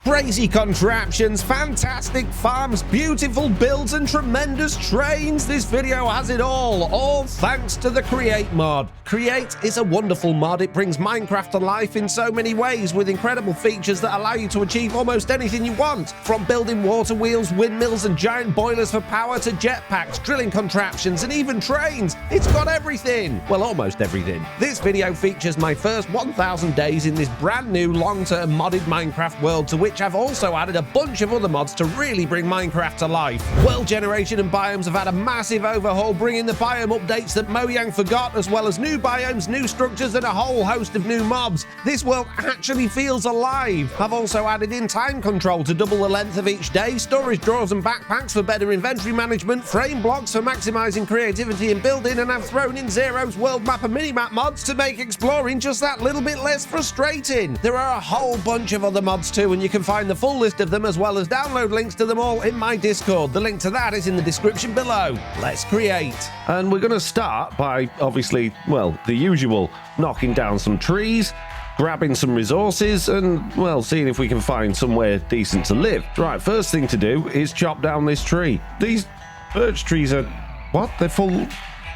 Crazy contraptions, fantastic farms, beautiful builds, and tremendous trains. This video has it all thanks to the Create mod. Create is a wonderful mod. It brings Minecraft to life in so many ways with incredible features that allow you to achieve almost anything you want. From building water wheels, windmills, and giant boilers for power to jetpacks, drilling contraptions, and even trains. It's got everything. Well, almost everything. This video features my first 1,000 days in this brand new long-term modded Minecraft world, to which I've also added a bunch of other mods to really bring Minecraft to life. World generation and biomes have had a massive overhaul, bringing the biome updates that Mojang forgot, as well as new biomes, new structures, and a whole host of new mobs. This world actually feels alive. I've also added in time control to double the length of each day, storage drawers and backpacks for better inventory management, frame blocks for maximizing creativity and building, and I've thrown in Zero's world map and minimap mods to make exploring just that little bit less frustrating. There are a whole bunch of other mods too, and you can find the full list of them as well as download links to them all in my Discord. The link to that is in the description below. Let's create. And we're going to start by, obviously, well, the usual, knocking down some trees, grabbing some resources, and, well, seeing if we can find somewhere decent to live. Right, first thing to do is chop down this tree. These birch trees are, what? They're full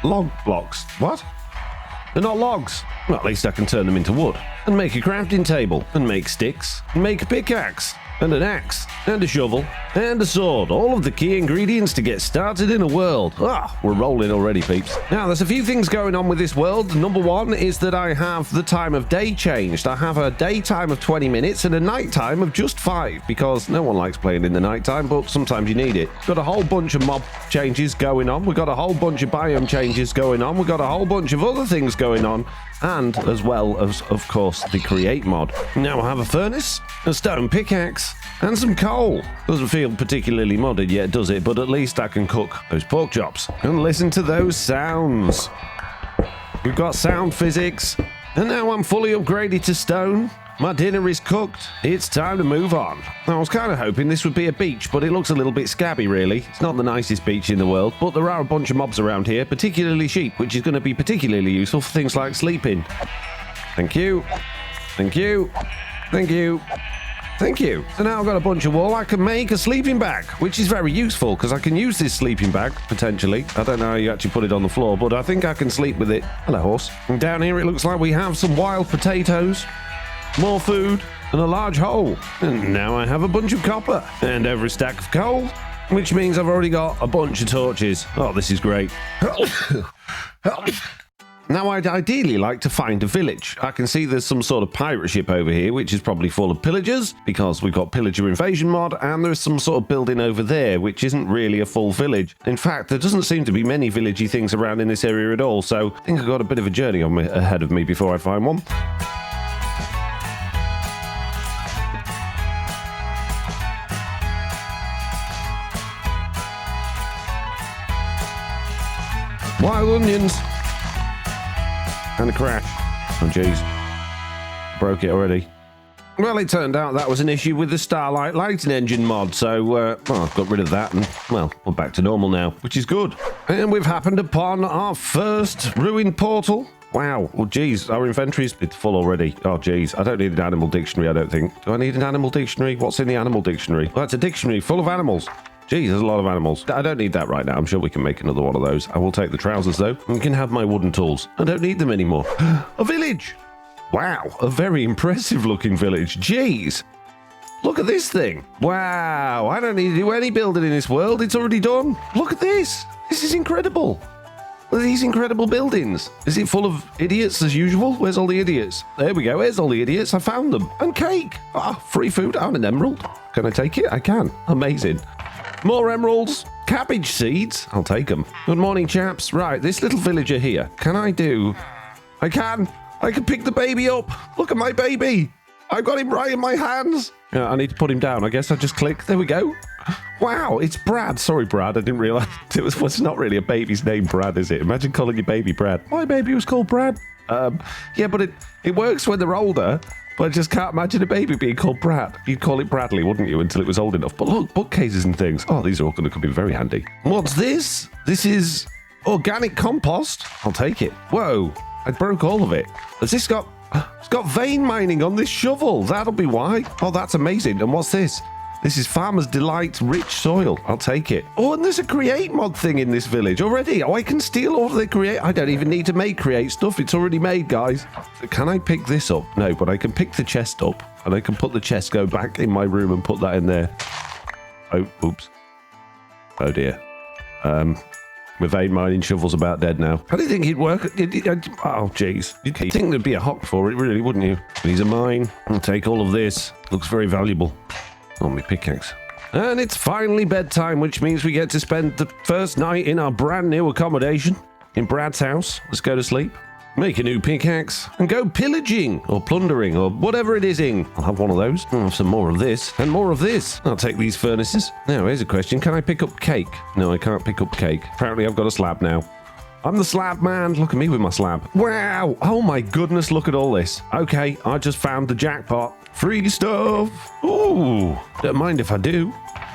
log blocks. What? They're not logs. Well, at least I can turn them into wood. And make a crafting table. And make sticks. And make a pickaxe. And an axe. And a shovel. And a sword. All of the key ingredients to get started in a world. We're rolling already, peeps. Now, there's a few things going on with this world. Number one is that I have the time of day changed. I have a daytime of 20 minutes and a nighttime of just 5, because no one likes playing in the nighttime, but sometimes you need it. Got a whole bunch of mob changes going on. We've got a whole bunch of biome changes going on. We've got a whole bunch of other things going on. And as well as, of course, the Create mod. Now I have a furnace, a stone pickaxe, and some coal. Doesn't feel particularly modded yet, does it? But at least I can cook those pork chops. And listen to those sounds. We've got sound physics. And now I'm fully upgraded to stone. My dinner is cooked. It's time to move on. I was kind of hoping this would be a beach, but it looks a little bit scabby, really. It's not the nicest beach in the world, but there are a bunch of mobs around here, particularly sheep, which is going to be particularly useful for things like sleeping. Thank you. Thank you. Thank you. Thank you. So now I've got a bunch of wool. I can make a sleeping bag, which is very useful because I can use this sleeping bag, potentially. I don't know how you actually put it on the floor, but I think I can sleep with it. Hello, horse. And down here it looks like we have some wild potatoes, more food, and a large hole. And now I have a bunch of copper and every stack of coal, which means I've already got a bunch of torches. Oh, this is great. Now, I'd ideally like to find a village. I can see there's some sort of pirate ship over here, which is probably full of pillagers, because we've got pillager invasion mod, and there's some sort of building over there, which isn't really a full village. In fact, there doesn't seem to be many villagey things around in this area at all, so I think I've got a bit of a journey ahead of me before I find one. Wild onions. And a crash. Oh, jeez. Broke it already. Well, it turned out that was an issue with the Starlight lighting engine mod, so, well, I've got rid of that, and, well, we're back to normal now, which is good. And we've happened upon our first ruined portal. Wow. Well, geez, our inventory's been full already. Oh, geez. I don't need an animal dictionary, I don't think. Do I need an animal dictionary? What's in the animal dictionary? Well, it's a dictionary full of animals. Geez, there's a lot of animals. I don't need that right now. I'm sure we can make another one of those. I will take the trousers, though. And can have my wooden tools. I don't need them anymore. A village! Wow, a very impressive-looking village. Jeez! Look at this thing. Wow, I don't need to do any building in this world. It's already done. Look at this. This is incredible. Look at these incredible buildings. Is it full of idiots as usual? Where's all the idiots? There we go. Where's all the idiots? I found them. And cake. Free food and an emerald. Can I take it? I can. Amazing. More emeralds, cabbage seeds. I'll take them. Good morning, chaps. Right, this little villager here. Can I do? I can pick the baby up. Look at my baby. I've got him right in my hands. Yeah, I need to put him down. I guess I just click. There we go. Wow, it's Brad. Sorry, Brad. I didn't realize it's not really a baby's name, Brad, is it? Imagine calling your baby Brad. My baby was called Brad. Yeah, but it works when they're older. But I just can't imagine a baby being called Brad. You'd call it Bradley, wouldn't you, until it was old enough. But look, bookcases and things. Oh, these are all going to come in very handy. What's this? This is organic compost. I'll take it. Whoa, I broke all of it. Has this got It's got vein mining on this shovel. That'll be why. Oh, that's amazing. And what's this? This is Farmer's Delight rich soil. I'll take it. Oh, and there's a create mod thing in this village already. Oh, I can steal all the create. I don't even need to make create stuff. It's already made, guys. Can I pick this up? No, but I can pick the chest up and I can put the chest, go back in my room and put that in there. Oh, oops. Oh, dear. My vein mining shovel's about dead now. I didn't think he'd work. Oh, jeez. You'd think there'd be a hock for it, really, wouldn't you? These are mine. I'll take all of this. Looks very valuable. Oh, my pickaxe. And it's finally bedtime, which means we get to spend the first night in our brand new accommodation in Brad's house. Let's go to sleep. Make a new pickaxe and go pillaging or plundering or whatever it is. I'll have one of those. I'll have some more of this and more of this. I'll take these furnaces. Now, here's a question. Can I pick up cake? No, I can't pick up cake. Apparently, I've got a slab now. I'm the slab man. Look at me with my slab. Wow. Oh, my goodness. Look at all this. Okay, I just found the jackpot. Free stuff. Ooh, don't mind if I do.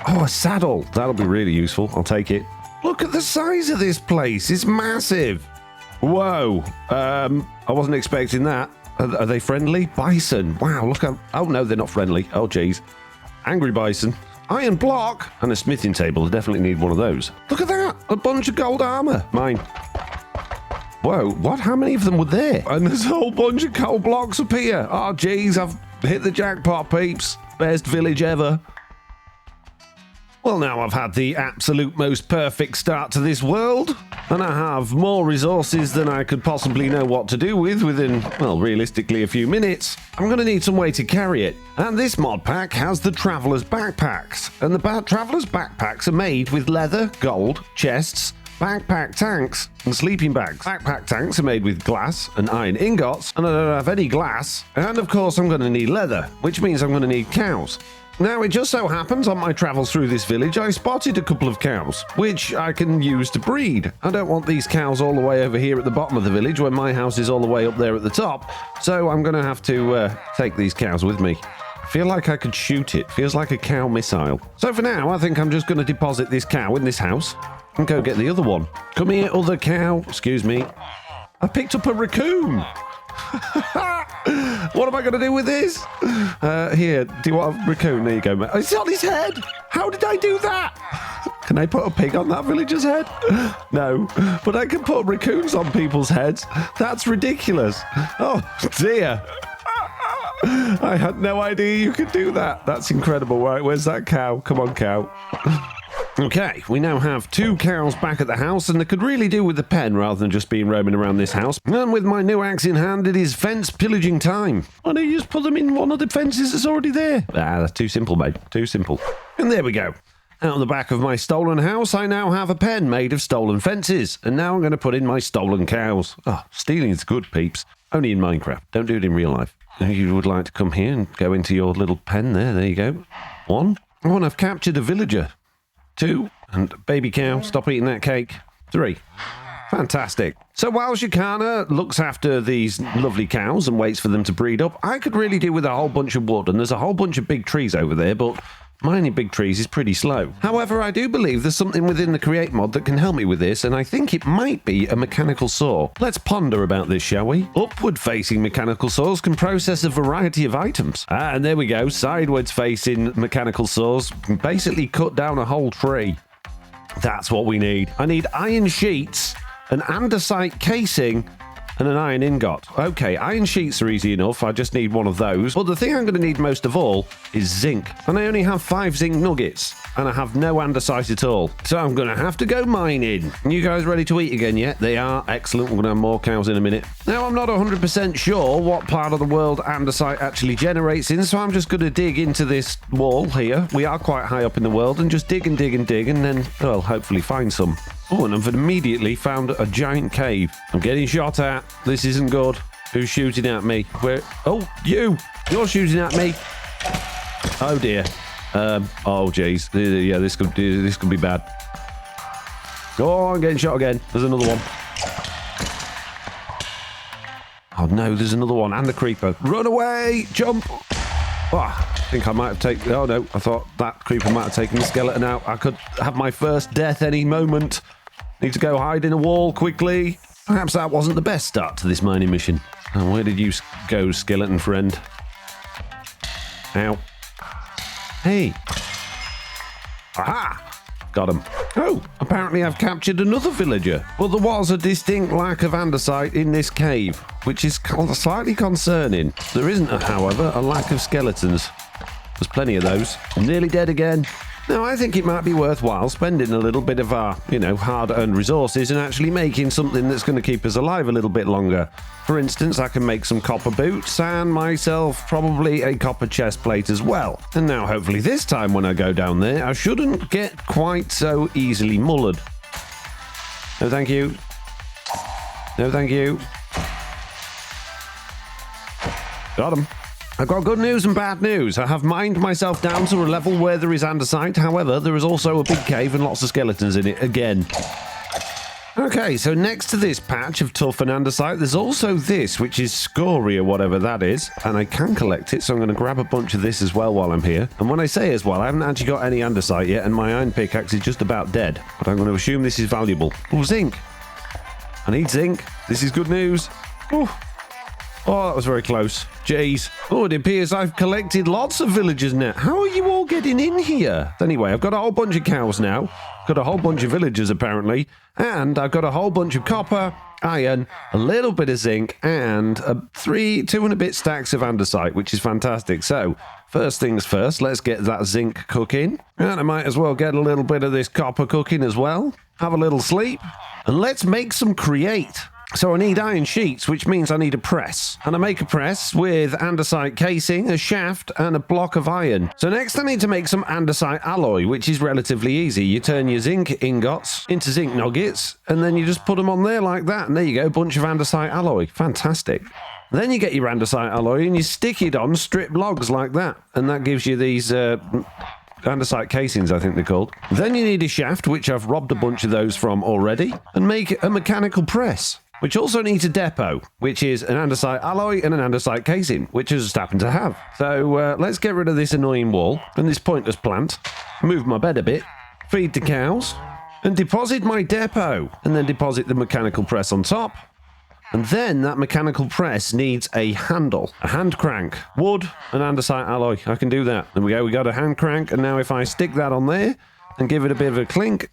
Oh, a saddle. That'll be really useful. I'll take it. Look at the size of this place. It's massive. Whoa, I wasn't expecting that. Are they friendly? Bison. Wow, look at... Oh, no, they're not friendly. Oh, geez. Angry bison. Iron block. And a smithing table. I definitely need one of those. Look at that. A bunch of gold armor. Mine. Whoa, what? How many of them were there? And there's a whole bunch of coal blocks up here. Oh, geez, I've hit the jackpot, peeps. Best village ever. Well, now I've had the absolute most perfect start to this world, and I have more resources than I could possibly know what to do with within, well, realistically a few minutes. I'm going to need some way to carry it, and this mod pack has the Traveler's Backpacks, and the Traveler's Backpacks are made with leather, gold, chests, backpack tanks, and sleeping bags. Backpack tanks are made with glass and iron ingots, and I don't have any glass, and of course I'm going to need leather, which means I'm going to need cows. Now, it just so happens on my travels through this village, I spotted a couple of cows, which I can use to breed. I don't want these cows all the way over here at the bottom of the village when my house is all the way up there at the top, so I'm going to have to take these cows with me. I feel like I could shoot it. Feels like a cow missile. So for now, I think I'm just going to deposit this cow in this house and go get the other one. Come here, other cow. Excuse me. I picked up a raccoon. What am I going to do with this? Here, do you want a raccoon? There you go, mate. It's on his head. How did I do that? Can I put a pig on that villager's head? No, but I can put raccoons on people's heads. That's ridiculous. Oh, dear. I had no idea you could do that. That's incredible. Right, where's that cow? Come on, cow. Okay, we now have 2 cows back at the house, and they could really do with the pen rather than just being roaming around this house. And with my new axe in hand, it is fence pillaging time. Why don't you just put them in one of the fences that's already there? Ah, that's too simple, mate. Too simple. And there we go. Out the back of my stolen house, I now have a pen made of stolen fences. And now I'm going to put in my stolen cows. Oh, stealing is good, peeps. Only in Minecraft. Don't do it in real life. If you would like to come here and go into your little pen there you go. 1. Oh, and I've captured a villager. 2, and baby cow, stop eating that cake. 3. Fantastic. So while Shikana looks after these lovely cows and waits for them to breed up, I could really do with a whole bunch of wood, and there's a whole bunch of big trees over there, but mining big trees is pretty slow. However, I do believe there's something within the Create mod that can help me with this, and I think it might be a mechanical saw. Let's ponder about this, shall we? Upward-facing mechanical saws can process a variety of items. Ah, and there we go. Sideways-facing mechanical saws can basically cut down a whole tree. That's what we need. I need iron sheets, an andesite casing, and an iron ingot. Okay, iron sheets are easy enough. I just need one of those. But the thing I'm going to need most of all is zinc. And I only have 5 zinc nuggets. And I have no andesite at all. So I'm going to have to go mining. You guys ready to eat again yet? They are. Excellent. We're going to have more cows in a minute. Now, I'm not 100% sure what part of the world andesite actually generates in, so I'm just going to dig into this wall here. We are quite high up in the world, and just dig and dig and dig, and then, well, hopefully find some. Oh, and I've immediately found a giant cave. I'm getting shot at. This isn't good. Who's shooting at me? Where? Oh, you! You're shooting at me. Oh, dear. Oh, jeez. Yeah, this could be bad. Oh, I'm getting shot again. There's another one. Oh, no, there's another one. And the creeper. Run away! Jump! Oh, I think I might have taken... Oh, no. I thought that creeper might have taken the skeleton out. I could have my first death any moment. Need to go hide in a wall quickly. Perhaps that wasn't the best start to this mining mission. And where did you go, skeleton friend? Ow. Hey. Aha! Got him. Oh, apparently I've captured another villager. But there was a distinct lack of andesite in this cave, which is slightly concerning. There isn't, however, a lack of skeletons. There's plenty of those. I'm nearly dead again. Now, I think it might be worthwhile spending a little bit of our, hard-earned resources and actually making something that's going to keep us alive a little bit longer. For instance, I can make some copper boots and myself probably a copper chest plate as well. And now, hopefully this time when I go down there, I shouldn't get quite so easily mullered. No, thank you. No, thank you. Got him. I've got good news and bad news. I have mined myself down to a level where there is andesite. However, there is also a big cave and lots of skeletons in it again. Okay, so next to this patch of tough and andesite, there's also this, which is scoria, whatever that is. And I can collect it, so I'm going to grab a bunch of this as well while I'm here. And when I say as well, I haven't actually got any andesite yet, and my iron pickaxe is just about dead. But I'm going to assume this is valuable. Oh, zinc. I need zinc. This is good news. Oh, that was very close. Jeez. Oh, it appears I've collected lots of villagers now. How are you all getting in here? Anyway, I've got a whole bunch of cows now. Got a whole bunch of villagers, apparently. And I've got a whole bunch of copper, iron, a little bit of zinc, and 2 and a bit stacks of andesite, which is fantastic. So, first things first, let's get that zinc cooking. And I might as well get a little bit of this copper cooking as well. Have a little sleep. And let's make some create. So I need iron sheets, which means I need a press. And I make a press with andesite casing, a shaft, and a block of iron. So next I need to make some andesite alloy, which is relatively easy. You turn your zinc ingots into zinc nuggets, and then you just put them on there like that. And there you go, a bunch of andesite alloy. Fantastic. Then you get your andesite alloy and you stick it on stripped logs like that. And that gives you these andesite casings, I think they're called. Then you need a shaft, which I've robbed a bunch of those from already, and make a mechanical press, which also needs a depot, which is an andesite alloy and an andesite casing, which I just happen to have. So let's get rid of this annoying wall and this pointless plant, move my bed a bit, feed the cows, and deposit my depot, and then deposit the mechanical press on top. And then that mechanical press needs a handle, a hand crank, wood, and andesite alloy. I can do that. There we go, we got a hand crank, and now if I stick that on there and give it a bit of a clink,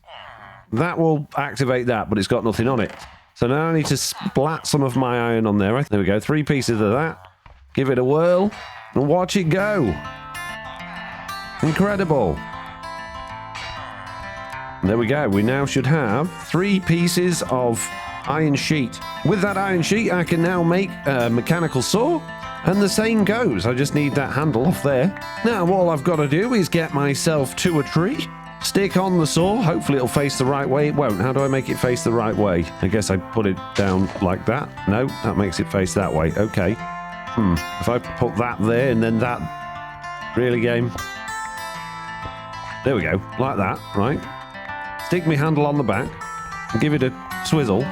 that will activate that, but it's got nothing on it. So now I need to splat some of my iron on there. There we go, 3 pieces of that. Give it a whirl and watch it go. Incredible. And there we go. We now should have 3 pieces of iron sheet. With that iron sheet, I can now make a mechanical saw. And the same goes. I just need that handle off there. Now all I've got to do is get myself to a tree. Stick on the saw. Hopefully it'll face the right way. It won't. How do I make it face the right way? I guess I put it down like that. No, that makes it face that way. Okay. If I put that there and then that... Really, game? There we go. Like that, right? Stick my handle on the back. And give it a swizzle.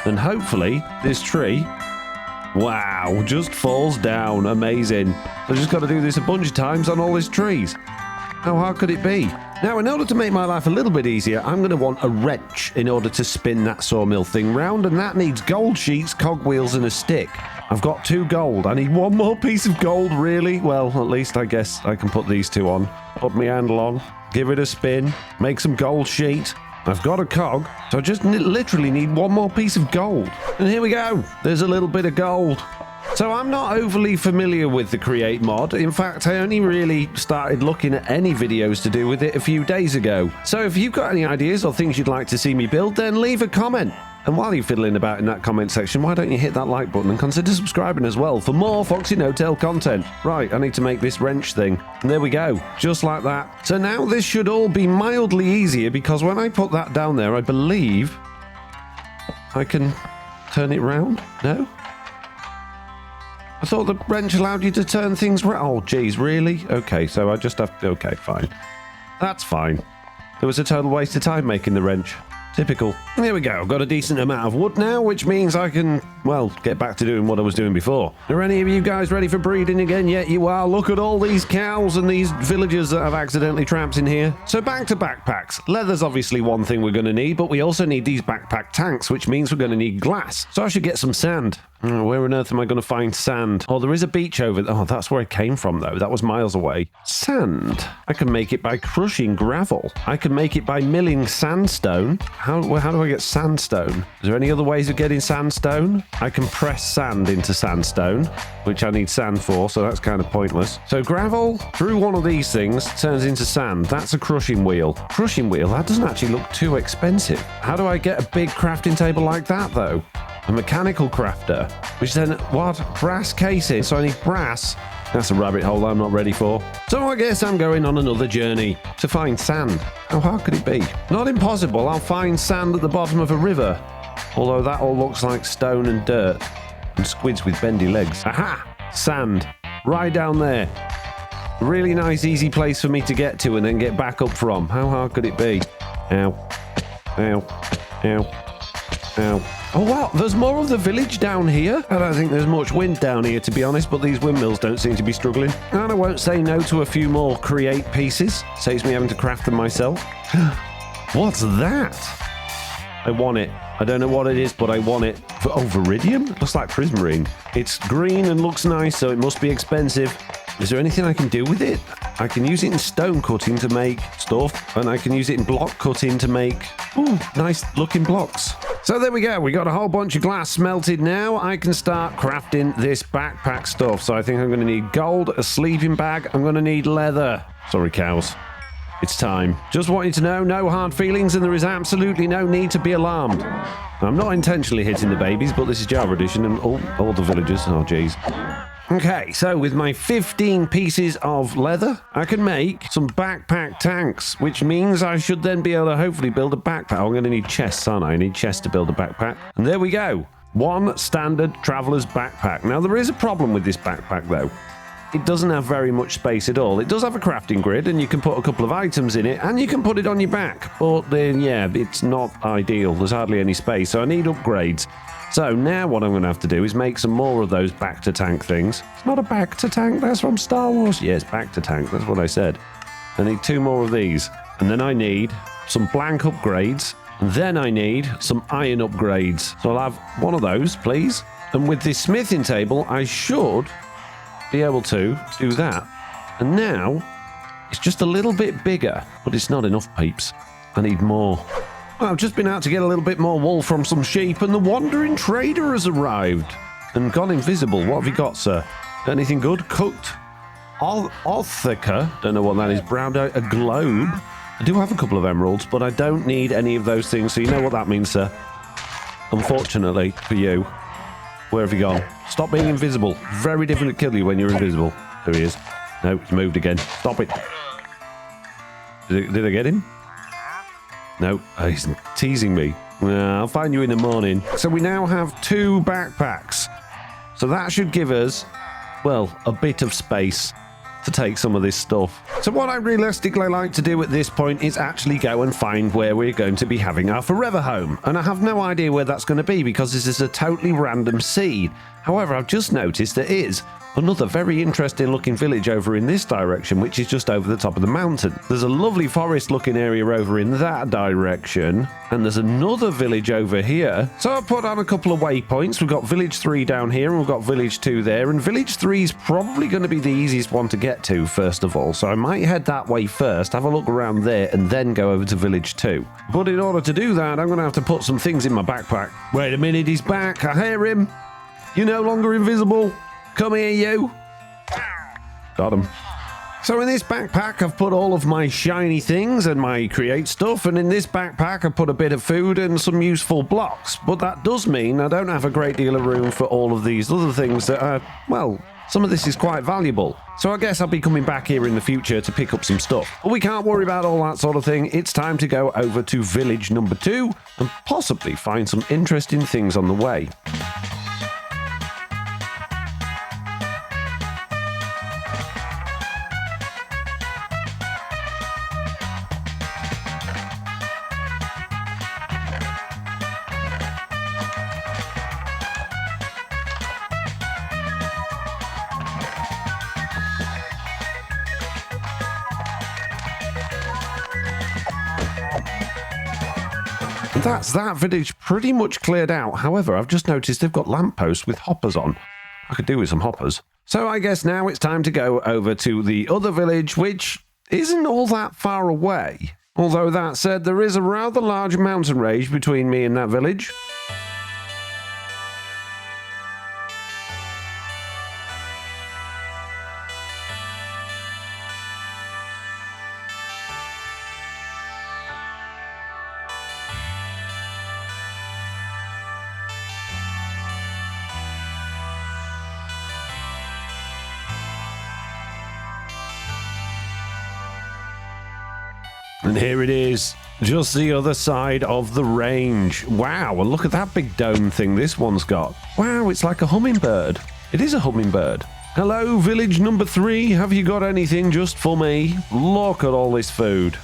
And hopefully this tree... Wow, just falls down. Amazing. I've just got to do this a bunch of times on all these trees. How hard could it be? Now, in order to make my life a little bit easier, I'm going to want a wrench in order to spin that sawmill thing round, and that needs gold sheets, cogwheels, and a stick. I've got 2 gold. I need 1 more piece of gold, really? Well, at least I guess I can put these 2 on. Put my handle on, give it a spin, make some gold sheet. I've got a cog, so I just literally need 1 more piece of gold. And here we go. There's a little bit of gold. So I'm not overly familiar with the Create mod. In fact, I only really started looking at any videos to do with it a few days ago. So if you've got any ideas or things you'd like to see me build, then leave a comment. And while you're fiddling about in that comment section, why don't you hit that like button and consider subscribing as well for more FoxyNoTail content. Right, I need to make this wrench thing. And there we go, just like that. So now this should all be mildly easier because when I put that down there, I believe I can turn it round. No? I thought the wrench allowed you to turn things round. Oh, geez, really? Okay, so I just have to... Okay, fine. That's fine. It was a total waste of time making the wrench. Typical. There we go. I've got a decent amount of wood now, which means I can well, get back to doing what I was doing before. Are any of you guys ready for breeding again yet? You are. Look at all these cows and these villagers that I've accidentally trapped in here. So back to backpacks. Leather's obviously one thing we're going to need, but we also need these backpack tanks, which means we're going to need glass. So I should get some sand. Where on earth am I going to find sand? Oh, there is a beach over there. Oh, that's where I came from, though. That was miles away. Sand. I can make it by crushing gravel. I can make it by milling sandstone. How do I get sandstone? Is there any other ways of getting sandstone? I can press sand into sandstone, which I need sand for, so that's kind of pointless. So gravel through one of these things turns into sand. That's a crushing wheel. Crushing wheel? That doesn't actually look too expensive. How do I get a big crafting table like that, though? A mechanical crafter, which then, what? Brass casing. So I need brass. That's a rabbit hole I'm not ready for. So I guess I'm going on another journey to find sand. How hard could it be? Not impossible. I'll find sand at the bottom of a river. Although that all looks like stone and dirt. And squids with bendy legs. Aha! Sand. Right down there. A really nice, easy place for me to get to and then get back up from. How hard could it be? Ow. Ow. Ow. Ow. Oh wow, there's more of the village down here. I don't think there's much wind down here, to be honest, but these windmills don't seem to be struggling. And I won't say no to a few more create pieces. Saves me having to craft them myself. What's that? I want it. I don't know what it is, but I want it. Oh, Viridium? Looks like prismarine. It's green and looks nice, so it must be expensive. Is there anything I can do with it? I can use it in stone cutting to make stuff, and I can use it in block cutting to make, nice looking blocks. So there we go. We got a whole bunch of glass smelted now. I can start crafting this backpack stuff. So I think I'm going to need gold, a sleeping bag. I'm going to need leather. Sorry, cows. It's time. Just want you to know, no hard feelings, and there is absolutely no need to be alarmed. I'm not intentionally hitting the babies, but this is Java Edition, and all the villagers. Oh, geez. Okay, so with my 15 pieces of leather, I can make some backpack tanks, which means I should then be able to hopefully build a backpack. I'm going to need chests, aren't I? I need chests to build a backpack. And there we go. One standard traveler's backpack. Now, there is a problem with this backpack, though. It doesn't have very much space at all. It does have a crafting grid, and you can put a couple of items in it, and you can put it on your back. But then, yeah, it's not ideal. There's hardly any space, so I need upgrades. So now what I'm going to have to do is make some more of those back-to-tank things. It's not a back-to-tank, that's from Star Wars. Yes, back-to-tank, that's what I said. I need 2 more of these. And then I need some blank upgrades. And then I need some iron upgrades. So I'll have one of those, please. And with this smithing table, I should be able to do that. And now, it's just a little bit bigger, but it's not enough, peeps. I need more. Well, I've just been out to get a little bit more wool from some sheep, and the wandering trader has arrived and gone invisible. What have you got, sir? Anything good? Cooked Orthica, don't know what that is, browned out a globe. I do have a couple of emeralds, but I don't need any of those things, so you know what that means, sir. Unfortunately for you. Where have you gone? Stop being invisible. Very difficult to kill you when you're invisible. There he is. No, he's moved again. Stop it. Did I get him? No, he's teasing me. I'll find you in the morning. So we now have 2 backpacks. So that should give us, well, a bit of space to take some of this stuff. So what I realistically like to do at this point is actually go and find where we're going to be having our forever home. And I have no idea where that's going to be because this is a totally random seed. However, I've just noticed there is another very interesting looking village over in this direction, which is just over the top of the mountain. There's a lovely forest looking area over in that direction, and there's another village over here. So I put on a couple of waypoints. We've got village 3 down here, and we've got village 2 there, and village 3 is probably going to be the easiest one to get to first of all. So I might head that way first, have a look around there, and then go over to village 2. But in order to do that, I'm going to have to put some things in my backpack. Wait a minute, he's back. I hear him. You're no longer invisible. Come here, you. Got him. So in this backpack, I've put all of my shiny things and my create stuff, and in this backpack, I've put a bit of food and some useful blocks. But that does mean I don't have a great deal of room for all of these other things that are, well, some of this is quite valuable. So I guess I'll be coming back here in the future to pick up some stuff. But we can't worry about all that sort of thing. It's time to go over to village number 2 and possibly find some interesting things on the way. that's that village pretty much cleared out. However, I've just noticed they've got lampposts with hoppers on. I could do with some hoppers. So I guess now it's time to go over to the other village, which isn't all that far away. Although that said, there is a rather large mountain range between me and that village. And here it is, just the other side of the range. Wow, and look at that big dome thing this one's got. Wow, it's like a hummingbird. It is a hummingbird. Hello, village number 3. Have you got anything just for me? Look at all this food.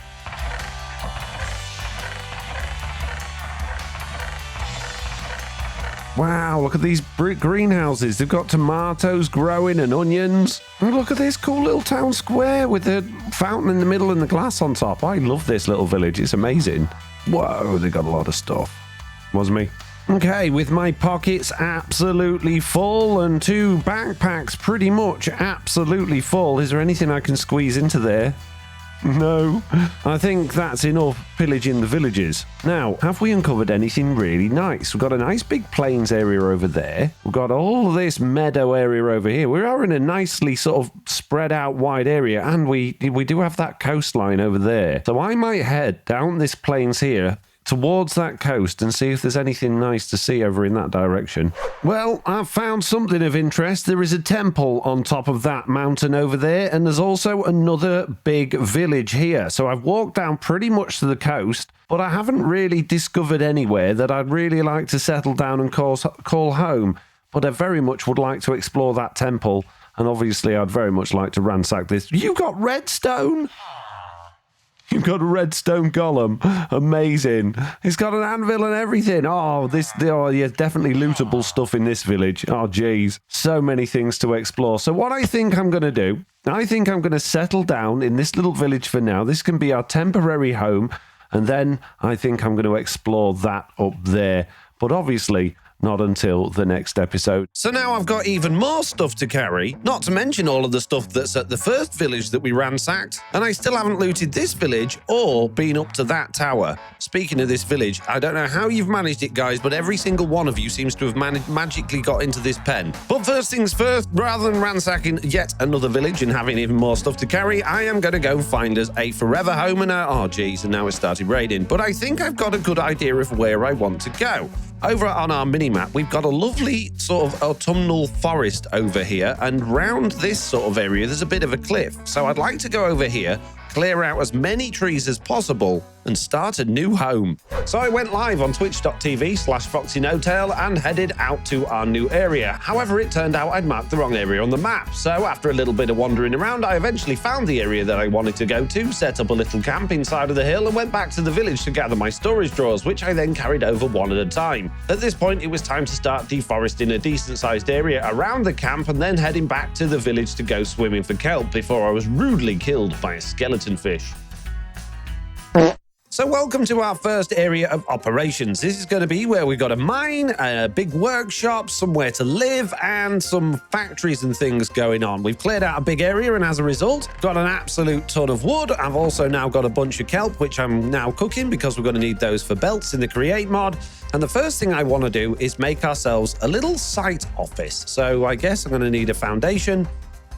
Wow, look at these brick greenhouses. They've got tomatoes growing and onions. And look at this cool little town square with the fountain in the middle and the glass on top. I love this little village. It's amazing. Whoa, they got a lot of stuff. Was me? Okay, with my pockets absolutely full and 2 backpacks pretty much absolutely full. Is there anything I can squeeze into there? No. I think that's enough pillaging the villages. Now, have we uncovered anything really nice? We've got a nice big plains area over there. We've got all of this meadow area over here. We are in a nicely sort of spread out wide area, and we do have that coastline over there. So I might head down this plains here towards that coast and see if there's anything nice to see over in that direction. Well, I've found something of interest. There is a temple on top of that mountain over there, and there's also another big village here. So I've walked down pretty much to the coast, but I haven't really discovered anywhere that I'd really like to settle down and call home. But I very much would like to explore that temple, and obviously I'd very much like to ransack this. You got redstone? You've got a redstone golem. Amazing. It's got an anvil and everything. Oh, yeah, definitely lootable stuff in this village. Oh, geez. So many things to explore. So what I think I'm going to do, I think I'm going to settle down in this little village for now. This can be our temporary home. And then I think I'm going to explore that up there. But obviously, not until the next episode. So now I've got even more stuff to carry, not to mention all of the stuff that's at the first village that we ransacked, and I still haven't looted this village or been up to that tower. Speaking of this village, I don't know how you've managed it, guys, but every single one of you seems to have magically got into this pen. But first things first, rather than ransacking yet another village and having even more stuff to carry, I am going to go find us a forever home and oh geez, and now it started raining. But I think I've got a good idea of where I want to go. Over on our mini-map, we've got a lovely sort of autumnal forest over here, and round this sort of area, there's a bit of a cliff. So I'd like to go over here, clear out as many trees as possible, and start a new home. So I went live on twitch.tv/FoxyNoTail and headed out to our new area. However, it turned out I'd marked the wrong area on the map. So after a little bit of wandering around, I eventually found the area that I wanted to go to, set up a little camp inside of the hill, and went back to the village to gather my storage drawers, which I then carried over one at a time. At this point, it was time to start deforesting a decent-sized area around the camp and then heading back to the village to go swimming for kelp before I was rudely killed by a skeleton fish. So welcome to our first area of operations. This is going to be where we've got a mine, a big workshop, somewhere to live, and some factories and things going on. We've cleared out a big area and as a result, got an absolute ton of wood. I've also now got a bunch of kelp, which I'm now cooking because we're going to need those for belts in the Create mod. And the first thing I want to do is make ourselves a little site office. So I guess I'm going to need a foundation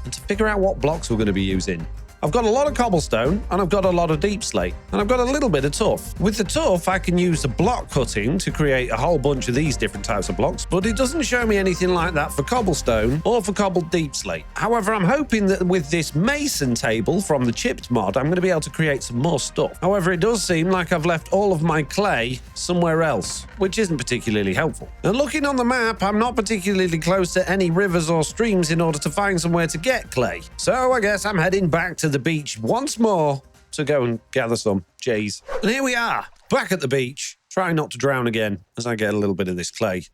and to figure out what blocks we're going to be using. I've got a lot of cobblestone, and I've got a lot of deep slate, and I've got a little bit of tuff. With the tuff, I can use the block cutting to create a whole bunch of these different types of blocks, but it doesn't show me anything like that for cobblestone or for cobbled deep slate. However, I'm hoping that with this mason table from the chipped mod, I'm going to be able to create some more stuff. However, it does seem like I've left all of my clay somewhere else, which isn't particularly helpful. And looking on the map, I'm not particularly close to any rivers or streams in order to find somewhere to get clay. So I guess I'm heading back to the beach once more to go and gather some. Jeez. And here we are, back at the beach, trying not to drown again as I get a little bit of this clay.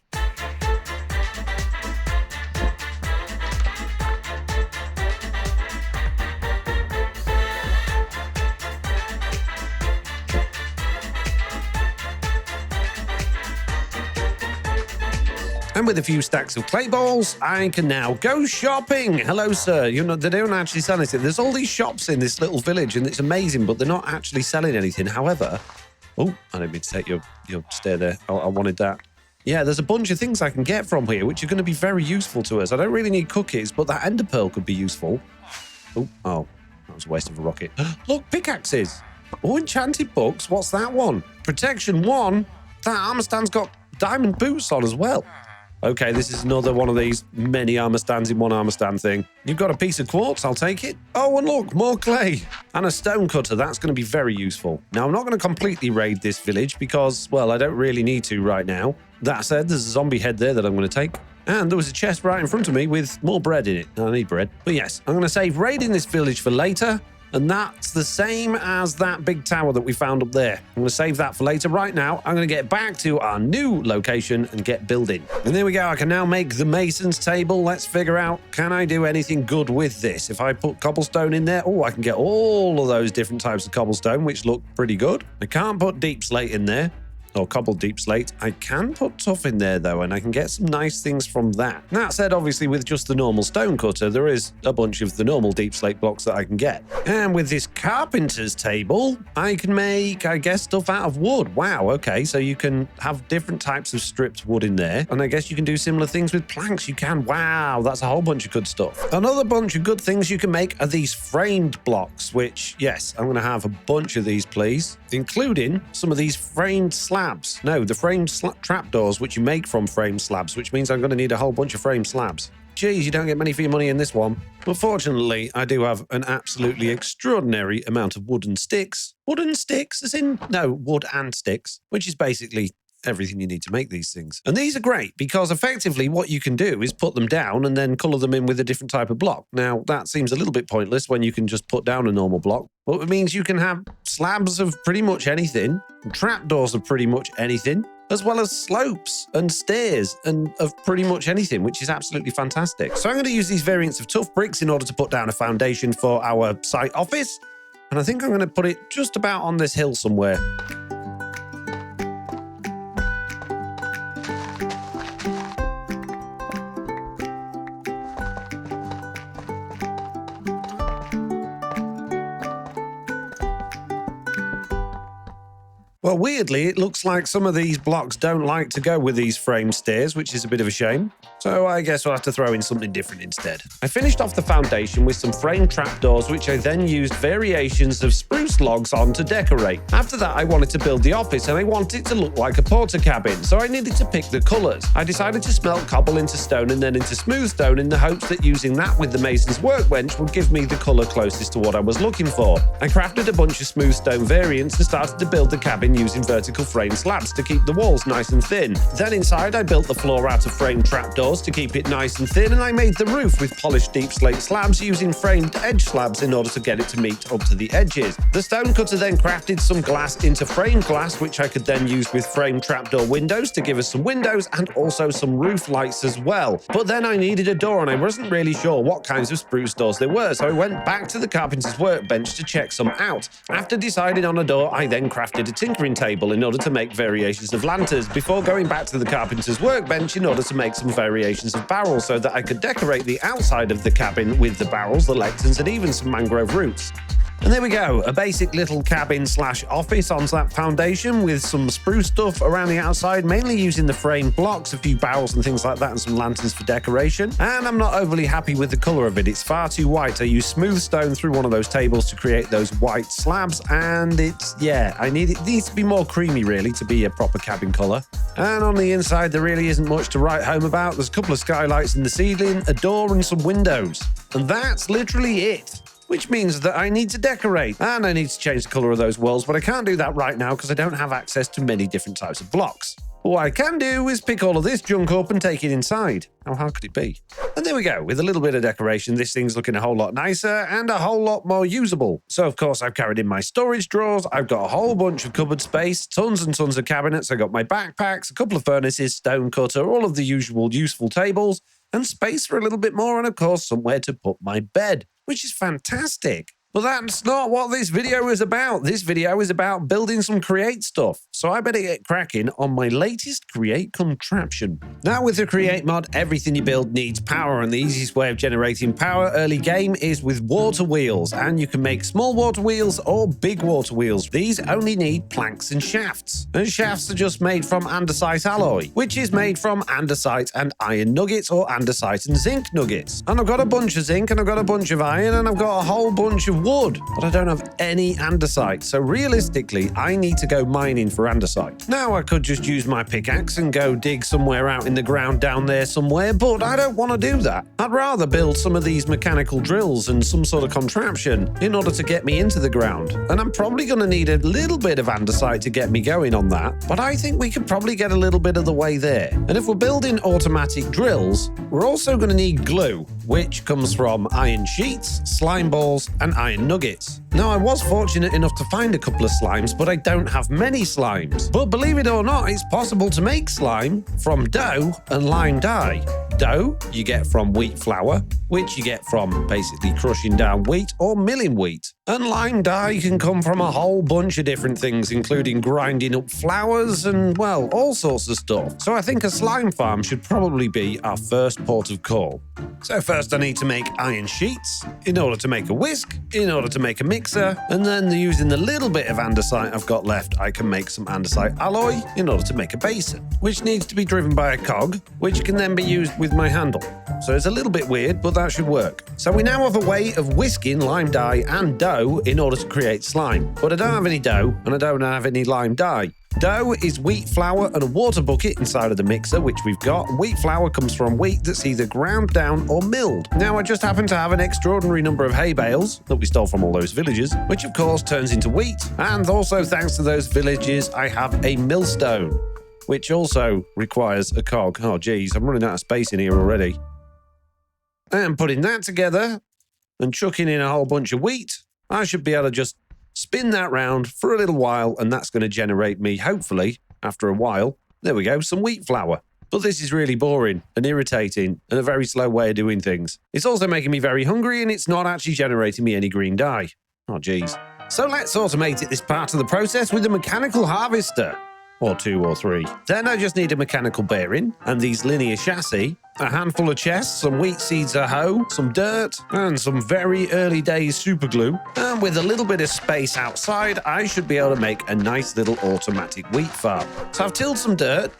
And with a few stacks of clay balls, I can now go shopping. Hello, sir. You know, they don't actually sell anything. There's all these shops in this little village, and it's amazing, but they're not actually selling anything. However, oh, I didn't mean to take your stay there. I wanted that. Yeah, there's a bunch of things I can get from here, which are going to be very useful to us. I don't really need cookies, but that ender pearl could be useful. Oh, that was a waste of a rocket. Look, pickaxes. Oh, enchanted books. What's that one? Protection 1. That armor stand's got diamond boots on as well. Okay, this is another one of these many armor stands in one armor stand thing. You've got a piece of quartz, I'll take it. Oh, and look, more clay. And a stone cutter, that's going to be very useful. Now, I'm not going to completely raid this village because, well, I don't really need to right now. That said, there's a zombie head there that I'm going to take. And there was a chest right in front of me with more bread in it. I need bread. But yes, I'm going to save raiding this village for later. And that's the same as that big tower that we found up there. I'm going to save that for later. Right now, I'm going to get back to our new location and get building. And there we go. I can now make the mason's table. Let's figure out, can I do anything good with this? If I put cobblestone in there, oh, I can get all of those different types of cobblestone, which look pretty good. I can't put deep slate in there. Or cobbled deep slate. I can put tough in there though, and I can get some nice things from that. That said, obviously with just the normal stone cutter, there is a bunch of the normal deep slate blocks that I can get. And with this carpenter's table, I can make, I guess, stuff out of wood. Wow, okay, so you can have different types of stripped wood in there. And I guess you can do similar things with planks. You can. Wow, that's a whole bunch of good stuff. Another bunch of good things you can make are these framed blocks, which, yes, I'm going to have a bunch of these, please, including some of these framed slabs. No, the framed trapdoors, which you make from framed slabs, which means I'm going to need a whole bunch of framed slabs. Geez, you don't get money for your money in this one. But fortunately, I do have an absolutely extraordinary amount of wooden sticks. Wooden sticks, as in, no, wood and sticks, which is basically everything you need to make these things. And these are great because effectively what you can do is put them down and then colour them in with a different type of block. Now, that seems a little bit pointless when you can just put down a normal block, but it means you can have slabs of pretty much anything, trapdoors of pretty much anything, as well as slopes and stairs and of pretty much anything, which is absolutely fantastic. So I'm going to use these variants of tough bricks in order to put down a foundation for our site office. And I think I'm going to put it just about on this hill somewhere. Well, weirdly, it looks like some of these blocks don't like to go with these framed stairs, which is a bit of a shame. So I guess we'll have to throw in something different instead. I finished off the foundation with some framed trapdoors, which I then used variations of spruce logs on to decorate. After that, I wanted to build the office and I wanted it to look like a porter cabin, so I needed to pick the colours. I decided to smelt cobble into stone and then into smooth stone in the hopes that using that with the mason's workbench would give me the colour closest to what I was looking for. I crafted a bunch of smooth stone variants and started to build the cabin using vertical frame slabs to keep the walls nice and thin. Then inside I built the floor out of framed trapdoors to keep it nice and thin, and I made the roof with polished deep slate slabs using framed edge slabs in order to get it to meet up to the edges. The stone cutter then crafted some glass into framed glass, which I could then use with framed trapdoor windows to give us some windows and also some roof lights as well. But then I needed a door and I wasn't really sure what kinds of spruce doors there were, so I went back to the carpenter's workbench to check some out. After deciding on a door, I then crafted a tinkering table in order to make variations of lanterns before going back to the carpenter's workbench in order to make some variations of barrels so that I could decorate the outside of the cabin with the barrels, the lecterns, and even some mangrove roots. And there we go, a basic little cabin slash office on that foundation with some spruce stuff around the outside, mainly using the framed blocks, a few barrels and things like that, and some lanterns for decoration. And I'm not overly happy with the colour of it. It's far too white. I used smooth stone through one of those tables to create those white slabs, and it needs to be more creamy really to be a proper cabin colour. And on the inside, there really isn't much to write home about. There's a couple of skylights in the ceiling, a door and some windows. And that's literally it. Which means that I need to decorate and I need to change the colour of those walls, but I can't do that right now because I don't have access to many different types of blocks. What I can do is pick all of this junk up and take it inside. How hard could it be? And there we go. With a little bit of decoration, this thing's looking a whole lot nicer and a whole lot more usable. So, of course, I've carried in my storage drawers. I've got a whole bunch of cupboard space, tons and tons of cabinets. I got my backpacks, a couple of furnaces, stone cutter, all of the usual useful tables, and space for a little bit more, and, of course, somewhere to put my bed, which is fantastic. But that's not what this video is about. This video is about building some Create stuff. So I better get cracking on my latest Create contraption. Now with the Create mod, everything you build needs power, and the easiest way of generating power early game is with water wheels. And you can make small water wheels or big water wheels. These only need planks and shafts. And shafts are just made from andesite alloy, which is made from andesite and iron nuggets, or andesite and zinc nuggets. And I've got a bunch of zinc, and I've got a bunch of iron, and I've got a whole bunch of wood, but I don't have any andesite. So realistically, I need to go mining for andesite. Now I could just use my pickaxe and go dig somewhere out in the ground down there somewhere, but I don't want to do that. I'd rather build some of these mechanical drills and some sort of contraption in order to get me into the ground. And I'm probably going to need a little bit of andesite to get me going on that, but I think we could probably get a little bit of the way there. And if we're building automatic drills, we're also going to need glue, which comes from iron sheets, slime balls, and iron nuggets. Now, I was fortunate enough to find a couple of slimes, but I don't have many slimes. But believe it or not, it's possible to make slime from dough and lime dye. Dough you get from wheat flour, which you get from basically crushing down wheat or milling wheat. And lime dye can come from a whole bunch of different things, including grinding up flours and, well, all sorts of stuff. So I think a slime farm should probably be our first port of call. So first I need to make iron sheets in order to make a whisk, in order to make a mixer, and then using the little bit of andesite I've got left, I can make some andesite alloy in order to make a basin, which needs to be driven by a cog, which can then be used with my handle. So it's a little bit weird, but that should work. So we now have a way of whisking lime dye and dough in order to create slime. But I don't have any dough, and I don't have any lime dye. Dough is wheat flour and a water bucket inside of the mixer, which we've got. Wheat flour comes from wheat that's either ground down or milled. Now, I just happen to have an extraordinary number of hay bales that we stole from all those villages, which of course turns into wheat. And also, thanks to those villages, I have a millstone, which also requires a cog. Oh, geez, I'm running out of space in here already. And putting that together and chucking in a whole bunch of wheat, I should be able to just spin that round for a little while, and that's going to generate me, hopefully, after a while, there we go, some wheat flour. But this is really boring and irritating and a very slow way of doing things. It's also making me very hungry, and it's not actually generating me any green dye. Oh, geez. So let's automate this part of the process with a mechanical harvester. Or 2 or 3. Then I just need a mechanical bearing and these linear chassis, a handful of chests, some wheat seeds, a hoe, some dirt, and some very early days super glue. And with a little bit of space outside, I should be able to make a nice little automatic wheat farm. So I've tilled some dirt,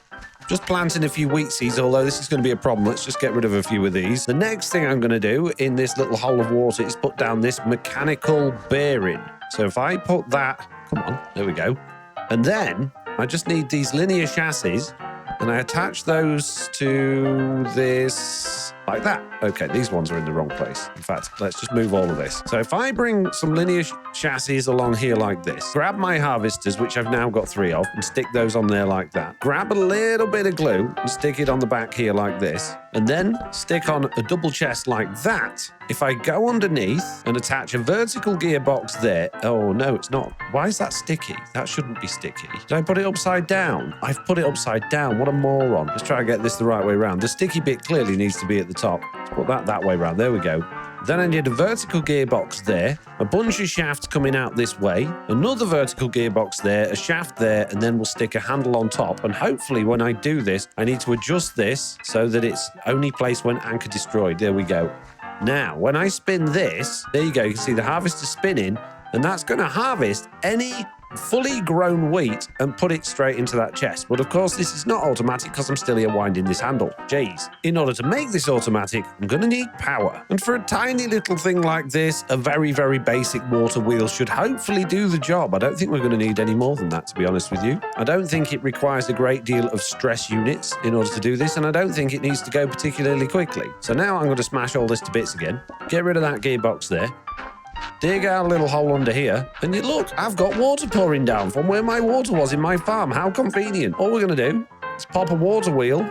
just planting a few wheat seeds, although this is going to be a problem. Let's just get rid of a few of these. The next thing I'm going to do in this little hole of water is put down this mechanical bearing. So if I put that, come on, there we go. And then I just need these linear chassis, and I attach those to this like that. Okay, these ones are in the wrong place. In fact, let's just move all of this. So if I bring some linear chassis along here like this, grab my harvesters, which I've now got 3 of, and stick those on there like that. Grab a little bit of glue and stick it on the back here like this, and then stick on a double chest like that. If I go underneath and attach a vertical gearbox there, oh no, it's not. Why is that sticky? That shouldn't be sticky. Did I put it upside down? I've put it upside down. What a moron. Let's try and get this the right way around. The sticky bit clearly needs to be at the top. Let's put that way around. There we go. Then I need a vertical gearbox there, a bunch of shafts coming out this way, another vertical gearbox there, a shaft there, and then we'll stick a handle on top. And hopefully when I do this, I need to adjust this so that it's only placed when anchor destroyed. There we go. Now, when I spin this, there you go, you can see the harvester spinning, and that's going to harvest any fully grown wheat and put it straight into that chest. But of course, this is not automatic because I'm still here winding this handle. Jeez. In order to make this automatic, I'm going to need power. And for a tiny little thing like this, a very, very basic water wheel should hopefully do the job. I don't think we're going to need any more than that, to be honest with you. I don't think it requires a great deal of stress units in order to do this, and I don't think it needs to go particularly quickly. So now I'm going to smash all this to bits again, get rid of that gearbox there, dig out a little hole under here, and you look, I've got water pouring down from where my water was in my farm. How convenient. All we're going to do is pop a water wheel,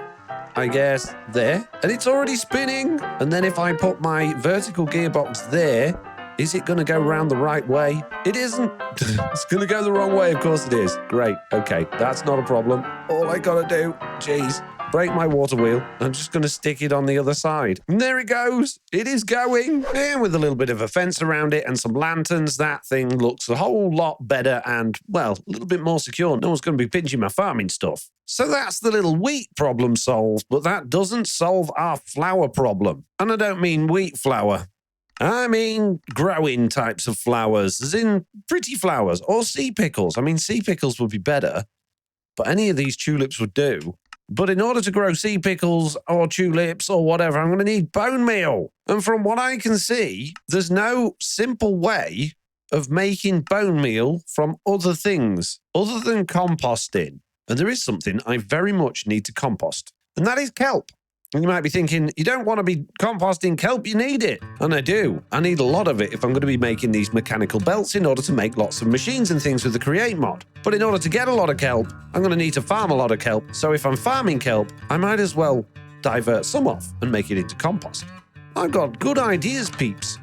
I guess, there, and it's already spinning. And then if I put my vertical gearbox there, is it going to go around the right way? It isn't. It's going to go the wrong way. Of course it is. Great. Okay, that's not a problem. All I got to do, geez, break my water wheel. I'm just going to stick it on the other side. And there it goes. It is going. And with a little bit of a fence around it and some lanterns, that thing looks a whole lot better and, well, a little bit more secure. No one's going to be pinching my farming stuff. So that's the little wheat problem solved, but that doesn't solve our flour problem. And I don't mean wheat flour. I mean growing types of flowers, as in pretty flowers, or sea pickles. I mean, sea pickles would be better, but any of these tulips would do. But in order to grow sea pickles or tulips or whatever, I'm going to need bone meal. And from what I can see, there's no simple way of making bone meal from other things other than composting. And there is something I very much need to compost, and that is kelp. And you might be thinking, you don't want to be composting kelp, you need it. And I do. I need a lot of it if I'm going to be making these mechanical belts in order to make lots of machines and things with the Create mod. But in order to get a lot of kelp, I'm going to need to farm a lot of kelp. So if I'm farming kelp, I might as well divert some off and make it into compost. I've got good ideas, peeps.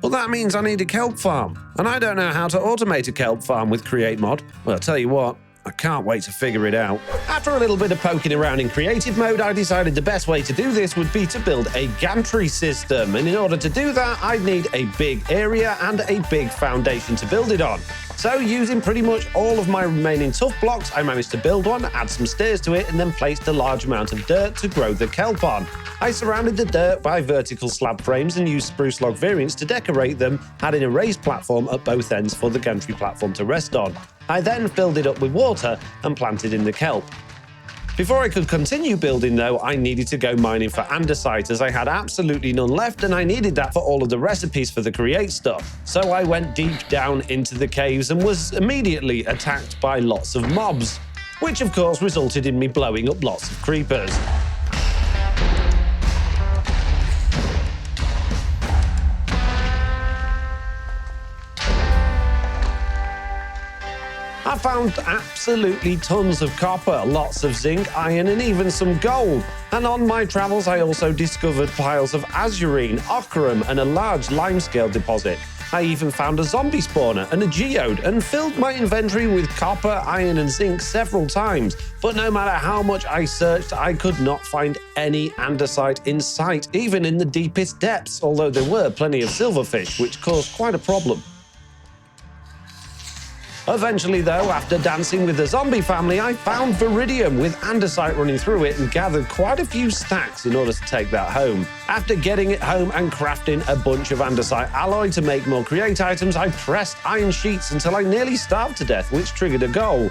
Well, that means I need a kelp farm. And I don't know how to automate a kelp farm with Create mod. Well, I'll tell you what. I can't wait to figure it out. After a little bit of poking around in creative mode, I decided the best way to do this would be to build a gantry system. And in order to do that, I'd need a big area and a big foundation to build it on. So using pretty much all of my remaining tough blocks, I managed to build one, add some stairs to it, and then placed a large amount of dirt to grow the kelp on. I surrounded the dirt by vertical slab frames and used spruce log variants to decorate them, adding a raised platform at both ends for the gantry platform to rest on. I then filled it up with water and planted in the kelp. Before I could continue building, though, I needed to go mining for andesite, as I had absolutely none left, and I needed that for all of the recipes for the Create stuff. So I went deep down into the caves and was immediately attacked by lots of mobs, which of course resulted in me blowing up lots of creepers. I found absolutely tons of copper, lots of zinc, iron, and even some gold. And on my travels, I also discovered piles of azurine, ochrum, and a large limescale deposit. I even found a zombie spawner and a geode, and filled my inventory with copper, iron, and zinc several times. But no matter how much I searched, I could not find any andesite in sight, even in the deepest depths, although there were plenty of silverfish, which caused quite a problem. Eventually, though, after dancing with the zombie family, I found viridium with andesite running through it and gathered quite a few stacks in order to take that home. After getting it home and crafting a bunch of andesite alloy to make more Create items, I pressed iron sheets until I nearly starved to death, which triggered a goal.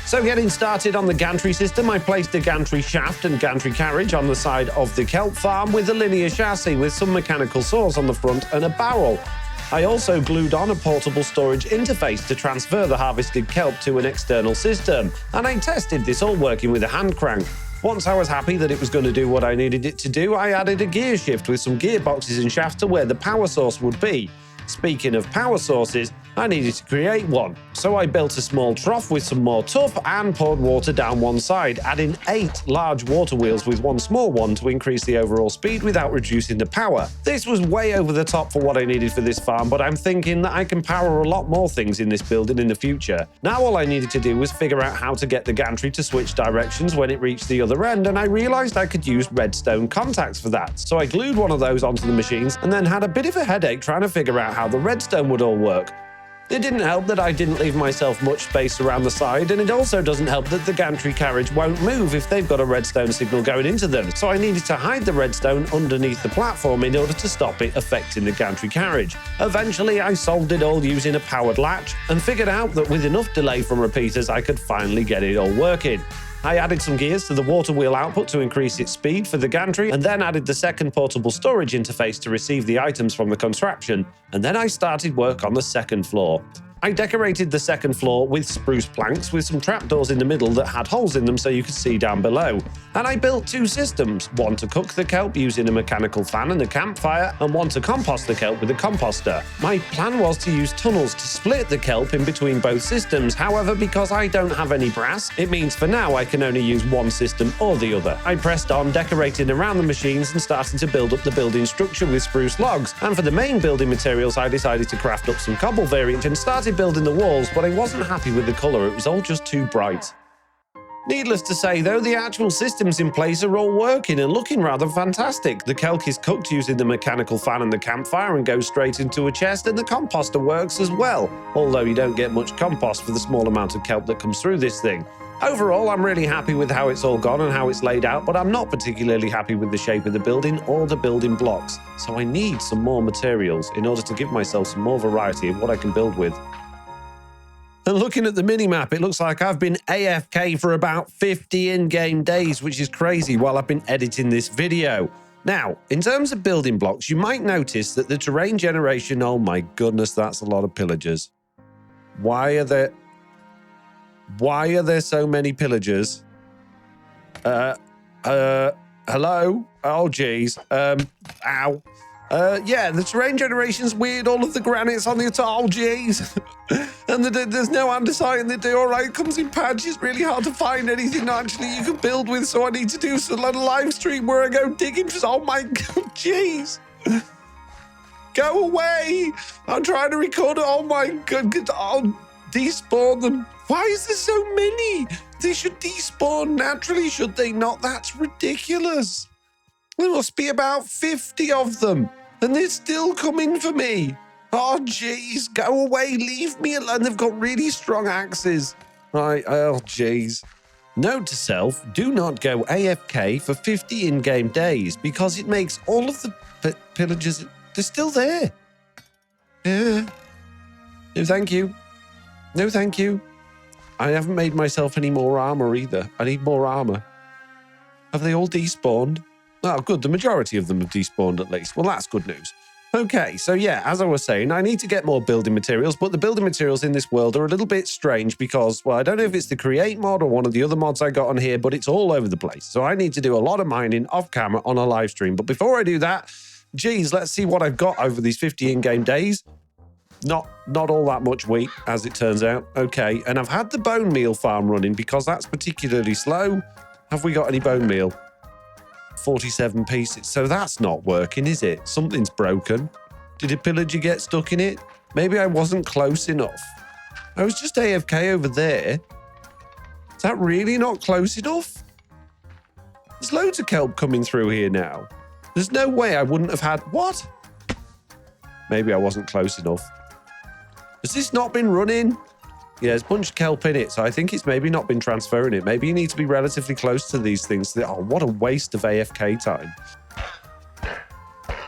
So getting started on the gantry system, I placed a gantry shaft and gantry carriage on the side of the kelp farm with a linear chassis with some mechanical saws on the front and a barrel. I also glued on a portable storage interface to transfer the harvested kelp to an external system, and I tested this all working with a hand crank. Once I was happy that it was going to do what I needed it to do, I added a gear shift with some gearboxes and shafts to where the power source would be. Speaking of power sources, I needed to create one. So I built a small trough with some more tuff and poured water down one side, adding 8 large water wheels with one small one to increase the overall speed without reducing the power. This was way over the top for what I needed for this farm, but I'm thinking that I can power a lot more things in this building in the future. Now all I needed to do was figure out how to get the gantry to switch directions when it reached the other end, and I realized I could use redstone contacts for that. So I glued one of those onto the machines and then had a bit of a headache trying to figure out how the redstone would all work. It didn't help that I didn't leave myself much space around the side, and it also doesn't help that the gantry carriage won't move if they've got a redstone signal going into them, so I needed to hide the redstone underneath the platform in order to stop it affecting the gantry carriage. Eventually, I solved it all using a powered latch, and figured out that with enough delay from repeaters, I could finally get it all working. I added some gears to the water wheel output to increase its speed for the gantry, and then added the second portable storage interface to receive the items from the contraption, and then I started work on the second floor. I decorated the second floor with spruce planks with some trapdoors in the middle that had holes in them so you could see down below. And I built 2 systems, one to cook the kelp using a mechanical fan and a campfire, and one to compost the kelp with a composter. My plan was to use tunnels to split the kelp in between both systems. However, because I don't have any brass, it means for now I can only use one system or the other. I pressed on, decorating around the machines and starting to build up the building structure with spruce logs. And for the main building materials, I decided to craft up some cobble variant and started building the walls, but I wasn't happy with the colour, it was all just too bright. Needless to say, though, the actual systems in place are all working and looking rather fantastic. The kelp is cooked using the mechanical fan and the campfire and goes straight into a chest, and the composter works as well, although you don't get much compost for the small amount of kelp that comes through this thing. Overall, I'm really happy with how it's all gone and how it's laid out, but I'm not particularly happy with the shape of the building or the building blocks, so I need some more materials in order to give myself some more variety of what I can build with. And looking at the minimap, it looks like I've been AFK for about 50 in-game days, which is crazy while I've been editing this video. Now, in terms of building blocks, you might notice that the terrain generation, oh my goodness, that's a lot of pillagers. Why are there so many pillagers? Hello? Oh, geez. Ow. Yeah, the terrain generation's weird. All of the granite's on the top. Oh, geez. And there's no andesite in the delorean. It comes in patches. Really hard to find anything actually you can build with. So I need to do some live stream where I go digging. Oh my god, jeez. Go away. I'm trying to record it. Oh my god. I'll despawn them. Why is there so many? They should despawn naturally, should they not? That's ridiculous. There must be about 50 of them. And they're still coming for me. Oh, jeez. Go away. Leave me alone. They've got really strong axes. Right. Oh, jeez. Note to self, do not go AFK for 50 in-game days because it makes all of the pillagers... They're still there. Yeah. No, thank you. No, thank you. I haven't made myself any more armor either. I need more armor. Have they all despawned? Oh, good. The majority of them have despawned at least. Well, that's good news. Okay, so yeah, as I was saying, I need to get more building materials, but the building materials in this world are a little bit strange because, well, I don't know if it's the Create mod or one of the other mods I got on here, but it's all over the place. So I need to do a lot of mining off camera on a live stream. But before I do that, geez, let's see what I've got over these 50 in-game days. Not all that much wheat, as it turns out. Okay, and I've had the bone meal farm running because that's particularly slow. Have we got any bone meal? 47 pieces. So that's not working, is it? Something's broken. Did a pillager get stuck in it? Maybe I wasn't close enough. I was just AFK over there. Is that really not close enough? There's loads of kelp coming through here now. There's no way I wouldn't have had... What? Maybe I wasn't close enough. Has this not been running? Yeah, there's a bunch of kelp in it, so I think it's maybe not been transferring it. Maybe you need to be relatively close to these things. Oh, what a waste of AFK time.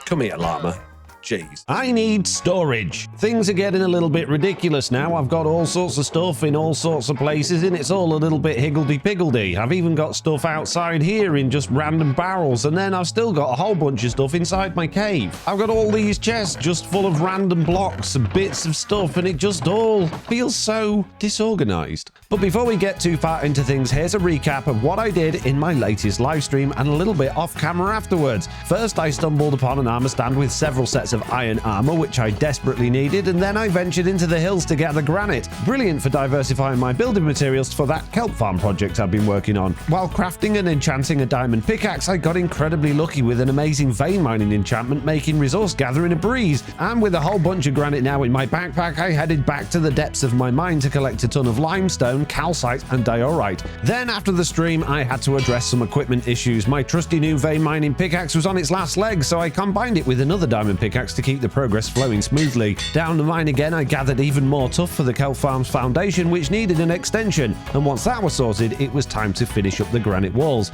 Come here, llama. Jeez. I need storage. Things are getting a little bit ridiculous now. I've got all sorts of stuff in all sorts of places, and it's all a little bit higgledy-piggledy. I've even got stuff outside here in just random barrels, and then I've still got a whole bunch of stuff inside my cave. I've got all these chests just full of random blocks and bits of stuff, and it just all feels so disorganized. But before we get too far into things, here's a recap of what I did in my latest live stream and a little bit off camera afterwards. First, I stumbled upon an armor stand with several sets of iron armor, which I desperately needed, and then I ventured into the hills to gather granite. Brilliant for diversifying my building materials for that kelp farm project I've been working on. While crafting and enchanting a diamond pickaxe, I got incredibly lucky with an amazing vein mining enchantment making resource gathering a breeze. And with a whole bunch of granite now in my backpack, I headed back to the depths of my mine to collect a ton of limestone, calcite, and diorite. Then after the stream, I had to address some equipment issues. My trusty new vein mining pickaxe was on its last leg, so I combined it with another diamond pickaxe to keep the progress flowing smoothly. Down the mine again, I gathered even more tuff for the kelp farm's foundation, which needed an extension, and once that was sorted, it was time to finish up the granite walls.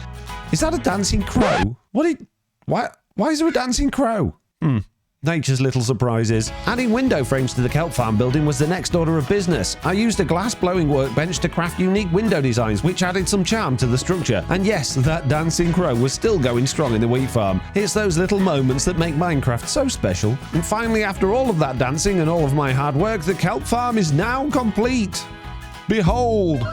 Is that a dancing crow? Why is there a dancing crow? Nature's little surprises. Adding window frames to the kelp farm building was the next order of business. I used a glass blowing workbench to craft unique window designs, which added some charm to the structure. And yes, that dancing crow was still going strong in the wheat farm. It's those little moments that make Minecraft so special. And finally, after all of that dancing and all of my hard work, the kelp farm is now complete. Behold!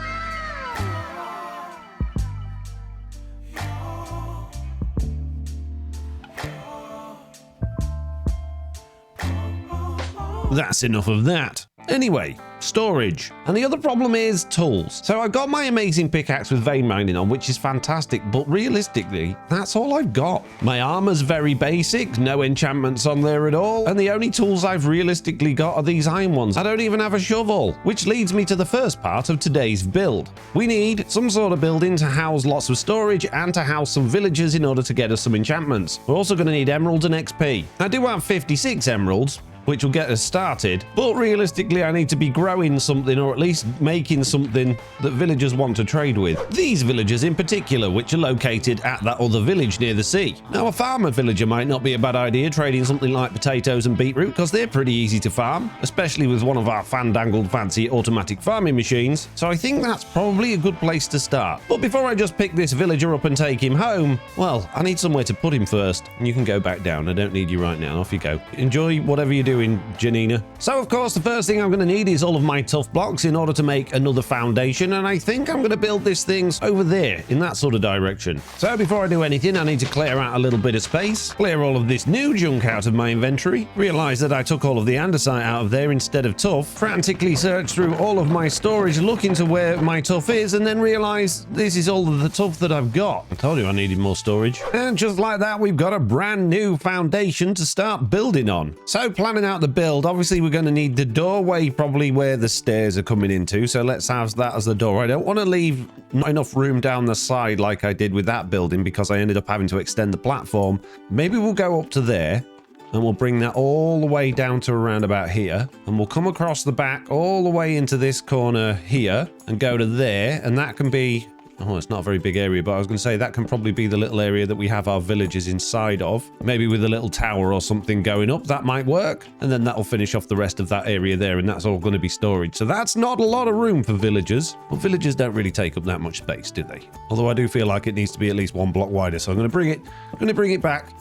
That's enough of that. Anyway, storage. And the other problem is tools. So I've got my amazing pickaxe with vein mining on, which is fantastic, but realistically, that's all I've got. My armor's very basic, no enchantments on there at all, and the only tools I've realistically got are these iron ones. I don't even have a shovel, which leads me to the first part of today's build. We need some sort of building to house lots of storage and to house some villagers in order to get us some enchantments. We're also going to need emeralds and XP. I do have 56 emeralds, which will get us started, but realistically I need to be growing something, or at least making something that villagers want to trade with. These villagers in particular, which are located at that other village near the sea. Now, a farmer villager might not be a bad idea, trading something like potatoes and beetroot, because they're pretty easy to farm, especially with one of our fandangled fancy automatic farming machines, so I think that's probably a good place to start. But before I just pick this villager up and take him home, well, I need somewhere to put him first. You can go back down, I don't need you right now, off you go. Enjoy whatever you're doing, Janina. So of course the first thing I'm going to need is all of my tough blocks in order to make another foundation, and I think I'm going to build this thing over there in that sort of direction. So before I do anything, I need to clear out a little bit of space, clear all of this new junk out of my inventory, realize that I took all of the andesite out of there instead of tuff, frantically search through all of my storage looking to where my tuff is, and then realize this is all of the tuff that I've got. I told you I needed more storage. And just like that, we've got a brand new foundation to start building on. So planning out the build, obviously we're going to need the doorway probably where the stairs are coming into, so let's have that as the door. I don't want to leave not enough room down the side like I did with that building, because I ended up having to extend the platform. Maybe we'll go up to there and we'll bring that all the way down to around about here, and we'll come across the back all the way into this corner here and go to there, and that can be, oh, it's not a very big area, but I was going to say that can probably be the little area that we have our villages inside of. Maybe with a little tower or something going up, that might work. And then that'll finish off the rest of that area there, and that's all going to be storage. So that's not a lot of room for villagers. Well, villagers don't really take up that much space, do they? Although I do feel like it needs to be at least one block wider, so I'm going to bring it back.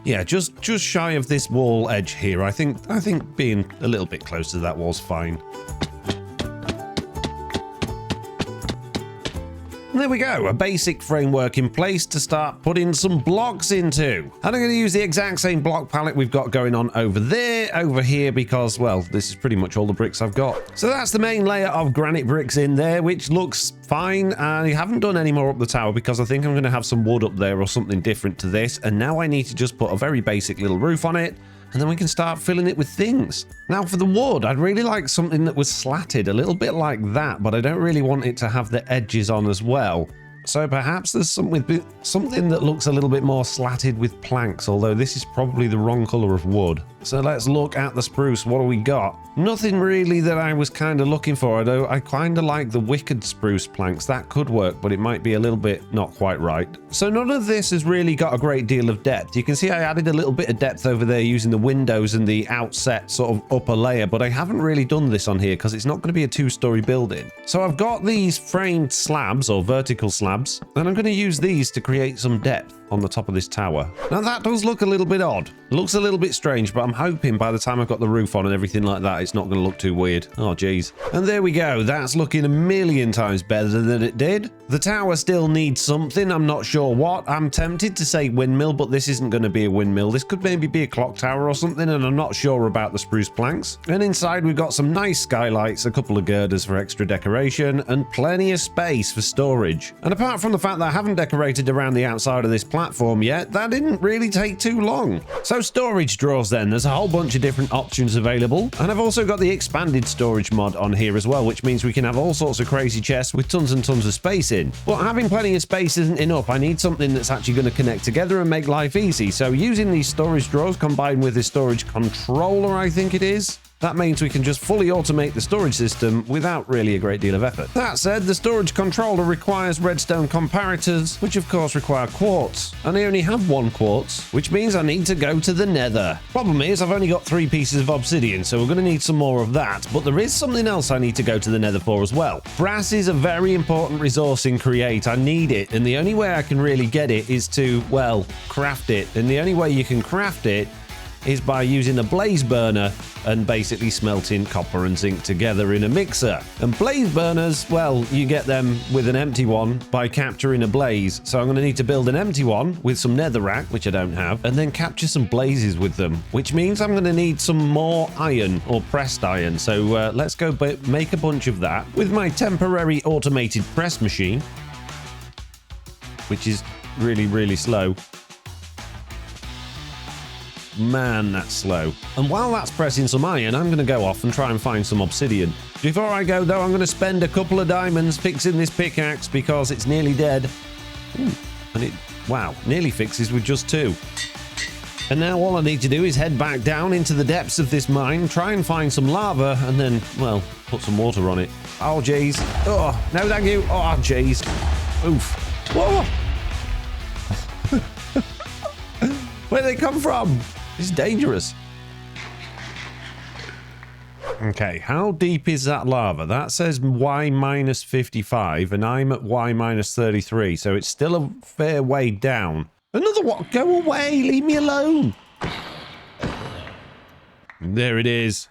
Yeah, just shy of this wall edge here. I think being a little bit close to that wall's fine. There we go, a basic framework in place to start putting some blocks into. And I'm going to use the exact same block palette we've got going on over there, over here, because, well, this is pretty much all the bricks I've got. So that's the main layer of granite bricks in there, which looks fine. And I haven't done any more up the tower because I think I'm going to have some wood up there or something different to this. And now I need to just put a very basic little roof on it, and then we can start filling it with things. Now for the wood, I'd really like something that was slatted, a little bit like that, but I don't really want it to have the edges on as well. So perhaps there's something that looks a little bit more slatted with planks, although this is probably the wrong color of wood. So let's look at the spruce. What do we got? Nothing really that I was kind of looking for, although I kind of like the wicked spruce planks. That could work, but it might be a little bit not quite right. So none of this has really got a great deal of depth. You can see I added a little bit of depth over there using the windows and the outset sort of upper layer, but I haven't really done this on here because it's not going to be a two-story building. So I've got these framed slabs or vertical slabs, and I'm going to use these to create some depth on the top of this tower. Now that does look a little bit odd. It looks a little bit strange, but I'm hoping by the time I've got the roof on and everything like that, it's not going to look too weird. Oh, geez. And there we go. That's looking a million times better than it did. The tower still needs something. I'm not sure what. I'm tempted to say windmill, but this isn't going to be a windmill. This could maybe be a clock tower or something, and I'm not sure about the spruce planks. And inside we've got some nice skylights, a couple of girders for extra decoration, and plenty of space for storage. And apart from the fact that I haven't decorated around the outside of this platform yet, that didn't really take too long. So storage drawers then, there's a whole bunch of different options available, and I've also got the expanded storage mod on here as well, which means we can have all sorts of crazy chests with tons and tons of space in. But having plenty of space isn't enough. I need something that's actually going to connect together and make life easy. So using these storage drawers combined with this storage controller, I think it is, that means we can just fully automate the storage system without really a great deal of effort. That said, the storage controller requires redstone comparators, which of course require quartz. And I only have one quartz, which means I need to go to the nether. Problem is, I've only got 3 pieces of obsidian, so we're going to need some more of that. But there is something else I need to go to the nether for as well. Brass is a very important resource in Create. I need it, and the only way I can really get it is to, well, craft it. And the only way you can craft it is by using a blaze burner and basically smelting copper and zinc together in a mixer. And blaze burners, well, you get them with an empty one by capturing a blaze. So I'm going to need to build an empty one with some netherrack, which I don't have, and then capture some blazes with them, which means I'm going to need some more iron or pressed iron. So let's go make a bunch of that with my temporary automated press machine, which is really, really slow. Man, that's slow. And while that's pressing some iron, I'm going to go off and try and find some obsidian. Before I go, though, I'm going to spend a couple of diamonds fixing this pickaxe because it's nearly dead. Ooh, and it, wow, nearly fixes with just 2. And now all I need to do is head back down into the depths of this mine, try and find some lava, and then, well, put some water on it. Oh, jeez. Oh, no, thank you. Oh, jeez. Oof. Whoa. Where did they come from? It's dangerous. Okay, how deep is that lava? That says Y minus 55, and I'm at Y minus 33, so it's still a fair way down. Another one? Go away, leave me alone. There it is.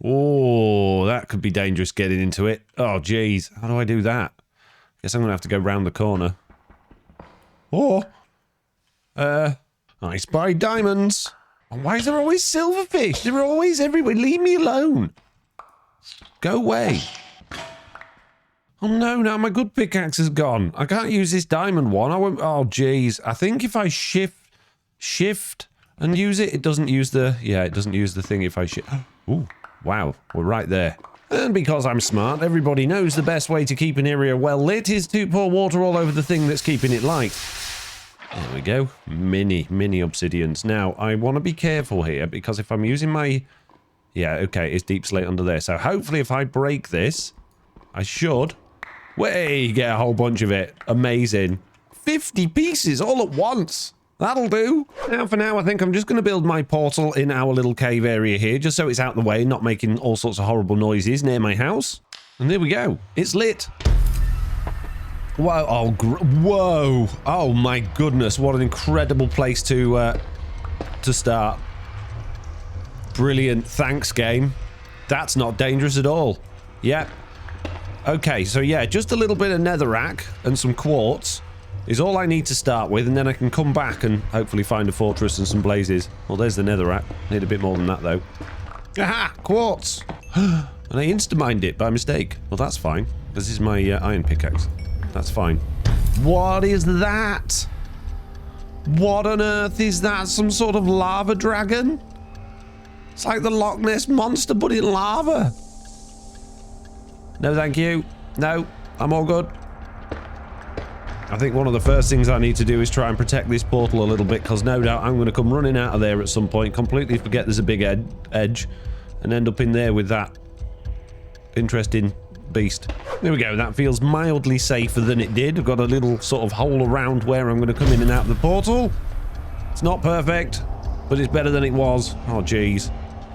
Oh, that could be dangerous getting into it. Oh, geez, how do I do that? Guess I'm gonna have to go round the corner. Oh, I spy diamonds. Why is there always silverfish? They're always everywhere. Leave me alone. Go away. Oh no, now my good pickaxe is gone. I can't use this diamond one. I won't. Oh geez. I think if I shift and use it, it doesn't use the, yeah, it doesn't use the thing if I shift. Ooh, wow, we're right there. And because I'm smart, everybody knows the best way to keep an area well lit is to pour water all over the thing that's keeping it light. There we go. Mini obsidians. Now, I want to be careful here because if I'm using my... Yeah, okay, it's deep slate under there. So hopefully if I break this, I should... Way, get a whole bunch of it. Amazing. 50 pieces all at once. That'll do. Now, for now, I think I'm just going to build my portal in our little cave area here, just so it's out the way, not making all sorts of horrible noises near my house. And there we go. It's lit. Whoa, oh, whoa. Oh my goodness, what an incredible place to start. Brilliant, thanks game. That's not dangerous at all. Yep. Okay, so yeah, just a little bit of netherrack and some quartz is all I need to start with, and then I can come back and hopefully find a fortress and some blazes. Well, there's the netherrack. Need a bit more than that, though. Aha! Quartz! And I insta-mined it by mistake. Well, that's fine. This is my iron pickaxe. That's fine. What is that? What on earth is that? Some sort of lava dragon? It's like the Loch Ness Monster, but in lava. No, thank you. No, I'm all good. I think one of the first things I need to do is try and protect this portal a little bit, because no doubt I'm going to come running out of there at some point, completely forget there's a big edge, and end up in there with that interesting beast. There we go, that feels mildly safer than it did. I've got a little sort of hole around where I'm going to come in and out of the portal. It's not perfect, but it's better than it was. Oh jeez.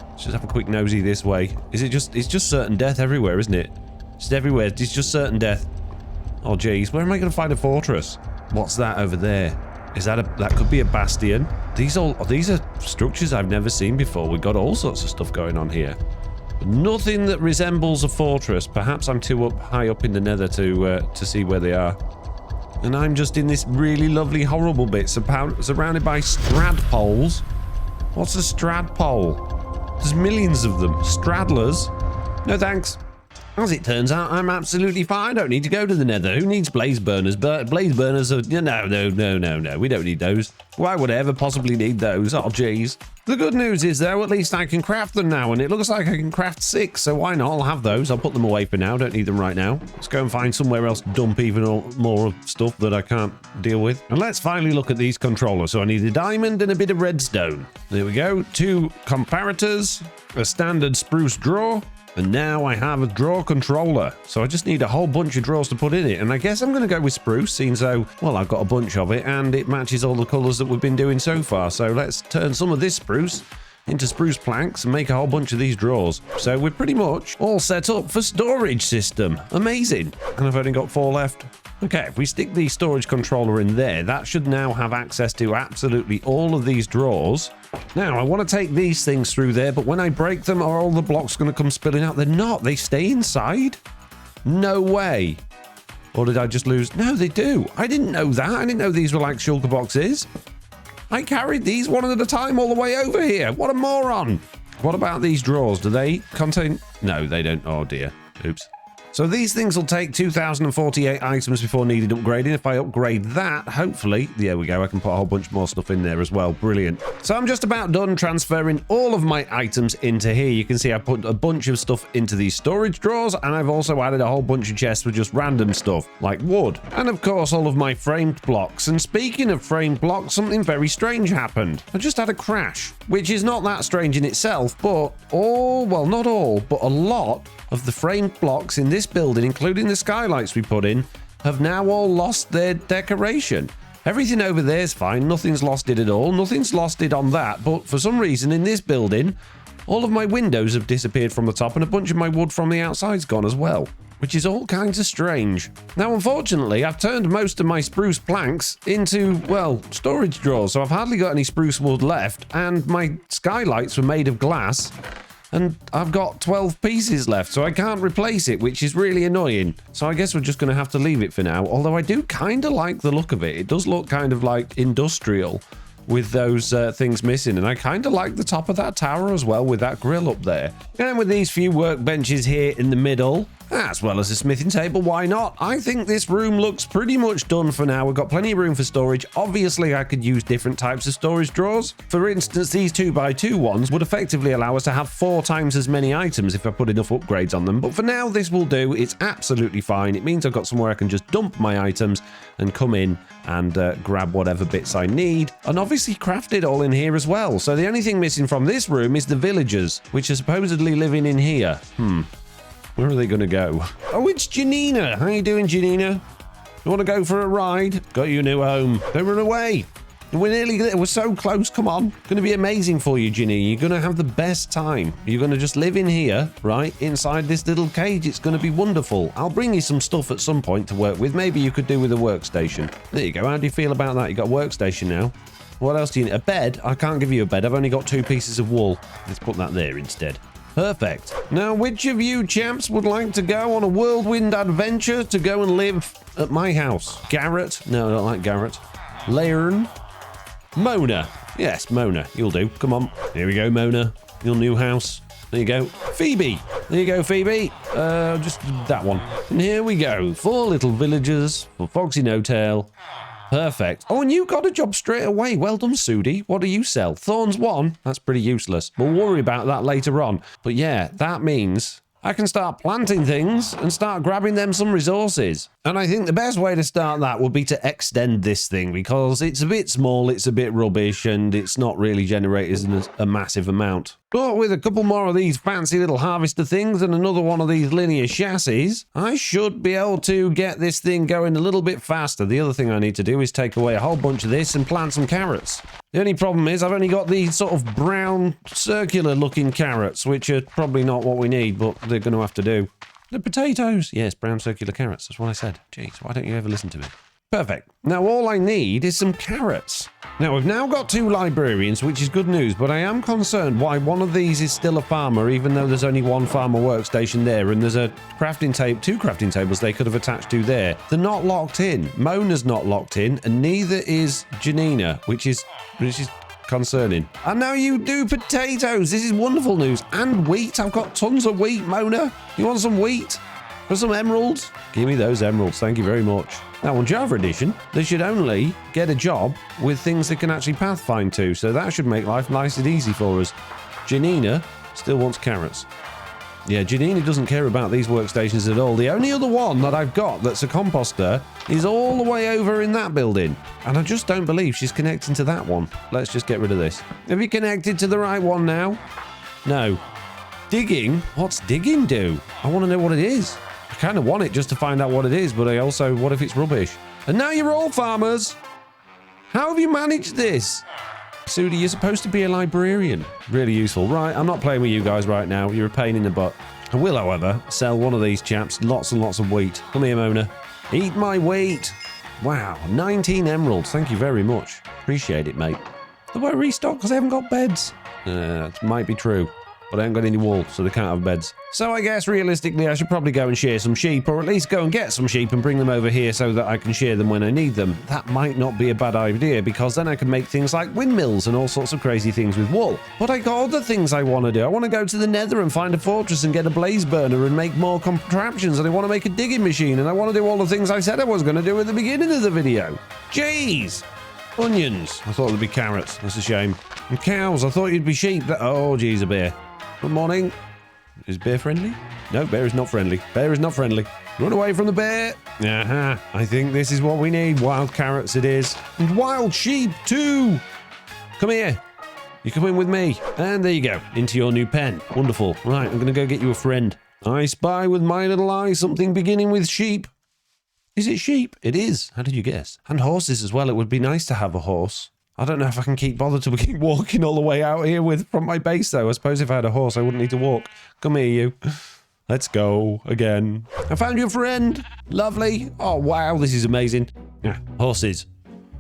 Let's just have a quick nosy this way. Is it just, it's just certain death everywhere, isn't it? Just everywhere, it's just certain death. Oh jeez, where am I going to find a fortress? What's that over there? Is that a, that could be a bastion? These are structures I've never seen before. We've got all sorts of stuff going on here. Nothing that resembles a fortress. Perhaps I'm too high up in the nether to see where they are. And I'm just in this really lovely, horrible bit, surrounded by stradpoles. What's a stradpole? There's millions of them. Straddlers? No thanks. As it turns out, I'm absolutely fine. I don't need to go to the nether. Who needs blaze burners? But blaze burners are... No. We don't need those. Why would I ever possibly need those? Oh, jeez. The good news is, though, at least I can craft them now, and it looks like I can craft 6, so why not? I'll have those. I'll put them away for now. Don't need them right now. Let's go and find somewhere else to dump even more stuff that I can't deal with. And let's finally look at these controllers. So I need a diamond and a bit of redstone. There we go. 2 comparators, a standard spruce drawer, and now I have a draw controller. So I just need a whole bunch of drawers to put in it. And I guess I'm going to go with spruce, seeing so, well, I've got a bunch of it and it matches all the colours that we've been doing so far. So let's turn some of this spruce into spruce planks and make a whole bunch of these drawers. So we're pretty much all set up for storage system. Amazing. And I've only got 4 left. Okay, if we stick the storage controller in there, that should now have access to absolutely all of these drawers. Now, I want to take these things through there, but when I break them, are all the blocks going to come spilling out? They're not. They stay inside? No way. Or did I just lose? No, they do. I didn't know that. I didn't know these were like shulker boxes. I carried these one at a time all the way over here. What a moron. What about these drawers? Do they contain... No, they don't. Oh, dear. Oops. So these things will take 2,048 items before needed upgrading. If I upgrade that, hopefully, there we go, I can put a whole bunch more stuff in there as well. Brilliant. So I'm just about done transferring all of my items into here. You can see I put a bunch of stuff into these storage drawers, and I've also added a whole bunch of chests with just random stuff, like wood. And of course, all of my framed blocks. And speaking of framed blocks, something very strange happened. I just had a crash, which is not that strange in itself, but well, not all, but a lot of the framed blocks in this building, including the skylights we put in, have now all lost their decoration. Everything over there is fine. Nothing's lost it at all. Nothing's lost it on that. But for some reason in this building, all of my windows have disappeared from the top and a bunch of my wood from the outside's gone as well, which is all kinds of strange. Now, unfortunately, I've turned most of my spruce planks into, well, storage drawers. So I've hardly got any spruce wood left, and my skylights were made of glass. And I've got 12 pieces left, so I can't replace it, which is really annoying. So I guess we're just going to have to leave it for now. Although I do kind of like the look of it. It does look kind of like industrial with those things missing. And I kind of like the top of that tower as well with that grill up there. And with these few workbenches here in the middle, as well as a smithing table, why not? I think this room looks pretty much done for now. We've got plenty of room for storage. Obviously, I could use different types of storage drawers. For instance, these 2x2 ones would effectively allow us to have 4 times as many items if I put enough upgrades on them. But for now, this will do. It's absolutely fine. It means I've got somewhere I can just dump my items and come in and grab whatever bits I need. And obviously craft it all in here as well. So the only thing missing from this room is the villagers, which are supposedly living in here. Where are they going to go? Oh, it's Janina. How you doing, Janina? You want to go for a ride? Got you a new home. Don't run away. We're nearly there. We're so close. Come on. Going to be amazing for you, Janina. You're going to have the best time. You're going to just live in here, right? Inside this little cage. It's going to be wonderful. I'll bring you some stuff at some point to work with. Maybe you could do with a workstation. There you go. How do you feel about that? You got a workstation now. What else do you need? A bed? I can't give you a bed. I've only got 2 pieces of wool. Let's put that there instead. Perfect. Now, which of you chaps would like to go on a whirlwind adventure to go and live at my house? Garrett? No, I don't like Garrett. Lairn? Mona. Yes, Mona. You'll do. Come on. Here we go, Mona. Your new house. There you go. Phoebe. There you go, Phoebe. Just that one. And here we go. 4 little villagers for FoxyNoTail. Perfect. Oh, and you got a job straight away. Well done, Sudi. What do you sell? Thorns 1? That's pretty useless. We'll worry about that later on. But yeah, that means I can start planting things and start grabbing them some resources. And I think the best way to start that would be to extend this thing because it's a bit small, it's a bit rubbish, and it's not really generating a massive amount. But with a couple more of these fancy little harvester things and another one of these linear chassis, I should be able to get this thing going a little bit faster. The other thing I need to do is take away a whole bunch of this and plant some carrots. The only problem is I've only got these sort of brown circular looking carrots, which are probably not what we need, but they're going to have to do. The potatoes. Yes, brown circular carrots. That's what I said. Jeez, why don't you ever listen to me? Perfect. Now all I need is some carrots. Now we've now got 2 librarians, which is good news, but I am concerned why one of these is still a farmer, even though there's only 1 farmer workstation there, and there's a crafting table, 2 crafting tables they could have attached to there. They're not locked in. Mona's not locked in, and neither is Janina, which is concerning. And now you do potatoes. This is wonderful news. And wheat. I've got tons of wheat, Mona. You want some wheat? For some emeralds? Give me those emeralds. Thank you very much. Now, on Java Edition, they should only get a job with things they can actually pathfind to, so that should make life nice and easy for us. Janina still wants carrots. Yeah, Janina doesn't care about these workstations at all. The only other one that I've got that's a composter is all the way over in that building. And I just don't believe she's connecting to that one. Let's just get rid of this. Have you connected to the right one now? No. Digging? What's digging do? I want to know what it is. I kind of want it just to find out what it is, but I also, what if it's rubbish? And now you're all farmers. How have you managed this? Sudi, you're supposed to be a librarian. Really useful. Right, I'm not playing with you guys right now. You're a pain in the butt. I will, however, sell one of these chaps lots and lots of wheat. Come here, Mona. Eat my wheat. Wow, 19 emeralds. Thank you very much. Appreciate it, mate. Do I restock because I haven't got beds? That might be true. But I haven't got any wool, so they can't have beds. So I guess realistically I should probably go and shear some sheep, or at least go and get some sheep and bring them over here so that I can shear them when I need them. That might not be a bad idea, because then I can make things like windmills and all sorts of crazy things with wool. But I got other things I want to do. I want to go to the Nether and find a fortress and get a blaze burner and make more contraptions, and I want to make a digging machine, and I want to do all the things I said I was going to do at the beginning of the video. Jeez! Onions. I thought there'd be carrots. That's a shame. And cows. I thought you'd be sheep. Oh, geez, a bear. Good morning. Is bear friendly? No, bear is not friendly. Bear is not friendly. Run away from the bear. Aha. I think this is what we need. Wild carrots it is. And wild sheep too. Come here. You come in with me. And there you go. Into your new pen. Wonderful. Right, I'm going to go get you a friend. I spy with my little eye something beginning with sheep. Is it sheep? It is. How did you guess? And horses as well. It would be nice to have a horse. I don't know if I can keep bothered to keep walking all the way out here from my base, though. I suppose if I had a horse, I wouldn't need to walk. Come here, you. Let's go again. I found your friend. Lovely. Oh, wow. This is amazing. Yeah, horses.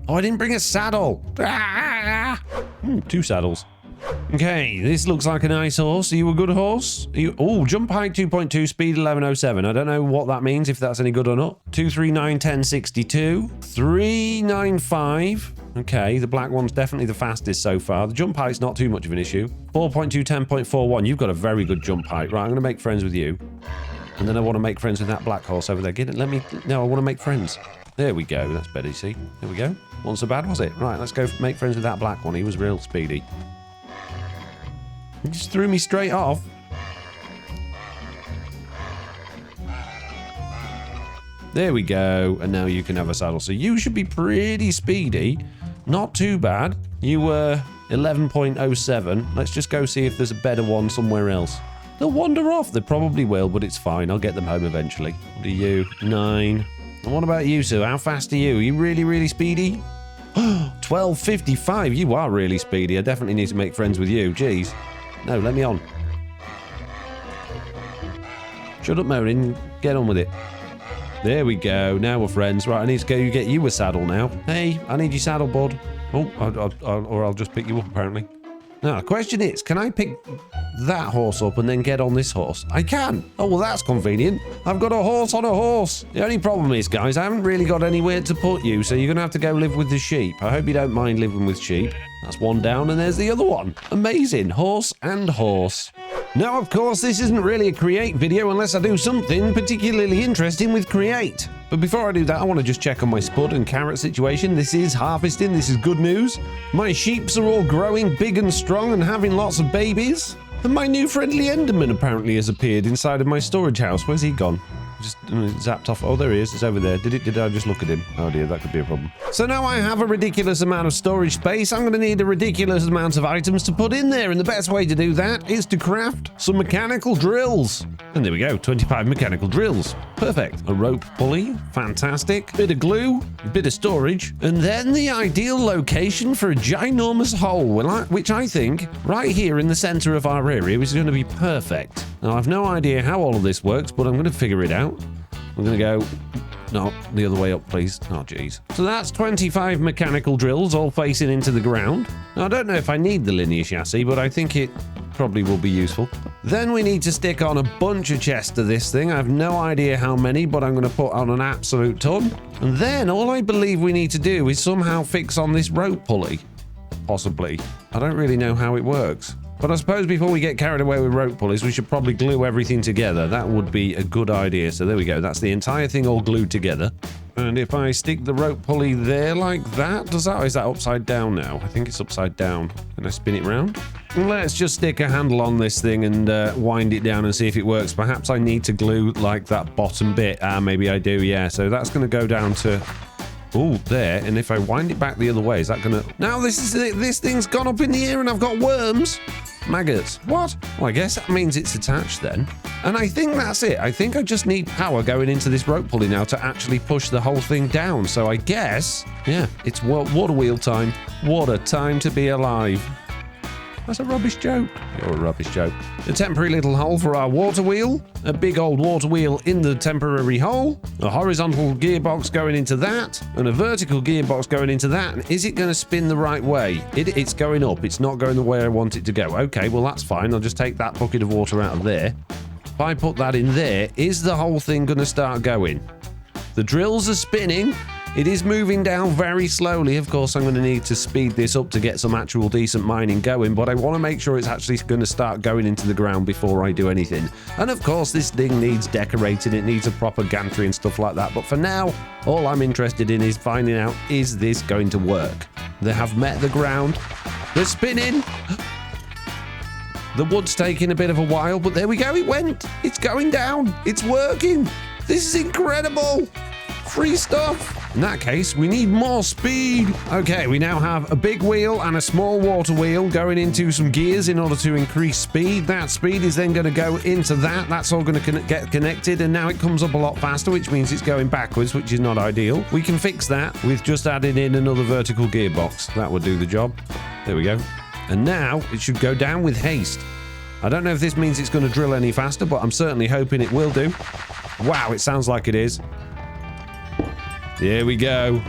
Oh, I didn't bring a saddle. Two saddles. Okay, this looks like a nice horse. Are you a good horse? Oh, jump height 2.2, speed 1107. I don't know what that means, if that's any good or not. 239, 1062. 395. Okay, the black one's definitely the fastest so far. The jump height's not too much of an issue. 4.2, 10.41. You've got a very good jump height. Right, I'm going to make friends with you. And then I want to make friends with that black horse over there. No, I want to make friends. There we go. That's better, you see. There we go. Wasn't so bad, was it? Right, let's go make friends with that black one. He was real speedy. He just threw me straight off. There we go. And now you can have a saddle. So you should be pretty speedy. Not too bad. You were 11.07. Let's just go see if there's a better one somewhere else. They'll wander off. They probably will, but it's fine. I'll get them home eventually. What are you? 9. And what about you, Sue? How fast are you? Are you really, really speedy? 12.55. You are really speedy. I definitely need to make friends with you. Jeez. No, let me on. Shut up, Morin. Get on with it. There we go. Now we're friends. Right, I need to go get you a saddle now. Hey, I need your saddle, bud. Oh, or I'll just pick you up, apparently. Now, the question is, can I pick that horse up and then get on this horse? I can. Oh, well, that's convenient. I've got a horse on a horse. The only problem is, guys, I haven't really got anywhere to put you, so you're going to have to go live with the sheep. I hope you don't mind living with sheep. That's one down, and there's the other one. Amazing. Horse and horse. Now, of course, this isn't really a create video unless I do something particularly interesting with create. But before I do that, I want to just check on my spud and carrot situation. This is harvesting. This is good news. My sheeps are all growing big and strong and having lots of babies. And my new friendly Enderman apparently has appeared inside of my storage house. Where's he gone? Just zapped off. Oh, there he is. It's over there. Did I just look at him? Oh dear, that could be a problem. So now I have a ridiculous amount of storage space. I'm going to need a ridiculous amount of items to put in there. And the best way to do that is to craft some mechanical drills. And there we go. 25 mechanical drills. Perfect. A rope pulley. Fantastic. Bit of glue. A bit of storage. And then the ideal location for a ginormous hole, which I think right here in the center of our area is going to be perfect. Now, I've no idea how all of this works, but I'm going to figure it out. I'm going to go... No, the other way up, please. Oh, jeez. So that's 25 mechanical drills all facing into the ground. Now, I don't know if I need the linear chassis, but I think it probably will be useful. Then we need to stick on a bunch of chests to this thing. I have no idea how many, but I'm going to put on an absolute ton. And then all I believe we need to do is somehow fix on this rope pulley. Possibly. I don't really know how it works. But I suppose before we get carried away with rope pulleys, we should probably glue everything together. That would be a good idea. So there we go. That's the entire thing all glued together. And if I stick the rope pulley there like that, is that upside down now? I think it's upside down. Can I spin it round? Let's just stick a handle on this thing and wind it down and see if it works. Perhaps I need to glue like that bottom bit. Maybe I do, yeah. So that's going to go down to... Oh, there. And if I wind it back the other way, is that going to... Now this thing's gone up in the air and I've got worms. Maggots. What? Well, I guess that means it's attached then. And I think that's it. I think I just need power going into this rope pulley now to actually push the whole thing down. So I guess, yeah, it's water wheel time. What a time to be alive. That's a rubbish joke. You're a rubbish joke. A temporary little hole for our water wheel. A big old water wheel in the temporary hole. A horizontal gearbox going into that. And a vertical gearbox going into that. And is it going to spin the right way? It's going up. It's not going the way I want it to go. Okay, well, that's fine. I'll just take that bucket of water out of there. If I put that in there, is the whole thing going to start going? The drills are spinning. It is moving down very slowly. Of course, I'm going to need to speed this up to get some actual decent mining going, but I want to make sure it's actually going to start going into the ground before I do anything. And of course, this thing needs decorating. It needs a proper gantry and stuff like that. But for now, all I'm interested in is finding out, is this going to work? They have met the ground. They're spinning. The wood's taking a bit of a while, but there we go. It went. It's going down. It's working. This is incredible. Free stuff. In that case, we need more speed. Okay, we now have a big wheel and a small water wheel going into some gears in order to increase speed. That speed is then going to go into that. That's all going to get connected, and now it comes up a lot faster, which means it's going backwards, which is not ideal. We can fix that with just adding in another vertical gearbox. That would do the job. There we go. And now it should go down with haste. I don't know if this means it's going to drill any faster, but I'm certainly hoping it will do. Wow, it sounds like it is. There we go.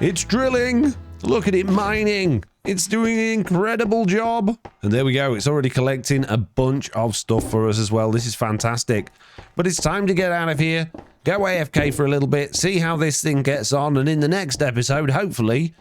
It's drilling. Look at it mining. It's doing an incredible job. And there we go. It's already collecting a bunch of stuff for us as well. This is fantastic. But it's time to get out of here. Go AFK for a little bit. See how this thing gets on. And in the next episode, hopefully,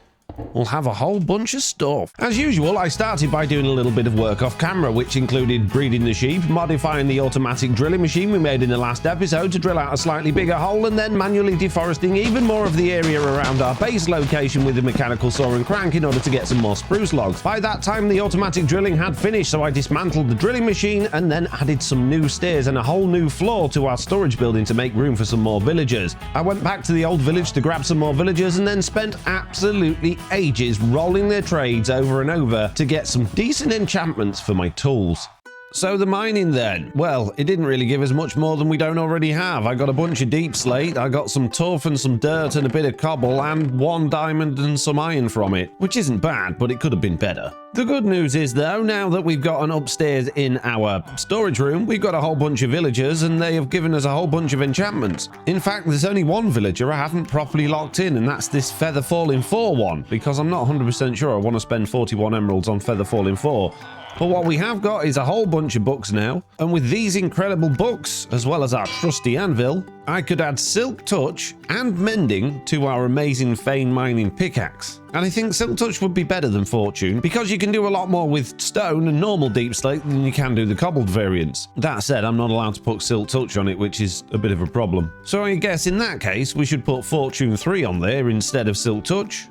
we'll have a whole bunch of stuff. As usual, I started by doing a little bit of work off camera, which included breeding the sheep, modifying the automatic drilling machine we made in the last episode to drill out a slightly bigger hole, and then manually deforesting even more of the area around our base location with a mechanical saw and crank in order to get some more spruce logs. By that time, the automatic drilling had finished, so I dismantled the drilling machine and then added some new stairs and a whole new floor to our storage building to make room for some more villagers. I went back to the old village to grab some more villagers and then spent absolutely ages rolling their trades over and over to get some decent enchantments for my tools. So the mining then, well, it didn't really give us much more than we don't already have. I got a bunch of deep slate, I got some turf and some dirt and a bit of cobble and 1 diamond and some iron from it, which isn't bad, but it could have been better. The good news is though, now that we've got an upstairs in our storage room, we've got a whole bunch of villagers and they have given us a whole bunch of enchantments. In fact, there's only one villager I haven't properly locked in, and that's this Feather Falling 4 one, because I'm not 100% sure I want to spend 41 emeralds on Feather Falling 4. But what we have got is a whole bunch of books now, and with these incredible books, as well as our trusty anvil, I could add Silk Touch and Mending to our amazing Fane mining pickaxe. And I think Silk Touch would be better than Fortune, because you can do a lot more with stone and normal deep slate than you can do the cobbled variants. That said, I'm not allowed to put Silk Touch on it, which is a bit of a problem. So I guess in that case, we should put Fortune 3 on there instead of Silk Touch.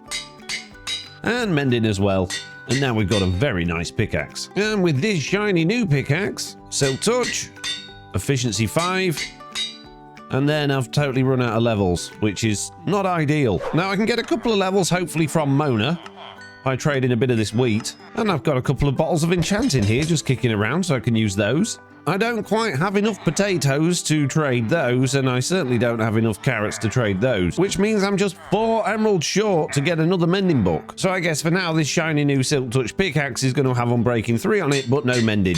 And Mending as well. And now we've got a very nice pickaxe. And with this shiny new pickaxe, Silk Touch, Efficiency 5, and then I've totally run out of levels, which is not ideal. Now I can get a couple of levels hopefully from Mona by trading a bit of this wheat. And I've got a couple of bottles of enchant in here just kicking around, so I can use those. I don't quite have enough potatoes to trade those, and I certainly don't have enough carrots to trade those, which means I'm just 4 emeralds short to get another mending book. So I guess for now, this shiny new Silk Touch pickaxe is going to have Unbreaking 3 on it, but no mending.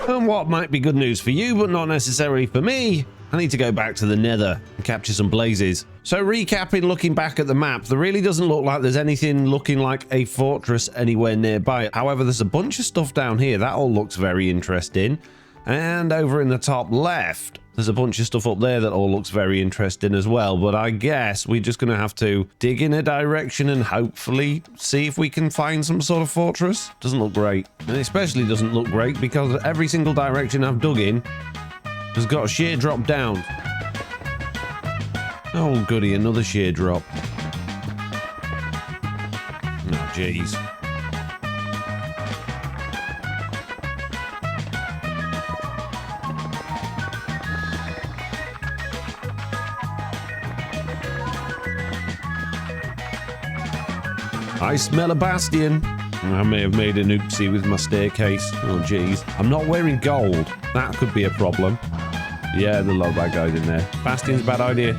And what might be good news for you, but not necessarily for me, I need to go back to the Nether and capture some blazes. So recapping, looking back at the map, there really doesn't look like there's anything looking like a fortress anywhere nearby. However, there's a bunch of stuff down here. That all looks very interesting. And over in the top left, there's a bunch of stuff up there that all looks very interesting as well. But I guess we're just going to have to dig in a direction and hopefully see if we can find some sort of fortress. Doesn't look great. And it especially doesn't look great because every single direction I've dug in has got a sheer drop down. Oh, goody, another sheer drop. Oh, jeez. I smell a bastion. I may have made an oopsie with my staircase. Oh, jeez. I'm not wearing gold. That could be a problem. Yeah, there's a lot of bad guys in there. Bastion's a bad idea.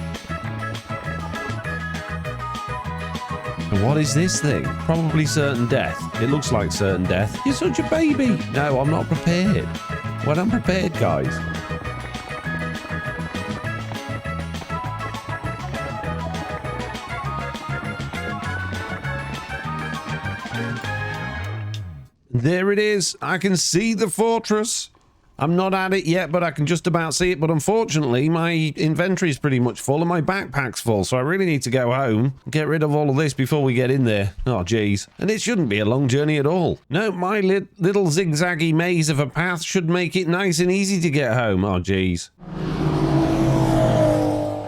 What is this thing? Probably certain death. It looks like certain death. You're such a baby. No, I'm not prepared. When I'm prepared, guys. There it is. I can see the fortress. I'm not at it yet, but I can just about see it. But unfortunately, my inventory is pretty much full and my backpack's full. So I really need to go home and get rid of all of this before we get in there. Oh, geez. And it shouldn't be a long journey at all. No, my little zigzaggy maze of a path should make it nice and easy to get home. Oh, geez.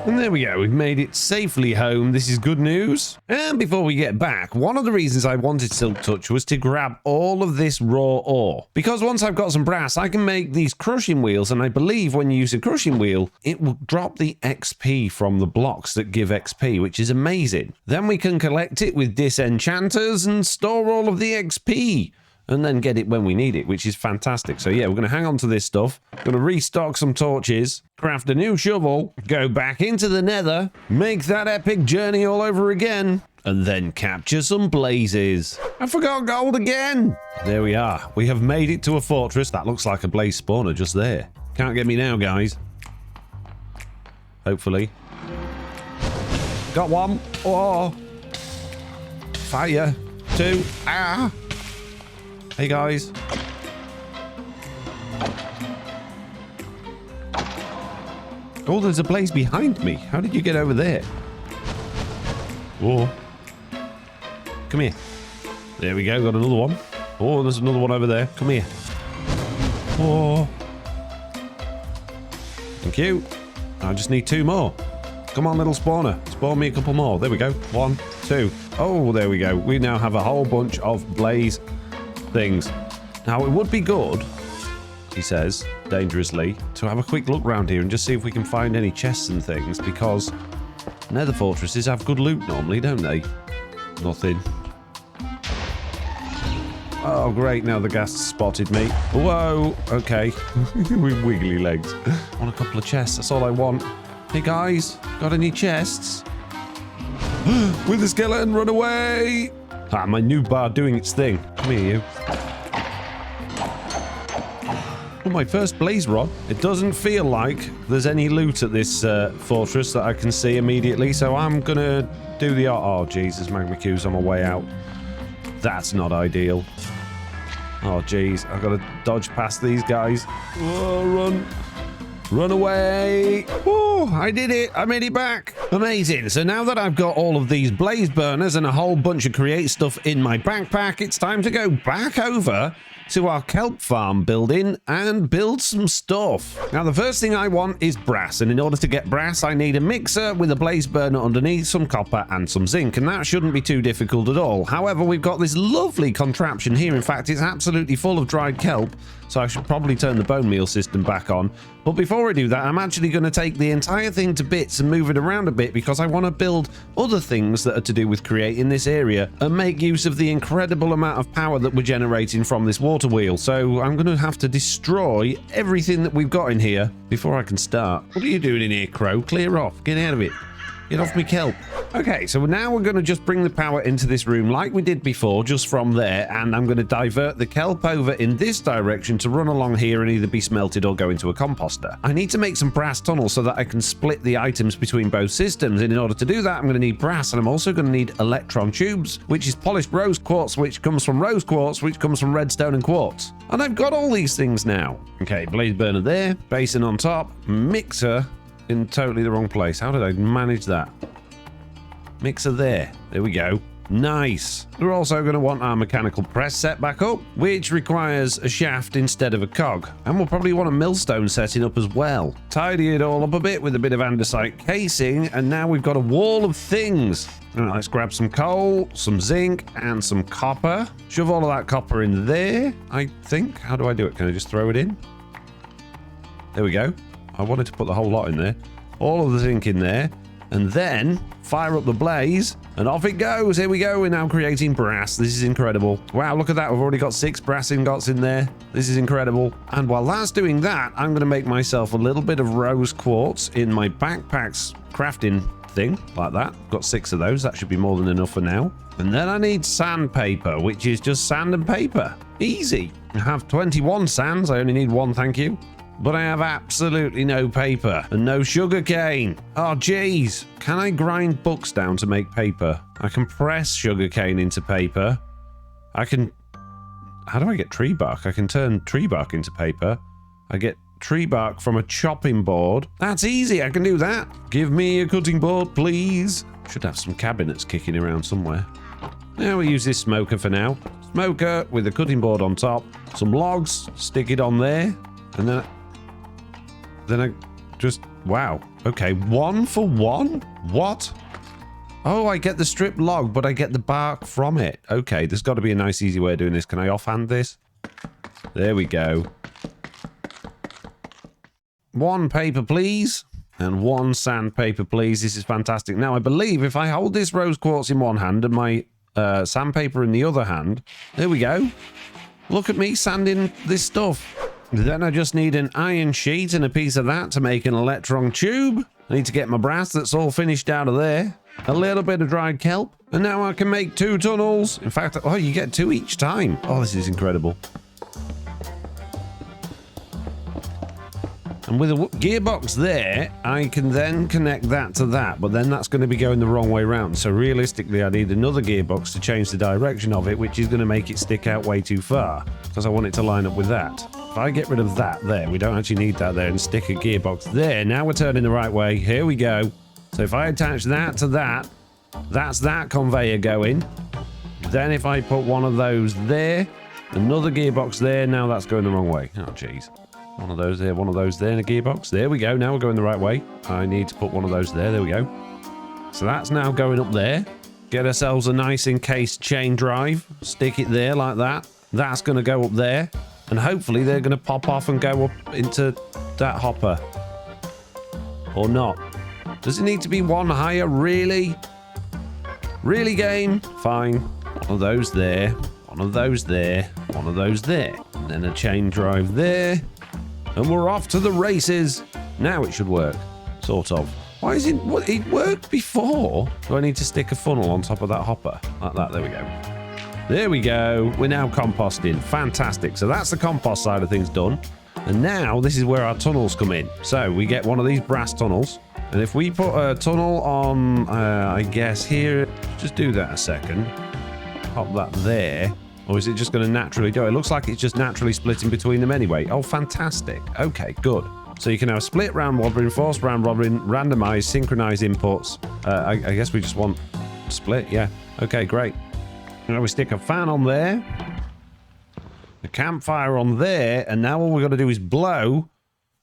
And there we go, we've made it safely home. This is good news. And before we get back, one of the reasons I wanted Silk Touch was to grab all of this raw ore. Because once I've got some brass, I can make these crushing wheels, and I believe when you use a crushing wheel, it will drop the XP from the blocks that give XP, which is amazing. Then we can collect it with disenchanters and store all of the XP. And then get it when we need it, which is fantastic. So yeah, we're going to hang on to this stuff. Going to restock some torches, craft a new shovel, go back into the nether, make that epic journey all over again, and then capture some blazes. I forgot gold again. There we are. We have made it to a fortress. That looks like a blaze spawner just there. Can't get me now, guys. Hopefully. Got one. Oh. Fire. Two. Ah. Hey guys. Oh, there's a blaze behind me. How did you get over there? Whoa. Come here. There we go, got another one. Oh, there's another one over there. Come here. Whoa. Thank you. I just need 2 more. Come on, little spawner. Spawn me a couple more. There we go. 1, 2. Oh, there we go. We now have a whole bunch of blaze things. Now it would be good, he says dangerously, to have a quick look around here and just see if we can find any chests and things, because nether fortresses have good loot normally, don't they? Nothing. Oh great, now the ghast spotted me. Whoa, okay. With wiggly legs. I want a couple of chests, that's all I want. Hey guys, got any chests? With the skeleton, run away! Ah, my new bar doing its thing. Come here, you. Oh, my first blaze rod. It doesn't feel like there's any loot at this fortress that I can see immediately, so I'm gonna do the... Oh, Jesus, Magma Q's on my way out. That's not ideal. Oh, jeez, I've got to dodge past these guys. Whoa, run. Run away. Oh, I did it. I made it back. Amazing. So now that I've got all of these blaze burners and a whole bunch of create stuff in my backpack, it's time to go back over to our kelp farm building and build some stuff. Now, the first thing I want is brass, and in order to get brass, I need a mixer with a blaze burner underneath, some copper and some zinc, and that shouldn't be too difficult at all. However, we've got this lovely contraption here. In fact, it's absolutely full of dried kelp, so I should probably turn the bone meal system back on. But before I do that, I'm actually going to take the entire thing to bits and move it around a bit, because I want to build other things that are to do with creating this area and make use of the incredible amount of power that we're generating from this water wheel. So I'm going to have to destroy everything that we've got in here before I can start. What are you doing in here, Crow? Clear off. Get out of it. Get off me kelp. Okay, so now we're going to just bring the power into this room like we did before, just from there, and I'm going to divert the kelp over in this direction to run along here and either be smelted or go into a composter. I need to make some brass tunnels so that I can split the items between both systems, and in order to do that, I'm going to need brass, and I'm also going to need electron tubes, which is polished rose quartz, which comes from rose quartz, which comes from redstone and quartz. And I've got all these things now. Okay, blaze burner there, basin on top, mixer in totally the wrong place. How did I manage that? Mixer there. There we go. Nice. We're also going to want our mechanical press set back up, which requires a shaft instead of a cog. And we'll probably want a millstone setting up as well. Tidy it all up a bit with a bit of andesite casing, and now we've got a wall of things. All right, let's grab some coal, some zinc, and some copper. Shove all of that copper in there, I think. How do I do it? Can I just throw it in? There we go. I wanted to put the whole lot in there. All of the zinc in there. and then fire up the blaze, and off it goes. Here we go. We're now creating brass. This is incredible. Wow, look at that. We've already got 6 brass ingots in there. This is incredible. And while that's doing that, I'm going to make myself a little bit of rose quartz in my backpack's crafting thing, like that. Got 6 of those. That should be more than enough for now. And then I need sandpaper, which is just sand and paper. Easy. I have 21 sands. I only need 1, thank you. But I have absolutely no paper and no sugar cane. Oh, geez. Can I grind books down to make paper? I can press sugar cane into paper. I can... How do I get tree bark? I can turn tree bark into paper. I get tree bark from a chopping board. That's easy. I can do that. Give me a cutting board, please. Should have some cabinets kicking around somewhere. Now we'll use this smoker for now. Smoker with a cutting board on top. Some logs. Stick it on there. And then I just... Wow. Okay, 1 for 1? What? Oh, I get the stripped log, but I get the bark from it. Okay, there's got to be a nice, easy way of doing this. Can I offhand this? There we go. 1 paper, please. And 1 sandpaper, please. This is fantastic. Now, I believe if I hold this rose quartz in one hand and my sandpaper in the other hand... There we go. Look at me sanding this stuff. Then I just need an iron sheet and a piece of that to make an electron tube. I need to get my brass that's all finished out of there. A little bit of dried kelp. And now I can make 2 tunnels. In fact, oh, you get 2 each time. Oh, this is incredible. And with a gearbox there, I can then connect that to that, but then that's going to be going the wrong way around. So realistically, I need another gearbox to change the direction of it, which is going to make it stick out way too far, because I want it to line up with that. If I get rid of that there, we don't actually need that there, and stick a gearbox there. Now we're turning the right way. Here we go. So if I attach that to that, that's that conveyor going. Then if I put one of those there, another gearbox there, now that's going the wrong way. Oh, jeez. One of those there, one of those there in a gearbox. There we go. Now we're going the right way. I need to put one of those there. There we go. So that's now going up there. Get ourselves a nice encased chain drive. Stick it there like that. That's going to go up there. And hopefully they're going to pop off and go up into that hopper. Or not. Does it need to be 1 higher? Really? Really, game? Fine. One of those there. One of those there. One of those there. And then a chain drive there. And we're off to the races. Now it should work. Sort of. Why is it... What, it worked before? Do I need to stick a funnel on top of that hopper? Like that. There we go. There we go. We're now composting. Fantastic. So that's the compost side of things done. And now this is where our tunnels come in. So we get one of these brass tunnels. And if we put a tunnel on, I guess here... Just do that a second. Pop that there. Or is it just going to naturally do it? It looks like it's just naturally splitting between them anyway. Oh, fantastic. Okay, good. So you can have split round robin, forced round robin, randomized, synchronized inputs. I guess we just want split, yeah. Okay, great. Now we stick a fan on there. A campfire on there. And now all we've got to do is blow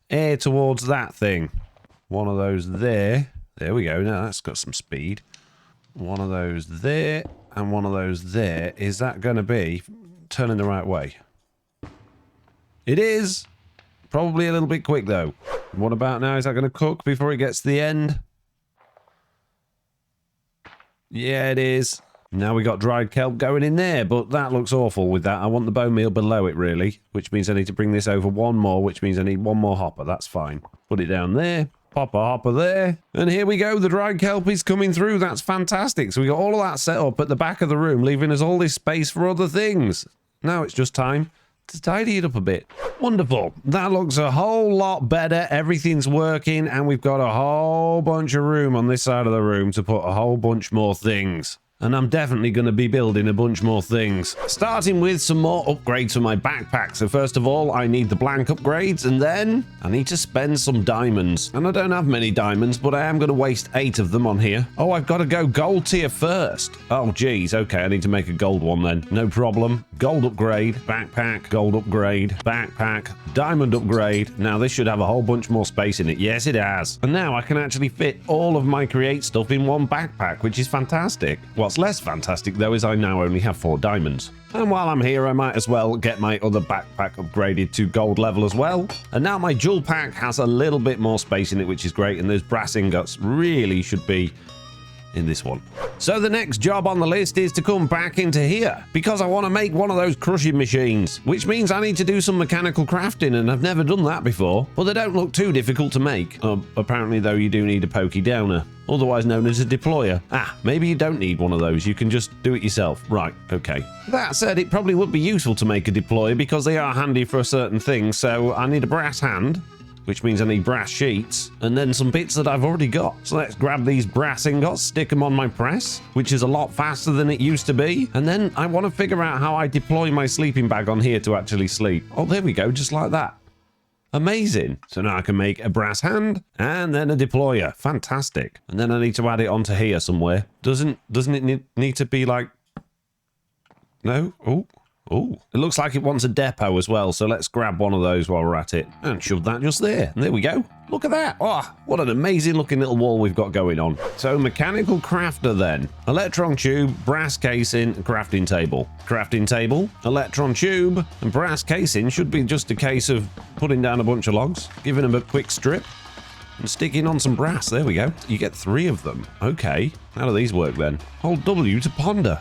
air towards that thing. One of those there. There we go. Now that's got some speed. One of those there. And one of those there. Is that going to be turning the right way? It is. Probably a little bit quick, though. What about now? Is that going to cook before it gets to the end? Yeah, it is. Now we got dried kelp going in there, but that looks awful with that. I want the bone meal below it, really, which means I need to bring this over 1 more, which means I need 1 more hopper. That's fine. Put it down there. Pop a hopper there. And here we go. The dried kelp is coming through. That's fantastic. So we got all of that set up at the back of the room, leaving us all this space for other things. Now it's just time to tidy it up a bit. Wonderful. That looks a whole lot better. Everything's working, and we've got a whole bunch of room on this side of the room to put a whole bunch more things. And I'm definitely going to be building a bunch more things. Starting with some more upgrades for my backpack. So first of all, I need the blank upgrades, and then I need to spend some diamonds. And I don't have many diamonds, but I am going to waste 8 of them on here. Oh, I've got to go gold tier first. Oh, geez. Okay, I need to make a gold one then. No problem. Gold upgrade, backpack, gold upgrade, backpack, diamond upgrade. Now this should have a whole bunch more space in it. Yes, it has. And now I can actually fit all of my create stuff in one backpack, which is fantastic. What's What's less fantastic, though, is I now only have 4 diamonds. And while I'm here, I might as well get my other backpack upgraded to gold level as well. And now my jewel pack has a little bit more space in it, which is great. And those brass ingots really should be in this one. So the next job on the list is to come back into here because I want to make one of those crushing machines, which means I need to do some mechanical crafting, and I've never done that before, but they don't look too difficult to make. Apparently though, you do need a pokey downer, otherwise known as a deployer. Maybe you don't need one of those, you can just do it yourself. Right, okay. That said, it probably would be useful to make a deployer because they are handy for a certain thing, so I need a brass hand, which means I need brass sheets, and then some bits that I've already got. So let's grab these brass ingots, stick them on my press, which is a lot faster than it used to be. And then I want to figure out how I deploy my sleeping bag on here to actually sleep. Oh, there we go, just like that. Amazing. So now I can make a brass hand and then a deployer. Fantastic. And then I need to add it onto here somewhere. Doesn't it need to be like... No? Oh, it looks like it wants a depot as well, so let's grab one of those while we're at it and shove that just there. And there we go. Look at that. Oh, what an amazing looking little wall we've got going on. So mechanical crafter then. Electron tube, brass casing, crafting table. Crafting table, electron tube, and brass casing should be just a case of putting down a bunch of logs, giving them a quick strip, and sticking on some brass. There we go. You get 3 of them. Okay, how do these work then? Hold W to ponder.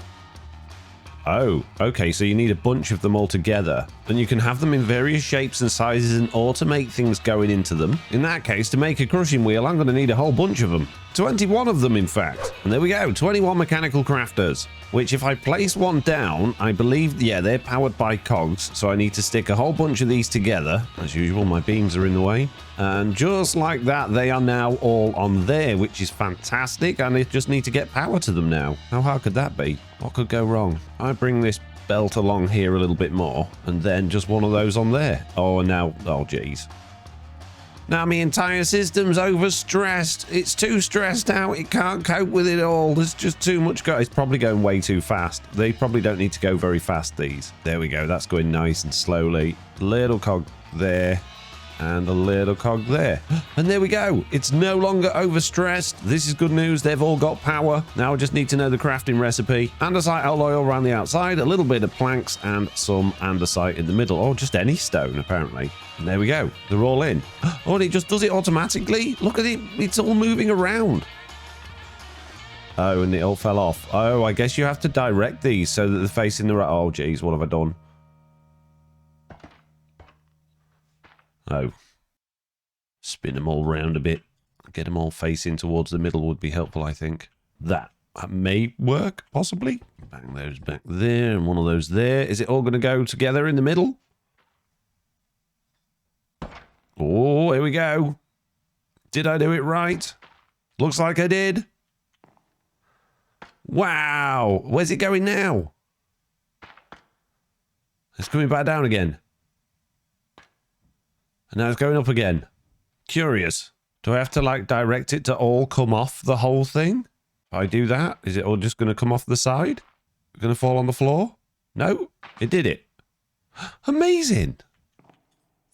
Oh, okay, so you need a bunch of them all together, and you can have them in various shapes and sizes and automate things going into them. In that case, to make a crushing wheel, I'm going to need a whole bunch of them. 21 of them, in fact. And there we go, 21 mechanical crafters, which if I place one down, I believe, yeah, they're powered by cogs, so I need to stick a whole bunch of these together. As usual, my beams are in the way. And just like that, they are now all on there, which is fantastic, and I just need to get power to them now. How hard could that be? What could go wrong? I bring this belt along here a little bit more, and then just one of those on there. Oh, and now, oh, geez. Now my entire system's overstressed. It's too stressed out. It can't cope with it all. There's just too much It's probably going way too fast. They probably don't need to go very fast, these. There we go. That's going nice and slowly. Little cog there. And a little cog there. And there we go. It's no longer overstressed. This is good news. They've all got power. Now I just need to know the crafting recipe. Andesite alloy around the outside, a little bit of planks, and some andesite in the middle. Oh, just any stone, apparently. And there we go. They're all in. Oh, and it just does it automatically. Look at it. It's all moving around. Oh, and it all fell off. Oh, I guess you have to direct these so that they're facing the right... Oh, geez, what have I done? Oh, spin them all round a bit. Get them all facing towards the middle would be helpful, I think. That may work, possibly. Bang those back there and one of those there. Is it all going to go together in the middle? Oh, here we go. Did I do it right? Looks like I did. Wow. Where's it going now? It's coming back down again. And now it's going up again. Curious. Do I have to, like, direct it to all come off the whole thing? If I do that, is it all just going to come off the side? Going to fall on the floor? No, it did it. Amazing.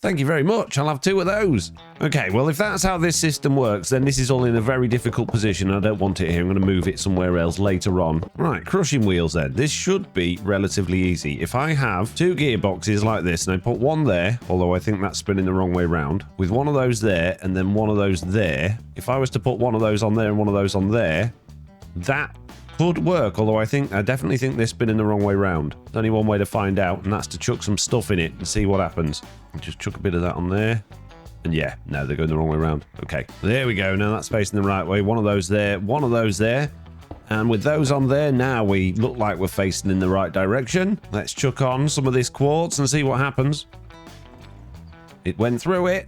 Thank you very much. I'll have 2 of those. Okay, well, if that's how this system works, then this is all in a very difficult position. I don't want it here. I'm going to move it somewhere else later on. Right, crushing wheels then. This should be relatively easy. If I have 2 gearboxes like this, and I put one there, although I think that's spinning the wrong way round, with one of those there, and then one of those there, if I was to put one of those on there and one of those on there, that could work, although I definitely think they're spinning the wrong way round. There's only one way to find out, and that's to chuck some stuff in it and see what happens. Just chuck a bit of that on there. And yeah, no, they're going the wrong way around. Okay, there we go. Now that's facing the right way. One of those there, one of those there. And with those on there, now we look like we're facing in the right direction. Let's chuck on some of this quartz and see what happens. It went through it.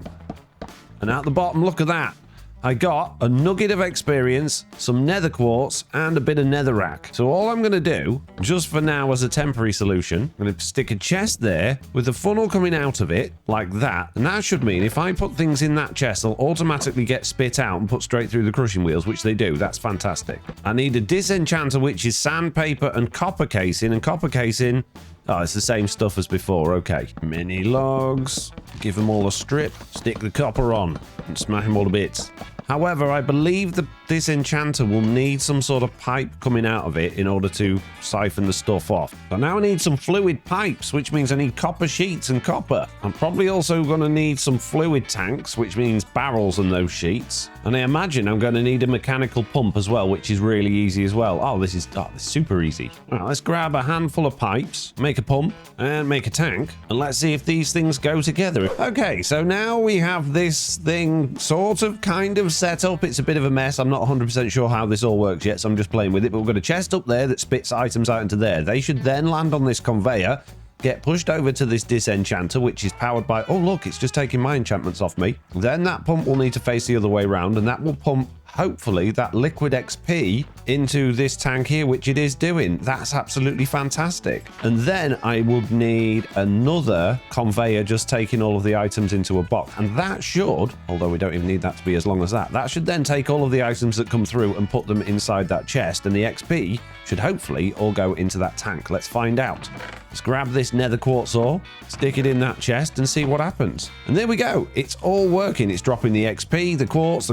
And at the bottom, look at that. I got a nugget of experience, some nether quartz, and a bit of netherrack. So all I'm going to do, just for now as a temporary solution, I'm going to stick a chest there with a funnel coming out of it, like that. And that should mean if I put things in that chest, they'll automatically get spit out and put straight through the crushing wheels, which they do. That's fantastic. I need a disenchanter, which is sandpaper and copper casing. And copper casing... Oh, it's the same stuff as before. Okay. Mini logs. Give them all a strip. Stick the copper on. And smash them all to bits. However, I believe that this enchanter will need some sort of pipe coming out of it in order to siphon the stuff off. So now I need some fluid pipes, which means I need copper sheets and copper. I'm probably also going to need some fluid tanks, which means barrels and those sheets. And I imagine I'm going to need a mechanical pump as well, which is really easy as well. Oh, this is super easy. All right, let's grab a handful of pipes, make a pump, and make a tank. And let's see if these things go together. Okay, so now we have this thing sort of kind of set up. It's a bit of a mess. I'm not 100% sure how this all works yet, so I'm just playing with it. But we've got a chest up there that spits items out into there. They should then land on this conveyor, get pushed over to this disenchanter, which is powered by... Oh, look, it's just taking my enchantments off me. Then that pump will need to face the other way around, and that will pump, hopefully, that liquid XP into this tank here, which it is doing. That's absolutely fantastic. And then I would need another conveyor just taking all of the items into a box. And that should, although we don't even need that to be as long as that, that should then take all of the items that come through and put them inside that chest. And the XP should hopefully all go into that tank. Let's find out. Let's grab this nether quartz ore, stick it in that chest and see what happens. And there we go. It's all working. It's dropping the XP, the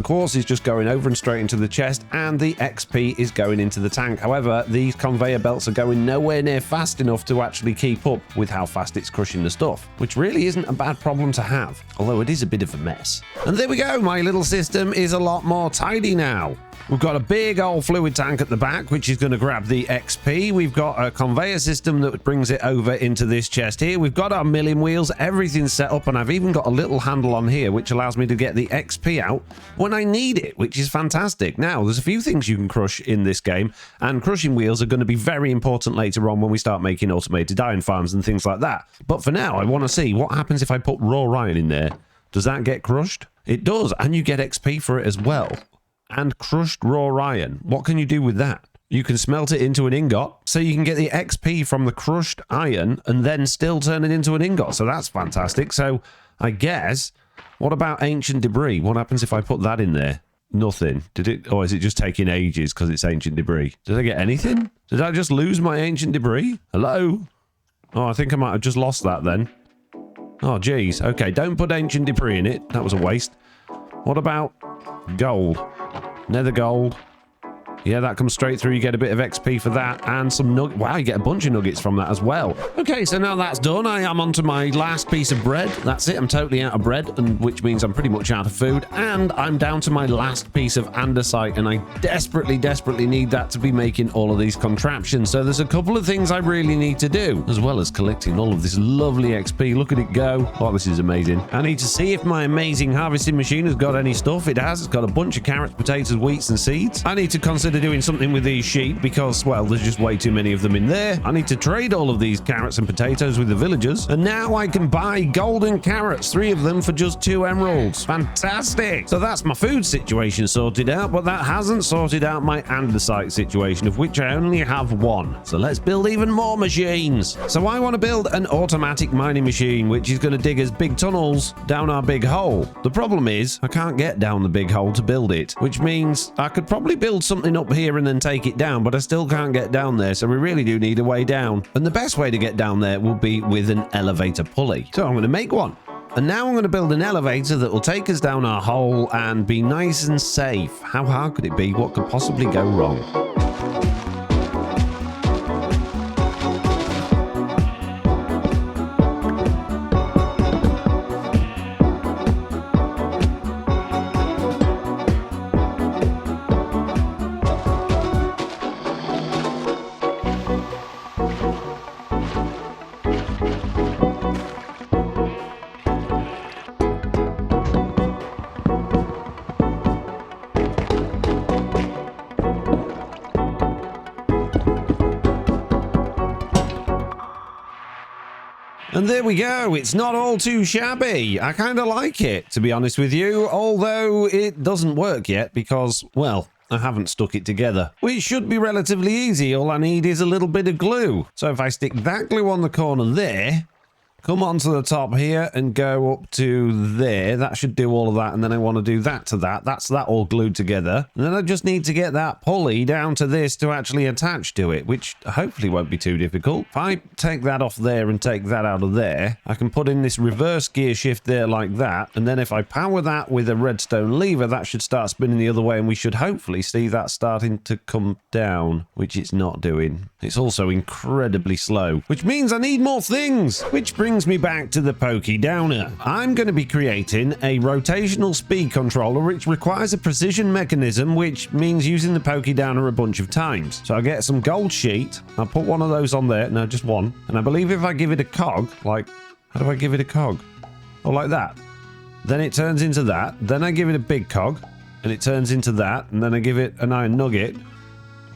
quartz is just going over and straight into the chest, and the XP is going into the tank. However, these conveyor belts are going nowhere near fast enough to actually keep up with how fast it's crushing the stuff, which really isn't a bad problem to have, although it is a bit of a mess. And there we go. My little system is a lot more tidy now. We've got a big old fluid tank at the back, which is going to grab the XP. We've got a conveyor system that brings it over into this chest here. We've got our milling wheels, everything's set up, and I've even got a little handle on here, which allows me to get the XP out when I need it, which is fantastic. Now, there's a few things you can crush in this game, and crushing wheels are going to be very important later on when we start making automated iron farms and things like that. But for now, I want to see what happens if I put raw iron in there. Does that get crushed? It does, and you get XP for it as well. And crushed raw iron. What can you do with that? You can smelt it into an ingot, so you can get the XP from the crushed iron and then still turn it into an ingot. So that's fantastic. So I guess, what about ancient debris? What happens if I put that in there? Nothing. Did it? Or is it just taking ages because it's ancient debris? Did I get anything? Did I just lose my ancient debris? Hello? Oh, I think I might have just lost that then. Oh, geez. Okay, don't put ancient debris in it. That was a waste. What about gold? Nether gold. Yeah, that comes straight through. You get a bit of XP for that and some nuggets. Wow, you get a bunch of nuggets from that as well. Okay, so now that's done, I am onto my last piece of bread. That's it. I'm totally out of bread, and which means I'm pretty much out of food. And I'm down to my last piece of andesite, and I desperately, desperately need that to be making all of these contraptions. So there's a couple of things I really need to do, as well as collecting all of this lovely XP. Look at it go. Oh, this is amazing. I need to see if my amazing harvesting machine has got any stuff. It has. It's got a bunch of carrots, potatoes, wheats, and seeds. I need to consider doing something with these sheep because, well, there's just way too many of them in there. I need to trade all of these carrots and potatoes with the villagers, and now I can buy golden carrots, 3 of them for just 2 emeralds. Fantastic. So that's my food situation sorted out, but that hasn't sorted out my andesite situation, of which I only have 1. So let's build even more machines. So I want to build an automatic mining machine, which is going to dig us big tunnels down our big hole. The problem is I can't get down the big hole to build it, which means I could probably build something up here and then take it down, but I still can't get down there, so we really do need a way down. And the best way to get down there will be with an elevator pulley. So I'm going to make one. And now I'm going to build an elevator that will take us down our hole and be nice and safe. How hard could it be? What could possibly go wrong? And there we go. It's not all too shabby. I kind of like it, to be honest with you, although it doesn't work yet because, well, I haven't stuck it together. Which should be relatively easy. All I need is a little bit of glue. So if I stick that glue on the corner there, come onto the top here and go up to there. That should do all of that. And then I want to do that to that. That's that all glued together. And then I just need to get that pulley down to this to actually attach to it, which hopefully won't be too difficult. If I take that off there and take that out of there, I can put in this reverse gear shift there like that. And then if I power that with a redstone lever, that should start spinning the other way. And we should hopefully see that starting to come down, which it's not doing. It's also incredibly slow, which means I need more things, which brings me back to the Pokey Downer. I'm going to be creating a rotational speed controller, which requires a precision mechanism, which means using the Pokey Downer a bunch of times. So I'll get some gold sheet. I'll put one of those on there. No, just one. And I believe if I give it a cog, like, how do I give it a cog? Oh, like that. Then it turns into that. Then I give it a big cog and it turns into that. And then I give it an iron nugget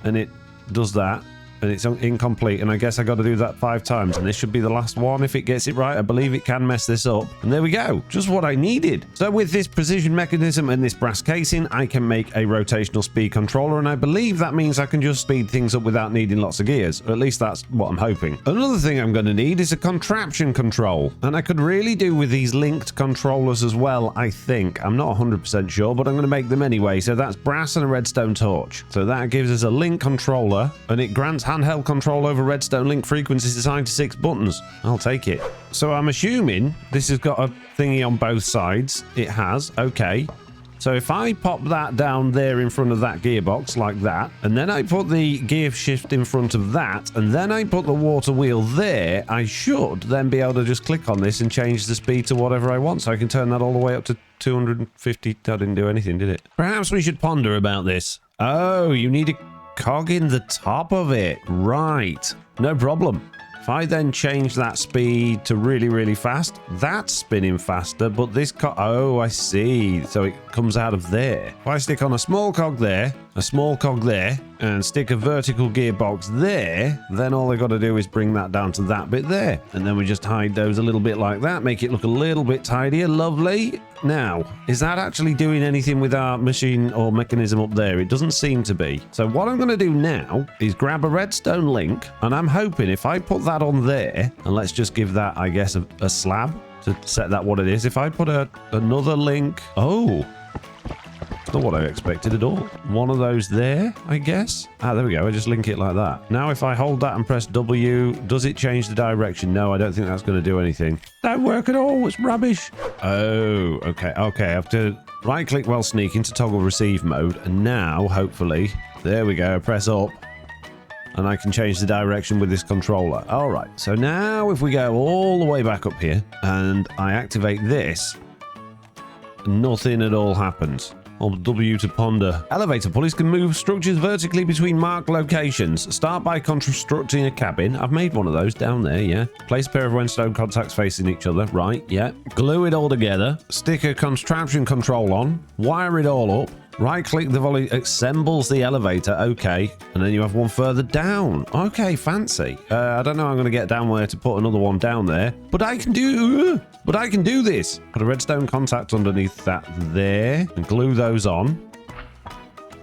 and it does that. And it's incomplete, and I guess I got to do that 5 times, and this should be the last one if it gets it right. I believe it can mess this up, and there we go, just what I needed. So with this precision mechanism and this brass casing, I can make a rotational speed controller, and I believe that means I can just speed things up without needing lots of gears, or at least that's what I'm hoping. Another thing I'm going to need is a contraption control, and I could really do with these linked controllers as well, I think. I'm not 100% sure, but I'm going to make them anyway. So that's brass and a redstone torch. So that gives us a link controller, and it grants handheld control over redstone link frequencies assigned to 6 buttons. I'll take it. So I'm assuming this has got a thingy on both sides. It has. Okay. So if I pop that down there in front of that gearbox like that, and then I put the gear shift in front of that, and then I put the water wheel there, I should then be able to just click on this and change the speed to whatever I want. So I can turn that all the way up to 250. That didn't do anything, did it? Perhaps we should ponder about this. Oh, you need a cog in the top of it. Right. No problem. If I then change that speed to really, really fast, that's spinning faster, but this cog... Oh, I see. So it comes out of there. If I stick on a small cog there, a small cog there, and stick a vertical gearbox there, then all I got to do is bring that down to that bit there. And then we just hide those a little bit like that, make it look a little bit tidier. Lovely. Now, is that actually doing anything with our machine or mechanism up there? It doesn't seem to be. So what I'm going to do now is grab a redstone link, and I'm hoping if I put that on there, and let's just give that, I guess, a slab to set that what it is. If I put another link... Oh... Not what I expected at all. One of those there, I guess. Ah, there we go. I just link it like that. Now, if I hold that and press W, does it change the direction? No, I don't think that's going to do anything. Don't work at all. It's rubbish. Oh, okay. Okay, I have to right-click while sneaking to toggle receive mode. And now, hopefully, there we go. I press up. And I can change the direction with this controller. All right. So now, if we go all the way back up here, and I activate this, nothing at all happens. Hold W to ponder. Elevator pulleys can move structures vertically between marked locations. Start by constructing a cabin. I've made one of those down there, yeah. Place a pair of redstone contacts facing each other. Right, yeah. Glue it all together. Stick a contraption control on. Wire it all up. Right-click the volley, assembles the elevator. Okay. And then you have one further down. Okay, fancy. I don't know how I'm going to get down there to put another one down there. But I can do this. Put a redstone contact underneath that there. And glue those on.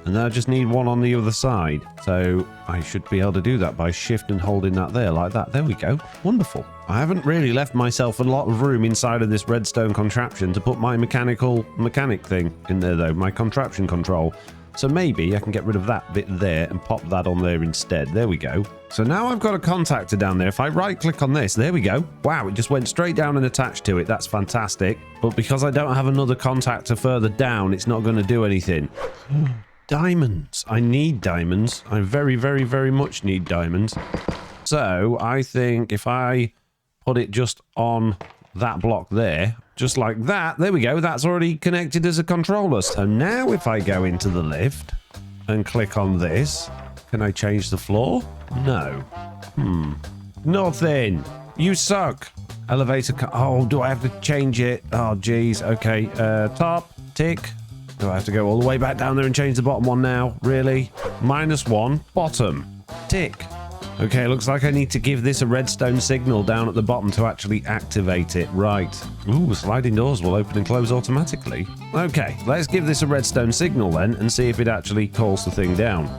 And then I just need one on the other side. So I should be able to do that by shift and holding that there like that. There we go. Wonderful. I haven't really left myself a lot of room inside of this redstone contraption to put my mechanic thing in there though. My contraption control. So maybe I can get rid of that bit there and pop that on there instead. There we go. So now I've got a contactor down there. If I right click on this, there we go. Wow, it just went straight down and attached to it. That's fantastic. But because I don't have another contactor further down, it's not going to do anything. Diamonds. I need diamonds. I very, very, very much need diamonds. So I think if I put it just on that block there, just like that, there we go. That's already connected as a controller. So now if I go into the lift and click on this, can I change the floor? No. Nothing. You suck. Elevator. Oh, do I have to change it? Oh, geez. Okay. Top. Tick. Do I have to go all the way back down there and change the bottom one now? Really? -1. Bottom. Tick. Okay, looks like I need to give this a redstone signal down at the bottom to actually activate it. Right. Ooh, sliding doors will open and close automatically. Okay, let's give this a redstone signal then and see if it actually calls the thing down.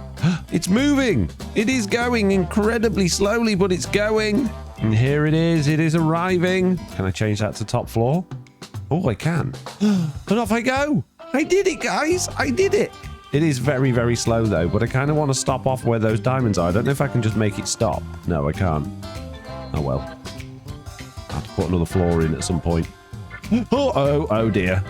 It's moving! It is going incredibly slowly, but it's going. And here it is arriving. Can I change that to top floor? Oh, I can. And off I go. I did it, guys. I did it. It is very, very slow, though, but I kind of want to stop off where those diamonds are. I don't know if I can just make it stop. No, I can't. Oh, well. I'll have to put another floor in at some point. Oh dear.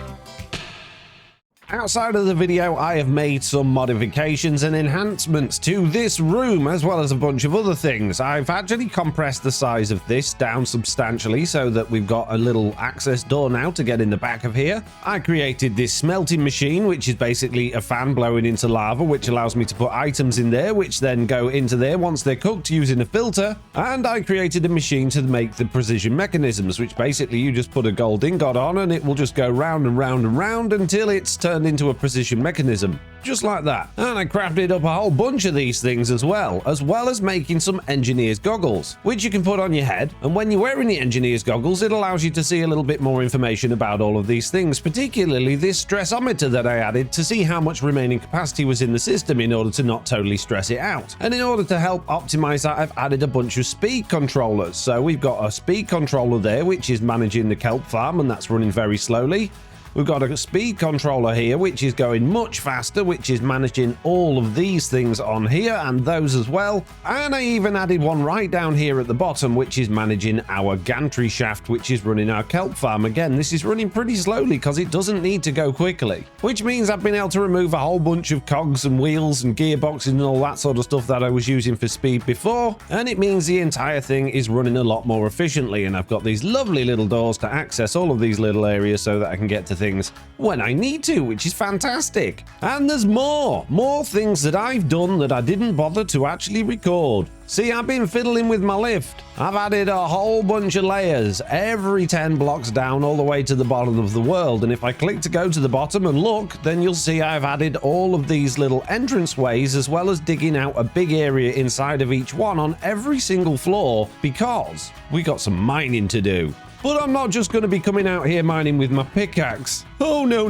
Outside of the video, I have made some modifications and enhancements to this room, as well as a bunch of other things. I've actually compressed the size of this down substantially so that we've got a little access door now to get in the back of here. I created this smelting machine, which is basically a fan blowing into lava, which allows me to put items in there, which then go into there once they're cooked using a filter. And I created a machine to make the precision mechanisms, which basically you just put a gold ingot on and it will just go round and round and round until it's turned into a precision mechanism, just like that. And I crafted up a whole bunch of these things as well as making some engineer's goggles, which you can put on your head, and when you're wearing the engineer's goggles, it allows you to see a little bit more information about all of these things, particularly this stressometer that I added to see how much remaining capacity was in the system in order to not totally stress it out. And in order to help optimize that, I've added a bunch of speed controllers. So we've got a speed controller there, which is managing the kelp farm, and that's running very slowly. We've got a speed controller here, which is going much faster, which is managing all of these things on here and those as well. And I even added one right down here at the bottom, which is managing our gantry shaft, which is running our kelp farm. Again, this is running pretty slowly because it doesn't need to go quickly, which means I've been able to remove a whole bunch of cogs and wheels and gearboxes and all that sort of stuff that I was using for speed before. And it means the entire thing is running a lot more efficiently. And I've got these lovely little doors to access all of these little areas so that I can get to things when I need to, which is fantastic. And there's more things that I've done that I didn't bother to actually record. See, I've been fiddling with my lift. I've added a whole bunch of layers every 10 blocks down all the way to the bottom of the world. And if I click to go to the bottom and look, then you'll see I've added all of these little entrance ways, as well as digging out a big area inside of each one on every single floor, because we got some mining to do. But I'm not just going to be coming out here mining with my pickaxe. Oh, no.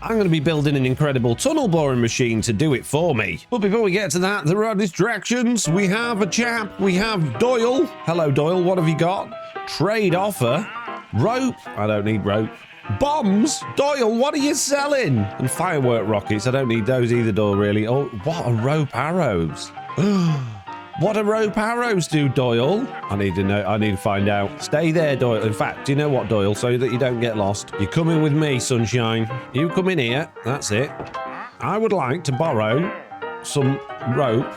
I'm going to be building an incredible tunnel boring machine to do it for me. But before we get to that, there are distractions. We have a chap. We have Doyle. Hello, Doyle. What have you got? Trade offer. Rope. I don't need rope. Bombs? Doyle, what are you selling? And firework rockets. I don't need those either, Doyle, really. Oh, what are rope arrows? What do rope arrows do, Doyle? I need to know. I need to find out. Stay there, Doyle. In fact, do you know what, Doyle? So that you don't get lost. You're coming with me, sunshine. You come in here. That's it. I would like to borrow some rope,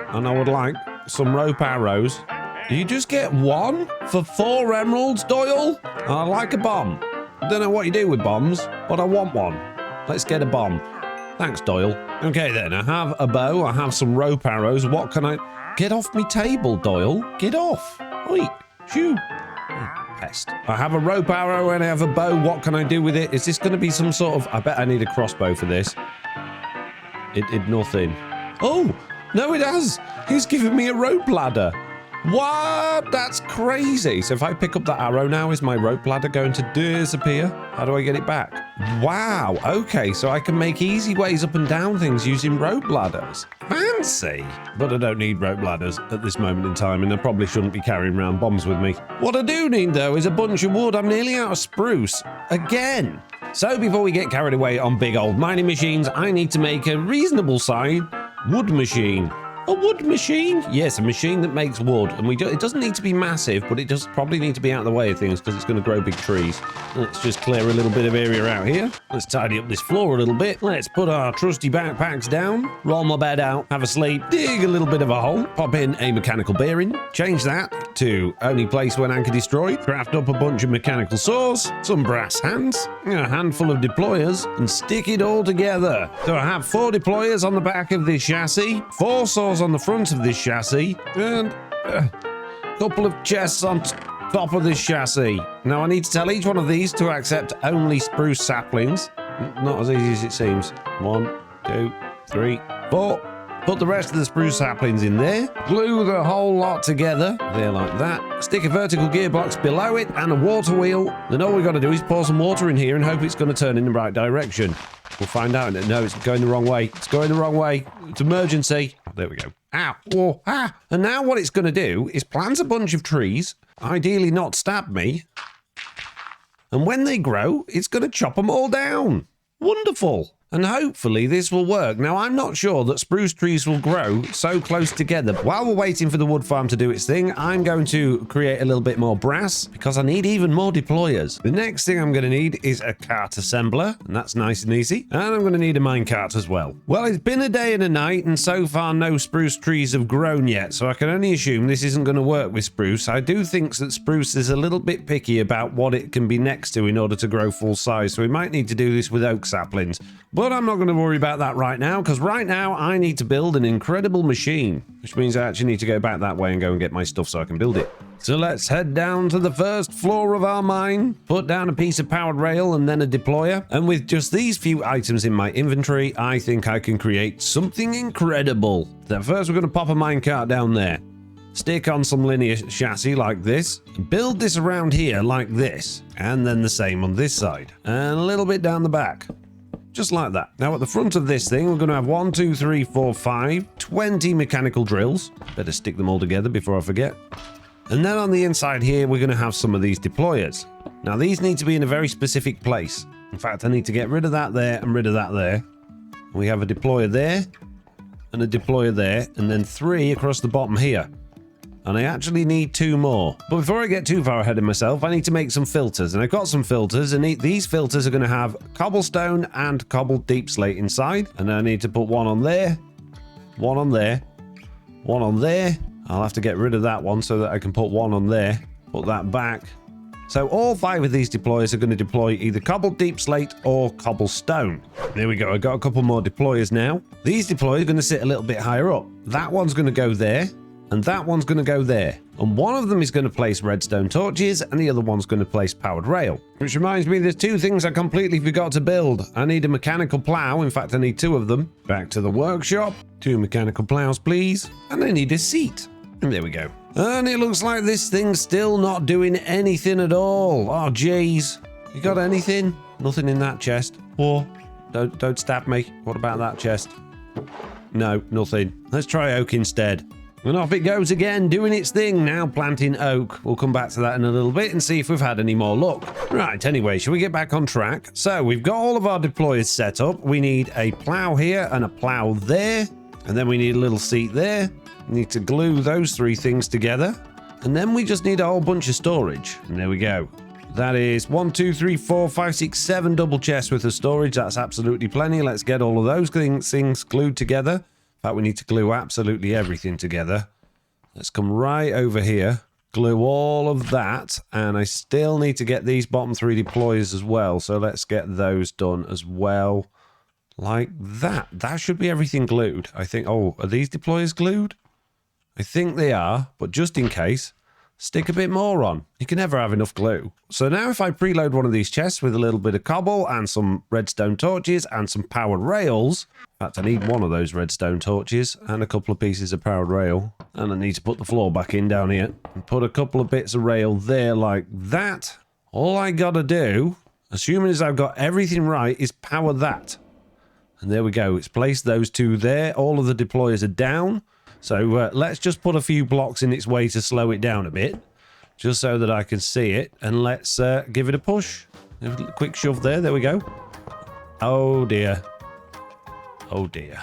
and I would like some rope arrows. You just get one for 4 emeralds, Doyle? I like a bomb. I don't know what you do with bombs, but I want one. Let's get a bomb. Thanks, Doyle. Okay, then. I have a bow. I have some rope arrows. What can I... Get off me table, Doyle. Get off. Oi, shoo. Pest. I have a rope arrow and I have a bow. What can I do with it? Is this going to be some sort of... I bet I need a crossbow for this. It did nothing. Oh, no, it has. He's given me a rope ladder. What? That's crazy. So if I pick up that arrow now, is my rope ladder going to disappear? How do I get it back? Wow. Okay, so I can make easy ways up and down things using rope ladders. Fancy. But I don't need rope ladders at this moment in time, and I probably shouldn't be carrying around bombs with me. What I do need, though, is a bunch of wood. I'm nearly out of spruce. Again. So before we get carried away on big old mining machines, I need to make a reasonable size wood machine. A wood machine? Yes, a machine that makes wood. And it doesn't need to be massive, but it does probably need to be out of the way of things because it's going to grow big trees. Let's just clear a little bit of area out here. Let's tidy up this floor a little bit. Let's put our trusty backpacks down, roll my bed out, have a sleep, dig a little bit of a hole, pop in a mechanical bearing, change that to only place when anchor destroyed, craft up a bunch of mechanical saws, some brass hands, a handful of deployers, and stick it all together. So I have 4 deployers on the back of this chassis, 4 saws on the front of this chassis, and a couple of chests on top of this chassis. Now I need to tell each one of these to accept only spruce saplings. Not as easy as it seems. 1, 2, 3, 4. Put the rest of the spruce saplings in there. Glue the whole lot together. There, like that. Stick a vertical gearbox below it and a water wheel. Then all we got to do is pour some water in here and hope it's going to turn in the right direction. We'll find out. No, it's going the wrong way. It's going the wrong way. It's emergency. there we go. Ow. Oh, ah. And now what it's going to do is plant a bunch of trees, ideally not stab me. And when they grow, it's going to chop them all down. Wonderful. And hopefully this will work. Now, I'm not sure that spruce trees will grow so close together. While we're waiting for the wood farm to do its thing, I'm going to create a little bit more brass because I need even more deployers. The next thing I'm going to need is a cart assembler, and that's nice and easy. And I'm going to need a minecart as well. Well, it's been a day and a night, and so far no spruce trees have grown yet, so I can only assume this isn't going to work with spruce. I do think that spruce is a little bit picky about what it can be next to in order to grow full size, so we might need to do this with oak saplings. But I'm not going to worry about that right now, because right now I need to build an incredible machine, which means I actually need to go back that way and go and get my stuff so I can build it. So let's head down to the first floor of our mine, put down a piece of powered rail and then a deployer. And with just these few items in my inventory, I think I can create something incredible. Then first we're going to pop a minecart down there. Stick on some linear chassis like this. Build this around here like this. And then the same on this side. And a little bit down the back. Just like that. Now at the front of this thing, we're going to have 1, 2, 3, 4, 5, 20 mechanical drills. Better stick them all together before I forget. And then on the inside here, we're going to have some of these deployers. Now these need to be in a very specific place. In fact, I need to get rid of that there and rid of that there. We have a deployer there and a deployer there, and then 3 across the bottom here. And I actually need 2 more. But before I get too far ahead of myself, I need to make some filters. And I've got some filters, and these filters are going to have cobblestone and cobbled deep slate inside. And I need to put 1 on there, 1 on there, 1 on there. I'll have to get rid of that one so that I can put 1 on there, put that back. So all 5 of these deployers are going to deploy either cobbled deep slate or cobblestone. There we go. I've got a couple more deployers now. These deployers are going to sit a little bit higher up. That one's going to go there. And that one's going to go there. And one of them is going to place redstone torches, and the other one's going to place powered rail. Which reminds me, there's 2 things I completely forgot to build. I need a mechanical plow. In fact, I need 2 of them. Back to the workshop. 2 mechanical plows, please. And I need a seat. And there we go. And it looks like this thing's still not doing anything at all. Oh, jeez. You got anything? Nothing in that chest. Oh, don't stab me. What about that chest? No, nothing. Let's try oak instead. And off it goes again, doing its thing, now planting oak. We'll come back to that in a little bit and see if we've had any more luck. Right, anyway, shall we get back on track? So, we've got all of our deployers set up. We need a plow here and a plow there. And then we need a little seat there. We need to glue those 3 things together. And then we just need a whole bunch of storage. And there we go. That is 1, 2, 3, 4, 5, 6, 7 double chests worth of storage. That's absolutely plenty. Let's get all of those things glued together. In fact, we need to glue absolutely everything together. Let's come right over here, glue all of that, and I still need to get these bottom 3 deployers as well, so let's get those done as well, like that. That should be everything glued, I think. Oh, are these deployers glued? I think they are, but just in case, stick a bit more on. You can never have enough glue. So now if I preload one of these chests with a little bit of cobble and some redstone torches and some powered rails. In fact, I need 1 of those redstone torches and a couple of pieces of powered rail. And I need to put the floor back in down here. And put a couple of bits of rail there like that. All I gotta do, assuming as I've got everything right, is power that. And there we go. It's placed those 2 there. All of the deployers are down. So let's just put a few blocks in its way to slow it down a bit, just so that I can see it. And let's give it a push. A quick shove there. There we go. Oh, dear. Oh, dear.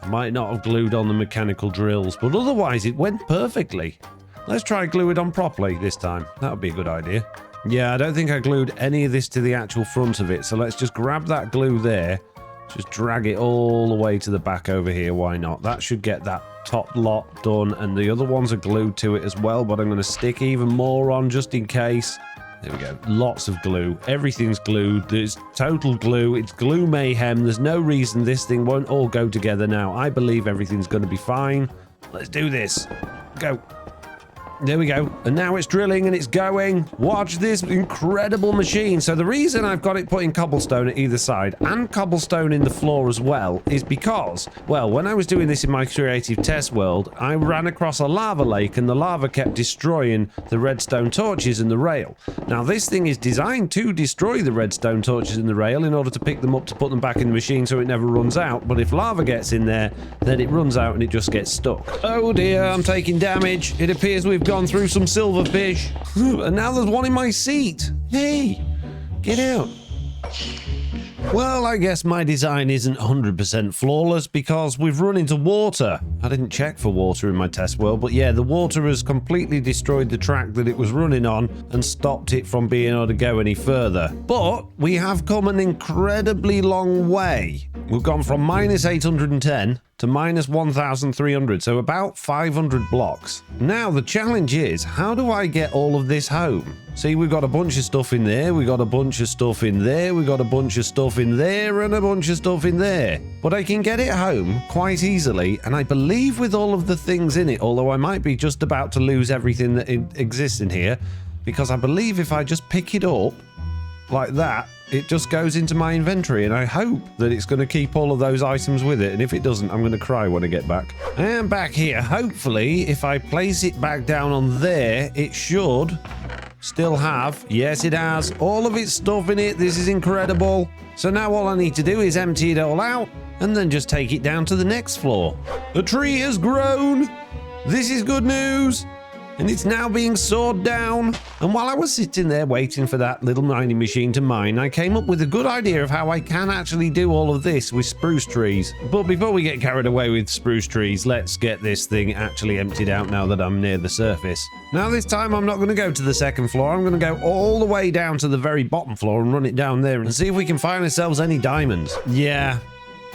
I might not have glued on the mechanical drills, but otherwise it went perfectly. Let's try glue it on properly this time. That would be a good idea. Yeah, I don't think I glued any of this to the actual front of it, so let's just grab that glue there. Just drag it all the way to the back over here. Why not? That should get that top lot done, and the other ones are glued to it as well, but I'm going to stick even more on just in case. There we go. Lots of glue. Everything's glued. There's total glue. It's glue mayhem. There's no reason this thing won't all go together now. I believe everything's going to be fine. Let's do this. Go. There we go. And now it's drilling and it's going. Watch this incredible machine. So the reason I've got it put in cobblestone at either side and cobblestone in the floor as well is because, well, when I was doing this in my creative test world, I ran across a lava lake and the lava kept destroying the redstone torches in the rail. Now this thing is designed to destroy the redstone torches in the rail in order to pick them up to put them back in the machine so it never runs out. But if lava gets in there, then it runs out and it just gets stuck. Oh dear, I'm taking damage. It appears we've gone through some silverfish. And now there's one in my seat. Hey, get out. Well, I guess my design isn't 100% flawless because we've run into water. I didn't check for water in my test world, but yeah, the water has completely destroyed the track that it was running on and stopped it from being able to go any further. But we have come an incredibly long way. We've gone from minus 810 to minus 1,300, so about 500 blocks. Now the challenge is, how do I get all of this home? See, we've got a bunch of stuff in there, we got a bunch of stuff in there, we got a bunch of stuff in there, and a bunch of stuff in there. But I can get it home quite easily, and I believe with all of the things in it, although I might be just about to lose everything that exists in here, because I believe if I just pick it up like that, it just goes into my inventory, and I hope that it's going to keep all of those items with it, and if it doesn't, I'm going to cry when I get back. And back here, hopefully, if I place it back down on there, it should still have, yes it has, all of its stuff in it. This is incredible. So now all I need to do is empty it all out, and then just take it down to the next floor. The tree has grown! This is good news! And it's now being sawed down. And while I was sitting there waiting for that little mining machine to mine, I came up with a good idea of how I can actually do all of this with spruce trees. But before we get carried away with spruce trees, let's get this thing actually emptied out now that I'm near the surface. Now this time I'm not going to go to the second floor. I'm going to go all the way down to the very bottom floor and run it down there and see if we can find ourselves any diamonds. Yeah,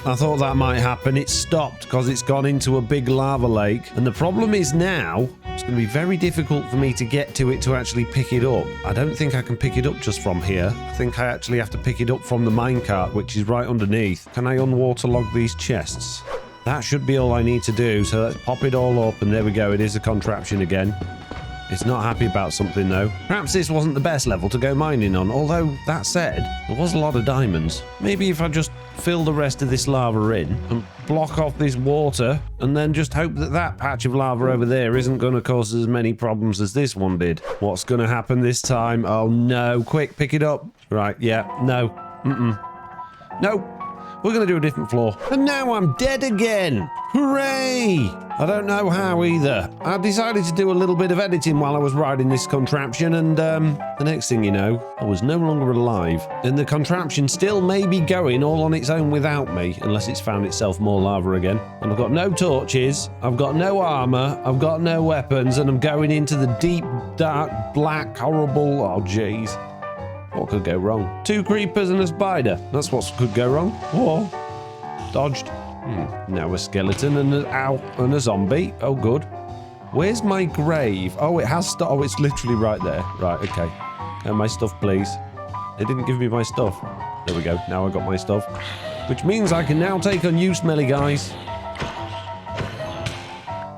I thought that might happen. It stopped because it's gone into a big lava lake. And the problem is now, it's going to be very difficult for me to get to it to actually pick it up. I don't think I can pick it up just from here. I think I actually have to pick it up from the minecart, which is right underneath. Can I unwaterlog these chests? That should be all I need to do. So let's pop it all up, and there we go. It is a contraption again. It's not happy about something though. Perhaps this wasn't the best level to go mining on, although that said, there was a lot of diamonds. Maybe if I just fill the rest of this lava in and block off this water and then just hope that that patch of lava over there isn't going to cause as many problems as this one did. What's going to happen this time? Oh no, quick, pick it up. Right, yeah, no, no. We're going to do a different floor. And now I'm dead again. Hooray! I don't know how either. I decided to do a little bit of editing while I was riding this contraption, and the next thing you know, I was no longer alive. And the contraption still may be going all on its own without me, unless it's found itself more lava again. And I've got no torches, I've got no armor, I've got no weapons, and I'm going into the deep, dark, black, horrible... Oh, jeez. What could go wrong? 2 creepers and a spider. That's what could go wrong. Whoa. Dodged. Now a skeleton and a zombie. Oh, good. Where's my grave? Oh, it has oh, it's literally right there. Right, okay. And my stuff, please. They didn't give me my stuff. There we go. Now I got my stuff. Which means I can now take on you, smelly guys.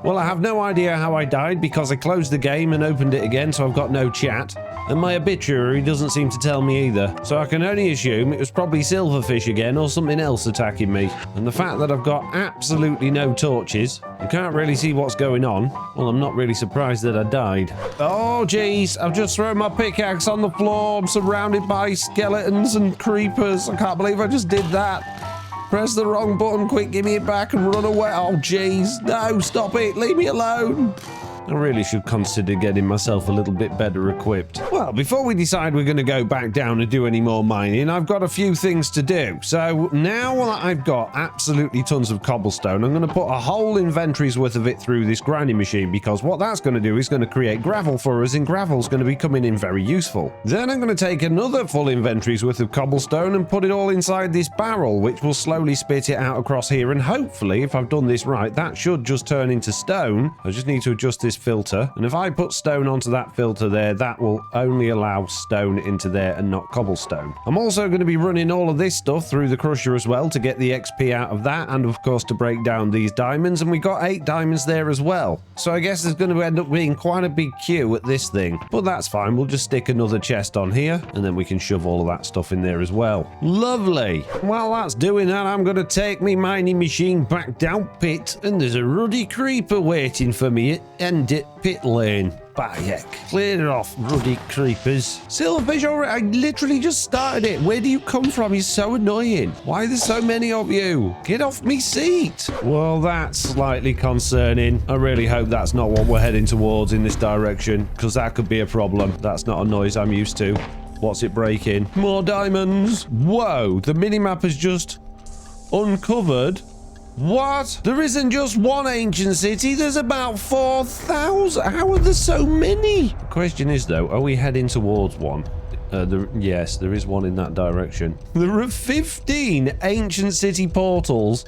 Well, I have no idea how I died because I closed the game and opened it again, so I've got no chat. And my obituary doesn't seem to tell me either. So I can only assume it was probably silverfish again or something else attacking me. And the fact that I've got absolutely no torches and can't really see what's going on, well, I'm not really surprised that I died. Oh, jeez. I've just thrown my pickaxe on the floor. I'm surrounded by skeletons and creepers. I can't believe I just did that. Press the wrong button. Quick, give me it back and run away. Oh, jeez. No, stop it. Leave me alone. I really should consider getting myself a little bit better equipped. Well, before we decide we're going to go back down and do any more mining, I've got a few things to do. So now that I've got absolutely tons of cobblestone, I'm going to put a whole inventory's worth of it through this grinding machine, because what that's going to do is going to create gravel for us, and gravel's going to be coming in very useful. Then I'm going to take another full inventory's worth of cobblestone and put it all inside this barrel, which will slowly spit it out across here, and hopefully, if I've done this right, that should just turn into stone. I just need to adjust this filter. And if I put stone onto that filter there, that will only allow stone into there and not cobblestone. I'm also going to be running all of this stuff through the crusher as well to get the XP out of that, and of course to break down these diamonds. And we got 8 diamonds there as well. So I guess there's going to end up being quite a big queue at this thing. But that's fine. We'll just stick another chest on here, and then we can shove all of that stuff in there as well. Lovely. While that's doing that, I'm going to take me mining machine back down pit, and there's a ruddy creeper waiting for me at end it pit lane. By heck, clear it off, ruddy creepers. Silverfish, I literally just started it. Where do you come from? You're so annoying. Why are there so many of you? Get off me seat. Well, that's slightly concerning. I really hope that's not what we're heading towards in this direction, because that could be a problem. That's not a noise I'm used to. What's it breaking? More diamonds. Whoa, the minimap has just uncovered. What? There isn't just one ancient city, there's about 4,000. How are there so many? The question is though, are we heading towards one? Yes, there is one in that direction. There are 15 ancient city portals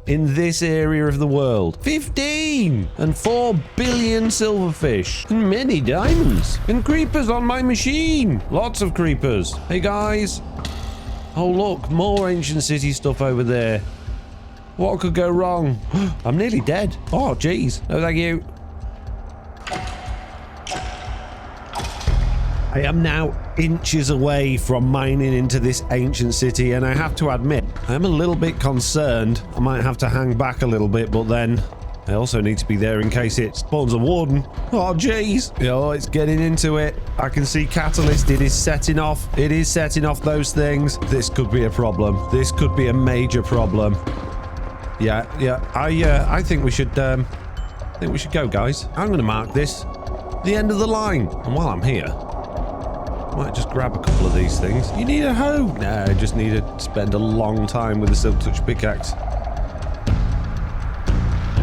in this area of the world. 15! And 4 billion silverfish. And many diamonds. And creepers on my machine. Lots of creepers. Hey guys. Oh look, more ancient city stuff over there. What could go wrong? I'm nearly dead. Oh, jeez. No, thank you. I am now inches away from mining into this ancient city, and I have to admit, I am a little bit concerned. I might have to hang back a little bit, but then I also need to be there in case it spawns a warden. Oh, jeez. Oh, it's getting into it. I can see catalyst. It is setting off. It is setting off those things. This could be a problem. This could be a major problem. Yeah. I think we should go, guys. I'm going to mark this the end of the line. And while I'm here, I might just grab a couple of these things. You need a hoe? No, I just need to spend a long time with the Silk Touch pickaxe.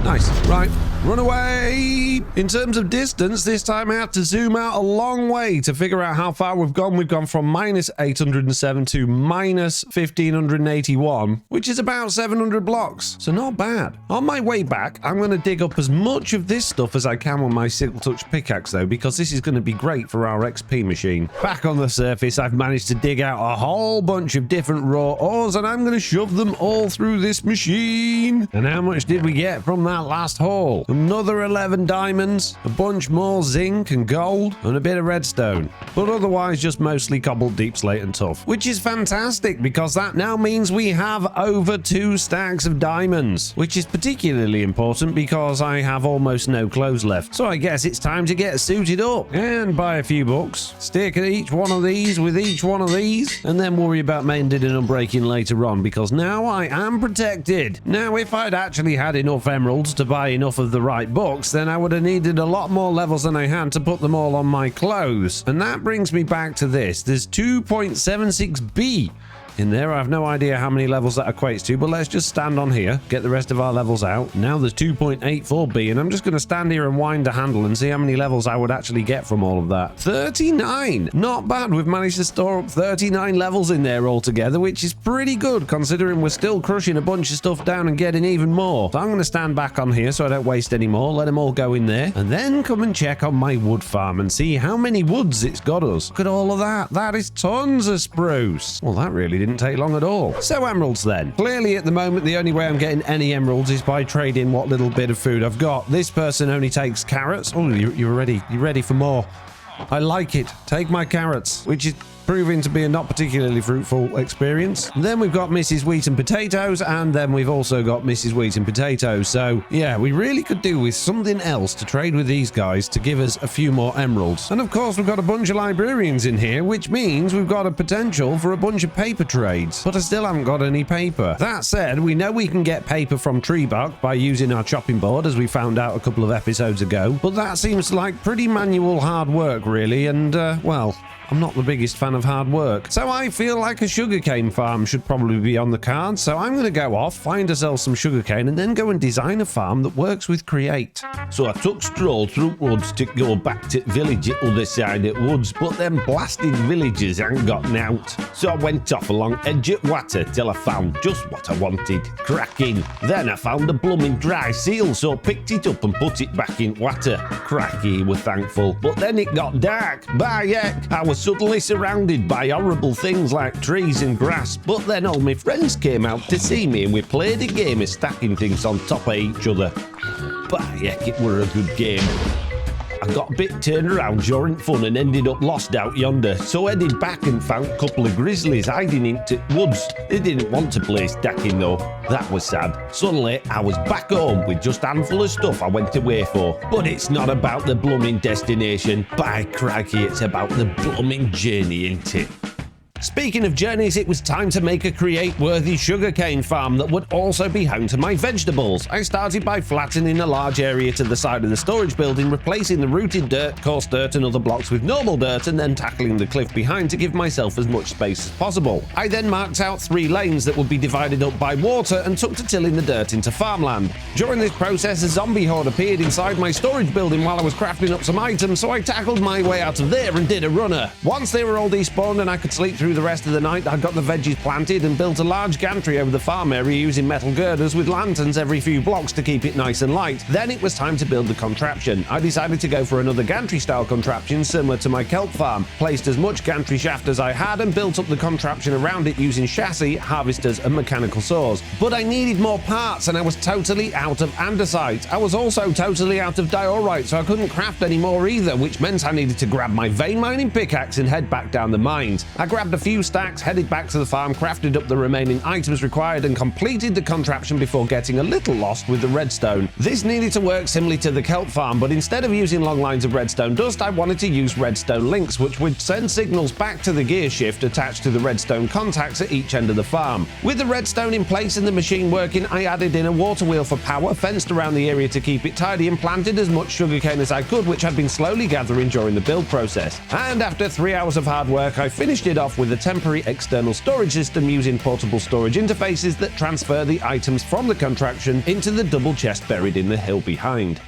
Nice. Right. Run away! In terms of distance, this time I had to zoom out a long way to figure out how far we've gone. We've gone from -807 to -1581, which is about 700 blocks. So not bad. On my way back, I'm going to dig up as much of this stuff as I can with my Silk Touch pickaxe, though, because this is going to be great for our XP machine. Back on the surface, I've managed to dig out a whole bunch of different raw ores, and I'm going to shove them all through this machine. And how much did we get from that last haul? Another 11 diamonds, a bunch more zinc and gold, and a bit of redstone. But otherwise just mostly cobbled deep slate and tough, which is fantastic because that now means we have over 2 stacks of diamonds, which is particularly important because I have almost no clothes left. So I guess it's time to get suited up and buy a few books, stick each one of these with each one of these, and then worry about mending and unbreaking later on because now I am protected. Now if I'd actually had enough emeralds to buy enough of the right books, then I would have needed a lot more levels than I had to put them all on my clothes. And that brings me back to this. There's 2.76B in there. I have no idea how many levels that equates to, but let's just stand on here, get the rest of our levels out. Now there's 2.84B, and I'm just going to stand here and wind a handle and see how many levels I would actually get from all of that. 39! Not bad. We've managed to store up 39 levels in there altogether, which is pretty good considering we're still crushing a bunch of stuff down and getting even more. So I'm going to stand back on here so I don't waste any more, let them all go in there, and then come and check on my wood farm and see how many woods it's got us. Look at all of that. That is tons of spruce. Well, that really didn't take long at all. So emeralds then. Clearly at the moment the only way I'm getting any emeralds is by trading what little bit of food I've got. This person only takes carrots. Oh, you're ready for more. I like it. Take my carrots, which is proving to be a not particularly fruitful experience. Then we've got Mrs. Wheat and Potatoes, and then we've also got Mrs. Wheat and Potatoes. So yeah, we really could do with something else to trade with these guys to give us a few more emeralds. And of course we've got a bunch of librarians in here, which means we've got a potential for a bunch of paper trades, but I still haven't got any paper. That said, we know we can get paper from tree bark by using our chopping board, as we found out a couple of episodes ago, but that seems like pretty manual hard work really, and well, I'm not the biggest fan of hard work. So I feel like a sugarcane farm should probably be on the cards. So I'm going to go off, find ourselves some sugarcane, and then go and design a farm that works with Create. So I took stroll through woods to go back to the village at the other side of woods, but them blasted villagers ain't gotten out. So I went off along edge of water till I found just what I wanted. Cracking. Then I found a blooming dry seal, so picked it up and put it back in water. Cracky, we're thankful. But then it got dark. By heck, I was suddenly surrounded by horrible things like trees and grass, but then all my friends came out to see me and we played a game of stacking things on top of each other. By heck, it were a good game. I got a bit turned around during fun and ended up lost out yonder, so headed back and found a couple of grizzlies hiding into woods. They didn't want to play stacking though. That was sad. Suddenly, I was back home with just a handful of stuff I went away for. But it's not about the blooming destination. By crikey, it's about the blooming journey, ain't it? Speaking of journeys, it was time to make a create-worthy sugarcane farm that would also be home to my vegetables. I started by flattening a large area to the side of the storage building, replacing the rooted dirt, coarse dirt and other blocks with normal dirt, and then tackling the cliff behind to give myself as much space as possible. I then marked out 3 lanes that would be divided up by water and took to tilling the dirt into farmland. During this process, a zombie horde appeared inside my storage building while I was crafting up some items, so I tackled my way out of there and did a runner. Once they were all despawned and I could sleep through the rest of the night, I got the veggies planted and built a large gantry over the farm area using metal girders with lanterns every few blocks to keep it nice and light. Then it was time to build the contraption. I decided to go for another gantry style contraption similar to my kelp farm, placed as much gantry shaft as I had and built up the contraption around it using chassis, harvesters and mechanical saws. But I needed more parts and I was totally out of andesite. I was also totally out of diorite, so I couldn't craft any more either, which meant I needed to grab my vein mining pickaxe and head back down the mines. I grabbed a few stacks, headed back to the farm, crafted up the remaining items required and completed the contraption before getting a little lost with the redstone. This needed to work similarly to the kelp farm, but instead of using long lines of redstone dust, I wanted to use redstone links, which would send signals back to the gear shift attached to the redstone contacts at each end of the farm. With the redstone in place and the machine working, I added in a water wheel for power, fenced around the area to keep it tidy, and planted as much sugarcane as I could, which had been slowly gathering during the build process. And after 3 hours of hard work, I finished it off with a temporary external storage system using portable storage interfaces that transfer the items from the contraption into the double chest buried in the hill behind.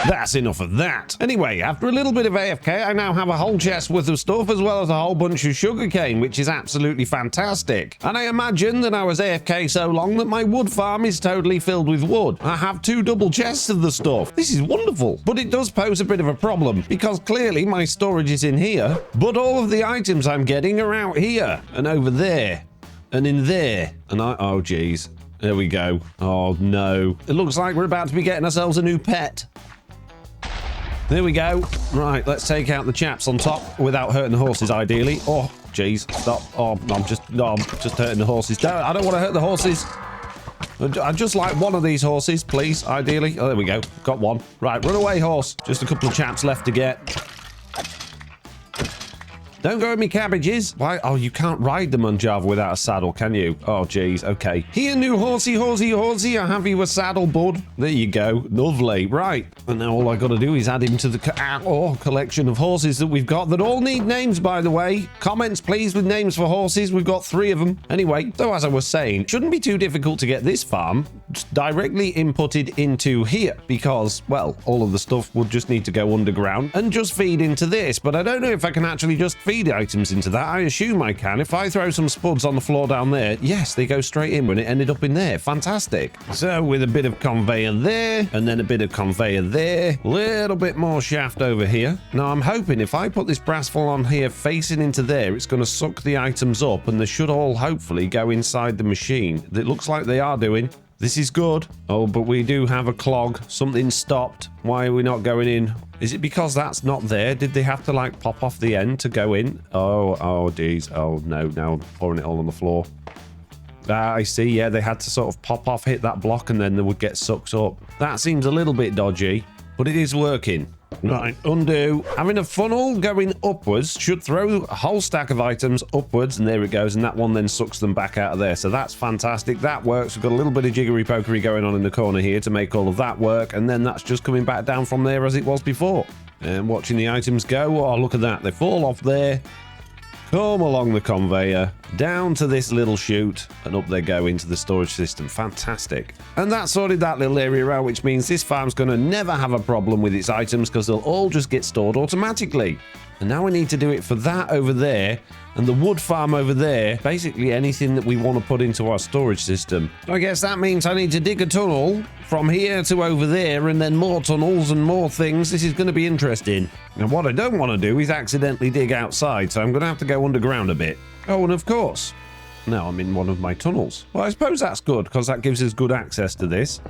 That's enough of that. Anyway, after a little bit of AFK, I now have a whole chest worth of stuff as well as a whole bunch of sugarcane, which is absolutely fantastic. And I imagine that I was AFK so long that my wood farm is totally filled with wood. I have 2 double chests of the stuff. This is wonderful. But it does pose a bit of a problem, because clearly my storage is in here, but all of the items I'm getting are out here, and over there, and in there. And oh geez. There we go. Oh no. It looks like we're about to be getting ourselves a new pet. There we go. Right, let's take out the chaps on top without hurting the horses, ideally. Oh, jeez, stop. Oh, I'm just hurting the horses. I don't want to hurt the horses. I'd just like one of these horses, please, ideally. Oh, there we go. Got one. Right, run away, horse. Just a couple of chaps left to get. Don't go with me cabbages. Why? Oh, you can't ride them on Java without a saddle, can you? Oh, geez. Okay. Here, new horsey, horsey, horsey. I have you a saddle, bud. There you go. Lovely. Right. And now all I got to do is add him to the collection of horses that we've got that all need names, by the way. Comments, please, with names for horses. We've got 3 of them. Anyway, so as I was saying, it shouldn't be too difficult to get this farm just directly inputted into here because, well, all of the stuff would just need to go underground and just feed into this. But I don't know if I can actually just feed items into that. I assume I can. If I throw some spuds on the floor down there, yes, they go straight in when it ended up in there. Fantastic. So with a bit of conveyor there, and then a bit of conveyor there, a little bit more shaft over here. Now I'm hoping if I put this brass full on here facing into there, it's going to suck the items up and they should all hopefully go inside the machine. It looks like they are doing. This is good. Oh, but we do have a clog. Something stopped. Why are we not going in? Is it because that's not there? Did they have to like pop off the end to go in? Oh, geez. Oh, no. Now I'm pouring it all on the floor. Ah, I see. Yeah, they had to sort of pop off, hit that block, and then they would get sucked up. That seems a little bit dodgy, but it is working. Right, undo. Having a funnel going upwards should throw a whole stack of items upwards, and there it goes, and that one then sucks them back out of there. So that's fantastic. That works. We've got a little bit of jiggery-pokery going on in the corner here to make all of that work, and then that's just coming back down from there as it was before. And watching the items go. Oh, look at that. They fall off there, come along the conveyor, down to this little chute, and up they go into the storage system. Fantastic. And that sorted that little area out, which means this farm's going to never have a problem with its items because they'll all just get stored automatically. And now we need to do it for that over there and the wood farm over there. Basically anything that we want to put into our storage system. I guess that means I need to dig a tunnel from here to over there, and then more tunnels and more things. This is going to be interesting. And what I don't want to do is accidentally dig outside, so I'm going to have to go underground a bit. Oh, and of course, now I'm in one of my tunnels. Well, I suppose that's good, because that gives us good access to this.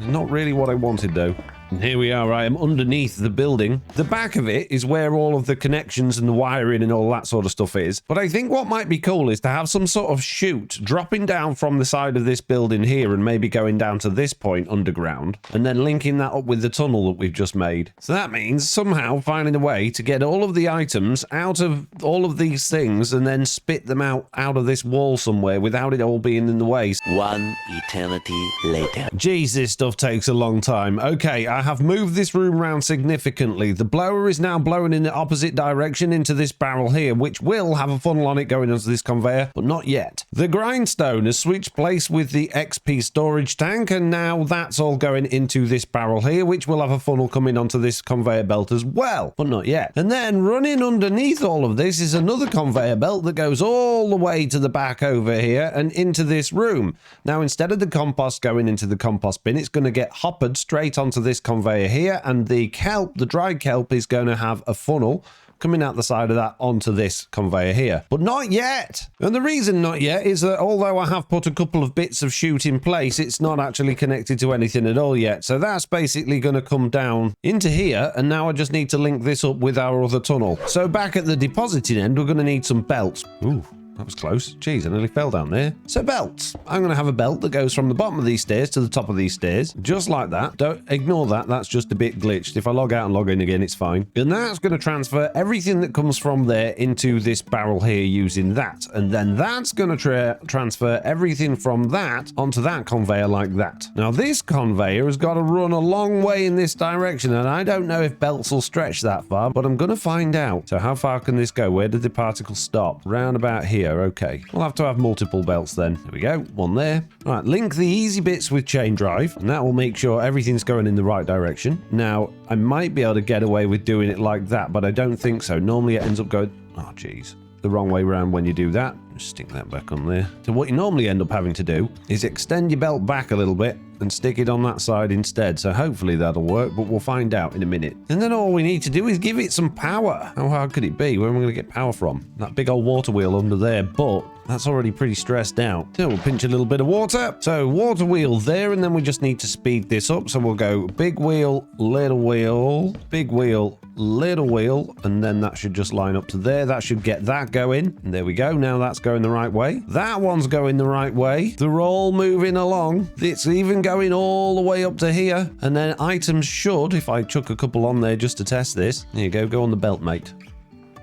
Not really what I wanted, though. And here we are, I am underneath the building. The back of it is where all of the connections and the wiring and all that sort of stuff is. But I think what might be cool is to have some sort of chute dropping down from the side of this building here and maybe going down to this point underground and then linking that up with the tunnel that we've just made. So that means somehow finding a way to get all of the items out of all of these things and then spit them out of this wall somewhere without it all being in the way. One eternity later. Jeez, this stuff takes a long time. Okay, I have moved this room around significantly. The blower is now blowing in the opposite direction into this barrel here, which will have a funnel on it going onto this conveyor, but not yet. The grindstone has switched place with the XP storage tank, and now that's all going into this barrel here, which will have a funnel coming onto this conveyor belt as well, but not yet. And then running underneath all of this is another conveyor belt that goes all the way to the back over here and into this room. Now, instead of the compost going into the compost bin, it's going to get hoppered straight onto this conveyor here, and the kelp, the dried kelp, is going to have a funnel coming out the side of that onto this conveyor here. But not yet. And the reason not yet is that although I have put a couple of bits of chute in place, it's not actually connected to anything at all yet. So that's basically going to come down into here, and now I just need to link this up with our other tunnel. So back at the depositing end, we're going to need some belts. Ooh. That was close. Jeez, I nearly fell down there. So belts. I'm going to have a belt that goes from the bottom of these stairs to the top of these stairs. Just like that. Don't ignore that. That's just a bit glitched. If I log out and log in again, it's fine. And that's going to transfer everything that comes from there into this barrel here using that. And then that's going to transfer everything from that onto that conveyor like that. Now, this conveyor has got to run a long way in this direction, and I don't know if belts will stretch that far, but I'm going to find out. So how far can this go? Where did the particles stop? Round about here. Okay, we'll have to have multiple belts then. There we go, one there. All right, link the easy bits with chain drive, and that will make sure everything's going in the right direction. Now, I might be able to get away with doing it like that, but I don't think so. Normally it ends up going, oh geez, the wrong way around when you do that. Just stick that back on there. So what you normally end up having to do is extend your belt back a little bit and stick it on that side instead. So hopefully that'll work, but we'll find out in a minute. And then all we need to do is give it some power. How hard could it be? Where am I going to get power from? That big old water wheel under there, but that's already pretty stressed out. So we'll pinch a little bit of water. So water wheel there, and then we just need to speed this up. So we'll go big wheel, little wheel, big wheel, little wheel, and then that should just line up to there. That should get that going. And there we go. Now that's going the right way. That one's going the right way. They're all moving along. It's even going all the way up to here. And then items should, if I chuck a couple on there just to test this, there you go, go on the belt, mate.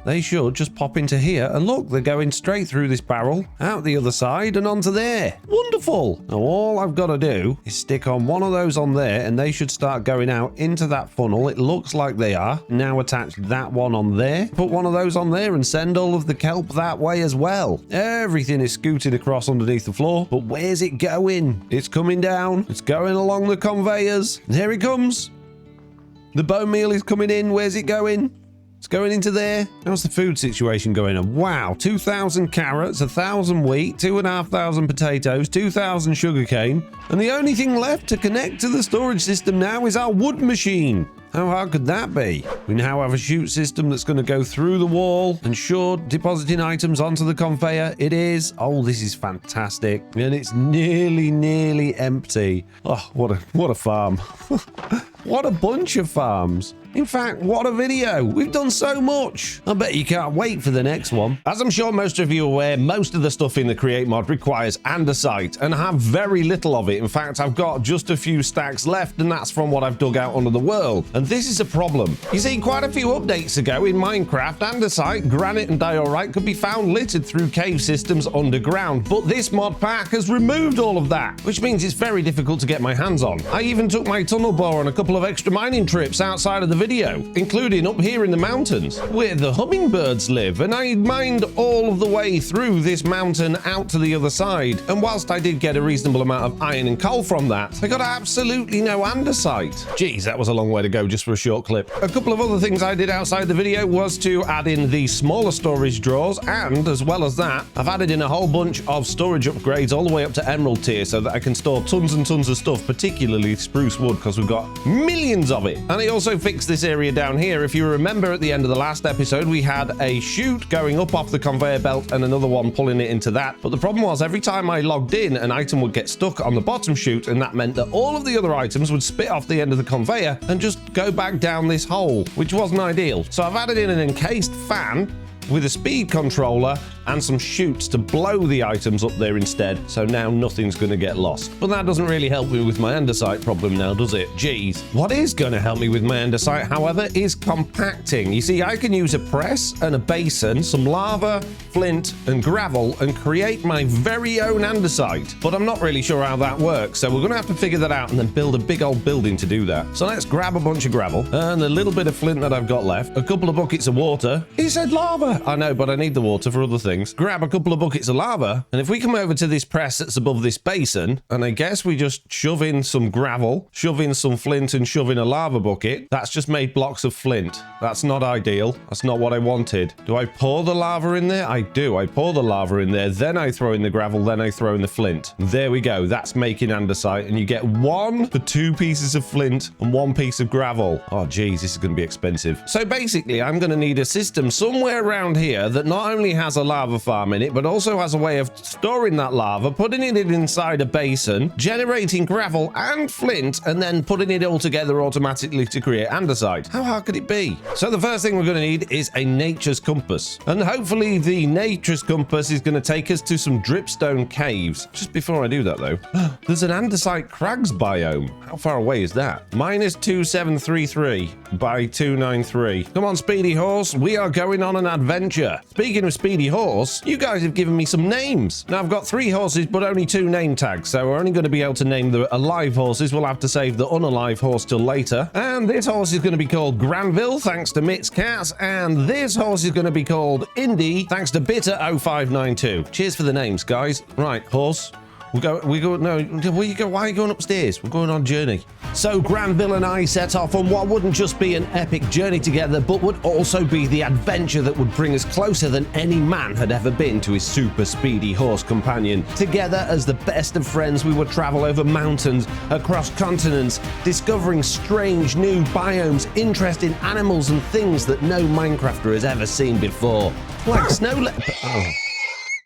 They should just pop into here, and look, they're going straight through this barrel, out the other side, and onto there. Wonderful! Now all I've got to do is stick on one of those on there, and they should start going out into that funnel. It looks like they are. Now attach that one on there, put one of those on there, and send all of the kelp that way as well. Everything is scooting across underneath the floor, but where's it going? It's coming down. It's going along the conveyors. And here it comes. The bone meal is coming in. Where's it going? It's going into there. How's the food situation going on? Wow, 2,000 carrots, 1,000 wheat, 2,500 potatoes, 2,000 sugarcane, and the only thing left to connect to the storage system now is our wood machine. How hard could that be? We now have a chute system that's going to go through the wall and sure, depositing items onto the conveyor. It is. Oh, this is fantastic. And it's nearly empty. Oh, what a farm. What a bunch of farms. In fact, what a video. We've done so much. I bet you can't wait for the next one. As I'm sure most of you are aware, most of the stuff in the Create mod requires andesite, and I have very little of it. In fact, I've got just a few stacks left, and that's from what I've dug out under the world. And this is a problem. You see, quite a few updates ago in Minecraft, andesite, granite, and diorite could be found littered through cave systems underground, but this mod pack has removed all of that, which means it's very difficult to get my hands on. I even took my tunnel bore on a couple of extra mining trips outside of the video, including up here in the mountains, where the hummingbirds live, and I mined all of the way through this mountain out to the other side, and whilst I did get a reasonable amount of iron and coal from that, I got absolutely no andesite. Geez, that was a long way to go just for a short clip. A couple of other things I did outside the video was to add in the smaller storage drawers, and as well as that, I've added in a whole bunch of storage upgrades all the way up to emerald tier so that I can store tons and tons of stuff, particularly spruce wood, because we've got millions of it. And I also fixed this area down here. If you remember at the end of the last episode, we had a chute going up off the conveyor belt and another one pulling it into that. But the problem was every time I logged in, an item would get stuck on the bottom chute, and that meant that all of the other items would spit off the end of the conveyor and just go back down this hole, which wasn't ideal. So I've added in an encased fan with a speed controller and some chutes to blow the items up there instead, so now nothing's going to get lost. But that doesn't really help me with my andesite problem now, does it? Jeez. What is going to help me with my andesite, however, is compacting. You see, I can use a press and a basin, some lava, flint, and gravel, and create my very own andesite. But I'm not really sure how that works, so we're going to have to figure that out and then build a big old building to do that. So let's grab a bunch of gravel and a little bit of flint that I've got left, a couple of buckets of water. He said lava! I know, but I need the water for other things. Grab a couple of buckets of lava, and if we come over to this press that's above this basin, and I guess we just shove in some gravel, shove in some flint, and shove in a lava bucket, that's just made blocks of flint. That's not ideal. That's not what I wanted. Do I pour the lava in there? I do. I pour the lava in there, then I throw in the gravel, then I throw in the flint. There we go. That's making andesite, and you get 1 for 2 pieces of flint and 1 piece of gravel. Oh, geez, this is going to be expensive. So basically, I'm going to need a system somewhere around here that not only has a lava farm in it, but also has a way of storing that lava, putting it inside a basin, generating gravel and flint, and then putting it all together automatically to create andesite. How hard could it be? So the first thing we're going to need is a nature's compass. And hopefully the nature's compass is going to take us to some dripstone caves. Just before I do that though, there's an andesite crags biome. How far away is that? -2733 by 293. Come on, Speedy Horse. We are going on an adventure. Speaking of Speedy Horse, you guys have given me some names. Now, I've got 3 horses, but only 2 name tags, so we're only going to be able to name the alive horses. We'll have to save the unalive horse till later. And this horse is going to be called Granville, thanks to Mitt's Cat, and this horse is going to be called Indy, thanks to Bitter0592. Cheers for the names, guys. Right, horse. No, where you go? Why are you going upstairs? We're going on a journey. So Granville and I set off on what wouldn't just be an epic journey together, but would also be the adventure that would bring us closer than any man had ever been to his super speedy horse companion. Together, as the best of friends, we would travel over mountains, across continents, discovering strange new biomes, interesting animals and things that no Minecrafter has ever seen before. Like snow leopard. Oh.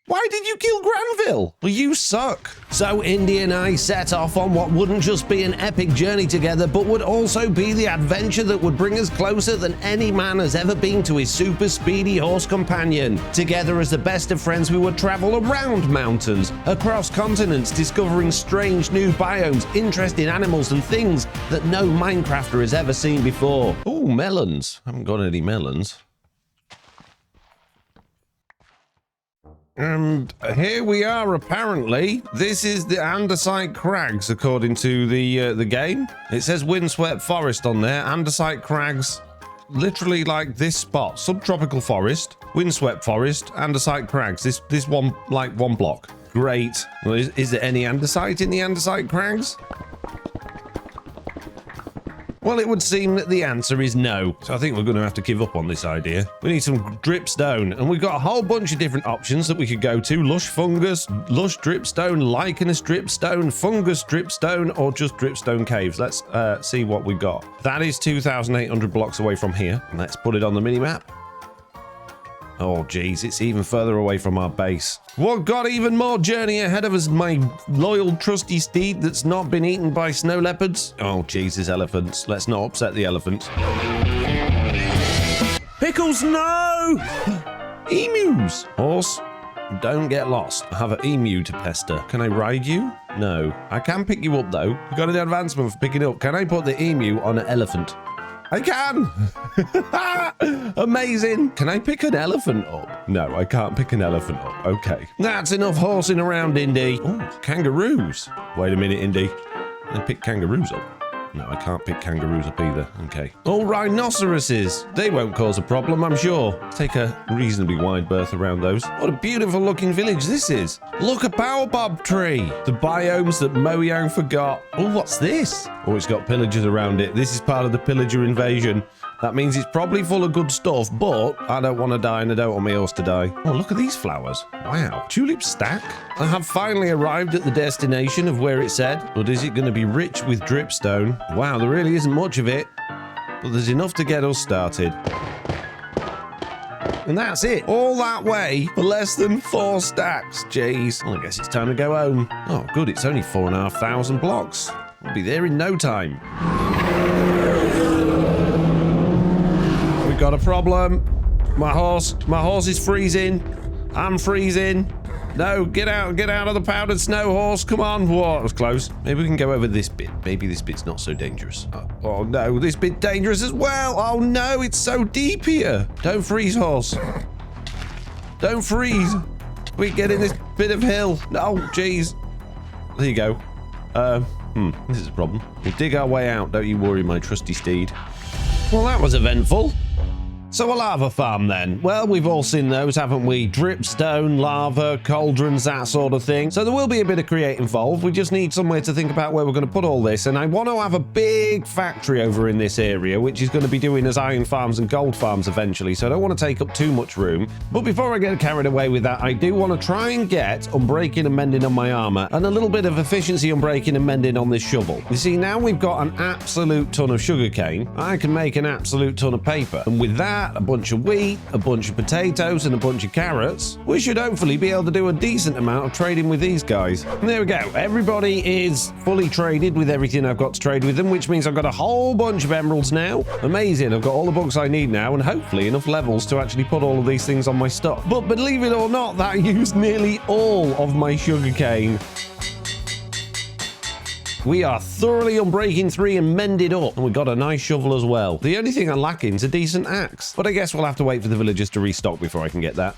Why did you kill Granville? Well, you suck. So Indy and I set off on what wouldn't just be an epic journey together, but would also be the adventure that would bring us closer than any man has ever been to his super speedy horse companion. Together as the best of friends, we would travel around mountains, across continents, discovering strange new biomes, interesting animals and things that no Minecrafter has ever seen before. Ooh, melons. I haven't got any melons. And here we are, apparently. This is the Andesite Crags, according to the game. It says Windswept Forest on there. Andesite Crags, literally like this spot. Subtropical Forest, Windswept Forest, Andesite Crags. This one, like 1 block. Great. Well, is there any andesite in the Andesite Crags? Well, it would seem that the answer is no. So I think we're going to have to give up on this idea. We need some dripstone, and we've got a whole bunch of different options that we could go to. Lush fungus, lush dripstone, lichenous dripstone, fungus dripstone, or just dripstone caves. Let's see what we've got. That is 2,800 blocks away from here. Let's put it on the minimap. Oh, geez, it's even further away from our base. We've got even more journey ahead of us, my loyal, trusty steed that's not been eaten by snow leopards. Oh, geez, there's elephants. Let's not upset the elephants. Pickles, no! Emus! Horse, don't get lost. I have an emu to pester. Can I ride you? No. I can pick you up, though. You got an advancement for picking up. Can I put the emu on an elephant? I can! Amazing! Can I pick an elephant up? No, I can't pick an elephant up. Okay. That's enough horsing around, Indy. Oh, kangaroos. Wait a minute, Indy. I pick kangaroos up. No, I can't pick kangaroos up either. Okay. All rhinoceroses. They won't cause a problem, I'm sure. Take a reasonably wide berth around those. What a beautiful looking village this is. Look, a baobab tree. The biomes that Mojang forgot. Oh, what's this? Oh, it's got pillagers around it. This is part of the pillager invasion. That means it's probably full of good stuff, but I don't want to die and I don't want my horse to die. Oh, look at these flowers. Wow. Tulip stack. I have finally arrived at the destination of where it said, but is it going to be rich with dripstone? Wow, there really isn't much of it, but there's enough to get us started. And that's it. All that way for less than 4 stacks. Jeez. Well, I guess it's time to go home. Oh, good. It's only 4,500 blocks. We'll be there in no time. We've got a problem. My horse is freezing. I'm freezing. No, get out of the powdered snow, horse. Come on. Whoa, that was close. Maybe we can go over this bit. Maybe this bit's not so dangerous. Oh no, this bit dangerous as well. Oh no, it's so deep here. Don't freeze, horse. Don't freeze. We get in this bit of hill. Oh, jeez. There you go. This is a problem. We'll dig our way out. Don't you worry, my trusty steed. Well, that was eventful. So a lava farm then. Well, we've all seen those, haven't we? Dripstone, lava, cauldrons, that sort of thing. So there will be a bit of create involved. We just need somewhere to think about where we're going to put all this. And I want to have a big factory over in this area, which is going to be doing as iron farms and gold farms eventually. So I don't want to take up too much room. But before I get carried away with that, I do want to try and get unbreaking and mending on my armor and a little bit of efficiency unbreaking and mending on this shovel. You see, now we've got an absolute ton of sugarcane. I can make an absolute ton of paper. And with that, a bunch of wheat, a bunch of potatoes, and a bunch of carrots, we should hopefully be able to do a decent amount of trading with these guys. And there we go. Everybody is fully traded with everything I've got to trade with them, which means I've got a whole bunch of emeralds now. Amazing. I've got all the books I need now, and hopefully enough levels to actually put all of these things on my stock. But believe it or not, that used nearly all of my sugarcane. We are thoroughly unbreaking 3 and mended up, and we've got a nice shovel as well. The only thing I'm lacking is a decent axe, but I guess we'll have to wait for the villagers to restock before I can get that.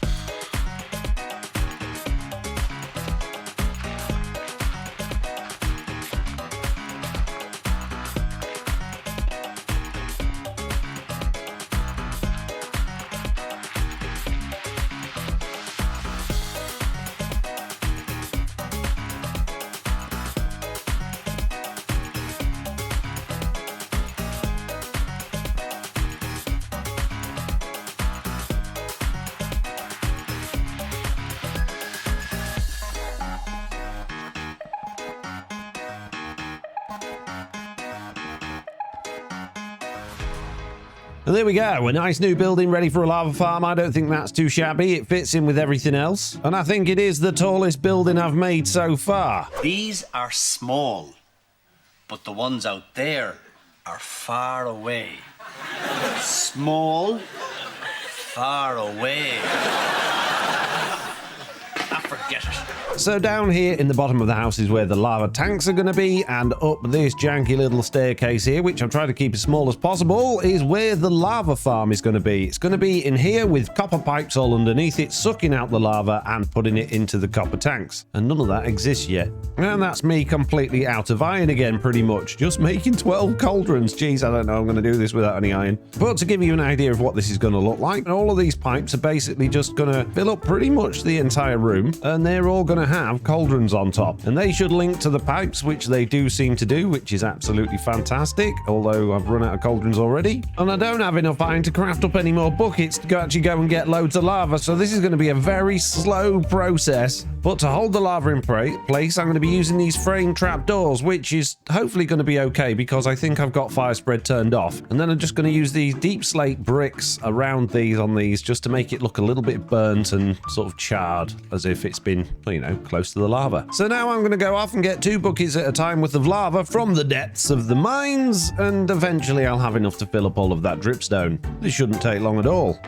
And there we go, a nice new building ready for a lava farm. I don't think that's too shabby. It fits in with everything else. And I think it is the tallest building I've made so far. These are small, but the ones out there are far away. Small, far away. Forget it. So down here in the bottom of the house is where the lava tanks are going to be, and up this janky little staircase here, which I'm trying to keep as small as possible, is where the lava farm is going to be. It's going to be in here with copper pipes all underneath it, sucking out the lava and putting it into the copper tanks. And none of that exists yet. And that's me completely out of iron again, pretty much. Just making 12 cauldrons. Jeez, I don't know I'm going to do this without any iron. But to give you an idea of what this is going to look like, all of these pipes are basically just going to fill up pretty much the entire room, and they're all going to have cauldrons on top. And they should link to the pipes, which they do seem to do, which is absolutely fantastic, although I've run out of cauldrons already. And I don't have enough iron to craft up any more buckets to actually go and get loads of lava, so this is going to be a very slow process But to hold the lava in place, I'm going to be using these frame trapdoors, which is hopefully going to be okay because I think I've got fire spread turned off. And then I'm just going to use these deep slate bricks around these on these just to make it look a little bit burnt and sort of charred, as if it's been, you know, close to the lava. So now I'm going to go off and get 2 buckets at a time worth of lava from the depths of the mines, and eventually I'll have enough to fill up all of that dripstone. This shouldn't take long at all.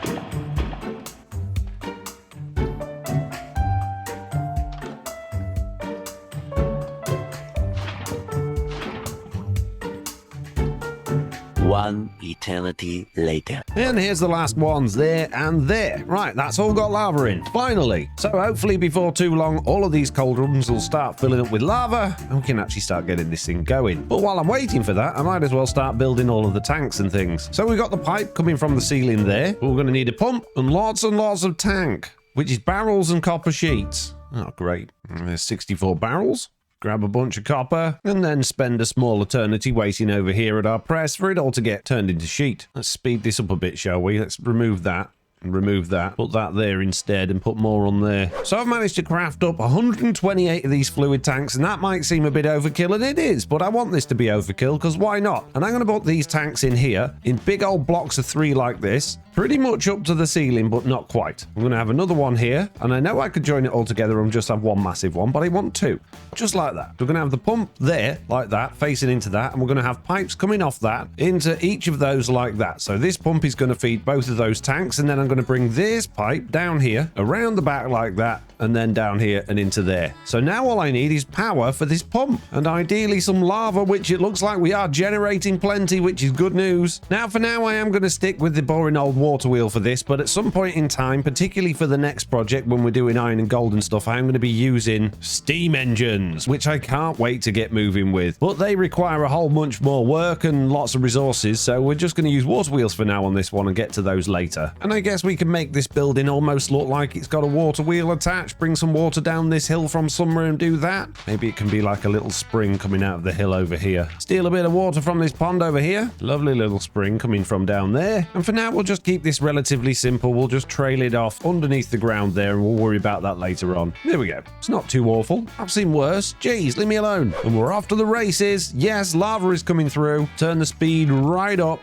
One eternity later. And here's the last ones there and there. Right, that's all got lava in, finally. So hopefully before too long, all of these cauldrons will start filling up with lava and we can actually start getting this thing going. But while I'm waiting for that, I might as well start building all of the tanks and things. So we've got the pipe coming from the ceiling there. We're going to need a pump and lots of tank, which is barrels and copper sheets. Oh, great. There's 64 barrels. Grab a bunch of copper, and then spend a small eternity waiting over here at our press for it all to get turned into sheet. Let's speed this up a bit, shall we? Let's remove that. And remove that, put that there instead and put more on there. So I've managed to craft up 128 of these fluid tanks, and that might seem a bit overkill, and it is, but I want this to be overkill because why not? And I'm going to put these tanks in here in big old blocks of 3 like this, pretty much up to the ceiling, but not quite. I'm going to have another one here, and I know I could join it all together and just have one massive one, but I want 2, just like that. We're going to have the pump there, like that, facing into that, and we're going to have pipes coming off that into each of those like that. So this pump is going to feed both of those tanks, and then I'm going to bring this pipe down here, around the back like that, and then down here and into there. So now all I need is power for this pump, and ideally some lava, which it looks like we are generating plenty, which is good news. Now for now, I am going to stick with the boring old water wheel for this, but at some point in time, particularly for the next project when we're doing iron and gold and stuff, I'm going to be using steam engines, which I can't wait to get moving with. But they require a whole bunch more work and lots of resources, so we're just going to use water wheels for now on this one and get to those later. And I guess we can make this building almost look like it's got a water wheel attached, bring some water down this hill from somewhere and do that. Maybe it can be like a little spring coming out of the hill over here. Steal a bit of water from this pond over here. Lovely little spring coming from down there. And for now, we'll just keep this relatively simple. We'll just trail it off underneath the ground there and we'll worry about that later on. There we go. It's not too awful. I've seen worse. Jeez, leave me alone. And we're off to the races. Yes, lava is coming through. Turn the speed right up.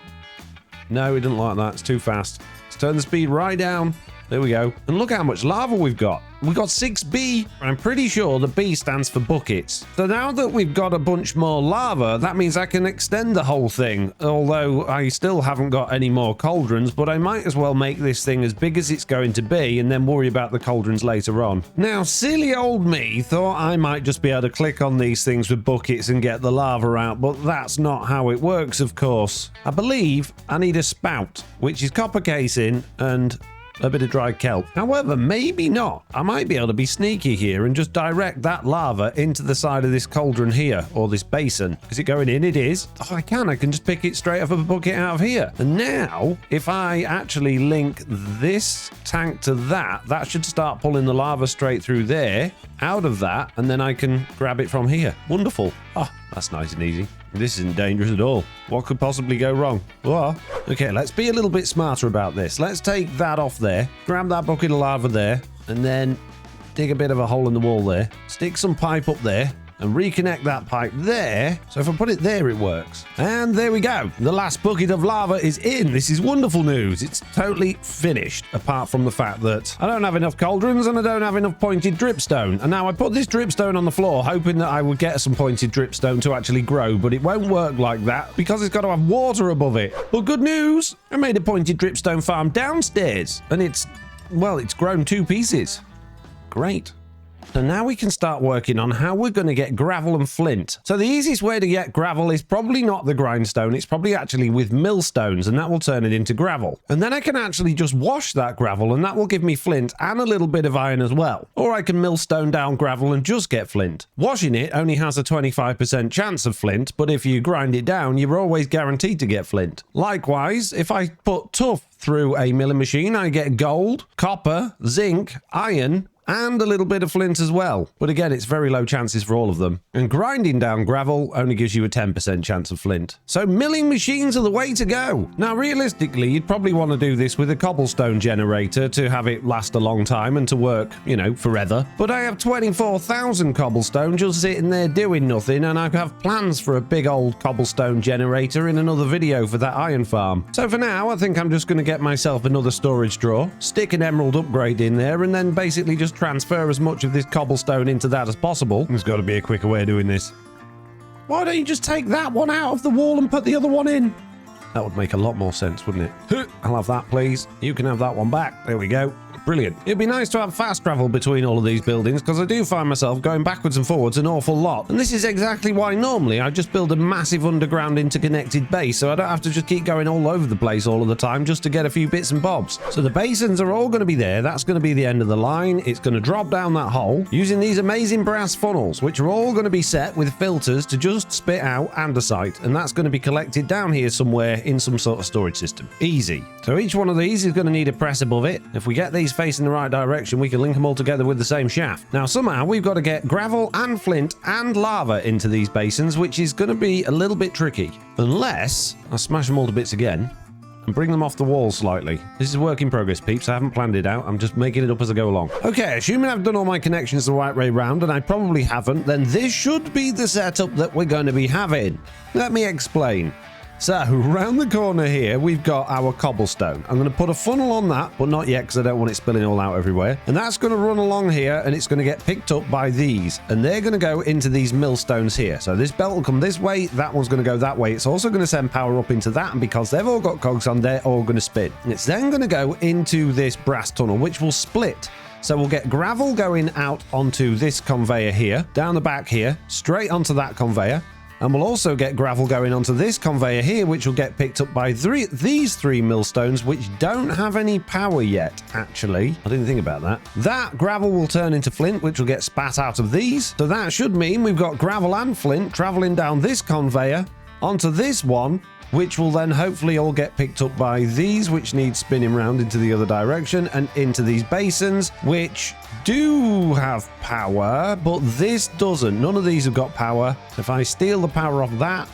No, we didn't like that. It's too fast. Let's turn the speed right down. There we go. And look how much lava we've got. We've got 6B. I'm pretty sure the B stands for buckets. So now that we've got a bunch more lava, that means I can extend the whole thing. Although I still haven't got any more cauldrons, but I might as well make this thing as big as it's going to be and then worry about the cauldrons later on. Now, silly old me thought I might just be able to click on these things with buckets and get the lava out, but that's not how it works, of course. I believe I need a spout, which is copper casing and a bit of dry kelp. However, maybe not. I might be able to be sneaky here and just direct that lava into the side of this cauldron here, or this basin. Is it going in? It is. Oh, I can just pick it straight off of a bucket out of here. And now, if I actually link this tank to that, that should start pulling the lava straight through there, out of that, and then I can grab it from here. Wonderful. Oh, that's nice and easy. This isn't dangerous at all. What could possibly go wrong? What? Okay, let's be a little bit smarter about this. Let's take that off there, grab that bucket of lava there, and then dig a bit of a hole in the wall there, stick some pipe up there, and reconnect that pipe there. So if I put it there, it works. And there we go. The last bucket of lava is in. This is wonderful news. It's totally finished, apart from the fact that I don't have enough cauldrons and I don't have enough pointed dripstone. And now I put this dripstone on the floor, hoping that I would get some pointed dripstone to actually grow, but it won't work like that because it's got to have water above it. But good news, I made a pointed dripstone farm downstairs, and it's grown 2 pieces. Great. So now we can start working on how we're going to get gravel and flint. So the easiest way to get gravel is probably not the grindstone. It's probably actually with millstones, and that will turn it into gravel. And then I can actually just wash that gravel, and that will give me flint and a little bit of iron as well. Or I can millstone down gravel and just get flint. Washing it only has a 25% chance of flint, but if you grind it down, you're always guaranteed to get flint. Likewise, if I put tuff through a milling machine, I get gold, copper, zinc, iron, and a little bit of flint as well. But again, it's very low chances for all of them. And grinding down gravel only gives you a 10% chance of flint. So milling machines are the way to go. Now, realistically, you'd probably want to do this with a cobblestone generator to have it last a long time and to work, you know, forever. But I have 24,000 cobblestone just sitting there doing nothing, and I have plans for a big old cobblestone generator in another video for that iron farm. So for now, I think I'm just going to get myself another storage drawer, stick an emerald upgrade in there, and then basically just transfer as much of this cobblestone into that as possible. There's got to be a quicker way of doing this. Why don't you just take that one out of the wall and put the other one in? That would make a lot more sense, wouldn't it? I'll have that, please. You can have that one back. There we go. Brilliant. It'd be nice to have fast travel between all of these buildings, because I do find myself going backwards and forwards an awful lot. And this is exactly why normally I just build a massive underground interconnected base, so I don't have to just keep going all over the place all of the time just to get a few bits and bobs. So the basins are all going to be there. That's going to be the end of the line. It's going to drop down that hole using these amazing brass funnels, which are all going to be set with filters to just spit out andesite. And that's going to be collected down here somewhere in some sort of storage system. Easy. So each one of these is going to need a press above it. If we get these facing the right direction, we can link them all together with the same shaft. Now, somehow we've got to get gravel and flint and lava into these basins, which is going to be a little bit tricky. Unless I smash them all to bits again and bring them off the wall slightly. This is a work in progress, peeps. I haven't planned it out. I'm just making it up as I go along. Okay, assuming I've done all my connections the right way round, and I probably haven't, then this should be the setup that we're going to be having. Let me explain. So, round the corner here, we've got our cobblestone. I'm going to put a funnel on that, but not yet because I don't want it spilling all out everywhere. And that's going to run along here, and it's going to get picked up by these. And they're going to go into these millstones here. So this belt will come this way, that one's going to go that way. It's also going to send power up into that, and because they've all got cogs on, they're all going to spin. And it's then going to go into this brass tunnel, which will split. So we'll get gravel going out onto this conveyor here, down the back here, straight onto that conveyor. And we'll also get gravel going onto this conveyor here, which will get picked up by these three millstones, which don't have any power yet, actually. I didn't think about that. That gravel will turn into flint, which will get spat out of these. So that should mean we've got gravel and flint traveling down this conveyor onto this one, which will then hopefully all get picked up by these, which need spinning round into the other direction, and into these basins, which do have power, but this doesn't. None of these have got power. So if I steal the power off that,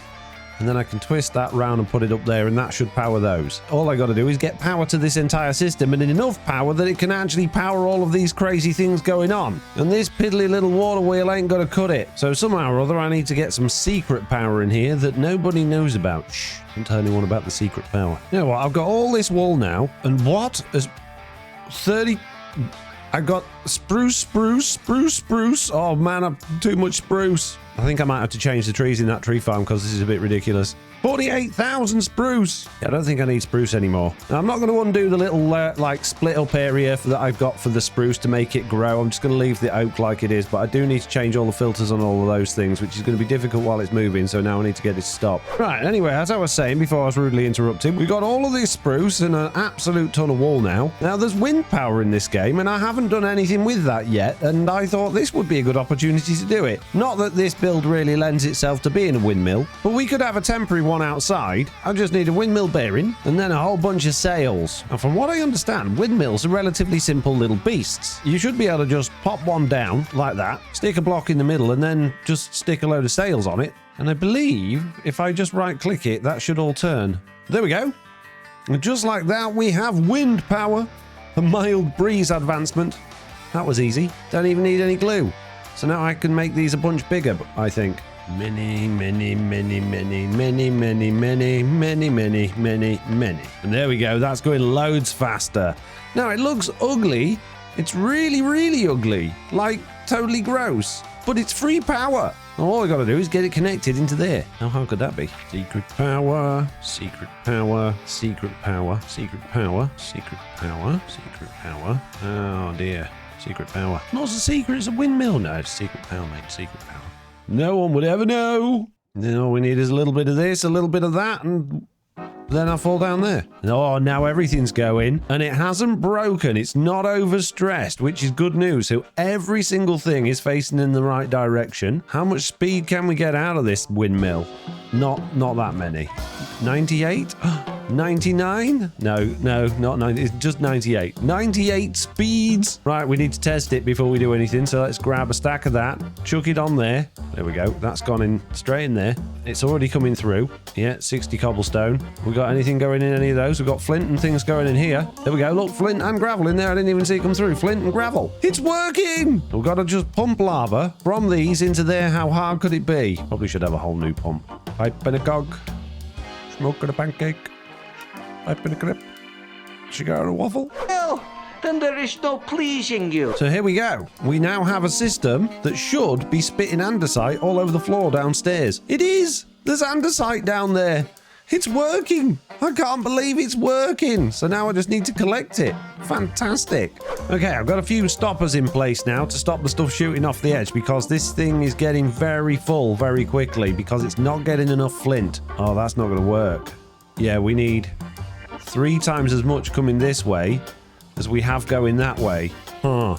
and then I can twist that round and put it up there, and that should power those. All I got to do is get power to this entire system, and enough power that it can actually power all of these crazy things going on. And this piddly little water wheel ain't going to cut it. So somehow or other, I need to get some secret power in here that nobody knows about. Shh, don't tell anyone about the secret power. You know what? I've got all this wool now, and what is 30... I got spruce. Oh man, I've too much spruce. I think I might have to change the trees in that tree farm because this is a bit ridiculous. 48,000 spruce. Yeah, I don't think I need spruce anymore. Now, I'm not going to undo the little like split up area that I've got for the spruce to make it grow. I'm just going to leave the oak like it is, but I do need to change all the filters on all of those things, which is going to be difficult while it's moving. So now I need to get it to stop. Right. Anyway, as I was saying before I was rudely interrupted, we got all of this spruce and an absolute ton of wool now. Now there's wind power in this game, and I haven't done anything with that yet. And I thought this would be a good opportunity to do it. Not that this build really lends itself to being a windmill, but we could have a temporary one outside. I just need a windmill bearing and then a whole bunch of sails. And from what I understand, windmills are relatively simple little beasts. You should be able to just pop one down like that, stick a block in the middle, and then just stick a load of sails on it. And I believe if I just right click it, that should all turn. There we go. And just like that, we have wind power. A mild breeze advancement. That was easy. Don't even need any glue. So now I can make these a bunch bigger, I think. Many. And there we go. That's going loads faster. Now, it looks ugly. It's really ugly. Like, totally gross. But it's free power. All I got to do is get it connected into there. Now, how could that be? Secret power, secret power, secret power, secret power, secret power, secret power. Oh, dear. Secret power. Not a secret, it's a windmill. No, it's secret power, mate. Secret power. No one would ever know. Then all we need is a little bit of this, a little bit of that, and then I fall down there. Oh, now everything's going, and it hasn't broken. It's not overstressed, which is good news. So every single thing is facing in the right direction. How much speed can we get out of this windmill? Not that many. 98? 99? No, not 90. It's just 98. 98 speeds. Right, we need to test it before we do anything. So let's grab a stack of that. Chuck it on there. There we go. That's gone in straight in there. It's already coming through. Yeah, 60 cobblestone. We got anything going in any of those? We've got flint and things going in here. There we go. Look, flint and gravel in there. I didn't even see it come through. Flint and gravel. It's working! We've got to just pump lava from these into there. How hard could it be? Probably should have a whole new pump. Pipe and a cog. Smoke and a pancake. Pipe and a crib. Cigar and a waffle. Well, then there is no pleasing you. So here we go. We now have a system that should be spitting andesite all over the floor downstairs. It is! There's andesite down there. It's working. I can't believe it's working. So now I just need to collect it. Fantastic. Okay, I've got a few stoppers in place now to stop the stuff shooting off the edge because this thing is getting very full very quickly because it's not getting enough flint. Oh, that's not going to work. Yeah, we need 3 times as much coming this way as we have going that way. Huh.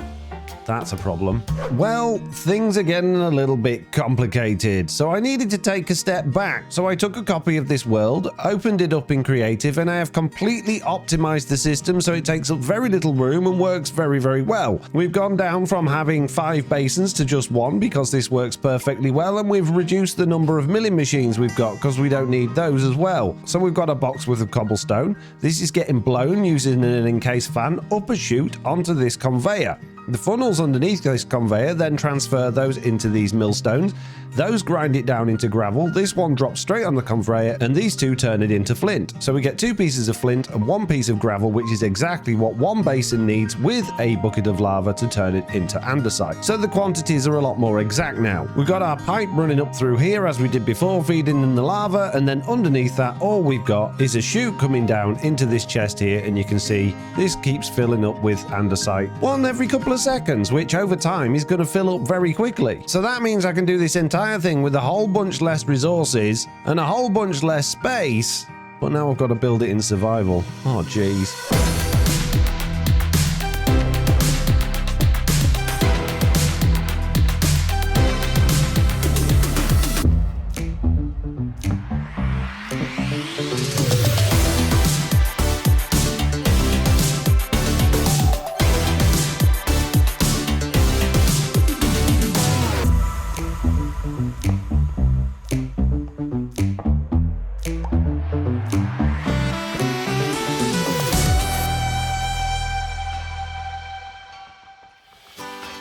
That's a problem. Well, things are getting a little bit complicated, so I needed to take a step back. So I took a copy of this world, opened it up in Creative, and I have completely optimized the system so it takes up very little room and works very, very well. We've gone down from having 5 basins to just 1 because this works perfectly well, and we've reduced the number of milling machines we've got because we don't need those as well. So we've got a box worth of cobblestone. This is getting blown using an encased fan up a chute onto this conveyor. The funnels underneath this conveyor then transfer those into these millstones. Those grind it down into gravel. This one drops straight on the conveyor, and these 2 turn it into flint. So we get 2 pieces of flint and 1 piece of gravel, which is exactly what 1 basin needs with a bucket of lava to turn it into andesite. So the quantities are a lot more exact now. We've got our pipe running up through here as we did before, feeding in the lava, and then underneath that, all we've got is a chute coming down into this chest here, and you can see this keeps filling up with andesite 1 every couple of seconds, which over time is going to fill up very quickly. So that means I can do this entire thing with a whole bunch less resources and a whole bunch less space, but now I've got to build it in survival. Oh, jeez.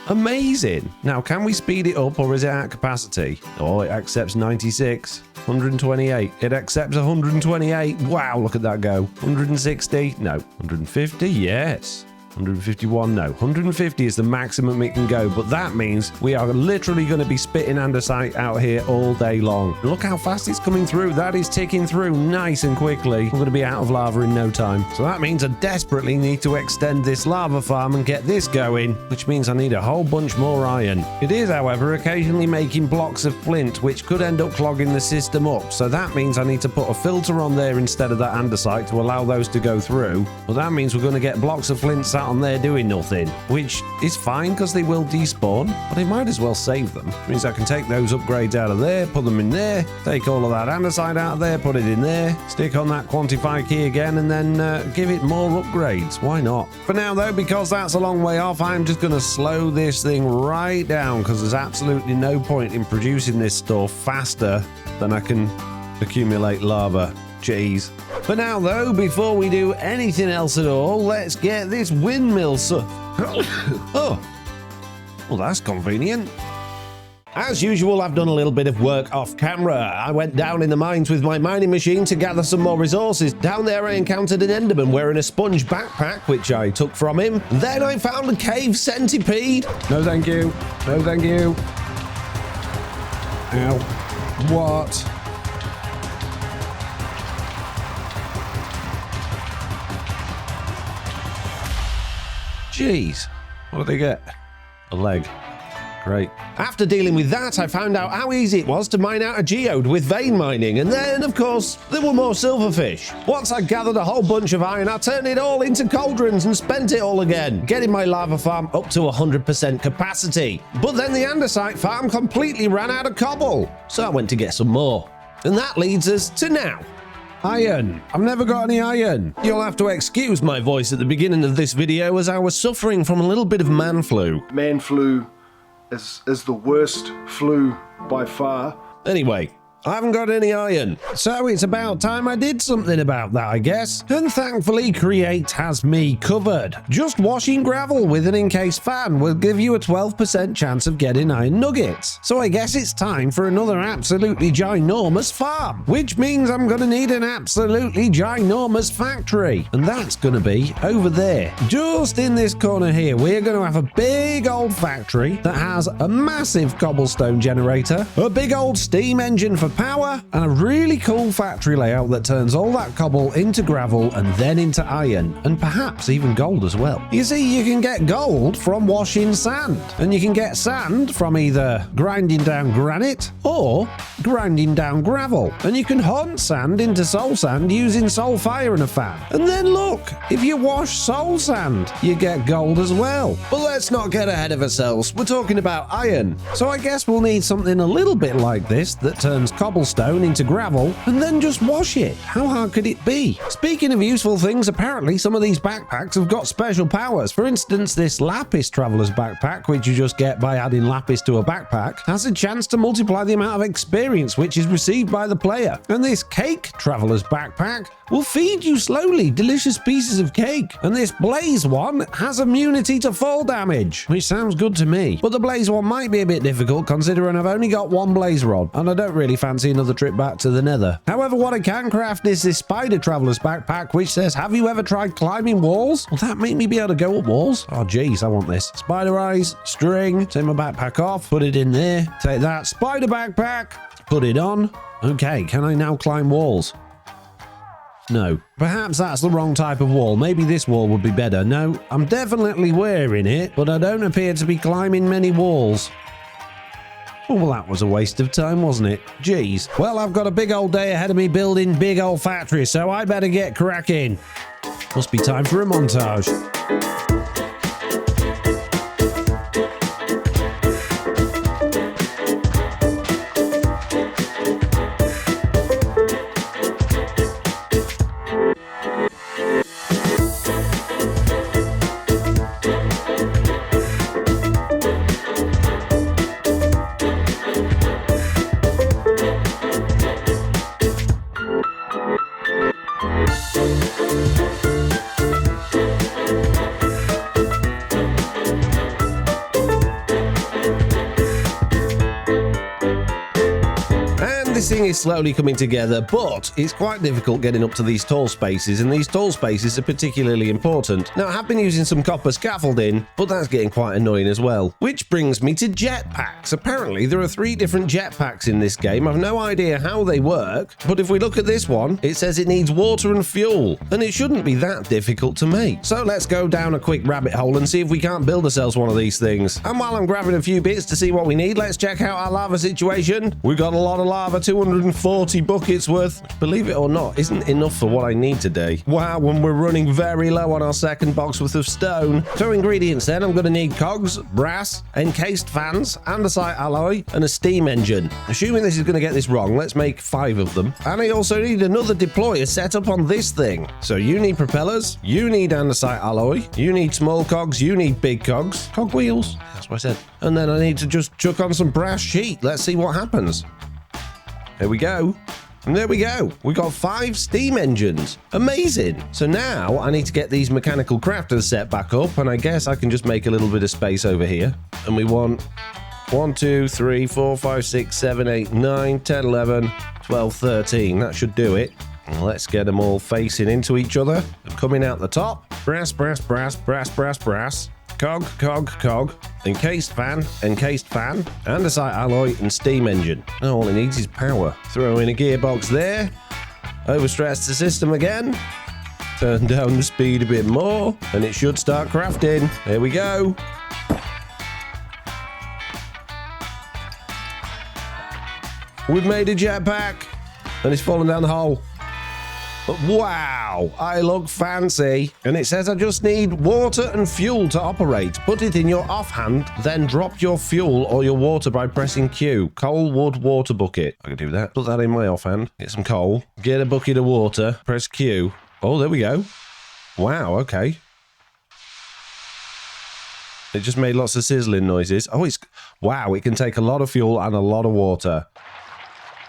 Amazing. Now, can we speed it up or is it at capacity? Oh, it accepts 96, 128. It accepts 128. Wow, look at that go. 160? No. 150? Yes. 151? No. 150 is the maximum it can go, but that means we are literally going to be spitting andesite out here all day long. Look how fast it's coming through. That is ticking through nice and quickly. We're going to be out of lava in no time. So that means I desperately need to extend this lava farm and get this going, which means I need a whole bunch more iron. It is, however, occasionally making blocks of flint, which could end up clogging the system up. So that means I need to put a filter on there instead of that andesite to allow those to go through. But that means we're going to get blocks of flint sat on there doing nothing, which is fine because they will despawn, but I might as well save them. Which means I can take those upgrades out of there, put them in there, take all of that andesite out of there, put it in there, stick on that quantify key again, and then give it more upgrades. Why not? For now though, because that's a long way off, I'm just going to slow this thing right down because there's absolutely no point in producing this stuff faster than I can accumulate lava. Jeez. For now though, before we do anything else at all, let's get this windmill oh, well that's convenient. As usual, I've done a little bit of work off camera. I went down in the mines with my mining machine to gather some more resources. Down there I encountered an enderman wearing a sponge backpack, which I took from him. Then I found a cave centipede. No thank you. No thank you. Ow. What? Jeez, what did they get? A leg. Great. After dealing with that, I found out how easy it was to mine out a geode with vein mining, and then, of course, there were more silverfish. Once I gathered a whole bunch of iron, I turned it all into cauldrons and spent it all again, getting my lava farm up to 100% capacity. But then the andesite farm completely ran out of cobble, so I went to get some more. And that leads us to now. Iron. I've never got any iron. You'll have to excuse my voice at the beginning of this video as I was suffering from a little bit of man flu. Man flu is the worst flu by far. Anyway, I haven't got any iron, so it's about time I did something about that, I guess. And thankfully, Create has me covered. Just washing gravel with an encased fan will give you a 12% chance of getting iron nuggets. So I guess it's time for another absolutely ginormous farm, which means I'm gonna need an absolutely ginormous factory. And that's gonna be over there. Just in this corner here, we're gonna have a big old factory that has a massive cobblestone generator, a big old steam engine for power, and a really cool factory layout that turns all that cobble into gravel and then into iron, and perhaps even gold as well. You see, you can get gold from washing sand, and you can get sand from either grinding down granite or grinding down gravel, and you can hunt sand into soul sand using soul fire and a fan. And then look, if you wash soul sand, you get gold as well. But let's not get ahead of ourselves, we're talking about iron, so I guess we'll need something a little bit like this that turns cobblestone into gravel and then just wash it. How hard could it be? Speaking of useful things, apparently some of these backpacks have got special powers. For instance, this lapis traveler's backpack, which you just get by adding lapis to a backpack, has a chance to multiply the amount of experience which is received by the player. And this cake traveler's backpack will feed you slowly delicious pieces of cake. And this blaze one has immunity to fall damage, which sounds good to me. But the blaze one might be a bit difficult considering I've only got one blaze rod and I don't really fancy another trip back to the nether. However, what I can craft is this spider traveler's backpack which says, have you ever tried climbing walls? Will that make me be able to go up walls? Oh geez, I want this. Spider eyes, string, take my backpack off, put it in there, take that spider backpack, put it on. Okay, can I now climb walls? No. Perhaps that's the wrong type of wall. Maybe this wall would be better. No, I'm definitely wearing it, but I don't appear to be climbing many walls. Oh, well, that was a waste of time, wasn't it? Jeez. Well, I've got a big old day ahead of me building big old factories, so I better get cracking. Must be time for a montage. This thing is slowly coming together, but it's quite difficult getting up to these tall spaces, and these tall spaces are particularly important. Now, I have been using some copper scaffolding, but that's getting quite annoying as well. Which brings me to jetpacks. Apparently, there are 3 different jetpacks in this game. I've no idea how they work, but if we look at this one, it says it needs water and fuel, and it shouldn't be that difficult to make. So let's go down a quick rabbit hole and see if we can't build ourselves one of these things. And while I'm grabbing a few bits to see what we need, let's check out our lava situation. We've got a lot of lava, 240 buckets worth, which, believe it or not, isn't enough for what I need today. Wow, when we're running very low on our second box worth of stone. So ingredients then, I'm going to need cogs, brass, encased fans, andesite alloy, and a steam engine. Assuming this is going to get this wrong, let's make 5 of them. And I also need another deployer set up on this thing. So you need propellers, you need andesite alloy, you need small cogs, you need big cogs. Cog wheels, that's what I said. And then I need to just chuck on some brass sheet. Let's see what happens. There we go. And there we go. We got 5 steam engines. Amazing. So now I need to get these mechanical crafters set back up, and I guess I can just make a little bit of space over here. And we want 1, 2, 3, 4, 5, 6, 7, 8, 9, 10, 11, 12, 13. That should do it. And let's get them all facing into each other. Coming out the top. Brass, brass, brass, brass, brass, brass. Cog, cog, cog, encased fan, andesite alloy, and steam engine. Oh, all it needs is power. Throw in a gearbox there. Overstress the system again. Turn down the speed a bit more, and it should start crafting. There we go. We've made a jetpack, and it's fallen down the hole. Wow, I look fancy. And it says I just need water and fuel to operate. Put it in your offhand, then drop your fuel or your water by pressing Q. Coal, wood, water bucket. I can do that. Put that in my offhand. Get some coal. Get a bucket of water. Press Q. Oh, there we go. Wow, okay. It just made lots of sizzling noises. Oh, wow, it can take a lot of fuel and a lot of water.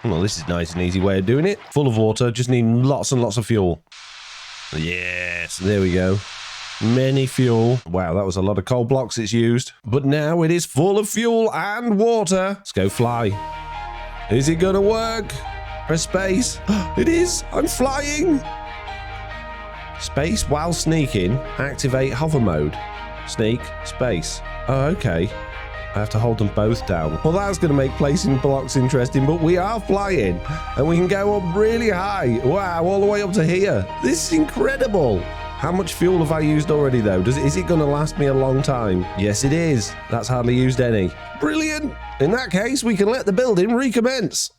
Well, this is a nice and easy way of doing it. Full of water, just need lots and lots of fuel. Yes, there we go. Many fuel. Wow, that was a lot of coal blocks it's used. But now it is full of fuel and water. Let's go fly. Is it gonna work? Press space. It is. I'm flying. Space while sneaking. Activate hover mode. Sneak, space. Oh, okay. I have to hold them both down. Well, that's going to make placing blocks interesting, but we are flying and we can go up really high. Wow, all the way up to here. This is incredible. How much fuel have I used already, though? Is it going to last me a long time? Yes, it is. That's hardly used any. Brilliant. In that case, we can let the building recommence.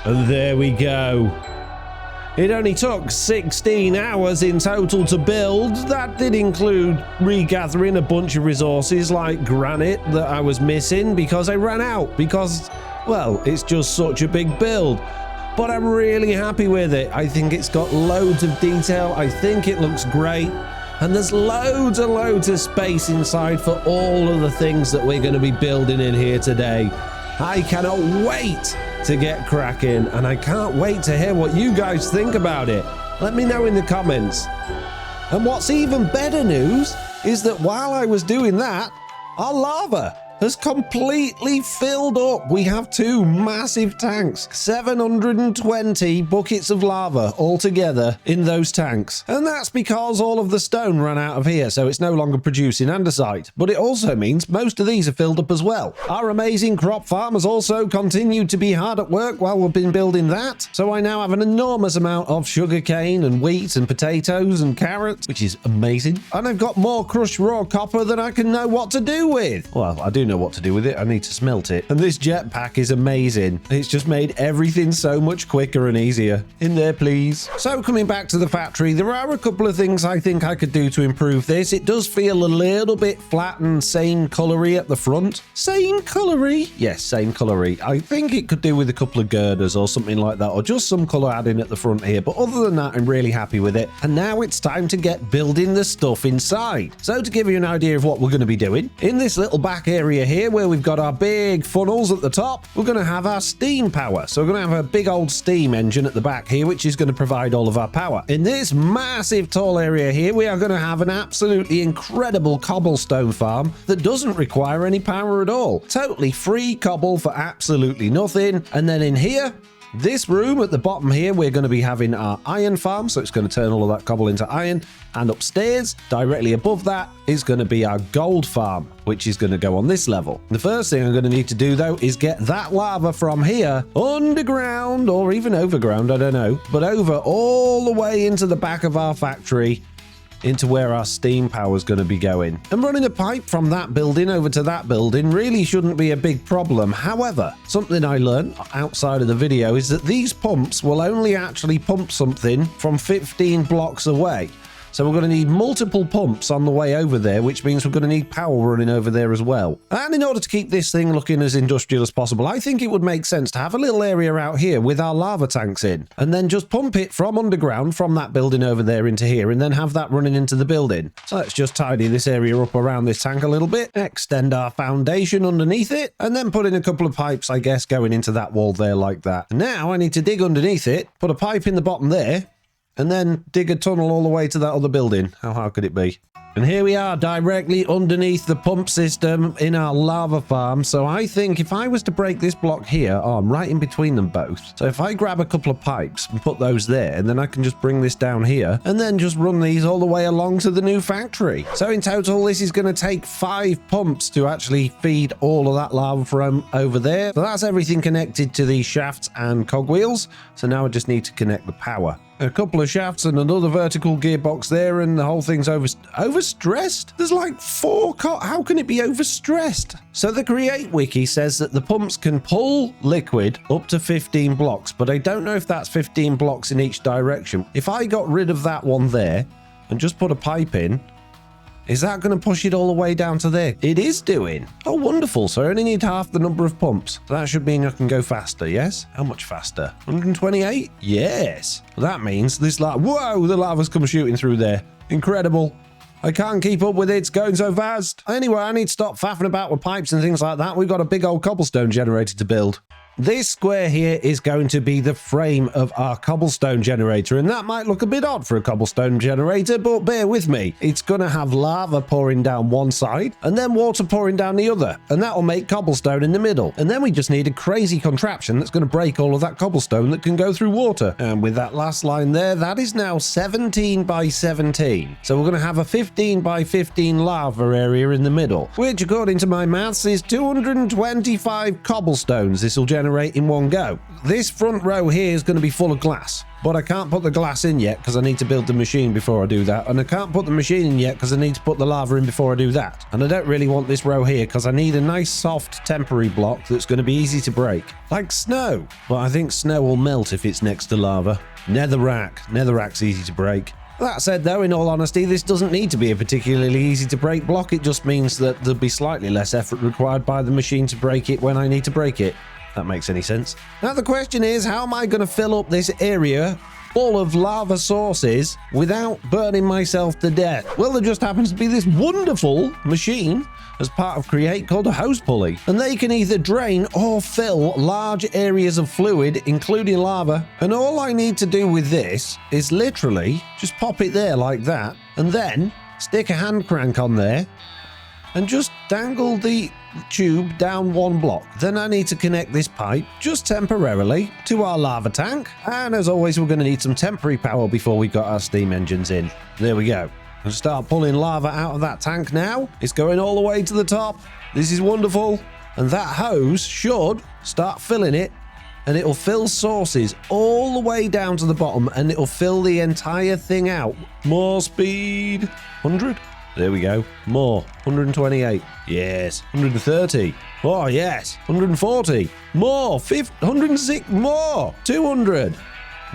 And there we go. It only took 16 hours in total to build. That did include regathering a bunch of resources like granite that I was missing because I ran out because, well, it's just such a big build. But I'm really happy with it. I think it's got loads of detail. I think it looks great. And there's loads and loads of space inside for all of the things that we're going to be building in here today. I cannot wait to get cracking, and I can't wait to hear what you guys think about it. Let me know in the comments. And what's even better news is that while I was doing that, our lava has completely filled up. We have two massive tanks, 720 buckets of lava altogether in those tanks. And that's because all of the stone ran out of here, so it's no longer producing andesite. But it also means most of these are filled up as well. Our amazing crop farm has also continued to be hard at work while we've been building that. So I now have an enormous amount of sugarcane and wheat and potatoes and carrots, which is amazing. And I've got more crushed raw copper than I can know what to do with. Well, I do know what to do with it. I need to smelt it. And this jetpack is amazing. It's just made everything so much quicker and easier. In there, please. So coming back to the factory, there are a couple of things I think I could do to improve this. It does feel a little bit flat and same colory at the front. Same colory? Yes, same colory. I think it could do with a couple of girders or something like that, or just some color adding at the front here. But other than that, I'm really happy with it. And now it's time to get building the stuff inside. So to give you an idea of what we're going to be doing, in this little back area here, where we've got our big funnels at the top, we're going to have our steam power. So we're going to have a big old steam engine at the back here, which is going to provide all of our power. In this massive tall area here, we are going to have an absolutely incredible cobblestone farm that doesn't require any power at all. Totally free cobble for absolutely nothing. And then in here, this room at the bottom here, we're going to be having our iron farm, so it's going to turn all of that cobble into iron. And upstairs, directly above that, is going to be our gold farm, which is going to go on this level. The first thing I'm going to need to do, though, is get that lava from here underground, or even overground, I don't know, but over all the way into the back of our factory, into where our steam power is going to be going. And running a pipe from that building over to that building really shouldn't be a big problem. However, something I learned outside of the video is that these pumps will only actually pump something from 15 blocks away. So we're going to need multiple pumps on the way over there, which means we're going to need power running over there as well. And in order to keep this thing looking as industrial as possible, I think it would make sense to have a little area out here with our lava tanks in, and then just pump it from underground, from that building over there into here, and then have that running into the building. So let's just tidy this area up around this tank a little bit, extend our foundation underneath it, and then put in a couple of pipes, I guess, going into that wall there like that. Now I need to dig underneath it, put a pipe in the bottom there, and then dig a tunnel all the way to that other building. How hard could it be? And here we are, directly underneath the pump system in our lava farm. So I think if I was to break this block here, oh, I'm right in between them both. So if I grab a couple of pipes and put those there, and then I can just bring this down here, and then just run these all the way along to the new factory. So in total, this is going to take 5 pumps to actually feed all of that lava from over there. So that's everything connected to these shafts and cogwheels. So now I just need to connect the power. A couple of shafts and another vertical gearbox there, and the whole thing's overstressed? There's like 4 how can it be overstressed? So the Create Wiki says that the pumps can pull liquid up to 15 blocks, but I don't know if that's 15 blocks in each direction. If I got rid of that one there and just put a pipe in, is that going to push it all the way down to there? It is doing. Oh, wonderful. So I only need half the number of pumps. So that should mean I can go faster, yes? How much faster? 128? Yes. Well, that means this whoa, the lava's come shooting through there. Incredible. I can't keep up with it. It's going so fast. Anyway, I need to stop faffing about with pipes and things like that. We've got a big old cobblestone generator to build. This square here is going to be the frame of our cobblestone generator, and that might look a bit odd for a cobblestone generator, but bear with me. It's going to have lava pouring down one side and then water pouring down the other, and that will make cobblestone in the middle. And then we just need a crazy contraption that's going to break all of that cobblestone that can go through water. And with that last line there, that is now 17 by 17. So we're going to have a 15 by 15 lava area in the middle, which according to my maths is 225 cobblestones this will generate in one go. This front row here is going to be full of glass, but I can't put the glass in yet because I need to build the machine before I do that, and I can't put the machine in yet because I need to put the lava in before I do that. And I don't really want this row here because I need a nice soft temporary block that's going to be easy to break, like snow. But I think snow will melt if it's next to lava. Netherrack's easy to break. That said though, in all honesty, this doesn't need to be a particularly easy to break block. It just means that there'll be slightly less effort required by the machine to break it when I need to break it. That makes any sense. Now the question is, how am I going to fill up this area full of lava sources without burning myself to death? Well, there just happens to be this wonderful machine as part of Create called a hose pulley, and they can either drain or fill large areas of fluid, including lava. And all I need to do with this is literally just pop it there like that, and then stick a hand crank on there and just dangle the tube down one block. Then I need to connect this pipe just temporarily to our lava tank, and as always we're going to need some temporary power before we got our steam engines in. There we go. I'll start pulling lava out of that tank now. It's going all the way to the top. This is wonderful, and that hose should start filling it, and it'll fill sources all the way down to the bottom, and it'll fill the entire thing out. More speed. 100. There we go. More. 128. Yes. 130. Oh, yes. 140. More. 106. More. 200.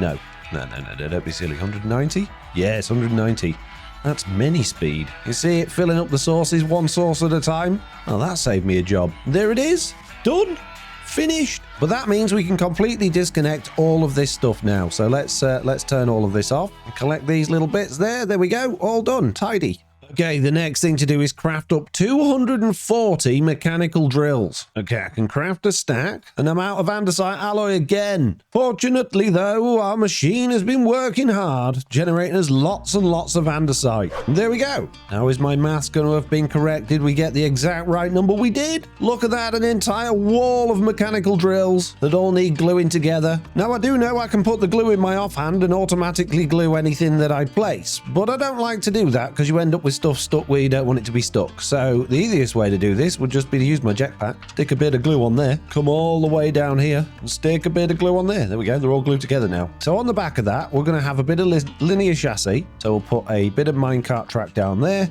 No. Don't be silly. 190. Yes, 190. That's mini speed. You see it filling up the sources one source at a time? Oh, that saved me a job. There it is. Done. Finished. But that means we can completely disconnect all of this stuff now. So let's turn all of this off and collect these little bits there. There we go. All done. Tidy. Okay, the next thing to do is craft up 240 mechanical drills. Okay, I can craft a stack, and I'm out of andesite alloy again. Fortunately, though, our machine has been working hard, generating us lots and lots of andesite. And there we go. Now, is my maths going to have been corrected? We get the exact right number. We did. Look at that, an entire wall of mechanical drills that all need gluing together. Now, I do know I can put the glue in my offhand and automatically glue anything that I place, but I don't like to do that because you end up with stuff stuck where you don't want it to be stuck. So the easiest way to do this would just be to use my jetpack, stick a bit of glue on there, come all the way down here and stick a bit of glue on there. There we go, they're all glued together now. So on the back of that, we're going to have a bit of linear chassis. So we'll put a bit of minecart track down there,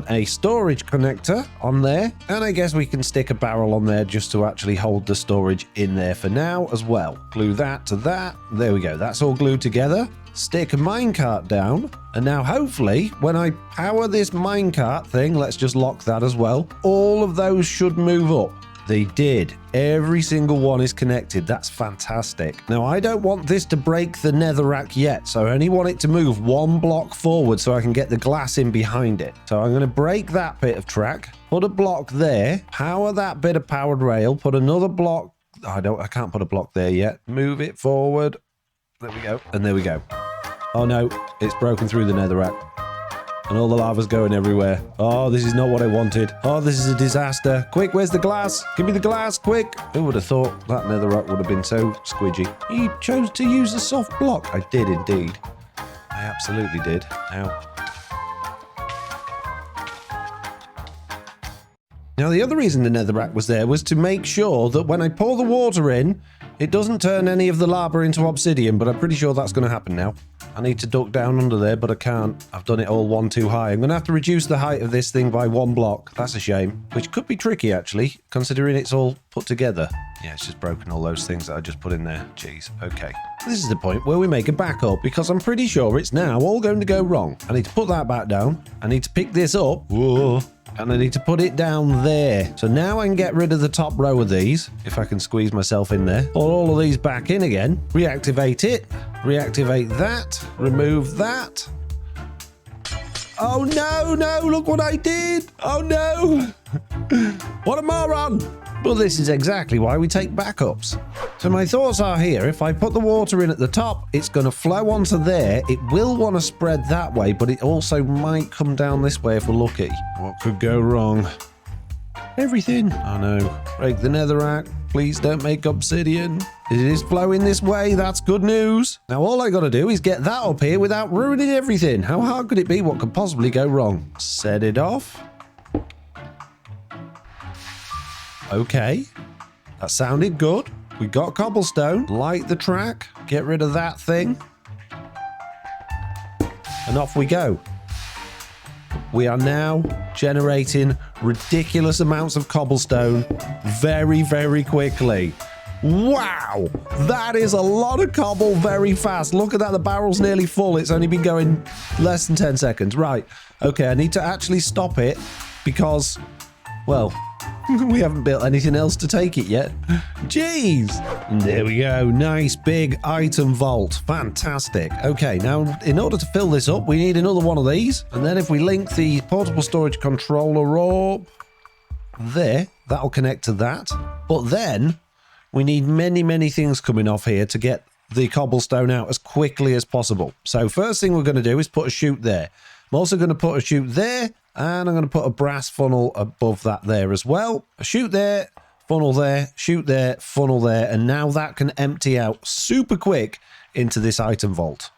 a storage connector on there, and I guess we can stick a barrel on there just to actually hold the storage in there for now as well. Glue that to that. There we go, that's all glued together. stick a minecart down. And now hopefully when I power this minecart thing, let's just lock that as well. All of those should move up. They did. Every single one is connected. That's fantastic. Now, I don't want this to break the netherrack yet, so I only want it to move one block forward so I can get the glass in behind it. So I'm going to break that bit of track, put a block there, power that bit of powered rail, put another block. I can't put a block there yet. Move it forward. There we go. And there we go. Oh no, it's broken through the netherrack. And all the lava's going everywhere. Oh, this is not what I wanted. Oh, this is a disaster. Quick, where's the glass? Give me the glass, quick. Who would have thought that netherrack would have been so squidgy? He chose to use a soft block. I did indeed. I absolutely did. Ow. Now, the other reason the netherrack was there was to make sure that when I pour the water in, it doesn't turn any of the lava into obsidian, but I'm pretty sure that's going to happen now. I need to duck down under there, but I can't. I've done it all one too high. I'm going to have to reduce the height of this thing by one block. That's a shame, which could be tricky, actually, considering it's all put together. Yeah, it's just broken all those things that I just put in there. Jeez. Okay. This is the point where we make a backup, because I'm pretty sure it's now all going to go wrong. I need to put that back down. I need to pick this up. Whoa. And I need to put it down there. So now I can get rid of the top row of these, if I can squeeze myself in there. Put all of these back in again. Reactivate it. Reactivate that. Remove that. Oh no, no, look what I did. Oh no. What a moron. But this is exactly why we take backups. So my thoughts are here, if I put the water in at the top, it's going to flow onto there. It will want to spread that way, but it also might come down this way if we're lucky. What could go wrong? Everything. Oh no. Break the netherrack. Please don't make obsidian. It is flowing this way. That's good news. Now all I got to do is get that up here without ruining everything. How hard could it be? What could possibly go wrong? Set it off. Okay, that sounded good. We got cobblestone. Light the track. Get rid of that thing. And off we go. We are now generating ridiculous amounts of cobblestone very, very quickly. Wow, that is a lot of cobble very fast. Look at that, the barrel's nearly full. It's only been going less than 10 seconds. Right, okay, I need to actually stop it because, well, we haven't built anything else to take it yet. Jeez. There we go. Nice big item vault. Fantastic. Okay, now in order to fill this up, we need another one of these. And then if we link the portable storage controller up there, that'll connect to that. But then we need many, many things coming off here to get the cobblestone out as quickly as possible. So first thing we're going to do is put a chute there. I'm also going to put a chute there. And I'm going to put a brass funnel above that there as well. A chute there, funnel there, chute there, funnel there. And now that can empty out super quick into this item vault.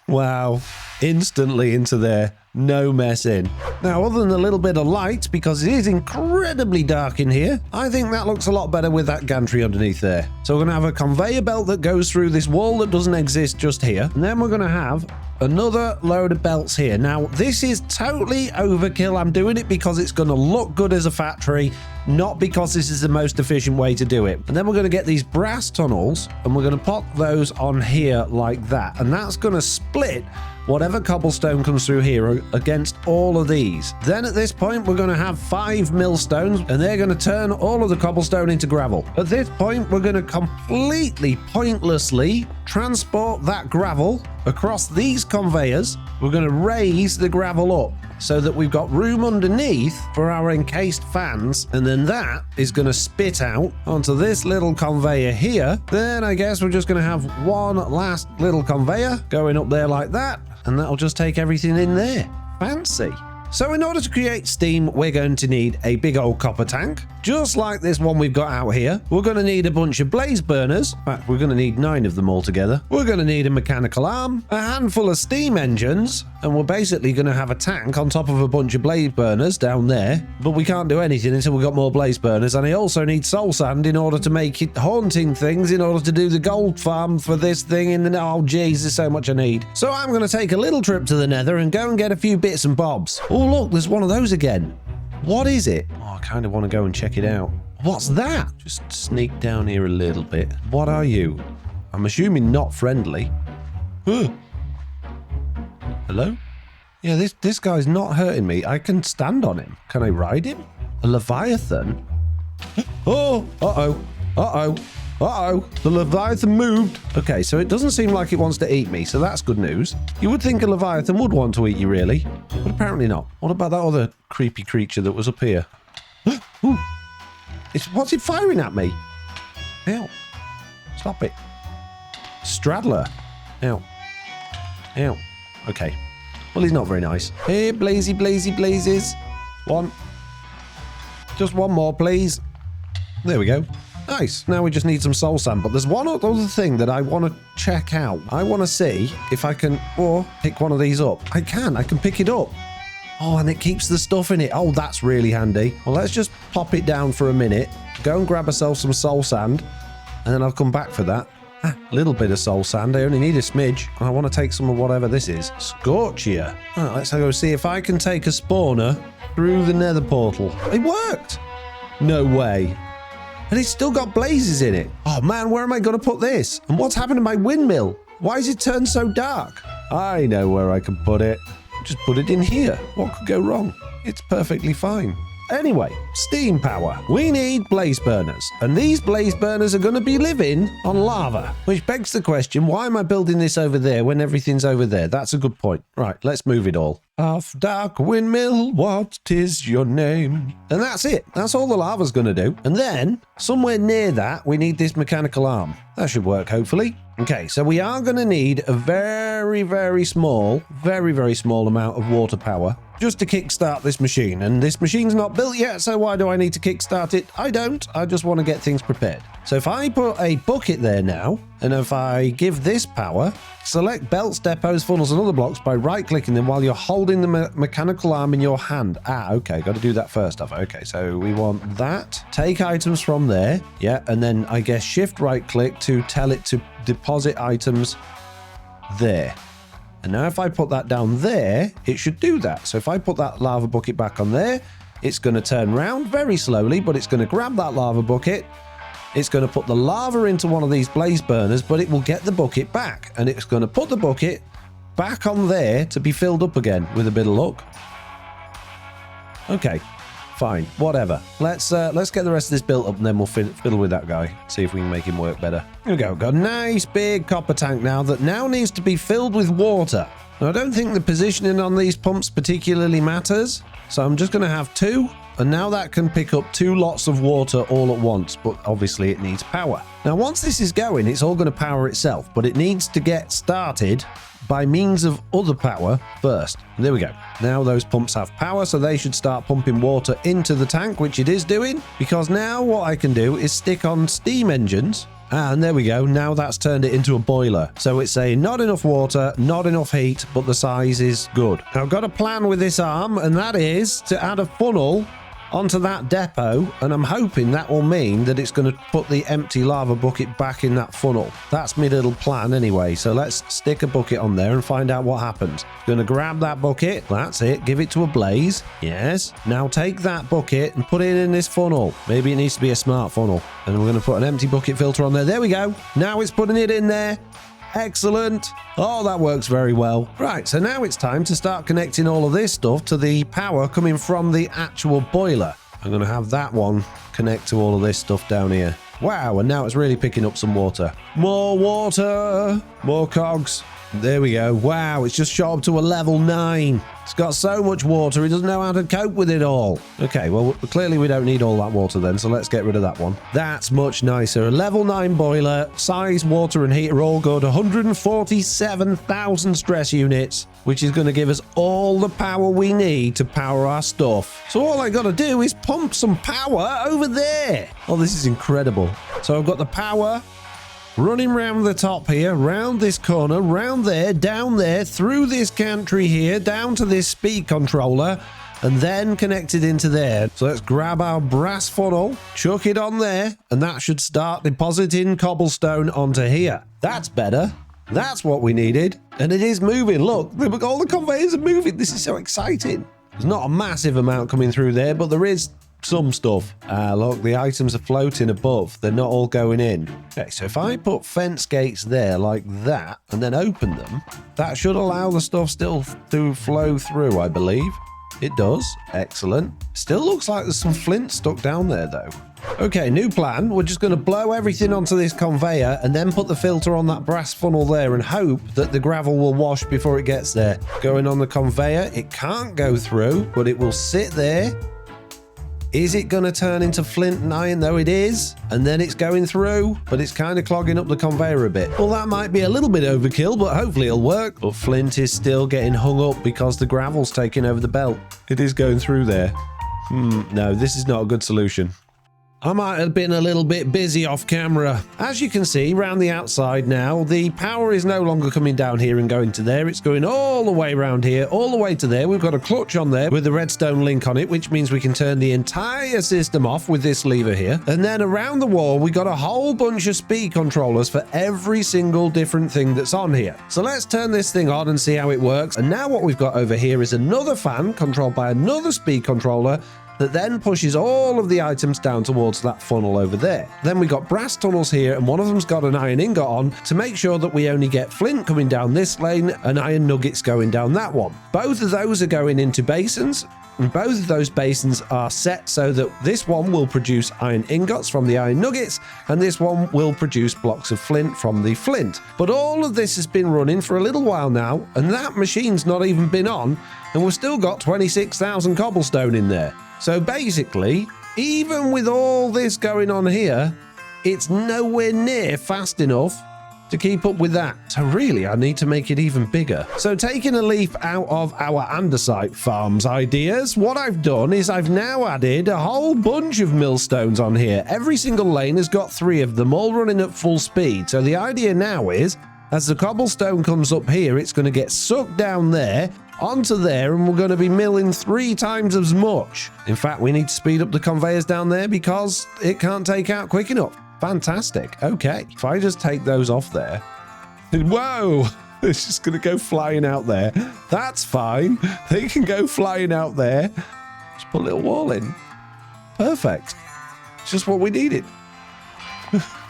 Wow, instantly into there. No messing. Now, other than a little bit of light, because it is incredibly dark in here, I think that looks a lot better with that gantry underneath there. So we're going to have a conveyor belt that goes through this wall that doesn't exist just here. And then we're going to have another load of belts here. Now, this is totally overkill. I'm doing it because it's going to look good as a factory, not because this is the most efficient way to do it. And then we're going to get these brass tunnels and we're going to pop those on here like that. And that's going to split whatever cobblestone comes through here against all of these. Then at this point, we're going to have 5 millstones and they're going to turn all of the cobblestone into gravel. At this point, we're going to completely pointlessly transport that gravel across these conveyors. We're going to raise the gravel up so that we've got room underneath for our encased fans, and then that is going to spit out onto this little conveyor here. Then I guess we're just going to have one last little conveyor going up there like that, and that'll just take everything in there. Fancy. So in order to create steam, we're going to need a big old copper tank, just like this one we've got out here. We're going to need a bunch of blaze burners. In fact, we're going to need 9 of them all together. We're going to need a mechanical arm, a handful of steam engines, and we're basically going to have a tank on top of a bunch of blaze burners down there. But we can't do anything until we've got more blaze burners, and I also need soul sand in order to make it haunting things in order to do the gold farm for this thing. Oh, geez, there's so much I need. So I'm going to take a little trip to the nether and go and get a few bits and bobs. Oh, look, there's one of those again. What is it? Oh, I kind of want to go and check it out. What's that? Just sneak down here a little bit. What are you? I'm assuming not friendly. Hello? Yeah, this guy's not hurting me. I can stand on him. Can I ride him? A Leviathan? Oh, uh-oh, uh-oh, uh-oh. The Leviathan moved. Okay, so it doesn't seem like it wants to eat me, so that's good news. You would think a Leviathan would want to eat you, really, but apparently not. What about that other creepy creature that was up here? Ooh. What's it firing at me? Ow. Stop it. Straddler. Ow. Ow. Okay. Well, he's not very nice. Hey, blazy, blazy, blazes. One. Just one more, please. There we go. Nice. Now we just need some soul sand. But there's one other thing that I want to check out. I want to see if I can pick one of these up. I can pick it up. Oh, and it keeps the stuff in it. Oh, that's really handy. Well, let's just pop it down for a minute. Go and grab ourselves some soul sand. And then I'll come back for that. A little bit of soul sand. I only need a smidge. I want to take some of whatever this is. Scorchia. Right, let's go see if I can take a spawner through the nether portal. It worked. No way. And it's still got blazes in it. Oh man, where am I going to put this? And what's happened to my windmill? Why is it turned so dark? I know where I can put it. Just put it in here. What could go wrong? It's perfectly fine. Anyway, steam power. We need blaze burners, and these blaze burners are going to be living on lava, which begs the question, why am I building this over there when everything's over there? That's a good point. Right, let's move it all. Half dark windmill, what is your name? And that's it. That's all the lava's going to do. And then, somewhere near that, we need this mechanical arm. That should work, hopefully. Okay, so we are going to need a very, very small amount of water power just to kickstart this machine. And this machine's not built yet, so why do I need to kickstart it? I don't. I just want to get things prepared. So if I put a bucket there now, and if I give this power, select belts, depots, funnels, and other blocks by right-clicking them while you're holding the mechanical arm in your hand. Okay, got to do that first off. Okay, so we want that. Take items from there. Yeah, and then I guess shift right-click to tell it to deposit items there. And now if I put that down there, it should do that. So if I put that lava bucket back on there, it's going to turn around very slowly, but it's going to grab that lava bucket. It's going to put the lava into one of these blaze burners, but it will get the bucket back. And it's going to put the bucket back on there to be filled up again with a bit of luck. Okay, fine, whatever. Let's get the rest of this built up and then we'll fiddle with that guy. See if we can make him work better. Here we go. Got a nice big copper tank now that now needs to be filled with water. Now, I don't think the positioning on these pumps particularly matters. So I'm just going to have two. And now that can pick up 2 lots of water all at once, but obviously it needs power. Now, once this is going, it's all going to power itself, but it needs to get started by means of other power first. There we go. Now those pumps have power, so they should start pumping water into the tank, which it is doing, because now what I can do is stick on steam engines. And there we go. Now that's turned it into a boiler. So it's saying not enough water, not enough heat, but the size is good. Now I've got a plan with this arm, and that is to add a funnel onto that depot, and I'm hoping that will mean that it's going to put the empty lava bucket back in that funnel. That's my little plan anyway, so let's stick a bucket on there and find out what happens. Going to grab that bucket, that's it, give it to a blaze, yes. Now take that bucket and put it in this funnel. Maybe it needs to be a smart funnel, and we're going to put an empty bucket filter on there. There we go. Now it's putting it in there. Excellent. Oh, that works very well. Right, so now it's time to start connecting all of this stuff to the power coming from the actual boiler. I'm going to have that one connect to all of this stuff down here. Wow, and now it's really picking up some water. More water, more cogs. There we go. Wow, it's just shot up to a level 9. It's got so much water, it doesn't know how to cope with it all. Okay, well, clearly we don't need all that water then, so let's get rid of that one. That's much nicer. A level 9 boiler, size, water, and heat are all good. 147,000 stress units, which is going to give us all the power we need to power our stuff. So all I got to do is pump some power over there. Oh, this is incredible. So I've got the power running round the top here, round this corner, round there, down there, through this gantry here, down to this speed controller, and then connected into there. So let's grab our brass funnel, chuck it on there, and that should start depositing cobblestone onto here. That's better. That's what we needed. And it is moving. Look, all the conveyors are moving. This is so exciting. There's not a massive amount coming through there, but there is some stuff. Look, the items are floating above. They're not all going in. Okay, so if I put fence gates there like that and then open them, that should allow the stuff still to flow through, I believe. It does. Excellent. Still looks like there's some flint stuck down there, though. Okay, new plan. We're just going to blow everything onto this conveyor and then put the filter on that brass funnel there and hope that the gravel will wash before it gets there. Going on the conveyor, it can't go through, but it will sit there. Is it going to turn into flint and iron? Though it is. And then it's going through, but it's kind of clogging up the conveyor a bit. Well, that might be a little bit overkill, but hopefully it'll work. But flint is still getting hung up because the gravel's taking over the belt. It is going through there. No, this is not a good solution. I might have been a little bit busy off camera. As you can see, around the outside now, the power is no longer coming down here and going to there. It's going all the way around here, all the way to there. We've got a clutch on there with the redstone link on it, which means we can turn the entire system off with this lever here. And then around the wall, we got a whole bunch of speed controllers for every single different thing that's on here. So let's turn this thing on and see how it works. And now what we've got over here is another fan controlled by another speed controller that then pushes all of the items down towards that funnel over there. Then we got brass tunnels here, and one of them's got an iron ingot on to make sure that we only get flint coming down this lane and iron nuggets going down that one. Both of those are going into basins, and both of those basins are set so that this one will produce iron ingots from the iron nuggets, and this one will produce blocks of flint from the flint. But all of this has been running for a little while now, and that machine's not even been on, and we've still got 26,000 cobblestone in there. So basically, even with all this going on here, it's nowhere near fast enough to keep up with that. So really, I need to make it even bigger. So taking a leaf out of our andesite farms ideas, what I've done is I've now added a whole bunch of millstones on here. Every single lane has got 3 of them, all running at full speed. So the idea now is, as the cobblestone comes up here, it's going to get sucked down there, onto there, and we're going to be milling 3 times as much. In fact, we need to speed up the conveyors down there because it can't take out quick enough. Fantastic. Okay, if I just take those off there. Whoa! It's just going to go flying out there. That's fine. They can go flying out there. Just put a little wall in. Perfect. It's just what we needed.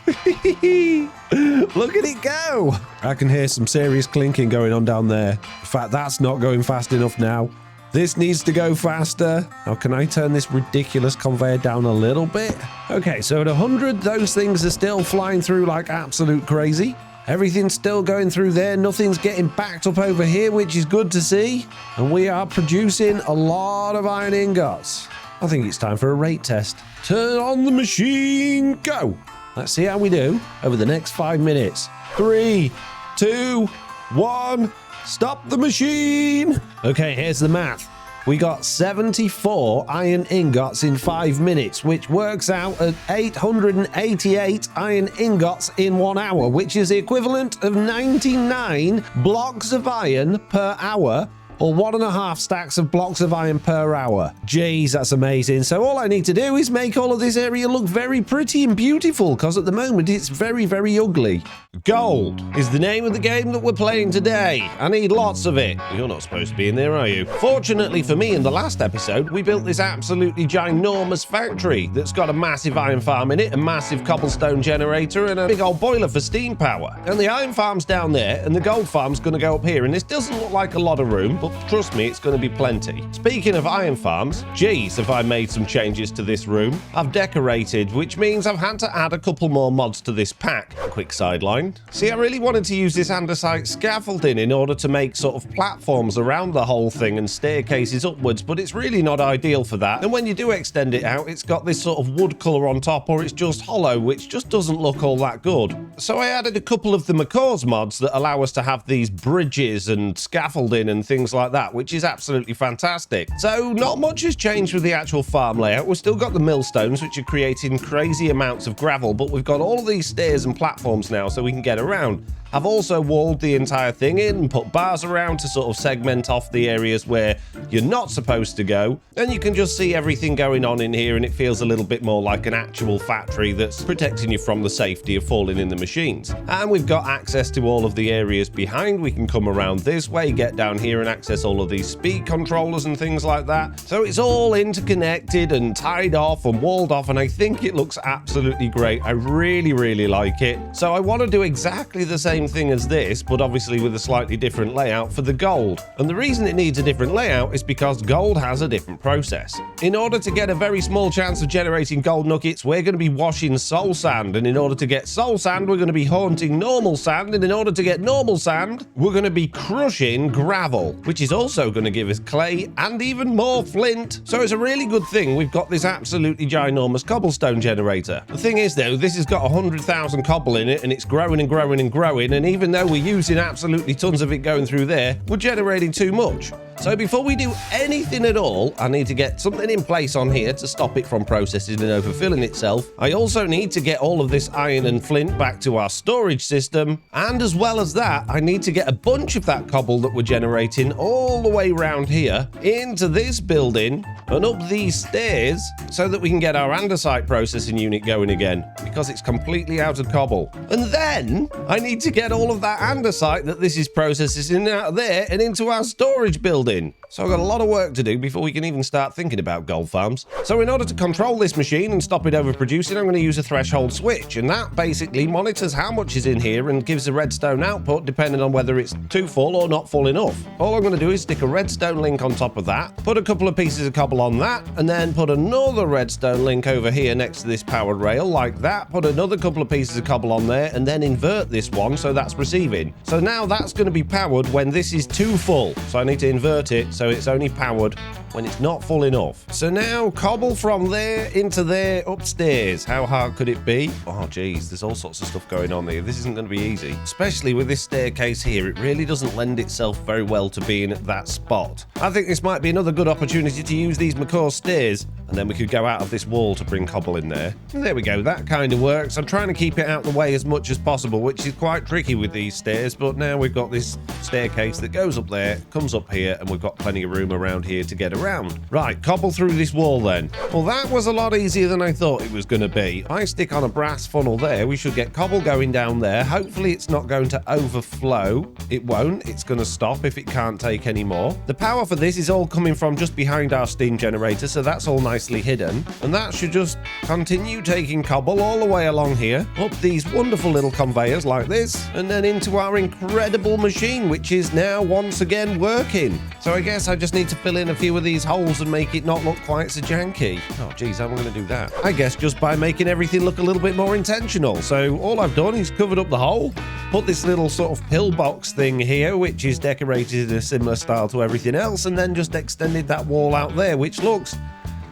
Look at it go. I can hear some serious clinking going on down there. In fact, that's not going fast enough now. This needs to go faster. Now, can I turn this ridiculous conveyor down a little bit? Okay, so at 100, those things are still flying through like absolute crazy. Everything's still going through there. Nothing's getting backed up over here, which is good to see. And we are producing a lot of iron ingots. I think it's time for a rate test. Turn on the machine, go. Let's see how we do over the next 5 minutes. 3, 2, 1, stop the machine. Okay, here's the math. We got 74 iron ingots in 5 minutes, which works out at 888 iron ingots in 1 hour, which is the equivalent of 99 blocks of iron per hour, or 1.5 stacks of blocks of iron per hour. Jeez, that's amazing. So all I need to do is make all of this area look very pretty and beautiful, because at the moment it's very, very ugly. Gold is the name of the game that we're playing today. I need lots of it. You're not supposed to be in there, are you? Fortunately for me, in the last episode, we built this absolutely ginormous factory that's got a massive iron farm in it, a massive cobblestone generator, and a big old boiler for steam power. And the iron farm's down there, and the gold farm's going to go up here, and this doesn't look like a lot of room, but trust me, it's going to be plenty. Speaking of iron farms, geez, have I made some changes to this room. I've decorated, which means I've had to add a couple more mods to this pack. Quick sideline. See, I really wanted to use this andesite scaffolding in order to make sort of platforms around the whole thing and staircases upwards, but it's really not ideal for that. And when you do extend it out, it's got this sort of wood colour on top, or it's just hollow, which just doesn't look all that good. So I added a couple of the McCaw's mods that allow us to have these bridges and scaffolding and things like that, which is absolutely fantastic. So not much has changed with the actual farm layout. We've still got the millstones, which are creating crazy amounts of gravel, but we've got all of these stairs and platforms now so we can get around. I've also walled the entire thing in and put bars around to sort of segment off the areas where you're not supposed to go. And you can just see everything going on in here, and it feels a little bit more like an actual factory that's protecting you from the safety of falling in the machines. And we've got access to all of the areas behind. We can come around this way, get down here and access all of these speed controllers and things like that. So it's all interconnected and tied off and walled off, and I think it looks absolutely great. I really like it. So I want to do exactly the same thing as this, but obviously with a slightly different layout for the gold. And the reason it needs a different layout is because gold has a different process. In order to get a very small chance of generating gold nuggets, we're going to be washing soul sand, and in order to get soul sand, we're going to be haunting normal sand, and in order to get normal sand, we're going to be crushing gravel, which is also going to give us clay and even more flint. So it's a really good thing we've got this absolutely ginormous cobblestone generator. The thing is though, this has got 100,000 cobble in it, and it's growing and growing and growing, and even though we're using absolutely tons of it going through there, we're generating too much. So before we do anything at all, I need to get something in place on here to stop it from processing and overfilling itself. I also need to get all of this iron and flint back to our storage system. And as well as that, I need to get a bunch of that cobble that we're generating all the way around here into this building and up these stairs so that we can get our andesite processing unit going again, because it's completely out of cobble. And then I need to get all of that andesite that this is processing out of there and into our storage building. So I've got a lot of work to do before we can even start thinking about gold farms. So in order to control this machine and stop it overproducing, I'm going to use a threshold switch, and that basically monitors how much is in here and gives a redstone output depending on whether it's too full or not full enough. All I'm going to do is stick a redstone link on top of that, put a couple of pieces of cobble on that, and then put another redstone link over here next to this powered rail like that, put another couple of pieces of cobble on there, and then invert this one so that's receiving. So now that's going to be powered when this is too full. So I need to invert it so it's only powered when it's not full enough. So now cobble from there into there upstairs. How hard could it be? Oh geez, there's all sorts of stuff going on here. This isn't going to be easy, especially with this staircase here. It really doesn't lend itself very well to being at that spot. I think this might be another good opportunity to use these macaw stairs, and then we could go out of this wall to bring cobble in there. And there we go, that kind of works. I'm trying to keep it out of the way as much as possible, which is quite tricky with these stairs, but now we've got this staircase that goes up there, comes up here, and we've got plenty of room around here to get around. Right, cobble through this wall then. Well, that was a lot easier than I thought it was going to be. If I stick on a brass funnel there, we should get cobble going down there. Hopefully it's not going to overflow. It won't. It's going to stop if it can't take any more. The power for this is all coming from just behind our steam generator, so that's all nicely hidden. And that should just continue taking cobble all the way along here, up these wonderful little conveyors like this, and then into our incredible machine, which is now once again working. So I guess I just need to fill in a few of these holes and make it not look quite so janky. Oh geez, how am I going to do that? I guess just by making everything look a little bit more intentional. So all I've done is covered up the hole, put this little sort of pillbox thing here, which is decorated in a similar style to everything else, and then just extended that wall out there, which looks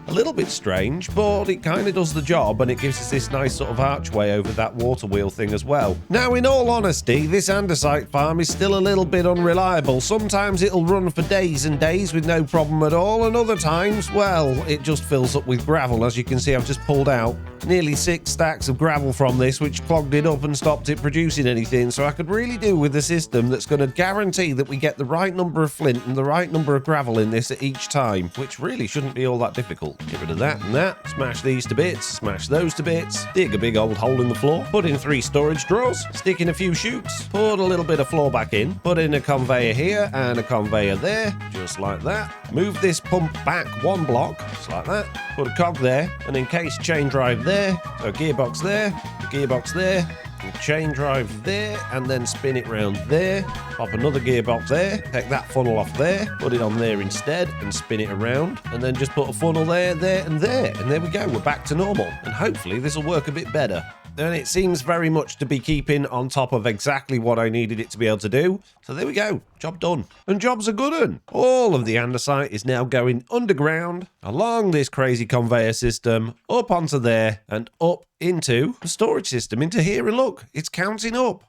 a little bit strange, but it kind of does the job, and it gives us this nice sort of archway over that water wheel thing as well. Now, in all honesty, this andesite farm is still a little bit unreliable. Sometimes it'll run for days and days with no problem at all, and other times, well, it just fills up with gravel. As you can see, I've just pulled out nearly 6 stacks of gravel from this, which clogged it up and stopped it producing anything. So I could really do with a system that's going to guarantee that we get the right number of flint and the right number of gravel in this at each time, which really shouldn't be all that difficult. Get rid of that and that, smash these to bits, smash those to bits, dig a big old hole in the floor, put in 3 storage drawers, stick in a few chutes, put a little bit of floor back in, put in a conveyor here and a conveyor there, just like that. Move this pump back 1 block, just like that. Put a cog there, an encased chain drive there, so a gearbox there, a gearbox there, a chain drive there, and then spin it round there. Pop another gearbox there, take that funnel off there, put it on there instead, and spin it around, and then just put a funnel there, there, and there, and there we go, we're back to normal. And hopefully this will work a bit better. And it seems very much to be keeping on top of exactly what I needed it to be able to do. So there we go, job done. And job's a good one. All of the andesite is now going underground, along this crazy conveyor system, up onto there, and up into the storage system, into here, and look, it's counting up.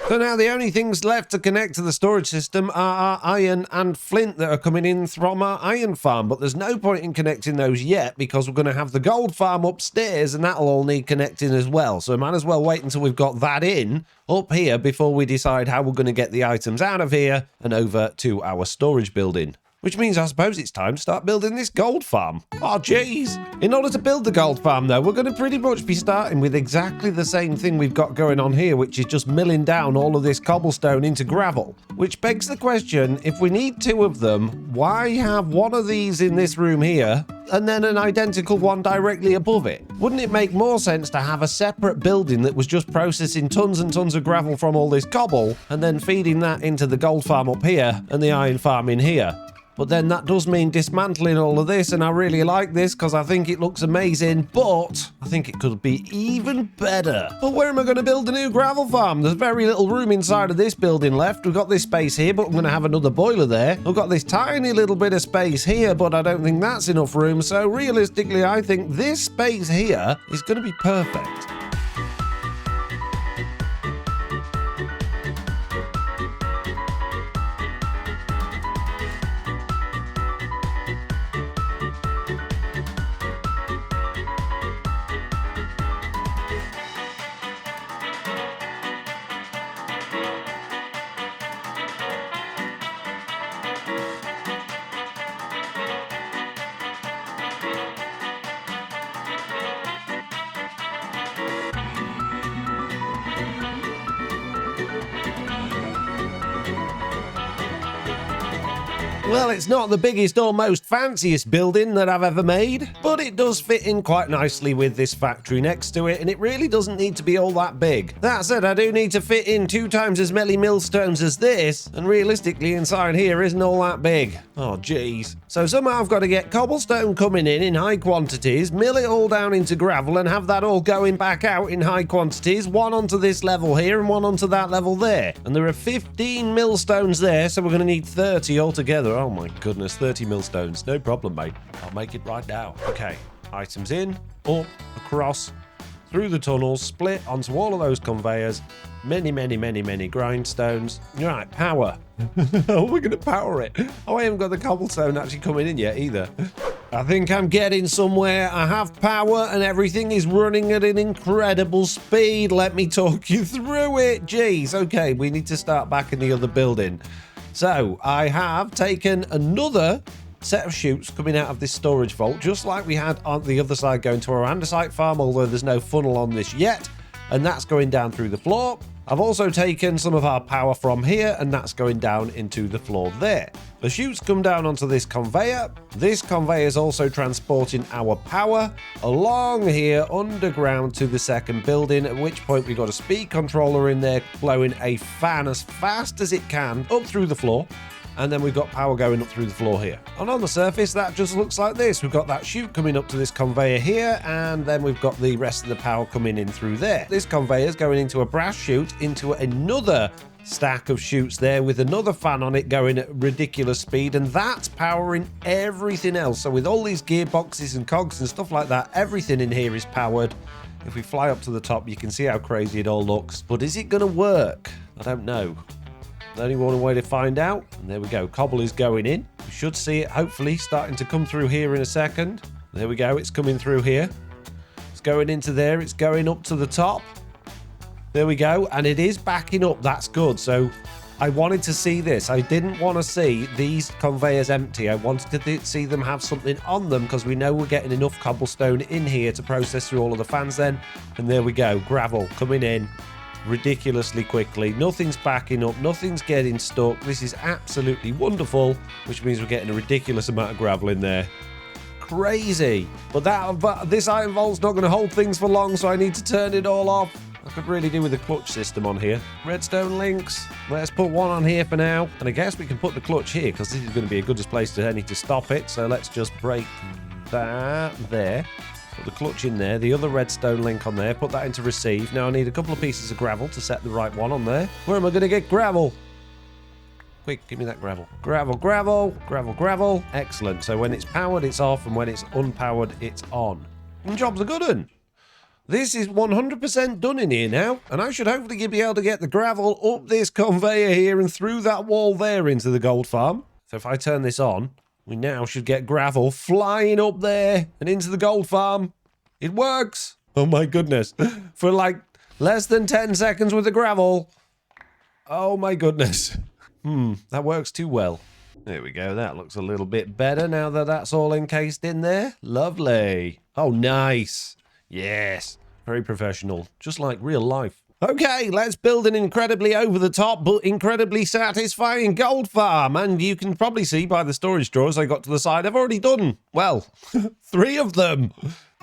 So now the only things left to connect to the storage system are our iron and flint that are coming in from our iron farm, but there's no point in connecting those yet because we're going to have the gold farm upstairs and that'll all need connecting as well. So might as well wait until we've got that in up here before we decide how we're going to get the items out of here and over to our storage building. Which means I suppose it's time to start building this gold farm. Oh, jeez. In order to build the gold farm, though, we're going to pretty much be starting with exactly the same thing we've got going on here, which is just milling down all of this cobblestone into gravel. Which begs the question, if we need 2 of them, why have one of these in this room here and then an identical one directly above it? Wouldn't it make more sense to have a separate building that was just processing tons and tons of gravel from all this cobble and then feeding that into the gold farm up here and the iron farm in here? But then that does mean dismantling all of this, and I really like this because I think it looks amazing, but I think it could be even better. But where am I going to build a new gravel farm? There's very little room inside of this building left. We've got this space here, but I'm going to have another boiler there. We've got this tiny little bit of space here, but I don't think that's enough room. So realistically, I think this space here is going to be perfect. Well, it's not the biggest or most fanciest building that I've ever made, but it does fit in quite nicely with this factory next to it, and it really doesn't need to be all that big. That said, I do need to fit in 2 times as many millstones as this, and realistically inside here isn't all that big. Oh, jeez. So somehow I've got to get cobblestone coming in high quantities, mill it all down into gravel, and have that all going back out in high quantities, one onto this level here and one onto that level there. And there are 15 millstones there, so we're going to need 30 altogether. Oh my goodness, 30 millstones. No problem, mate. I'll make it right now. Okay, items in, up, across, through the tunnels, split onto all of those conveyors. Many grindstones. Right, power. Oh, we're going to power it. Oh, I haven't got the cobblestone actually coming in yet either. I think I'm getting somewhere. I have power and everything is running at an incredible speed. Let me talk you through it. Jeez, okay, we need to start back in the other building. So I have taken another set of chutes coming out of this storage vault, just like we had on the other side going to our andesite farm, although there's no funnel on this yet, and that's going down through the floor. I've also taken some of our power from here, and that's going down into the floor there. The chutes come down onto this conveyor. This conveyor is also transporting our power along here underground to the second building, at which point we've got a speed controller in there blowing a fan as fast as it can up through the floor. And then we've got power going up through the floor here. And on the surface, that just looks like this. We've got that chute coming up to this conveyor here, and then we've got the rest of the power coming in through there. This conveyor is going into a brass chute, into another stack of chutes there with another fan on it going at ridiculous speed, and that's powering everything else. So with all these gearboxes and cogs and stuff like that, everything in here is powered. If we fly up to the top, you can see how crazy it all looks. But is it going to work? I don't know. There's only one way to find out, and there we go. Cobble is going in. We should see it hopefully starting to come through here in a second. There we go, it's coming through here. It's going into there, it's going up to the top. There we go, and it is backing up. That's good. So I wanted to see this. I didn't want to see these conveyors empty. I wanted to see them have something on them, because we know we're getting enough cobblestone in here to process through all of the fans then. And there we go, gravel coming in ridiculously quickly. Nothing's backing up, nothing's getting stuck. This is absolutely wonderful, which means we're getting a ridiculous amount of gravel in there. Crazy. But this iron vault's not going to hold things for long, so I need to turn it all off. I could really do with a clutch system on here. Redstone links. Let's put one on here for now. And I guess we can put the clutch here, because this is going to be a good place to any to stop it. So let's just break that there. Put the clutch in there, the other redstone link on there, put that into receive. Now I need a couple of pieces of gravel to set the right one on there. Where am I going to get gravel? Quick, give me that gravel. Gravel, gravel, gravel, gravel. Excellent. So when it's powered, it's off, and when it's unpowered, it's on. And job's a good one. This is 100% done in here now, and I should hopefully be able to get the gravel up this conveyor here and through that wall there into the gold farm. So if I turn this on, we now should get gravel flying up there and into the gold farm. It works. Oh my goodness. For like less than 10 seconds with the gravel. Oh my goodness. That works too well. There we go. That looks a little bit better now that that's all encased in there. Lovely. Oh, nice. Yes. Very professional. Just like real life. Okay, let's build an incredibly over-the-top but incredibly satisfying gold farm. And you can probably see by the storage drawers I got to the side, I've already done, well, 3 of them.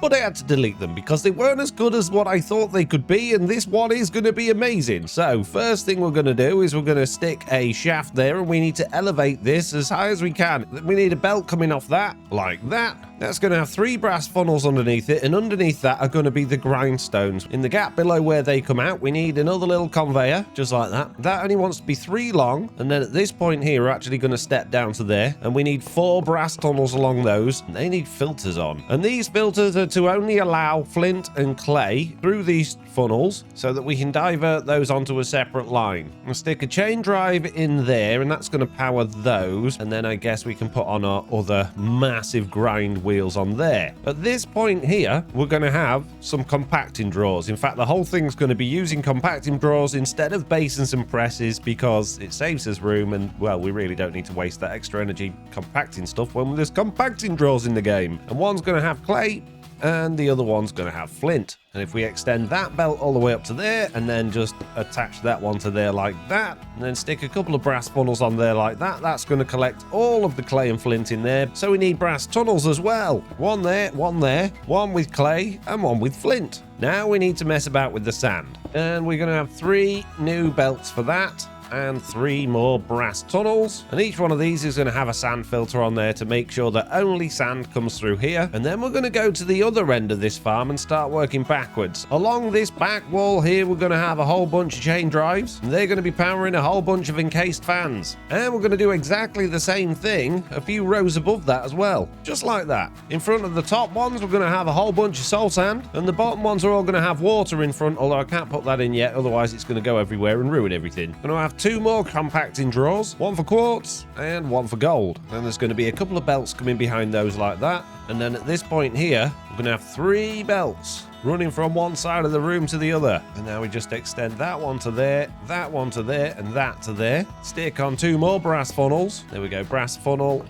But I had to delete them because they weren't as good as what I thought they could be, and this one is going to be amazing. So first thing we're going to do is we're going to stick a shaft there, and we need to elevate this as high as we can. We need a belt coming off that, like that. That's going to have 3 brass funnels underneath it, and underneath that are going to be the grindstones. In the gap below where they come out, we need another little conveyor, just like that. That only wants to be 3 long, and then at this point here, we're actually going to step down to there, and we need 4 brass tunnels along those, and they need filters on. And these filters are to only allow flint and clay through these funnels so that we can divert those onto a separate line. We'll stick a chain drive in there, and that's going to power those, and then I guess we can put on our other massive grind wheels on there. At this point here, we're going to have some compacting drawers. In fact, the whole thing's going to be using compacting drawers instead of basins and presses because it saves us room, and well, we really don't need to waste that extra energy compacting stuff when there's compacting drawers in the game. And one's going to have clay and the other one's going to have flint. And if we extend that belt all the way up to there and then just attach that one to there like that, and then stick a couple of brass funnels on there like that, that's going to collect all of the clay and flint in there. So we need brass tunnels as well. One there, one with clay and one with flint. Now we need to mess about with the sand, and we're going to have 3 new belts for that, and 3 more brass tunnels, and each one of these is going to have a sand filter on there to make sure that only sand comes through here. And then we're going to go to the other end of this farm and start working backwards. Along this back wall here, we're going to have a whole bunch of chain drives, and they're going to be powering a whole bunch of encased fans. And we're going to do exactly the same thing a few rows above that as well, just like that. In front of the top ones, we're going to have a whole bunch of soul sand, and the bottom ones are all going to have water in front, although I can't put that in yet, otherwise it's going to go everywhere and ruin everything. We're going to have 2 more compacting drawers, one for quartz and one for gold. And there's going to be a couple of belts coming behind those like that. And then at this point here, we're going to have 3 belts running from one side of the room to the other. And now we just extend that one to there, that one to there, and that to there. Stick on 2 more brass funnels. There we go, brass funnel,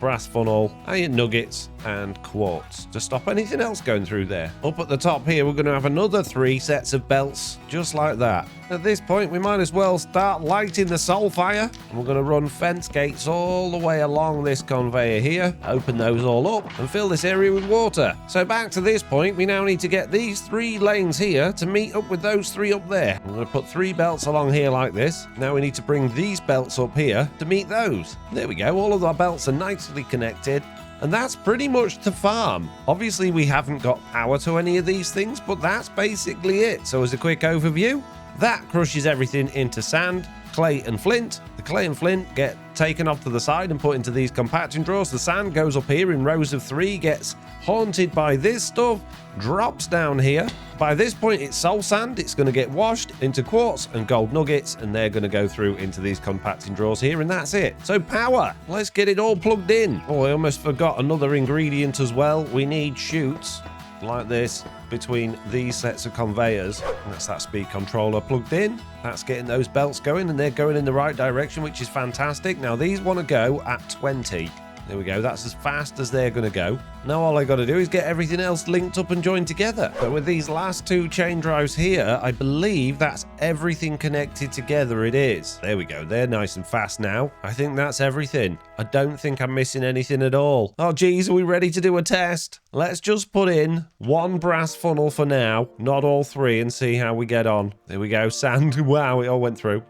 iron nuggets, and quartz to stop anything else going through there. Up at the top here, we're going to have another 3 sets of belts, just like that. At this point, we might as well start lighting the soul fire. And we're going to run fence gates all the way along this conveyor here, open those all up, and fill this area with water. So back to this point, we now need to get these 3 lanes here to meet up with those 3 up there. I'm going to put 3 belts along here like this. Now we need to bring these belts up here to meet those. There we go, all of our belts are nicely connected. And that's pretty much the farm. Obviously, we haven't got power to any of these things, but that's basically it. So as a quick overview, that crushes everything into sand, clay and flint. The clay and flint get taken off to the side and put into these compacting drawers. The sand goes up here in rows of 3, gets haunted by this stuff, drops down here. By this point, it's soul sand. It's going to get washed into quartz and gold nuggets, and they're going to go through into these compacting drawers here, and that's it. So power. Let's get it all plugged in. Oh, I almost forgot another ingredient as well. We need chutes like this between these sets of conveyors. And that's that speed controller plugged in. That's getting those belts going, and they're going in the right direction, which is fantastic. Now these want to go at 20. There we go, that's as fast as they're going to go. Now all I got to do is get everything else linked up and joined together. But with these last 2 chain drives here, I believe that's everything connected together. It is. There we go, they're nice and fast now. I think that's everything. I don't think I'm missing anything at all. Oh geez, are we ready to do a test? Let's just put in 1 brass funnel for now, not all 3, and see how we get on. There we go, sand. Wow, it all went through.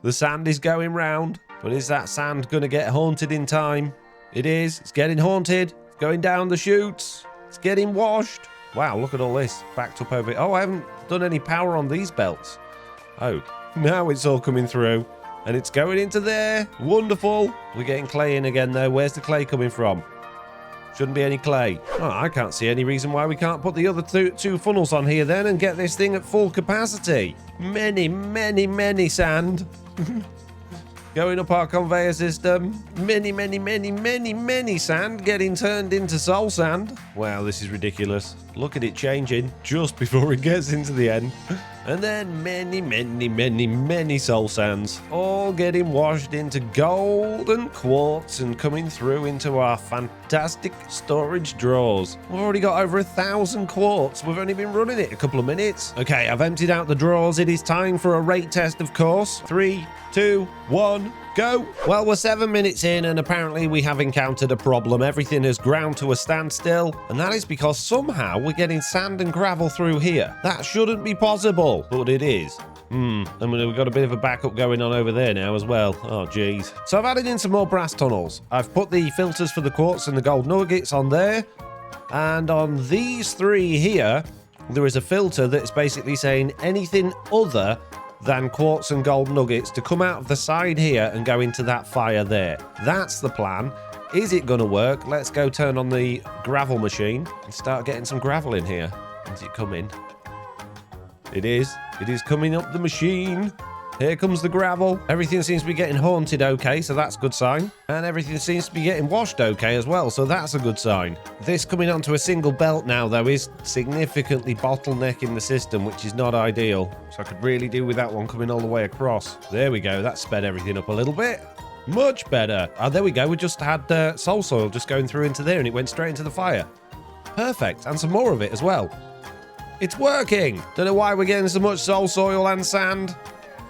The sand is going round, but is that sand going to get haunted in time? It is. It's getting haunted. It's going down the chutes. It's getting washed. Wow, look at all this. Backed up over it. Oh, I haven't done any power on these belts. Oh, now it's all coming through. And it's going into there. Wonderful. We're getting clay in again, though. Where's the clay coming from? Shouldn't be any clay. Oh, I can't see any reason why we can't put the other two funnels on here then and get this thing at full capacity. Many sand. Going up our conveyor system. Many sand getting turned into soul sand. Wow, this is ridiculous. Look at it changing just before it gets into the end. And then many soul sands, all getting washed into gold and quartz and coming through into our fantastic storage drawers. We've already got over 1,000 quartz. We've only been running it a couple of minutes. Okay, I've emptied out the drawers. It is time for a rate test, of course. 3, 2, 1, go. Well, we're 7 minutes in and apparently we have encountered a problem. Everything has ground to a standstill, and that is because somehow we're getting sand and gravel through here. That shouldn't be possible, but it is. And we've got a bit of a backup going on over there now as well. Oh, geez. So I've added in some more brass tunnels. I've put the filters for the quartz and the gold nuggets on there. And on these 3 here, there is a filter that's basically saying anything other than quartz and gold nuggets to come out of the side here and go into that fire there. That's the plan. Is it going to work? Let's go turn on the gravel machine and start getting some gravel in here. Is it coming? It is. It is coming up the machine. Here comes the gravel. Everything seems to be getting haunted okay, so that's a good sign. And everything seems to be getting washed okay as well, so that's a good sign. This coming onto a single belt now, though, is significantly bottlenecking the system, which is not ideal. So I could really do with that one coming all the way across. There we go. That sped everything up a little bit. Much better. Oh, there we go. We just had soul soil just going through into there, and it went straight into the fire. Perfect. And some more of it as well. It's working. Don't know why we're getting so much soul soil and sand,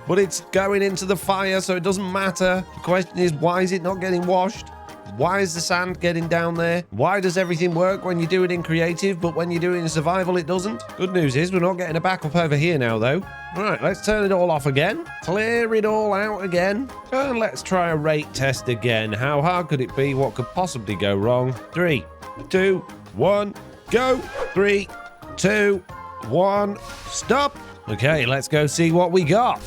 but it's going into the fire, so it doesn't matter. The question is, why is it not getting washed? Why is the sand getting down there? Why does everything work when you do it in creative, but when you do it in survival, it doesn't? Good news is we're not getting a backup over here now, though. Right, let's turn it all off again. Clear it all out again. And let's try a rate test again. How hard could it be? What could possibly go wrong? 3, 2, 1, go. 3, 2, 1, stop. Okay, let's go see what we got.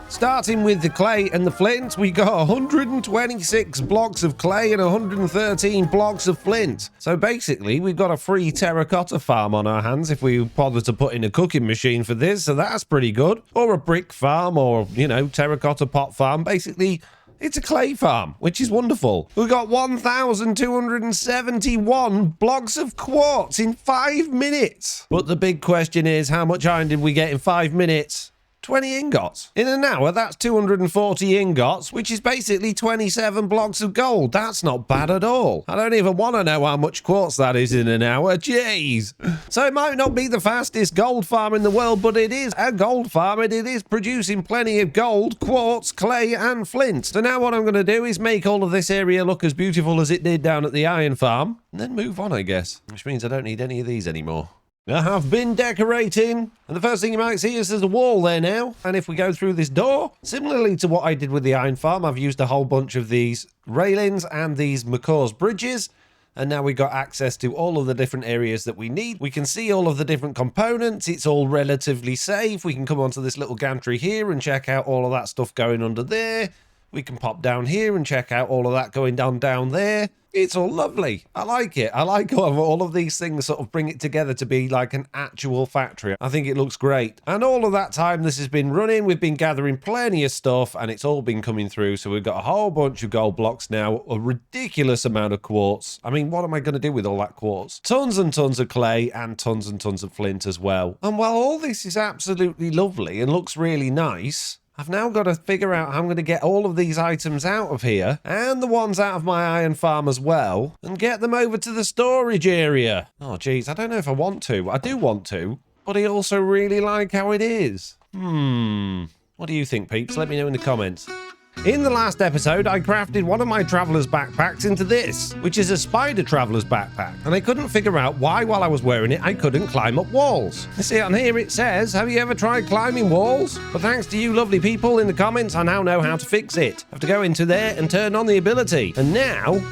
Starting with the clay and the flint, we got 126 blocks of clay and 113 blocks of flint. So basically, we've got a free terracotta farm on our hands if we bother to put in a cooking machine for this, so that's pretty good. Or a brick farm, or, you know, terracotta pot farm. Basically, it's a clay farm, which is wonderful. We've got 1,271 blocks of quartz in 5 minutes. But the big question is, how much iron did we get in 5 minutes? 20 ingots. In an hour, that's 240 ingots, which is basically 27 blocks of gold. That's not bad at all. I don't even want to know how much quartz that is in an hour. Jeez. So it might not be the fastest gold farm in the world, but it is a gold farm, and it is producing plenty of gold, quartz, clay, and flint. So now what I'm going to do is make all of this area look as beautiful as it did down at the iron farm, and then move on, I guess. Which means I don't need any of these anymore. I have been decorating, and the first thing you might see is there's a wall there now. And if we go through this door, similarly to what I did with the iron farm, I've used a whole bunch of these railings and these McCaw's bridges. And now we've got access to all of the different areas that we need. We can see all of the different components. It's all relatively safe. We can come onto this little gantry here and check out all of that stuff going under there. We can pop down here and check out all of that going down there. It's all lovely. I like it. I like all of these things sort of bring it together to be like an actual factory. I think it looks great. And all of that time this has been running, we've been gathering plenty of stuff and it's all been coming through. So we've got a whole bunch of gold blocks now, a ridiculous amount of quartz. I mean, what am I going to do with all that quartz? Tons and tons of clay and tons of flint as well. And while all this is absolutely lovely and looks really nice, I've now got to figure out how I'm going to get all of these items out of here and the ones out of my iron farm as well and get them over to the storage area. Oh, geez, I don't know if I want to. I do want to, but I also really like how it is. What do you think, peeps? Let me know in the comments. In the last episode, I crafted one of my traveler's backpacks into this, which is a spider traveler's backpack, and I couldn't figure out why while I was wearing it I couldn't climb up walls. You see on here it says, have you ever tried climbing walls? But thanks to you lovely people in the comments, I now know how to fix it. I have to go into there and turn on the ability, and now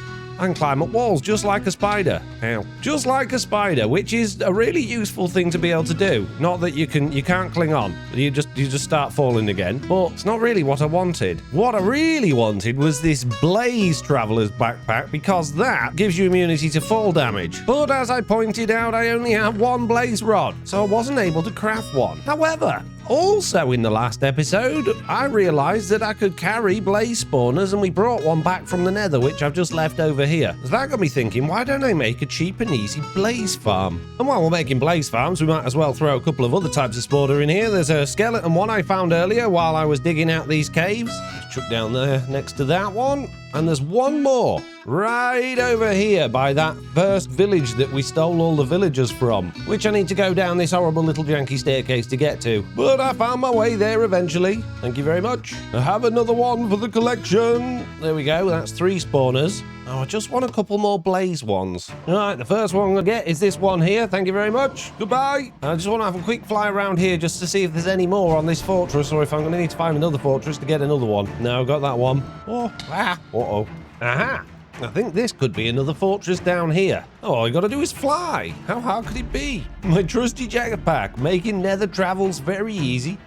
I can climb up walls just like a spider. Ow. Just like a spider, which is a really useful thing to be able to do. Not that you can't cling on. You just start falling again. But it's not really what I wanted. What I really wanted was this Blaze Traveler's backpack, because that gives you immunity to fall damage. But as I pointed out, I only have one blaze rod, so I wasn't able to craft one. However, also in the last episode, I realized that I could carry blaze spawners, and we brought one back from the nether, which I've just left over here. So that got me thinking, why don't I make a cheap and easy blaze farm? And while we're making blaze farms, we might as well throw a couple of other types of spawner in here. There's a skeleton one I found earlier while I was digging out these caves. Just chuck down there next to that one. And there's one more right over here by that first village that we stole all the villagers from, which I need to go down this horrible little janky staircase to get to. But I found my way there eventually. Thank you very much. I have another one for the collection. There we go. That's 3 spawners. Oh, I just want a couple more blaze ones. All right, the first one I'll get is this one here. Thank you very much. Goodbye. I just want to have a quick fly around here just to see if there's any more on this fortress, or if I'm going to need to find another fortress to get another one. No, got that one. Oh, uh-oh. Aha. I think this could be another fortress down here. Oh, all you gotta do is fly. How hard could it be? My trusty jetpack, making nether travels very easy.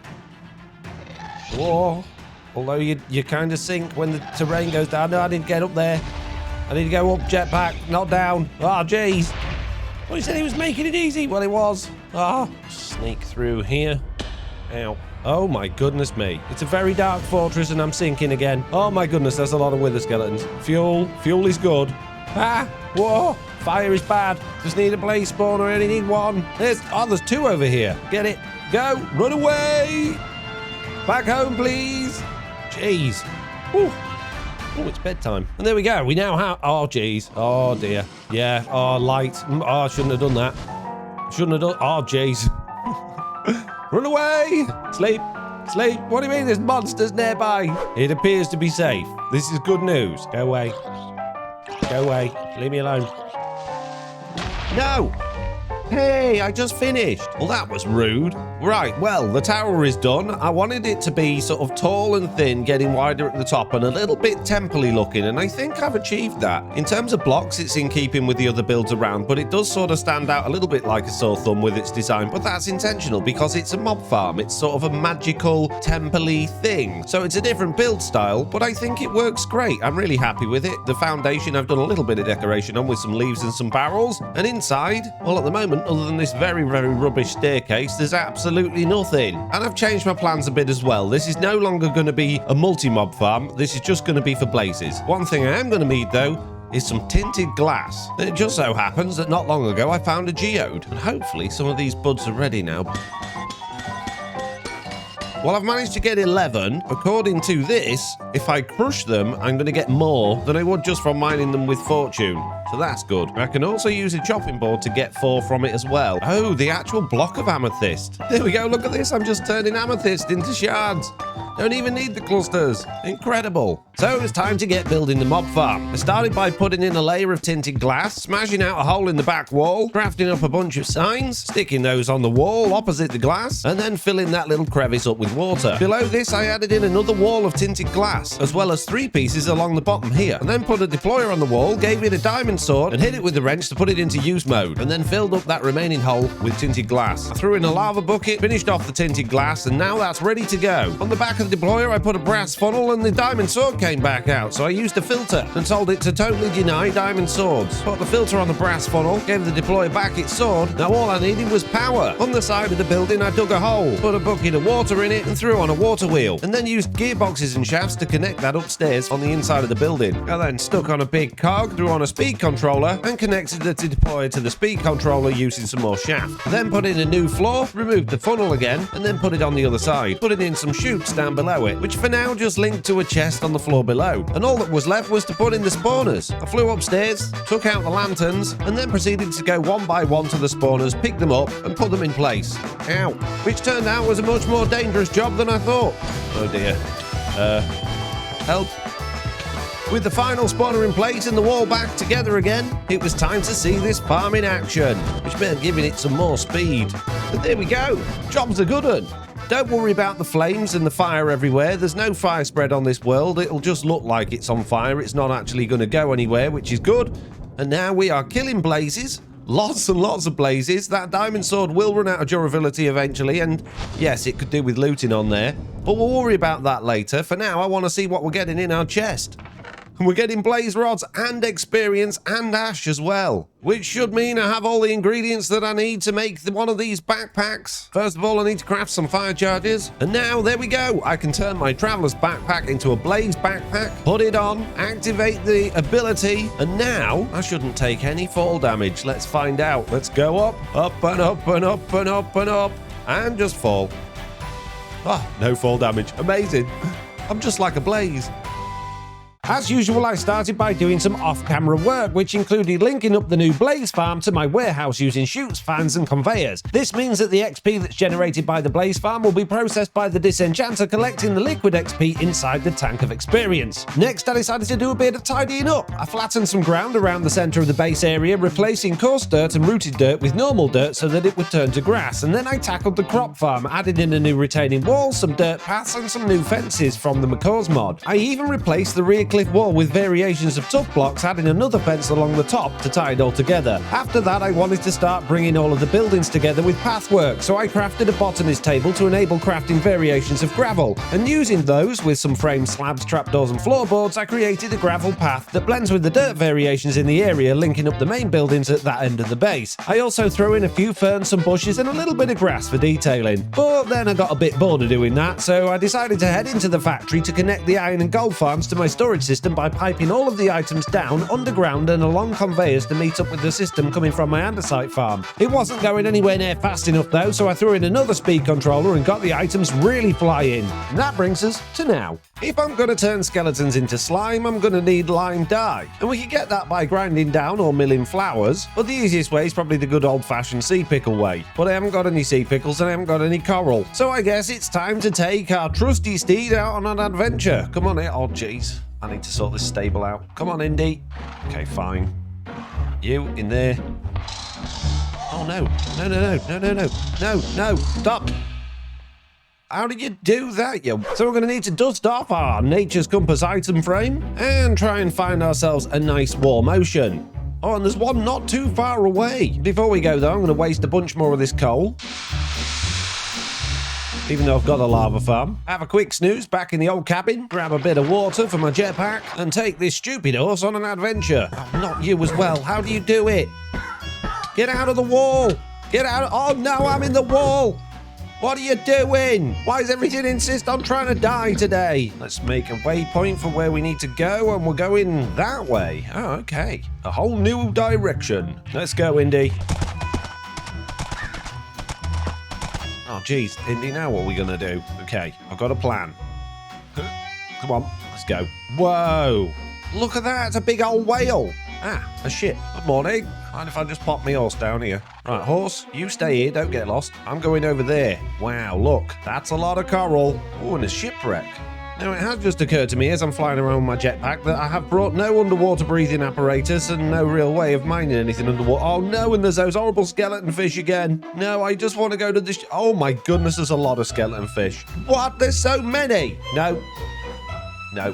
Whoa. Although you kind of sink when the terrain goes down. No, I didn't get up there. I need to go up, jetpack, not down. Oh, jeez. Well, he said he was making it easy. Well, it was. Ah, sneak through here. Ow. Oh my goodness me. It's a very dark fortress and I'm sinking again. Oh my goodness, there's a lot of wither skeletons. Fuel is good. Ah, whoa, fire is bad. Just need a blaze spawner, I only need one. There's 2 over here. Get it, go, run away. Back home, please. Jeez. Ooh. Oh, it's bedtime. And there we go. We now have, oh jeez. Oh dear. Yeah, oh light. Oh, I shouldn't have done that. Shouldn't have done, oh jeez. Run away! Sleep! Sleep! What do you mean there's monsters nearby? It appears to be safe. This is good news. Go away. Go away. Leave me alone. No! Hey, I just finished. Well, that was rude. Right, well, the tower is done. I wanted it to be sort of tall and thin, getting wider at the top and a little bit temple-y looking, and I think I've achieved that. In terms of blocks, it's in keeping with the other builds around, but it does sort of stand out a little bit like a sore thumb with its design, but that's intentional because it's a mob farm. It's sort of a magical, temple-y thing. So it's a different build style, but I think it works great. I'm really happy with it. The foundation, I've done a little bit of decoration on with some leaves and some barrels, and inside, well, at the moment, other than this very, very rubbish staircase, there's absolutely nothing. And I've changed my plans a bit as well. This is no longer going to be a multi-mob farm. This is just going to be for blazes. One thing I am going to need, though, is some tinted glass. And it just so happens that not long ago I found a geode. And hopefully some of these buds are ready now. Well, I've managed to get 11. According to this, if I crush them, I'm going to get more than I would just from mining them with fortune. So that's good. I can also use a chopping board to get 4 from it as well. Oh, the actual block of amethyst. There we go. Look at this. I'm just turning amethyst into shards. Don't even need the clusters. Incredible. So it's time to get building the mob farm. I started by putting in a layer of tinted glass, smashing out a hole in the back wall, crafting up a bunch of signs, sticking those on the wall opposite the glass, and then filling that little crevice up with water. Below this, I added in another wall of tinted glass, as well as 3 pieces along the bottom here, and then put a deployer on the wall, gave it a diamond sword, and hit it with the wrench to put it into use mode, and then filled up that remaining hole with tinted glass. I threw in a lava bucket, finished off the tinted glass, and now that's ready to go. On the back of the deployer, I put a brass funnel, and the diamond sword came back out, so I used a filter and told it to totally deny diamond swords. Put the filter on the brass funnel, gave the deployer back its sword. Now all I needed was power. On the side of the building, I dug a hole, put a bucket of water in it, and threw on a water wheel, and then used gearboxes and shafts to connect that upstairs on the inside of the building. I then stuck on a big cog, threw on a speed controller, and connected the deployer to the speed controller using some more shaft. Then put in a new floor, removed the funnel again, and then put it on the other side. Putting in some chutes down below it, which for now just linked to a chest on the floor below. And all that was left was to put in the spawners. I flew upstairs, took out the lanterns, and then proceeded to go one by one to the spawners, pick them up, and put them in place. Ow. Which turned out was a much more dangerous job than I thought. Oh dear. Help. With the final spawner in place and the wall back together again, it was time to see this farm in action, which meant giving it some more speed. But there we go. Job's a good one. Don't worry about the flames and the fire everywhere. There's no fire spread on this world. It'll just look like it's on fire. It's not actually going to go anywhere, which is good. And now we are killing blazes. Lots and lots of blazes. That diamond sword will run out of durability eventually, and yes, it could do with looting on there. But we'll worry about that later. For now, I want to see what we're getting in our chest. And we're getting blaze rods and experience and ash as well, which should mean I have all the ingredients that I need to make one of these backpacks. First of all, I need to craft some fire charges. And now, there we go. I can turn my traveler's backpack into a blaze backpack, put it on, activate the ability, and now I shouldn't take any fall damage. Let's find out. Let's go up and up and up and up and up, and just fall. Ah, no fall damage. Amazing. I'm just like a blaze. As usual, I started by doing some off-camera work, which included linking up the new blaze farm to my warehouse using chutes, fans and conveyors. This means that the XP that's generated by the blaze farm will be processed by the disenchanter, collecting the liquid XP inside the tank of experience. Next, I decided to do a bit of tidying up. I flattened some ground around the center of the base area, replacing coarse dirt and rooted dirt with normal dirt so that it would turn to grass. And then I tackled the crop farm, added in a new retaining wall, some dirt paths and some new fences from the McCaw's mod. I even replaced the rear cliff wall with variations of tough blocks, adding another fence along the top to tie it all together. After that, I wanted to start bringing all of the buildings together with pathwork, so I crafted a botanist table to enable crafting variations of gravel, and using those with some frame slabs, trapdoors and floorboards, I created a gravel path that blends with the dirt variations in the area, linking up the main buildings at that end of the base. I also threw in a few ferns, some bushes and a little bit of grass for detailing, but then I got a bit bored of doing that, so I decided to head into the factory to connect the iron and gold farms to my storage system by piping all of the items down underground and along conveyors to meet up with the system coming from my Andesite farm. It wasn't going anywhere near fast enough though, so I threw in another speed controller and got the items really flying. And that brings us to now. If I'm going to turn skeletons into slime, I'm going to need lime dye. And we can get that by grinding down or milling flowers, but the easiest way is probably the good old-fashioned sea pickle way. But I haven't got any sea pickles and I haven't got any coral. So I guess it's time to take our trusty steed out on an adventure. Come on in. Oh, jeez. I need to sort this stable out. Come on, Indy. Okay, fine. You, in there. Oh, no. No. Stop. How did you do that, yo? So we're going to need to dust off our Nature's Compass item frame and try and find ourselves a nice warm ocean. Oh, and there's one not too far away. Before we go, though, I'm going to waste a bunch more of this coal. Even though I've got a lava farm. Have a quick snooze back in the old cabin, grab a bit of water for my jetpack, and take this stupid horse on an adventure. Oh, not you as well. How do you do it? Get out of the wall! Get out! Oh no, I'm in the wall! What are you doing? Why does everything insist on trying to die today? Let's make a waypoint for where we need to go, and we're going that way. Oh, okay. A whole new direction. Let's go, Indy. Oh, geez, Indy, now what are we going to do? Okay, I've got a plan. Come on, let's go. Whoa, look at that, it's a big old whale. Ah, a ship. Good morning. Mind if I just pop my horse down here? Right, horse, you stay here, don't get lost. I'm going over there. Wow, look, that's a lot of coral. Oh, and a shipwreck. Now, it has just occurred to me as I'm flying around with my jetpack that I have brought no underwater breathing apparatus and no real way of mining anything underwater. Oh no, and there's those horrible skeleton fish again. No, I just want to go to the oh my goodness, there's a lot of skeleton fish. What? There's so many. No,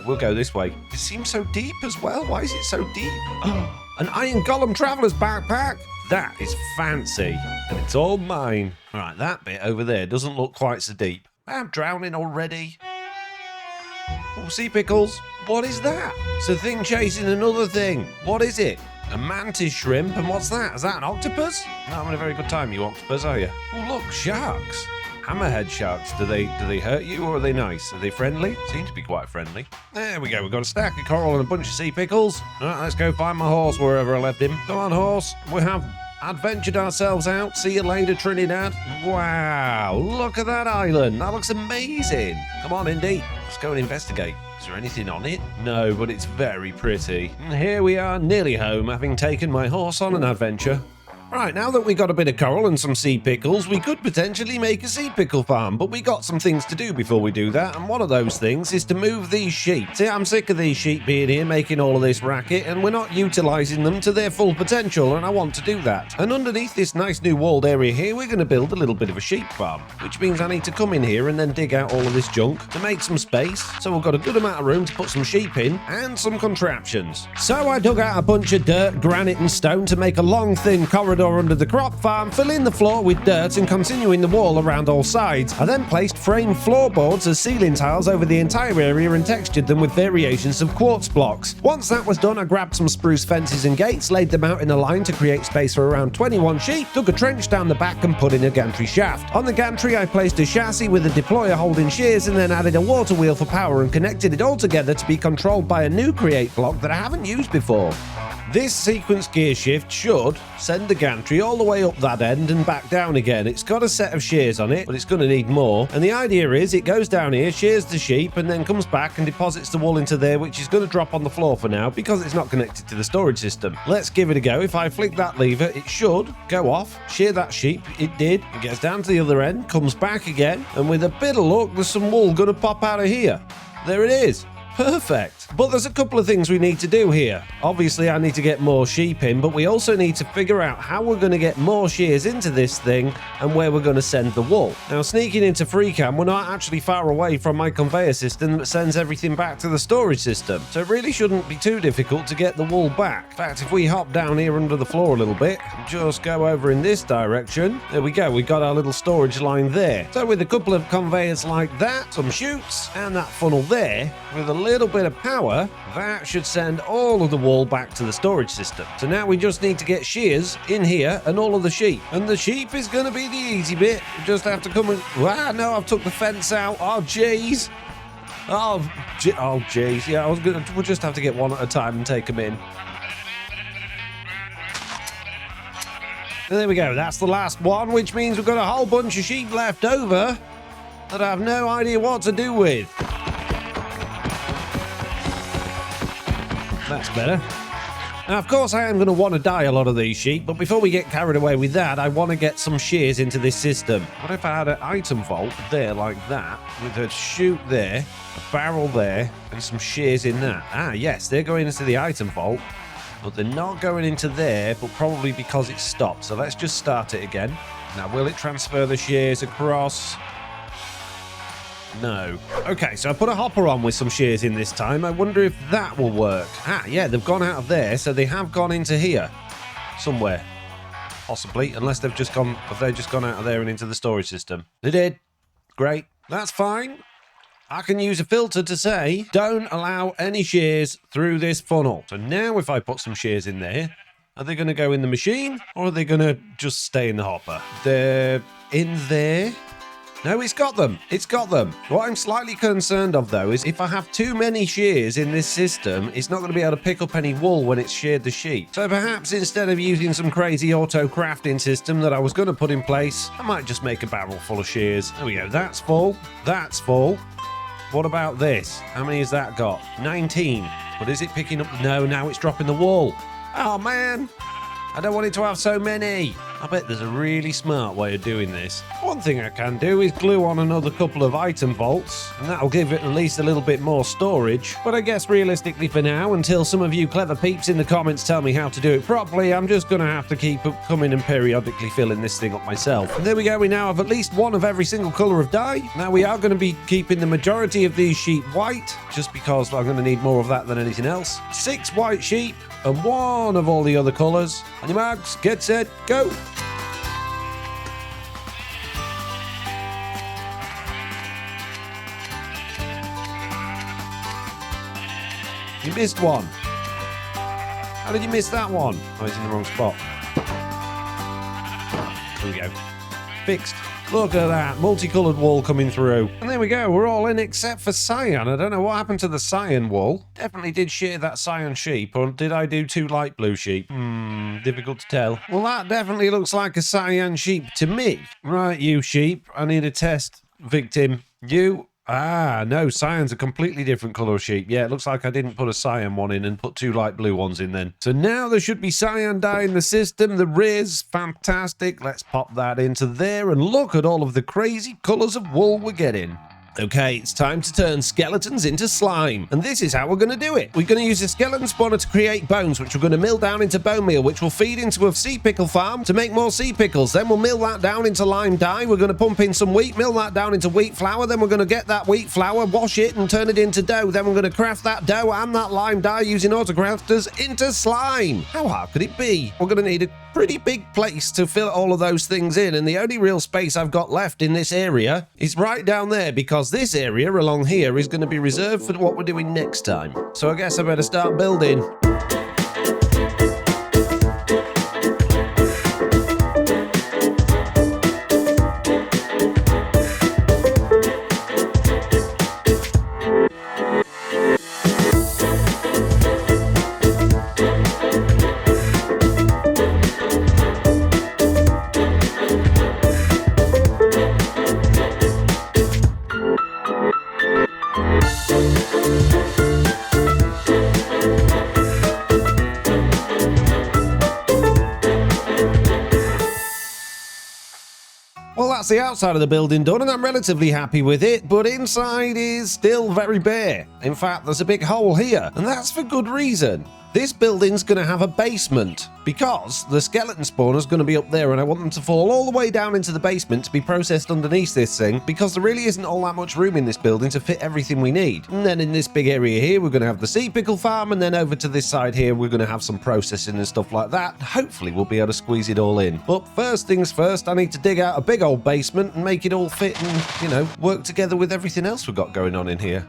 we'll go this way. It seems so deep as well. Why is it so deep? Oh, an iron golem traveler's backpack. That is fancy, and it's all mine. Right, that bit over there doesn't look quite so deep. I'm drowning already. Oh, sea pickles. What is that? It's a thing chasing another thing. What is it? A mantis shrimp, and what's that? Is that an octopus? Not having a very good time, you octopus, are you? Oh, look, sharks. Hammerhead sharks. Do they hurt you, or are they nice? Are they friendly? Seem to be quite friendly. There we go. We've got a stack of coral and a bunch of sea pickles. All right, let's go find my horse wherever I left him. Come on, horse. We have adventured ourselves out. See you later, Trinidad. Wow, look at that island. That looks amazing. Come on, Indy. Let's go and investigate. Is there anything on it? No, but it's very pretty. And here we are, nearly home, having taken my horse on an adventure. Right, now that we got a bit of coral and some sea pickles, we could potentially make a sea pickle farm, but we got some things to do before we do that, and one of those things is to move these sheep. See, I'm sick of these sheep being here making all of this racket, and we're not utilising them to their full potential, and I want to do that. And underneath this nice new walled area here, we're going to build a little bit of a sheep farm, which means I need to come in here and then dig out all of this junk to make some space, so we've got a good amount of room to put some sheep in, and some contraptions. So I dug out a bunch of dirt, granite and stone to make a long thin corridor under the crop farm, filling the floor with dirt and continuing the wall around all sides. I then placed framed floorboards as ceiling tiles over the entire area and textured them with variations of quartz blocks. Once that was done, I grabbed some spruce fences and gates, laid them out in a line to create space for around 21 sheep, dug a trench down the back and put in a gantry shaft. On the gantry, I placed a chassis with a deployer holding shears and then added a water wheel for power and connected it all together to be controlled by a new create block that I haven't used before. This sequence gear shift should send the gantry all the way up that end and back down again. It's got a set of shears on it, but it's going to need more. And the idea is it goes down here, shears the sheep, and then comes back and deposits the wool into there, which is going to drop on the floor for now because it's not connected to the storage system. Let's give it a go. If I flick that lever, it should go off, shear that sheep. It did. It gets down to the other end, comes back again, and with a bit of luck, there's some wool going to pop out of here. There it is. Perfect. But there's a couple of things we need to do here. Obviously, I need to get more sheep in, but we also need to figure out how we're going to get more shears into this thing and where we're going to send the wool. Now, sneaking into FreeCam, we're not actually far away from my conveyor system that sends everything back to the storage system. So it really shouldn't be too difficult to get the wool back. In fact, if we hop down here under the floor a little bit, just go over in this direction. There we go. We got our little storage line there. So with a couple of conveyors like that, some chutes, and that funnel there, with a little bit of power, that should send all of the wool back to the storage system. So now we just need to get shears in here and all of the sheep. And the sheep is going to be the easy bit. We just have to come and... Ah, no, I've took the fence out. Oh, jeez. Oh, jeez. Yeah, we'll just have to get one at a time and take them in. And there we go. That's the last one, which means we've got a whole bunch of sheep left over that I have no idea what to do with. That's better. Now, of course, I am going to want to dye a lot of these sheep, but before we get carried away with that, I want to get some shears into this system. What if I had an item vault there like that, with a chute there, a barrel there, and some shears in that? Ah, yes, they're going into the item vault, but they're not going into there, but probably because it's stopped. So let's just start it again. Now, will it transfer the shears across? No. Okay, so I put a hopper on with some shears in this time. I wonder if that will work. Ah, yeah, they've gone out of there, so they have gone into here. Somewhere. Possibly, unless they've just gone out of there and into the storage system. They did. Great. That's fine. I can use a filter to say, don't allow any shears through this funnel. So now if I put some shears in there, are they going to go in the machine, or are they going to just stay in the hopper? They're in there. No, it's got them. It's got them. What I'm slightly concerned of, though, is if I have too many shears in this system, it's not going to be able to pick up any wool when it's sheared the sheep. So perhaps instead of using some crazy auto crafting system that I was going to put in place, I might just make a barrel full of shears. There we go. That's full. That's full. What about this? How many has that got? 19. But is it picking up? No, now it's dropping the wool. Oh, man. I don't want it to have so many. I bet there's a really smart way of doing this. One thing I can do is glue on another couple of item vaults, and that'll give it at least a little bit more storage. But I guess realistically for now, until some of you clever peeps in the comments tell me how to do it properly, I'm just going to have to keep coming and periodically filling this thing up myself. And there we go, we now have at least one of every single colour of dye. Now we are going to be keeping the majority of these sheep white, just because I'm going to need more of that than anything else. 6 white sheep, and 1 of all the other colours. On your marks, get set, go! You missed one. How did you miss that one? Oh, it's in the wrong spot. There we go. Fixed. Look at that. Multicoloured wool coming through. And there we go. We're all in except for cyan. I don't know what happened to the cyan wool. Definitely did shear that cyan sheep. Or did I do 2 light blue sheep? Difficult to tell. Well, that definitely looks like a cyan sheep to me. Right, you sheep. I need a test victim. You Ah, no, cyan's a completely different colour of sheep. Yeah, it looks like I didn't put a cyan one in and put 2 light blue ones in then. So now there should be cyan dye in the system. There is. Fantastic. Let's pop that into there and look at all of the crazy colours of wool we're getting. Okay, it's time to turn skeletons into slime. And this is how we're going to do it. We're going to use a skeleton spawner to create bones, which we're going to mill down into bone meal, which will feed into a sea pickle farm to make more sea pickles. Then we'll mill that down into lime dye. We're going to pump in some wheat, mill that down into wheat flour. Then we're going to get that wheat flour, wash it, and turn it into dough. Then we're going to craft that dough and that lime dye using autocrafters into slime. How hard could it be? We're going to need a pretty big place to fill all of those things in, and the only real space I've got left in this area is right down there, because this area along here is going to be reserved for what we're doing next time. So I guess I better start building. Well, that's the outside of the building done, and I'm relatively happy with it, but inside is still very bare. In fact, there's a big hole here, and that's for good reason. This building's going to have a basement, because the skeleton spawner's going to be up there, and I want them to fall all the way down into the basement to be processed underneath this thing, because there really isn't all that much room in this building to fit everything we need. And then in this big area here, we're going to have the sea pickle farm, and then over to this side here, we're going to have some processing and stuff like that. Hopefully, we'll be able to squeeze it all in. But first things first, I need to dig out a big old basement and make it all fit and, you know, work together with everything else we've got going on in here.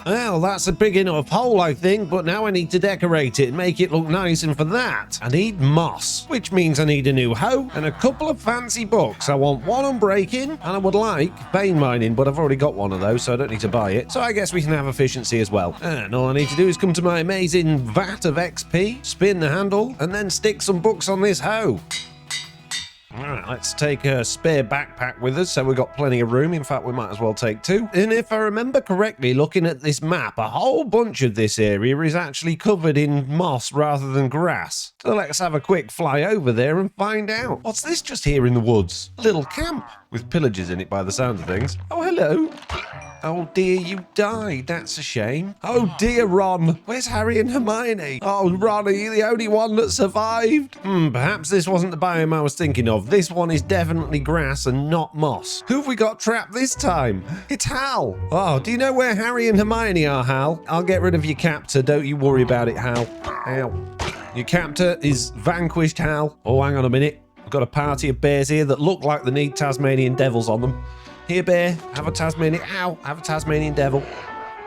Well, that's a big enough hole, I think, but now I need to decorate it and make it look nice, and for that, I need moss, which means I need a new hoe and a couple of fancy books. I want one on breaking, and I would like vein mining, but I've already got one of those, so I don't need to buy it. So I guess we can have efficiency as well. And all I need to do is come to my amazing vat of XP, spin the handle, and then stick some books on this hoe. Alright, let's take a spare backpack with us, so we've got plenty of room. In fact, we might as well take 2. And if I remember correctly, looking at this map, a whole bunch of this area is actually covered in moss rather than grass. So let's have a quick fly over there and find out. What's this just here in the woods? A little camp with pillagers in it by the sound of things. Oh, hello. Oh dear, you died. That's a shame. Oh dear, Ron. Where's Harry and Hermione? Oh, Ron, are you the only one that survived? Perhaps this wasn't the biome I was thinking of. This one is definitely grass and not moss. Who have we got trapped this time? It's Hal. Oh, do you know where Harry and Hermione are, Hal? I'll get rid of your captor. Don't you worry about it, Hal. Ow. Your captor is vanquished, Hal. Oh, hang on a minute. We've got a party of bears here that look like they need Tasmanian devils on them. Here, bear, have a Tasmanian... Ow! Have a Tasmanian devil.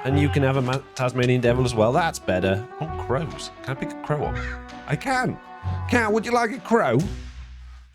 And you can have a Tasmanian devil as well. That's better. Oh, crows. Can I pick a crow up? I can. Cow, would you like a crow?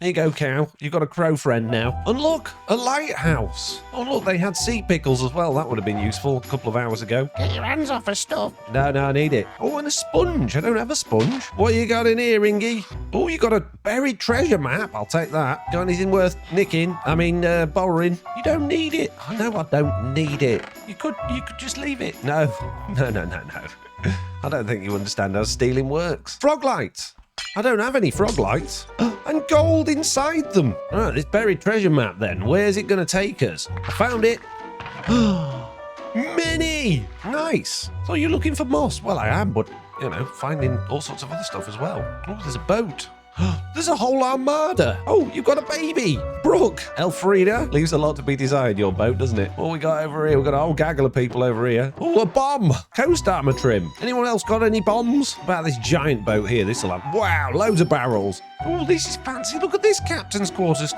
There you go, cow. You've got a crow friend now. And look, a lighthouse. Oh, look, they had sea pickles as well. That would have been useful a couple of hours ago. Get your hands off her stuff. No, I need it. Oh, and a sponge. I don't have a sponge. What you got in here, Ingy? Oh, you got a buried treasure map. I'll take that. Got anything worth nicking? Borrowing? You don't need it. I know I don't need it. You could just leave it. No. I don't think you understand how stealing works. Frog lights. I don't have any frog lights. And gold inside them. Right, this buried treasure map then. Where's it going to take us? I found it. Mini! Nice. So you're looking for moss? Well, I am, but, you know, finding all sorts of other stuff as well. Oh, there's a boat. There's a whole armada. Oh, you've got a baby. Brooke. Elfrida. Leaves a lot to be desired, your boat, doesn't it? What we got over here? We've got a whole gaggle of people over here. Oh, a bomb. Coast armor trim. Anyone else got any bombs? What about this giant boat here? This will have... Wow, loads of barrels. Oh, this is fancy. Look at this captain's quarters.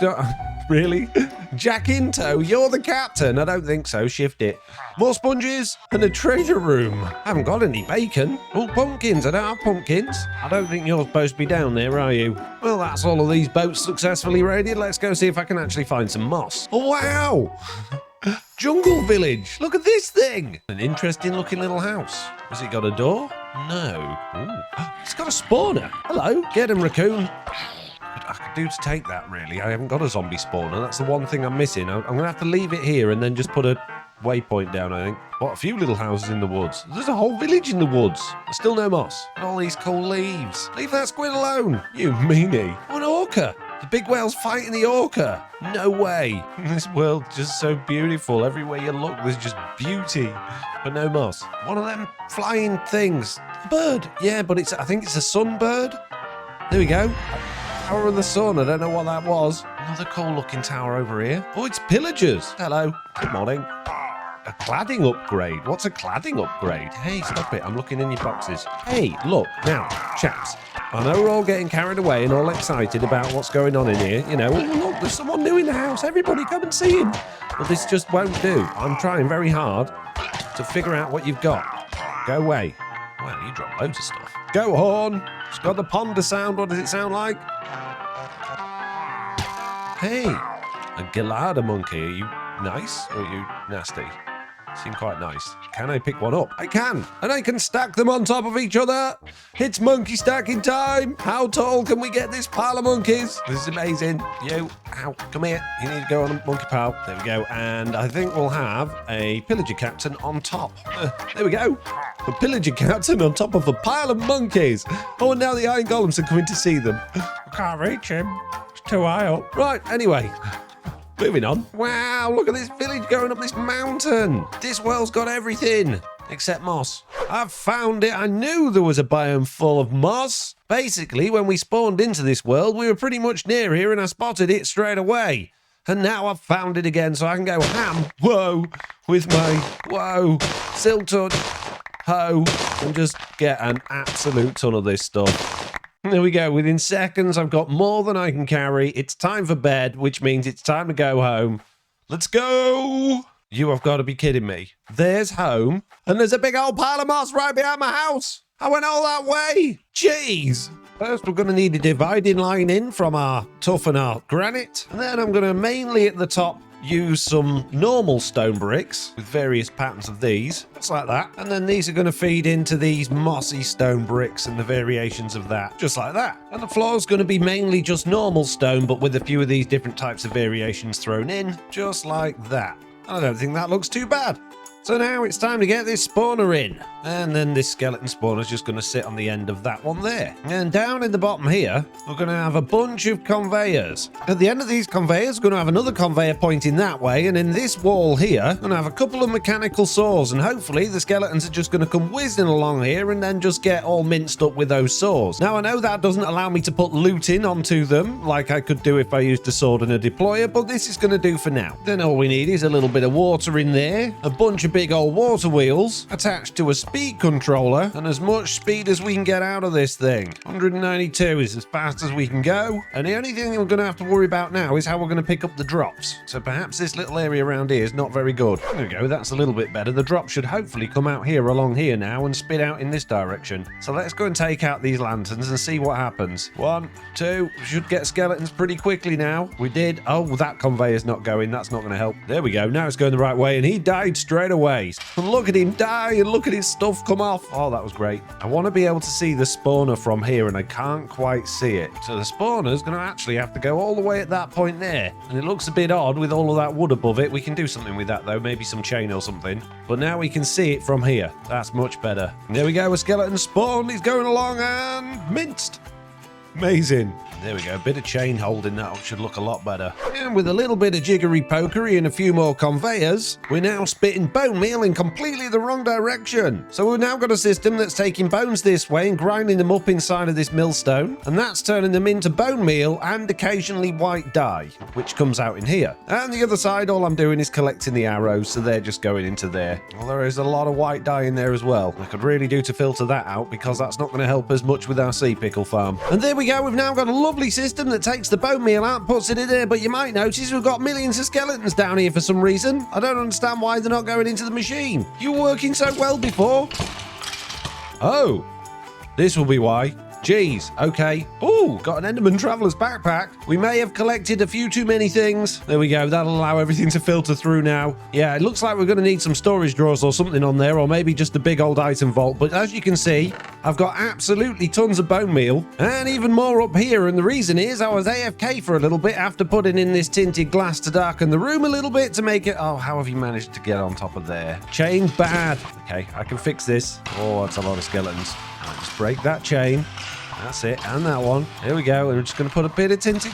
Really? Jack in tow? You're the captain? I don't think so. Shift it. More sponges and a treasure room. I haven't got any bacon. Oh, pumpkins. I don't have pumpkins. I don't think you're supposed to be down there, are you? Well, that's all of these boats successfully raided. Let's go see if I can actually find some moss. Oh, wow. Jungle village. Look at this thing. An interesting looking little house. Has it got a door? No. Ooh. It's got a spawner. Hello. Get him, raccoon. I could do to take that, really. I haven't got a zombie spawner. That's the one thing I'm missing. I'm going to have to leave it here and then just put a waypoint down, I think. What, a few little houses in the woods. There's a whole village in the woods. There's still no moss. And all these cool leaves. Leave that squid alone, you meanie. Oh, an orca. The big whale's fighting the orca. No way. This world's just so beautiful. Everywhere you look, there's just beauty. But no moss. One of them flying things. A bird. Yeah, but I think it's a sunbird. There we go. Tower of the Sun. I don't know what that was. Another cool looking tower over here. Oh, it's pillagers. Hello. Good morning. A cladding upgrade. What's a cladding upgrade? Hey, stop it. I'm looking in your boxes. Hey, look. Now, chaps. I know we're all getting carried away and all excited about what's going on in here. You know, oh, look, there's someone new in the house. Everybody come and see him. But this just won't do. I'm trying very hard to figure out what you've got. Go away. Well, you dropped loads of stuff. Go on. It's got the ponder sound. What does it sound like? Hey, a gelada monkey. Are you nice or are you nasty? Seem quite nice. Can I pick one up? I can! And I can stack them on top of each other! It's monkey stacking time! How tall can we get this pile of monkeys? This is amazing. You, ow, come here. You need to go on a monkey pile. There we go. And I think we'll have a pillager captain on top. There we go. A pillager captain on top of a pile of monkeys. Oh, and now the iron golems are coming to see them. I can't reach him. It's too high up. Right, anyway. Moving on. Wow, look at this village going up this mountain. This world's got everything except moss. I've found it. I knew there was a biome full of moss. Basically, when we spawned into this world, we were pretty much near here and I spotted it straight away. And now I've found it again so I can go ham, whoa, with my, silk touch, hoe, and just get an absolute ton of this stuff. There we go. Within seconds, I've got more than I can carry. It's time for bed, which means it's time to go home. Let's go! You have got to be kidding me. There's home, and there's a big old pile of moss right behind my house. I went all that way. Jeez. First, we're going to need a dividing line in from our tuff and our granite. And then I'm going to mainly at the top use some normal stone bricks with various patterns of these, just like that. And then these are going to feed into these mossy stone bricks and the variations of that, just like that. And the floor's going to be mainly just normal stone, but with a few of these different types of variations thrown in, just like that. I don't think that looks too bad. So now it's time to get this spawner in. And then this skeleton spawner is just going to sit on the end of that one there. And down in the bottom here, we're going to have a bunch of conveyors. At the end of these conveyors, we're going to have another conveyor pointing that way. And in this wall here, we're going to have a couple of mechanical saws. And hopefully the skeletons are just going to come whizzing along here and then just get all minced up with those saws. Now, I know that doesn't allow me to put loot in onto them like I could do if I used a sword and a deployer, but this is going to do for now. Then all we need is a little bit of water in there, a bunch of big old water wheels attached to a speed controller, and as much speed as we can get out of this thing. 192 is as fast as we can go, and the only thing we're going to have to worry about now is how we're going to pick up the drops. So perhaps this little area around here is not very good. There we go, that's a little bit better. The drop should hopefully come out here along here now and spit out in this direction. So let's go and take out these lanterns and see what happens. 1, 2, we should get skeletons pretty quickly now. We did. Oh, that conveyor's not going. That's not going to help. There we go. Now it's going the right way, and he died straight away. And look at him die, and look at his stuff come off. Oh, that was great. I want to be able to see the spawner from here, and I can't quite see it. So the spawner's going to actually have to go all the way at that point there. And it looks a bit odd with all of that wood above it. We can do something with that, though. Maybe some chain or something. But now we can see it from here. That's much better. And there we go. A skeleton spawned. He's going along and minced. Amazing. There we go, a bit of chain holding that should look a lot better. And with a little bit of jiggery pokery and a few more conveyors, we're now spitting bone meal in completely the wrong direction. So we've now got a system that's taking bones this way and grinding them up inside of this millstone, and that's turning them into bone meal and occasionally white dye, which comes out in here. And the other side, all I'm doing is collecting the arrows, so they're just going into there. Well, there is a lot of white dye in there as well. I could really do to filter that out, because that's not going to help us much with our sea pickle farm. And there we go, we've now got a lovely system that takes the bone meal out, puts it in there, but you might notice we've got millions of skeletons down here for some reason. I don't understand why they're not going into the machine. You were working so well before. Oh, this will be why. Jeez, okay. Oh, got an Enderman Traveler's backpack. We may have collected a few too many things. There we go. That'll allow everything to filter through now. Yeah, it looks like we're going to need some storage drawers or something on there, or maybe just a big old item vault. But as you can see, I've got absolutely tons of bone meal and even more up here. And the reason is I was AFK for a little bit after putting in this tinted glass to darken the room a little bit to make it... Oh, how have you managed to get on top of there? Chain bad. Okay, I can fix this. Oh, that's a lot of skeletons. I'll just break that chain. That's it. And that one. Here we go. And I'm just going to put a bit of tinted...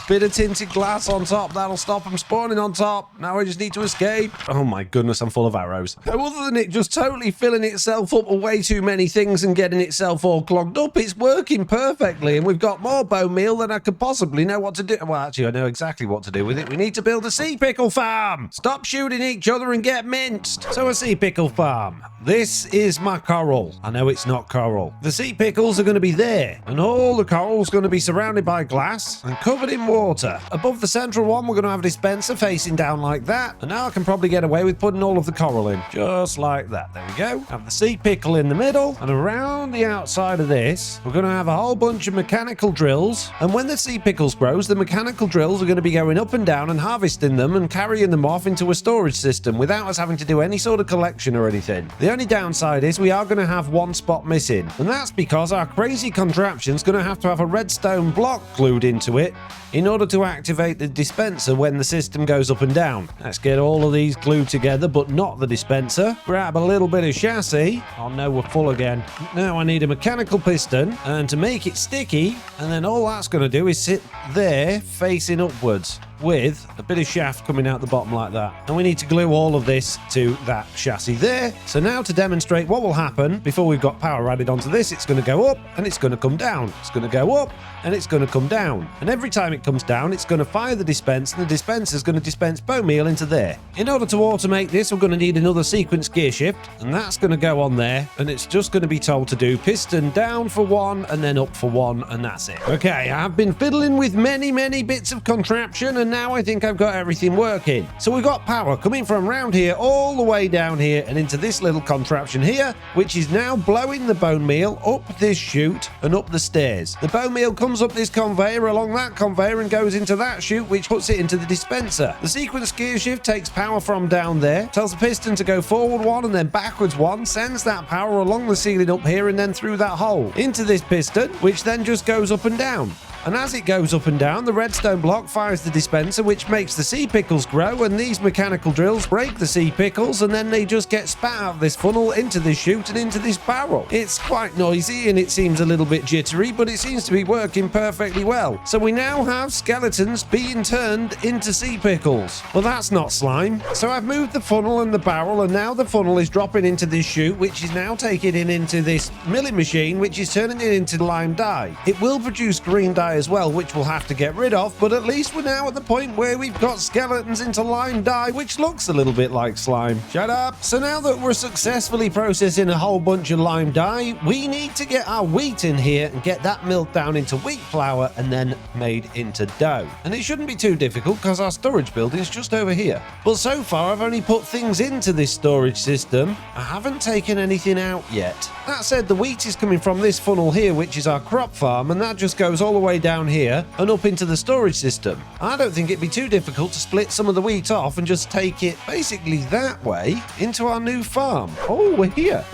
Bit of tinted glass on top. That'll stop them spawning on top. Now I just need to escape. Oh my goodness, I'm full of arrows. Other than it just totally filling itself up with way too many things and getting itself all clogged up, it's working perfectly. And we've got more bone meal than I could possibly know what to do. Well, actually, I know exactly what to do with it. We need to build a sea pickle farm. Stop shooting each other and get minced. So a sea pickle farm. This is my coral. I know it's not coral. The sea pickles are going to be there. And all the coral's going to be surrounded by glass and covered in water. Above the central one, we're going to have a dispenser facing down like that. And now I can probably get away with putting all of the coral in. Just like that. There we go. Have the sea pickle in the middle. And around the outside of this, we're going to have a whole bunch of mechanical drills. And when the sea pickles grows, the mechanical drills are going to be going up and down and harvesting them and carrying them off into a storage system without us having to do any sort of collection or anything. The only downside is we are going to have one spot missing. And that's because our crazy contraption's going to have a redstone block glued into it in order to activate the dispenser when the system goes up and down. Let's get all of these glued together, but not the dispenser. Grab a little bit of chassis. Oh no, we're full again. Now I need a mechanical piston, and to make it sticky, and then all that's going to do is sit there facing upwards with a bit of shaft coming out the bottom like that. And we need to glue all of this to that chassis there. So now to demonstrate what will happen before we've got power added onto this, it's going to go up and it's going to come down. It's going to go up and it's going to come down. And every time it comes down, it's going to fire the dispenser, and the dispenser is going to dispense bone meal into there. In order to automate this, we're going to need another sequence gear shift, and that's going to go on there, and it's just going to be told to do piston down for one and then up for one, and that's it. Okay, I've been fiddling with many bits of contraption, and now I think I've got everything working. So we've got power coming from around here all the way down here and into this little contraption here, which is now blowing the bone meal up this chute and up the stairs. The bone meal comes up this conveyor, along that conveyor, and goes into that chute, which puts it into the dispenser. The sequence gear shift takes power from down there, tells the piston to go forward one and then backwards one, sends that power along the ceiling up here and then through that hole into this piston, which then just goes up and down. And as it goes up and down, the redstone block fires the dispenser, which makes the sea pickles grow, and these mechanical drills break the sea pickles, and then they just get spat out of this funnel into this chute and into this barrel. It's quite noisy and it seems a little bit jittery, but it seems to be working perfectly well. So we now have skeletons being turned into sea pickles. Well, that's not slime. So I've moved the funnel and the barrel, and now the funnel is dropping into this chute, which is now taking it into this milling machine, which is turning it into lime dye. It will produce green dye as well, which we'll have to get rid of, but at least we're now at the point where we've got skeletons into lime dye, which looks a little bit like slime. Shut up! So now that we're successfully processing a whole bunch of lime dye, we need to get our wheat in here and get that milk down into wheat flour and then made into dough. And it shouldn't be too difficult because our storage building is just over here. But so far I've only put things into this storage system. I haven't taken anything out yet. That said, the wheat is coming from this funnel here, which is our crop farm, and that just goes all the way down here and up into the storage system. I don't think it'd be too difficult to split some of the wheat off and just take it basically that way into our new farm. Oh, we're here.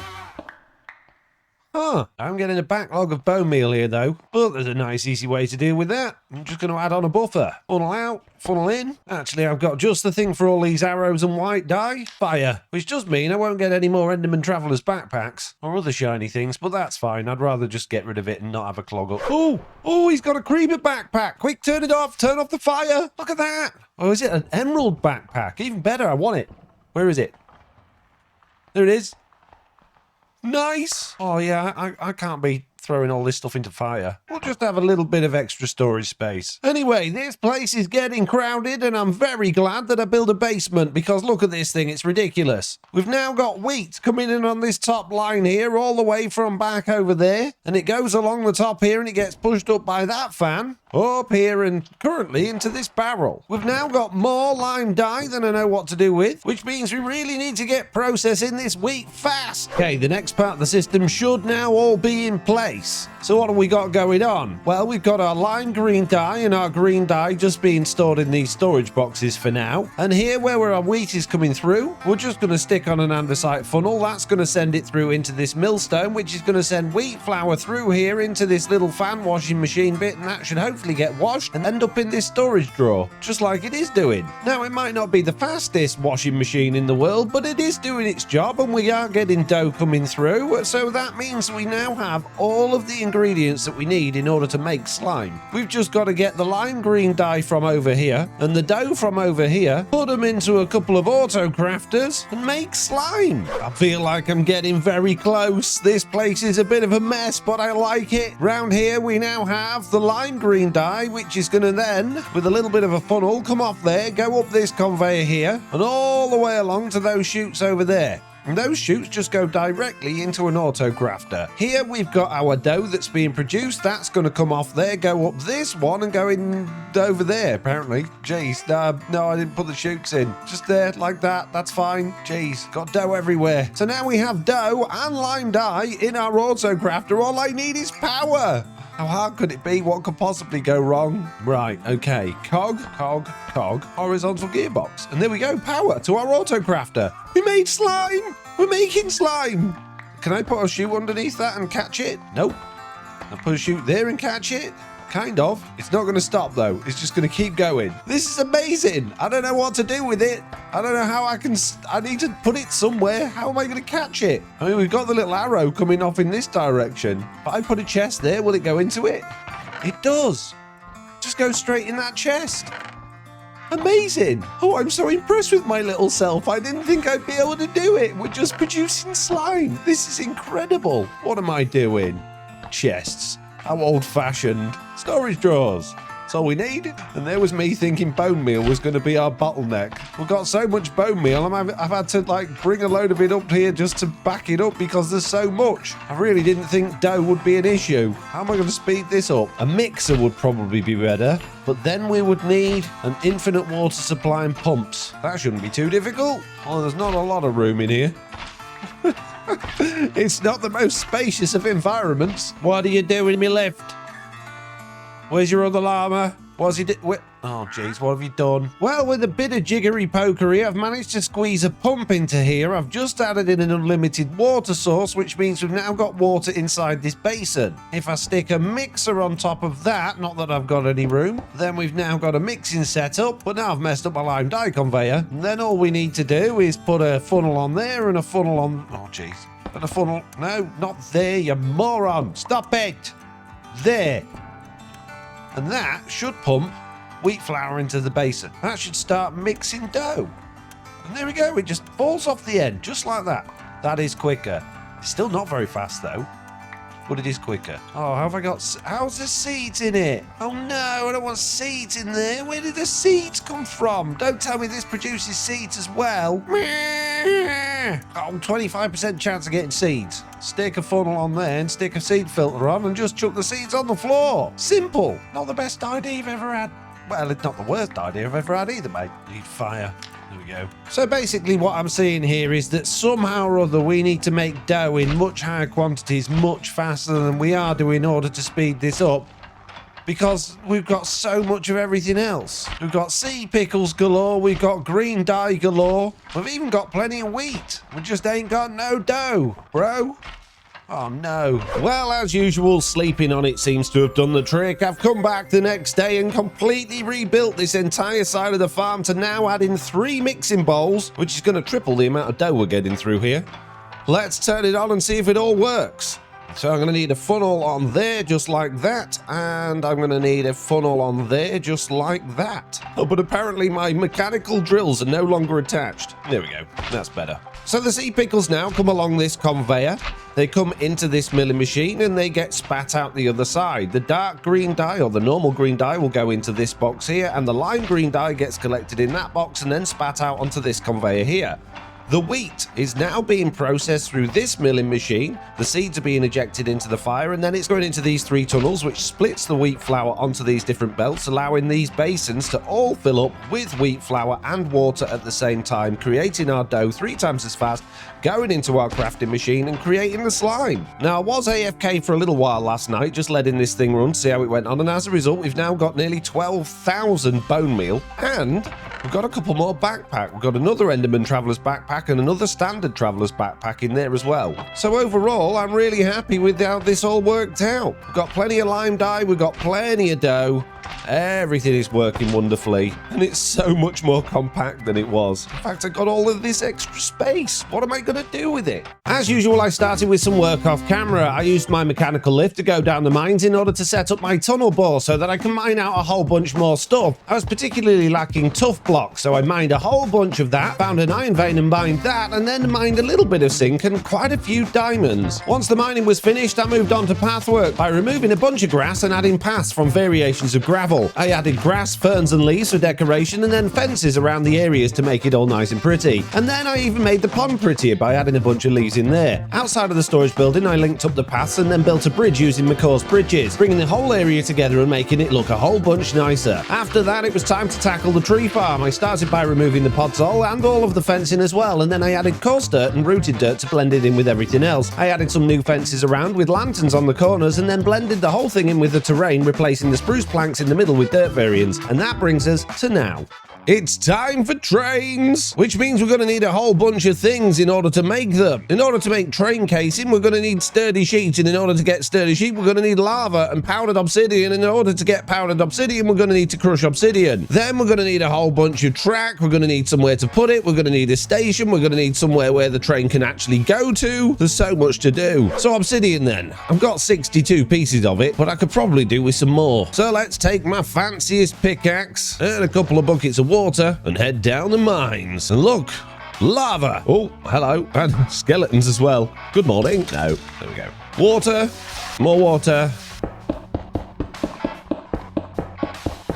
Huh, I'm getting a backlog of bone meal here though, but there's a nice easy way to deal with that. I'm just going to add on a buffer. Funnel out, funnel in. Actually, I've got just the thing for all these arrows and white dye. Fire, which does mean I won't get any more Enderman Travelers backpacks or other shiny things, but that's fine. I'd rather just get rid of it and not have a clog up. Oh, he's got a creeper backpack. Quick, turn it off, turn off the fire. Look at that. Oh, is it an emerald backpack? Even better, I want it. Where is it? There it is. Nice! Oh yeah, I can't be throwing all this stuff into fire. We'll just have a little bit of extra storage space. Anyway, this place is getting crowded, and I'm very glad that I built a basement, because look at this thing, it's ridiculous. We've now got wheat coming in on this top line here, all the way from back over there, and it goes along the top here and it gets pushed up by that fan, up here and currently into this barrel. We've now got more lime dye than I know what to do with, which means we really need to get processing this wheat fast. Okay, the next part of the system should now all be in place. So what have we got going on? Well, we've got our lime green dye and our green dye just being stored in these storage boxes for now. And here where our wheat is coming through, we're just going to stick on an andesite funnel. That's going to send it through into this millstone, which is going to send wheat flour through here into this little fan washing machine bit, and that should hopefully get washed and end up in this storage drawer, just like it is doing. Now, it might not be the fastest washing machine in the world, but it is doing its job, and we are getting dough coming through, so that means we now have all of the ingredients that we need in order to make slime. We've just got to get the lime green dye from over here and the dough from over here, put them into a couple of auto crafters and make slime. I feel like I'm getting very close. This place is a bit of a mess, but I like it. Round here we now have the lime green dye, which is going to then, with a little bit of a funnel, come off there, go up this conveyor here and all the way along to those chutes over there. And those chutes just go directly into an auto crafter. Here we've got our dough that's being produced. That's going to come off there, go up this one and go in over there, apparently. Jeez, no, I didn't put the chutes in. Just there, like that. That's fine. Jeez, got dough everywhere. So now we have dough and lime dye in our auto crafter. All I need is power. How hard could it be? What could possibly go wrong? Right, okay. Cog, horizontal gearbox. And there we go, power to our auto crafter. We made slime! We're making slime! Can I put a chute underneath that and catch it? Nope. I'll put a chute there and catch it? Kind of. It's not going to stop though. It's just going to keep going. This is amazing. I don't know what to do with it. I don't know how I need to put it somewhere. How am I going to catch it? I mean, we've got the little arrow coming off in this direction. If I put a chest there, will it go into it? It does. Just go straight in that chest. Amazing. Oh, I'm so impressed with my little self. I didn't think I'd be able to do it. We're just producing slime. This is incredible. What am I doing? Chests. How old-fashioned. Storage drawers. That's all we need. And there was me thinking bone meal was going to be our bottleneck. We've got so much bone meal, I've had to bring a load of it up here just to back it up because there's so much. I really didn't think dough would be an issue. How am I going to speed this up? A mixer would probably be better, but then we would need an infinite water supply and pumps. That shouldn't be too difficult. Oh, there's not a lot of room in here. It's not the most spacious of environments. What are you doing in my lift? Where's your other llama? What's he doing? Oh, jeez, what have you done? Well, with a bit of jiggery pokery, I've managed to squeeze a pump into here. I've just added in an unlimited water source, which means we've now got water inside this basin. If I stick a mixer on top of that, not that I've got any room, then we've now got a mixing setup, but now I've messed up my lime dye conveyor. And then all we need to do is put a funnel on there and a funnel on... Oh, jeez. And a funnel... No, not there, you moron. Stop it. There. And that should pump wheat flour into the basin. That should start mixing dough. And there we go. It just falls off the end, just like that. That is quicker. It's still not very fast, though. But it is quicker. Oh, have I got... How's the seeds in it? Oh, no. I don't want seeds in there. Where did the seeds come from? Don't tell me this produces seeds as well. Oh, 25% chance of getting seeds. Stick a funnel on there and stick a seed filter on and just chuck the seeds on the floor. Simple. Not the best idea you've ever had. Well, it's not the worst idea I've ever had either, mate. Need fire. There we go. So basically what I'm seeing here is that somehow or other we need to make dough in much higher quantities much faster than we are doing in order to speed this up. Because we've got so much of everything else. We've got sea pickles galore, we've got green dye galore, we've even got plenty of wheat. We just ain't got no dough, bro. Oh no. Well, as usual, sleeping on it seems to have done the trick. I've come back the next day and completely rebuilt this entire side of the farm to now add in 3 mixing bowls, which is going to triple the amount of dough we're getting through here. Let's turn it on and see if it all works. So I'm going to need a funnel on there just like that, and I'm going to need a funnel on there just like that. Oh, but apparently my mechanical drills are no longer attached. There we go. That's better. So the sea pickles now come along this conveyor. They come into this milling machine and they get spat out the other side. The dark green dye or the normal green dye will go into this box here, and the lime green dye gets collected in that box and then spat out onto this conveyor here. The wheat is now being processed through this milling machine. The seeds are being ejected into the fire, and then it's going into these 3 tunnels, which splits the wheat flour onto these different belts, allowing these basins to all fill up with wheat flour and water at the same time, creating our dough 3 times as fast, going into our crafting machine and creating the slime. Now, I was AFK for a little while last night, just letting this thing run to see how it went on, and as a result, we've now got nearly 12,000 bone meal, and we've got a couple more backpack. We've got another Enderman Traveler's backpack and another standard Traveler's backpack in there as well. So overall, I'm really happy with how this all worked out. We've got plenty of lime dye, we've got plenty of dough. Everything is working wonderfully, and it's so much more compact than it was. In fact, I got all of this extra space. What am I going to do with it? As usual, I started with some work off camera. I used my mechanical lift to go down the mines in order to set up my tunnel bore so that I can mine out a whole bunch more stuff. I was particularly lacking tough blocks, so I mined a whole bunch of that, found an iron vein and mined that, and then mined a little bit of zinc and quite a few diamonds. Once the mining was finished, I moved on to pathwork by removing a bunch of grass and adding paths from variations of gravel. I added grass, ferns and leaves for decoration, and then fences around the areas to make it all nice and pretty. And then I even made the pond prettier by adding a bunch of leaves in there. Outside of the storage building, I linked up the paths and then built a bridge using McCaw's bridges, bringing the whole area together and making it look a whole bunch nicer. After that, it was time to tackle the tree farm. I started by removing the podzol and all of the fencing as well, and then I added coarse dirt and rooted dirt to blend it in with everything else. I added some new fences around with lanterns on the corners, and then blended the whole thing in with the terrain, replacing the spruce planks in the middle with dirt variants, and that brings us to now. It's time for trains, which means we're going to need a whole bunch of things in order to make them. In order to make train casing, we're going to need sturdy sheet, and in order to get sturdy sheet, we're going to need lava and powdered obsidian, and in order to get powdered obsidian, we're going to need to crush obsidian. Then we're going to need a whole bunch of track, we're going to need somewhere to put it, we're going to need a station, we're going to need somewhere where the train can actually go to. There's so much to do. So obsidian then. I've got 62 pieces of it, but I could probably do with some more. So let's take my fanciest pickaxe and a couple of buckets of water and head down the mines. And look, lava. Oh, hello. And skeletons as well. Good morning. No, there we go. Water, more water.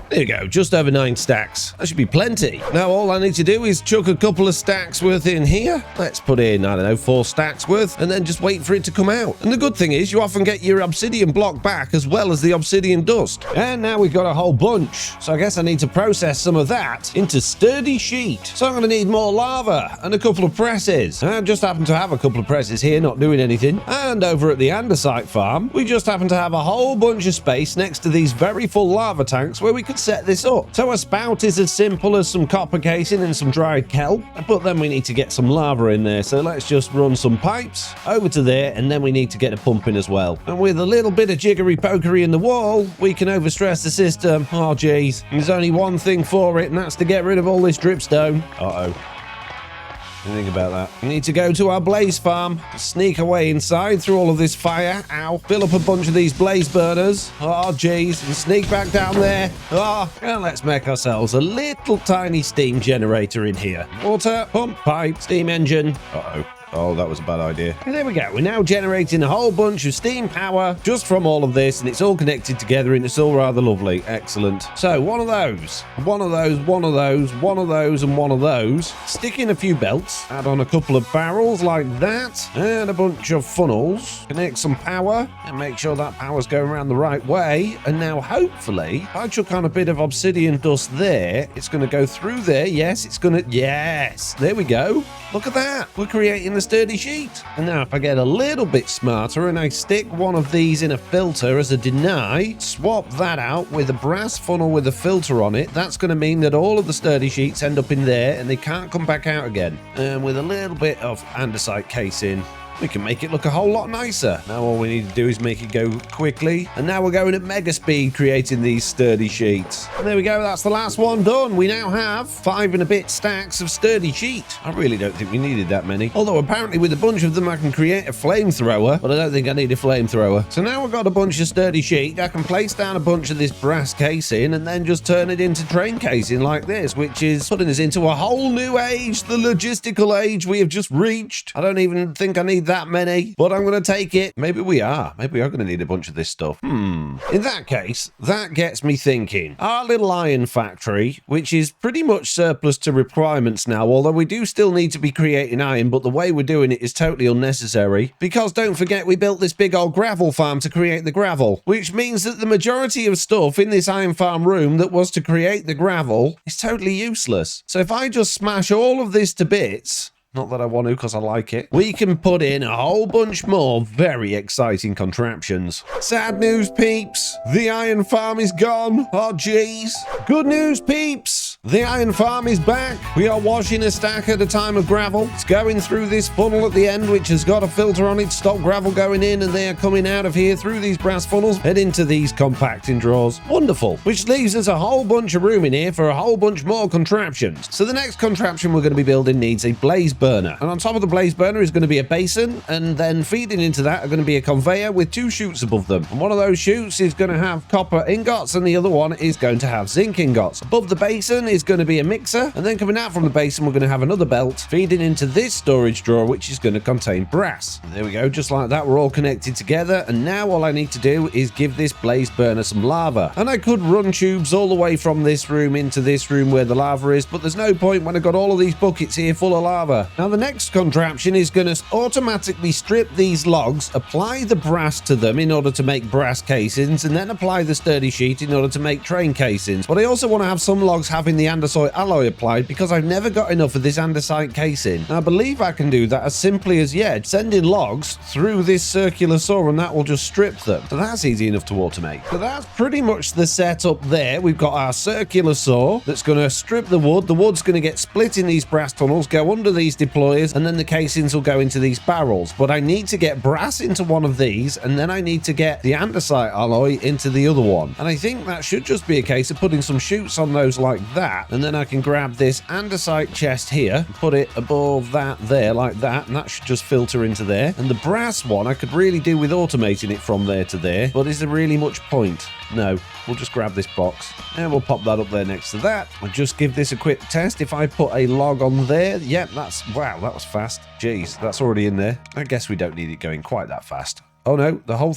There you go, just over 9 stacks. That should be plenty. Now all I need to do is chuck a couple of stacks worth in here. Let's put in, I don't know, 4 stacks worth, and then just wait for it to come out. And the good thing is you often get your obsidian block back as well as the obsidian dust. And now we've got a whole bunch. So I guess I need to process some of that into sturdy sheet. So I'm going to need more lava and a couple of presses. I just happen to have a couple of presses here, not doing anything. And over at the Andesite farm, we just happen to have a whole bunch of space next to these very full lava tanks where we could set this up. So a spout is as simple as some copper casing and some dried kelp, but then we need to get some lava in there. So let's just run some pipes over to there, and then we need to get a pump in as well. And with a little bit of jiggery pokery in the wall, we can overstress the system. Oh geez, there's only one thing for it, and that's to get rid of all this dripstone. Uh-oh. Think about that. We need to go to our blaze farm, sneak away inside through all of this fire. Ow. Fill up a bunch of these blaze burners. Oh, jeez. And sneak back down there. Oh, and let's make ourselves a little tiny steam generator in here. Water, pump, pipe, steam engine. Uh-oh. Oh, that was a bad idea. And there we go. We're now generating a whole bunch of steam power just from all of this, and it's all connected together, and it's all rather lovely. Excellent. So one of those, one of those, one of those, one of those, and one of those. Stick in a few belts. Add on a couple of barrels like that, and a bunch of funnels. Connect some power, and make sure that power's going around the right way. And now, hopefully, if I chuck on a bit of obsidian dust there, it's going to go through there. Yes, it's going to... Yes. There we go. Look at that. We're creating the sturdy sheet. And now if I get a little bit smarter and I stick one of these in a filter as a deny, swap that out with a brass funnel with a filter on it, that's going to mean that all of the sturdy sheets end up in there and they can't come back out again. And with a little bit of andesite casing, we can make it look a whole lot nicer. Now all we need to do is make it go quickly. And now we're going at mega speed creating these sturdy sheets. And there we go, that's the last one done. We now have 5 and a bit stacks of sturdy sheet. I really don't think we needed that many. Although apparently with a bunch of them I can create a flamethrower, but I don't think I need a flamethrower. So now we've got a bunch of sturdy sheet. I can place down a bunch of this brass casing and then just turn it into train casing like this, which is putting us into a whole new age, the logistical age we have just reached. I don't even think I need that many, but I'm going to take it. Maybe we are. Maybe we are going to need a bunch of this stuff. In that case, that gets me thinking. Our little iron factory, which is pretty much surplus to requirements now, although we do still need to be creating iron, but the way we're doing it is totally unnecessary. Because don't forget, we built this big old gravel farm to create the gravel, which means that the majority of stuff in this iron farm room that was to create the gravel is totally useless. So if I just smash all of this to bits, not that I want to because I like it, we can put in a whole bunch more very exciting contraptions. Sad news, peeps. The iron farm is gone. Oh, jeez. Good news, peeps. The iron farm is back. We are washing a stack at a time of gravel. It's going through this funnel at the end, which has got a filter on it to stop gravel going in, and they are coming out of here through these brass funnels and into these compacting drawers. Wonderful. Which leaves us a whole bunch of room in here for a whole bunch more contraptions. So the next contraption we're going to be building needs a blaze burner. And on top of the blaze burner is going to be a basin, and then feeding into that are going to be a conveyor with 2 chutes above them. And one of those chutes is going to have copper ingots, and the other one is going to have zinc ingots. Above the basin is going to be a mixer, and then coming out from the basin we're going to have another belt feeding into this storage drawer, which is going to contain brass. And there we go, just like that, we're all connected together, and now all I need to do is give this blaze burner some lava. And I could run tubes all the way from this room into this room where the lava is, but there's no point when I've got all of these buckets here full of lava. Now the next contraption is going to automatically strip these logs, apply the brass to them in order to make brass casings, and then apply the sturdy sheet in order to make train casings. But I also want to have some logs having the andesite alloy applied because I've never got enough of this andesite casing. Now, I believe I can do that as simply as, sending logs through this circular saw, and that will just strip them. So that's easy enough to automate. So that's pretty much the setup there. We've got our circular saw that's going to strip the wood. The wood's going to get split in these brass tunnels, go under these deployers, and then the casings will go into these barrels. But I need to get brass into one of these, and then I need to get the andesite alloy into the other one. And I think that should just be a case of putting some chutes on those like that, and then I can grab this andesite chest here, put it above that there like that, and that should just filter into there. And the brass one I could really do with automating it from there to there, but is there really much point? No. We'll just grab this box and we'll pop that up there next to that. I'll just give this a quick test. If I put a log on there, wow, that was fast. Jeez, that's already in there. I guess we don't need it going quite that fast. Oh no, the whole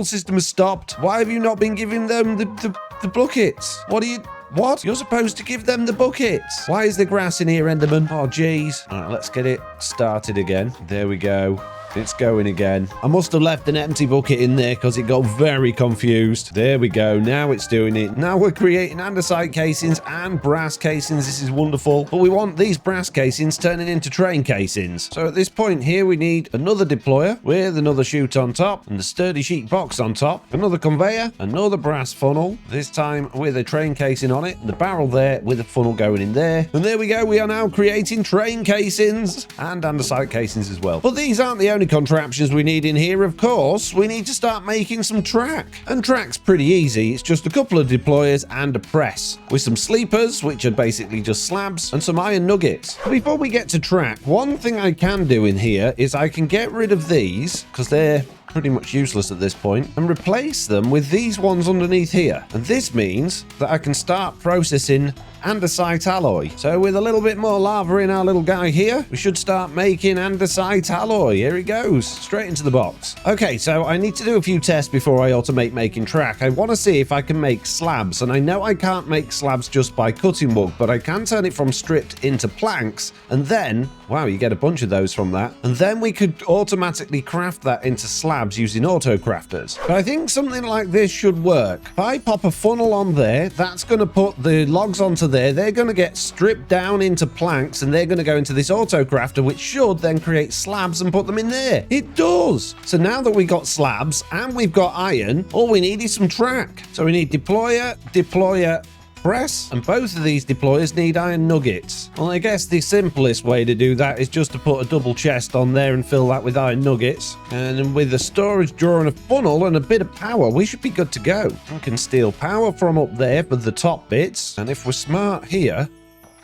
system has stopped. Why have you not been giving them the buckets? What? You're supposed to give them the buckets. Why is there grass in here, Enderman? Oh, jeez. All right, let's get it started again. There we go. It's going again. I must have left an empty bucket in there because it got very confused. There we go. Now it's doing it. Now we're creating andesite casings and brass casings. This is wonderful. But we want these brass casings turning into train casings. So at this point here, we need another deployer with another chute on top and the sturdy sheet box on top. Another conveyor, another brass funnel, this time with a train casing on it. The barrel there with a funnel going in there. And there we go. We are now creating train casings and andesite casings as well. But these aren't the only contraptions we need in here. Of course, we need to start making some track. And track's pretty easy. It's just a couple of deployers and a press with some sleepers, which are basically just slabs, and some iron nuggets. Before we get to track, one thing I can do in here is I can get rid of these because they're pretty much useless at this point, and replace them with these ones underneath here. And this means that I can start processing andesite alloy. So with a little bit more lava in our little guy here, we should start making andesite alloy. Here it goes, straight into the box. Okay, so I need to do a few tests before I automate making track. I want to see if I can make slabs, and I know I can't make slabs just by cutting wood, but I can turn it from stripped into planks, and then, wow, you get a bunch of those from that, and then we could automatically craft that into slabs using auto crafters. But I think something like this should work. If I pop a funnel on there, that's going to put the logs onto there. They're going to get stripped down into planks, and they're going to go into this auto crafter, which should then create slabs and put them in there. It does. So now that we got slabs and we've got iron, all we need is some track. So we need deployer, press, and both of these deployers need iron nuggets. Well, I guess the simplest way to do that is just to put a double chest on there and fill that with iron nuggets. And then with a storage drawer and a funnel and a bit of power, we should be good to go. We can steal power from up there for the top bits, and if we're smart here,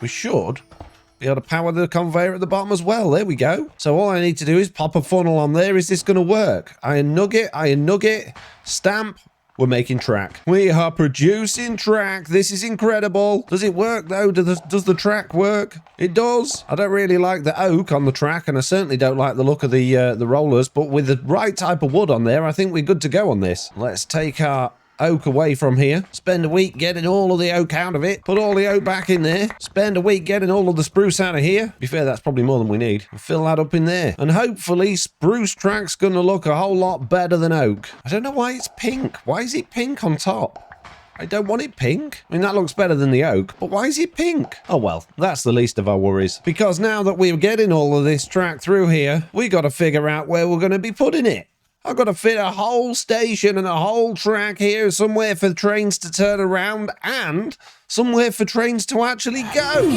we should be able to power the conveyor at the bottom as well. There we go. So all I need to do is pop a funnel on there. Is this going to work? Iron nugget, stamp, We're making track. We are producing track. This is incredible. Does it work though? Does the track work? It does. I don't really like the oak on the track, and I certainly don't like the look of the rollers, but with the right type of wood on there, I think we're good to go on this. Let's take our oak away from here. Spend a week getting all of the oak out of it. Put all the oak back in there. Spend a week getting all of the spruce out of here. To be fair, that's probably more than we need. Fill that up in there. And hopefully spruce track's gonna look a whole lot better than oak. I don't know why it's pink. Why is it pink on top? I don't want it pink. I mean, that looks better than the oak, but why is it pink? Oh well, that's the least of our worries. Because now that we're getting all of this track through here, we gotta figure out where we're gonna be putting it. I've got to fit a whole station and a whole track here, somewhere for trains to turn around and somewhere for trains to actually go.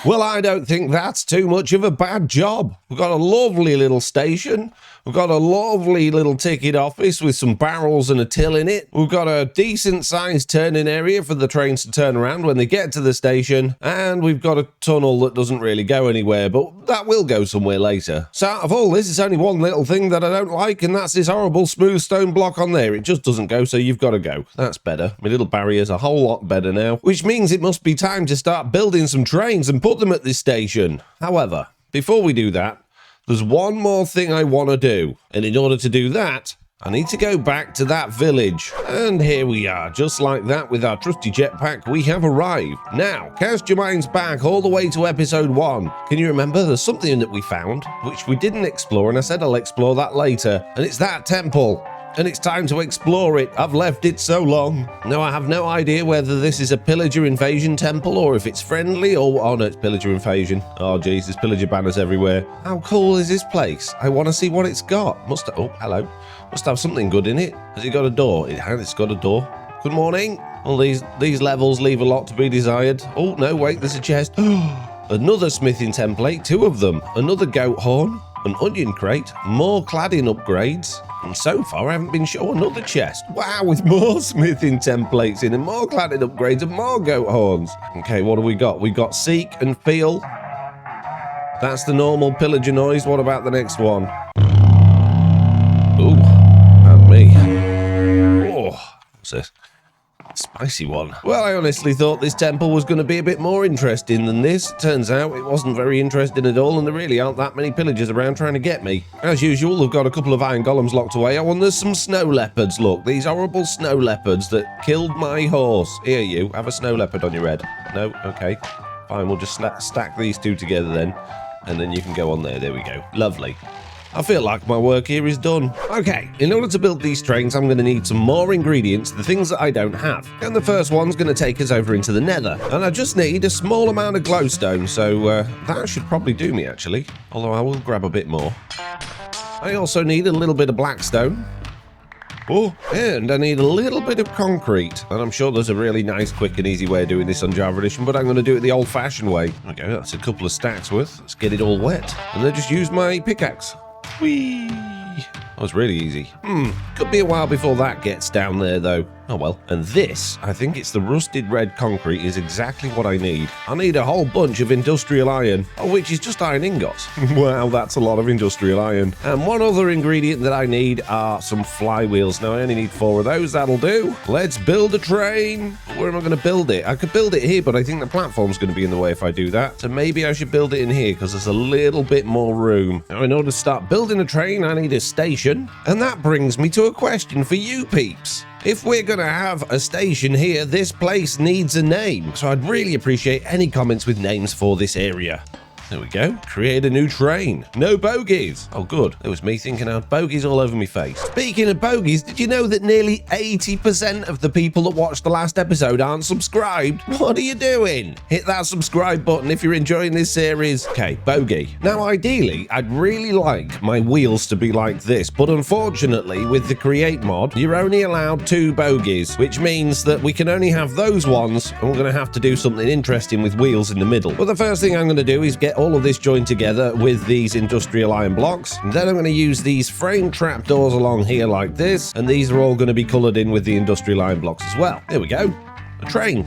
Well, I don't think that's too much of a bad job. We've got a lovely little station. We've got a lovely little ticket office with some barrels and a till in it. We've got a decent sized turning area for the trains to turn around when they get to the station. And we've got a tunnel that doesn't really go anywhere, but that will go somewhere later. So out of all this, it's only one little thing that I don't like, and that's this horrible smooth stone block on there. It just doesn't go, so you've got to go. That's better. My little barrier's a whole lot better now, which means it must be time to start building some trains and put them at this station. However, before we do that, there's one more thing I want to do, and in order to do that, I need to go back to that village. And here we are, just like that, with our trusty jetpack, we have arrived. Now, cast your minds back all the way to episode 1. Can you remember? There's something that we found, which we didn't explore, and I said I'll explore that later. And it's that temple. And it's time to explore it. I've left it so long. Now, I have no idea whether this is a pillager invasion temple or if it's friendly or... Oh, no, it's pillager invasion. Oh, jeez, there's pillager banners everywhere. How cool is this place? I want to see what it's got. Oh, hello. Must have something good in it. Has it got a door? It's got a door. Good morning. Well, these levels leave a lot to be desired. Oh, no, wait, there's a chest. Another smithing template, 2 of them. Another goat horn, an onion crate, more cladding upgrades. And so far, I haven't been shown another chest. Wow, with more smithing templates in and more cladding upgrades and more goat horns. Okay, what have we got? We've got seek and feel. That's the normal pillager noise. What about the next one? Ooh, and me. Oh, what's this? Spicy one. Well, I honestly thought this temple was going to be a bit more interesting than this. Turns out it wasn't very interesting at all, and there really aren't that many pillagers around trying to get me. As usual, they've got a couple of iron golems locked away. Oh, and there's some snow leopards, look. These horrible snow leopards that killed my horse. Here, you, have a snow leopard on your head. No? Okay. Fine, we'll just stack these 2 together then, and then you can go on there. There we go. Lovely. I feel like my work here is done. Okay, in order to build these trains, I'm going to need some more ingredients, the things that I don't have. And the first one's going to take us over into the nether. And I just need a small amount of glowstone, so that should probably do me, actually. Although I will grab a bit more. I also need a little bit of blackstone. Oh, and I need a little bit of concrete. And I'm sure there's a really nice, quick and easy way of doing this on Java Edition, but I'm going to do it the old-fashioned way. Okay, that's a couple of stacks worth. Let's get it all wet. And then just use my pickaxe. Whee! That was really easy. Could be a while before that gets down there, though. Oh well. And this, I think it's the rusted red concrete, is exactly what I need. I need a whole bunch of industrial iron, which is just iron ingots. Wow, that's a lot of industrial iron. And one other ingredient that I need are some flywheels. Now, I only need 4 of those. That'll do. Let's build a train. Where am I going to build it? I could build it here, but I think the platform's going to be in the way if I do that. So maybe I should build it in here because there's a little bit more room. Now, in order to start building a train, I need a station. And that brings me to a question for you peeps. If we're going to have a station here, this place needs a name. So I'd really appreciate any comments with names for this area. There we go. Create a new train. No bogies. Oh, good. It was me thinking I had bogies all over my face. Speaking of bogies, did you know that nearly 80% of the people that watched the last episode aren't subscribed? What are you doing? Hit that subscribe button if you're enjoying this series. Okay, bogey. Now, ideally, I'd really like my wheels to be like this, but unfortunately, with the Create mod, you're only allowed 2 bogies, which means that we can only have those ones, and we're going to have to do something interesting with wheels in the middle. But the first thing I'm going to do is get all of this joined together with these industrial iron blocks. And then I'm going to use these frame trapdoors along here like this, and these are all going to be coloured in with the industrial iron blocks as well. There we go. A train.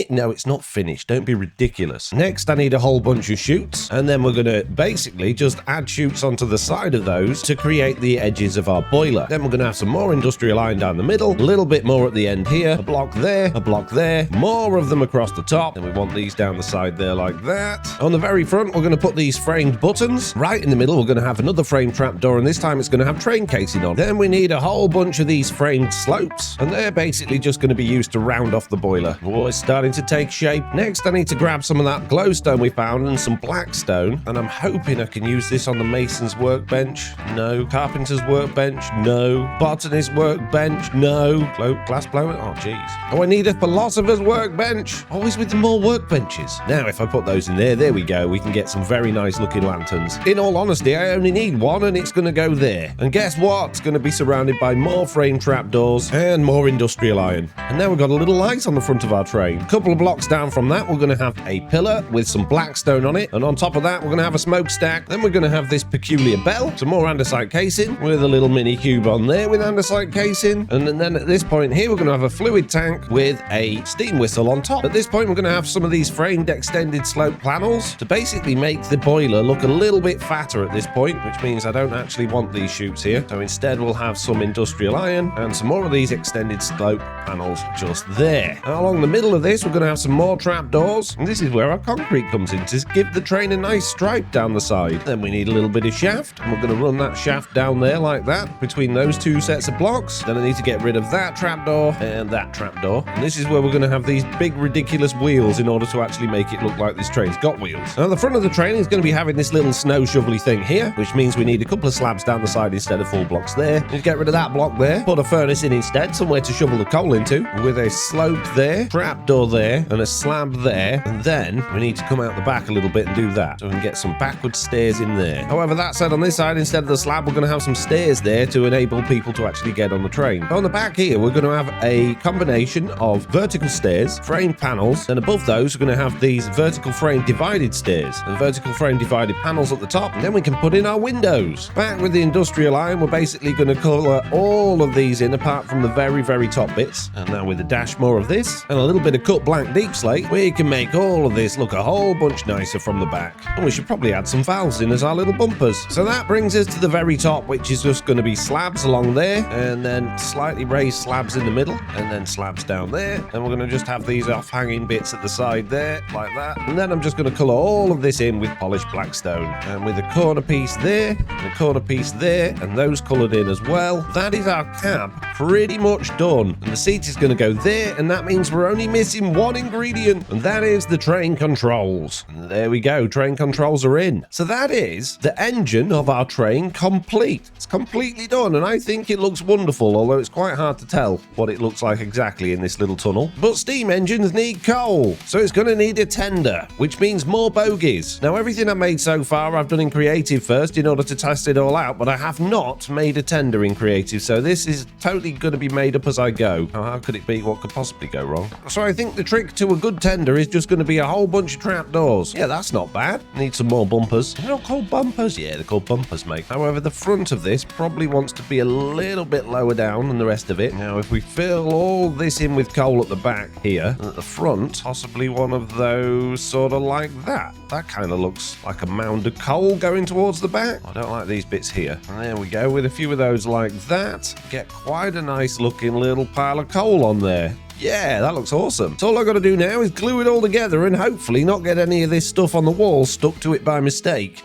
No, it's not finished. Don't be ridiculous. Next, I need a whole bunch of chutes, and then we're going to basically just add chutes onto the side of those to create the edges of our boiler. Then we're going to have some more industrial iron down the middle, a little bit more at the end here, a block there, more of them across the top, and we want these down the side there like that. On the very front, we're going to put these framed buttons. Right in the middle, we're going to have another frame trapdoor, and this time it's going to have train casing on. Then we need a whole bunch of these framed slopes, and they're basically just going to be used to round off the boiler. Oh, it's starting to take shape. Next, I need to grab some of that glowstone we found and some blackstone, and I'm hoping I can use this on the mason's workbench. No. Carpenter's workbench. No. Botanist's workbench. No. Glass blower. Oh, jeez. Oh, I need a philosopher's workbench. Always with more workbenches. Now, if I put those in there we go. We can get some very nice looking lanterns. In all honesty, I only need one, and it's going to go there. And guess what? It's going to be surrounded by more frame trapdoors and more industrial iron. And now we've got a little light on the front of our train. A couple of blocks down from that, we're going to have a pillar with some blackstone on it, and on top of that, we're going to have a smokestack. Then we're going to have this peculiar bell, some more andesite casing with a little mini cube on there with andesite casing, and then at this point here, we're going to have a fluid tank with a steam whistle on top. At this point, we're going to have some of these framed extended slope panels to basically make the boiler look a little bit fatter at this point, which means I don't actually want these chutes here. So instead, we'll have some industrial iron and some more of these extended slope panels just there. Now, along the middle of this, we're going to have some more trapdoors, and this is where our concrete comes in to give the train a nice stripe down the side. Then we need a little bit of shaft, and we're going to run that shaft down there like that between those 2 sets of blocks. Then I need to get rid of that trapdoor and that trapdoor, and this is where we're going to have these big ridiculous wheels in order to actually make it look like this train's got wheels. Now the front of the train is going to be having this little snow shovelly thing here, which means we need a couple of slabs down the side instead of full blocks there. Need to get rid of that block there, put a furnace in instead, somewhere to shovel the coal into, with a slope there, trapdoor there, and a slab there, and then we need to come out the back a little bit and do that so we can get some backward stairs in there. However, that said, on this side, instead of the slab, we're going to have some stairs there to enable people to actually get on the train. On the back here, we're going to have a combination of vertical stairs, frame panels, and above those, we're going to have these vertical frame divided stairs and vertical frame divided panels at the top, and then we can put in our windows. Back with the industrial iron, we're basically going to colour all of these in apart from the very, very top bits, and now with a dash more of this and a little bit of cut blank deep slate, we can make all of this look a whole bunch nicer from the back. And we should probably add some valves in as our little bumpers. So that brings us to the very top, which is just going to be slabs along there, and then slightly raised slabs in the middle, and then slabs down there. And we're going to just have these off-hanging bits at the side there, like that. And then I'm just going to colour all of this in with polished blackstone. And with a corner piece there, and a corner piece there, and those coloured in as well. That is our cab pretty much done. And the seat is going to go there, and that means we're only missing one ingredient, and that is the train controls. And there we go, train controls are in. So that is the engine of our train complete. It's completely done, and I think it looks wonderful, although it's quite hard to tell what it looks like exactly in this little tunnel. But steam engines need coal, so it's going to need a tender, which means more bogies. Now, everything I made so far, I've done in creative first in order to test it all out, but I have not made a tender in creative, so this is totally going to be made up as I go. How could it be? What could possibly go wrong? So I think think the trick to a good tender is just going to be a whole bunch of trapdoors. Yeah, that's not bad. Need some more bumpers. They're not called bumpers. Yeah, they're called bumpers, mate. However, the front of this probably wants to be a little bit lower down than the rest of it. Now, if we fill all this in with coal at the back here, and at the front, possibly one of those sort of like that. That kind of looks like a mound of coal going towards the back. I don't like these bits here. And there we go, with a few of those like that. Get quite a nice looking little pile of coal on there. Yeah, that looks awesome. So all I've got to do now is glue it all together and hopefully not get any of this stuff on the wall stuck to it by mistake.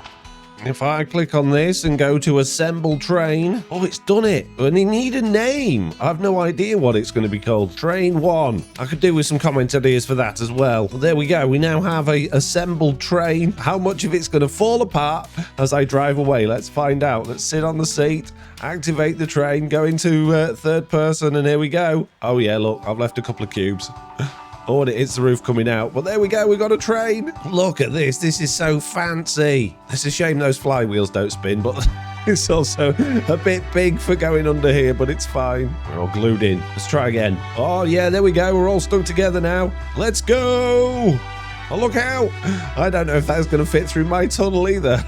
If I click on this and go to assemble train, oh, it's done it. And you need a name. I have no idea what it's going to be called. Train 1. I could do with some comment ideas for that as well. But there we go. We now have a assembled train. How much of it's going to fall apart as I drive away? Let's find out. Let's sit on the seat, activate the train, go into third person, and here we go. Oh yeah, look, I've left a couple of cubes. Oh, and it hits the roof coming out. But there we go, we got a train. Look at this. This is so fancy. It's a shame those flywheels don't spin, but it's also a bit big for going under here, but it's fine. We're all glued in. Let's try again. Oh, yeah, there we go. We're all stuck together now. Let's go. Oh, look out. I don't know if that's going to fit through my tunnel either.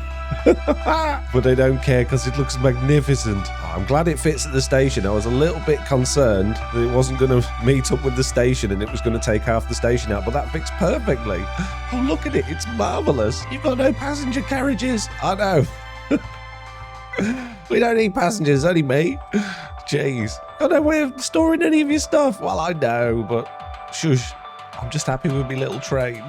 But I don't care because it looks magnificent. Oh, I'm glad it fits at the station. I was a little bit concerned that it wasn't going to meet up with the station and it was going to take half the station out, but that fits perfectly. Oh, look at it. It's marvelous. You've got no passenger carriages. I know. We don't need passengers, only me. Jeez. Got no way of storing any of your stuff. Well, I know, but shush. I'm just happy with my little train.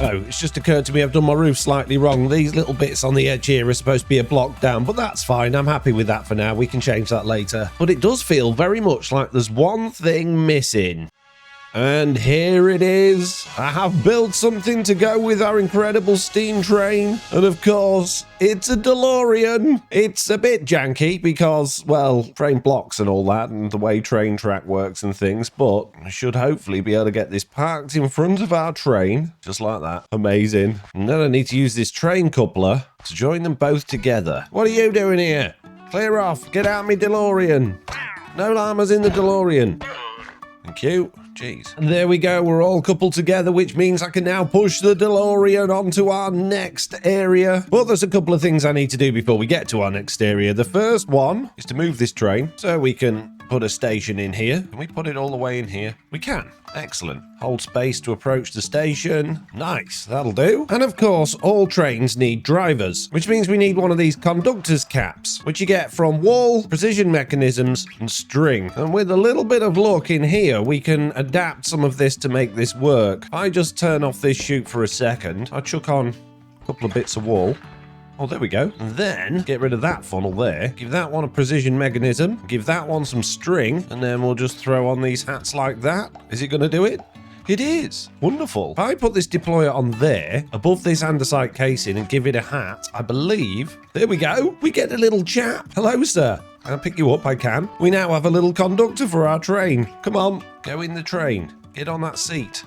Oh, it's just occurred to me I've done my roof slightly wrong. These little bits on the edge here are supposed to be a block down, but that's fine. I'm happy with that for now. We can change that later. But it does feel very much like there's one thing missing. And here it is. I have built something to go with our incredible steam train. And of course, it's a DeLorean. It's a bit janky because, well, train blocks and all that and the way train track works and things. But I should hopefully be able to get this parked in front of our train. Just like that. Amazing. And then I need to use this train coupler to join them both together. What are you doing here? Clear off. Get out me DeLorean. No llamas in the DeLorean. Thank you. Jeez. And there we go, we're all coupled together, which means I can now push the DeLorean onto our next area. But there's a couple of things I need to do before we get to our next area. The first one is to move this train so we can put a station in here. Can we put it all the way in here? We can. Excellent. Hold space to approach the station. Nice, that'll do. And of course, all trains need drivers, which means we need one of these conductor's caps, which you get from wall, precision mechanisms, and string. And with a little bit of luck in here, we can adapt some of this to make this work. If I just turn off this chute for a second, I'll chuck on a couple of bits of wall. Oh, there we go. And then get rid of that funnel there. Give that one a precision mechanism. Give that one some string. And then we'll just throw on these hats like that. Is it going to do it? It is. Wonderful. If I put this deployer on there, above this andesite casing and give it a hat, I believe... There we go. We get a little chap. Hello, sir. Can I pick you up? I can. We now have a little conductor for our train. Come on. Go in the train. Get on that seat.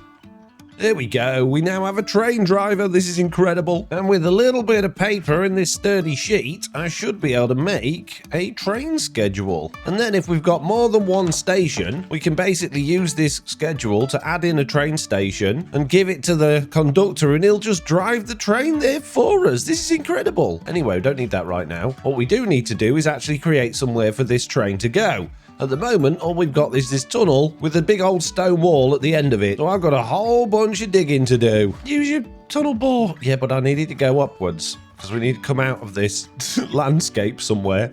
There we go. We now have a train driver. This is incredible. And with a little bit of paper in this sturdy sheet, I should be able to make a train schedule. And then if we've got more than one station, we can basically use this schedule to add in a train station and give it to the conductor and he'll just drive the train there for us. This is incredible. Anyway, we don't need that right now. What we do need to do is actually create somewhere for this train to go. At the moment, all we've got is this tunnel with a big old stone wall at the end of it. So I've got a whole bunch of digging to do. Use your tunnel bore. Yeah, but I need it to go upwards because we need to come out of this landscape somewhere.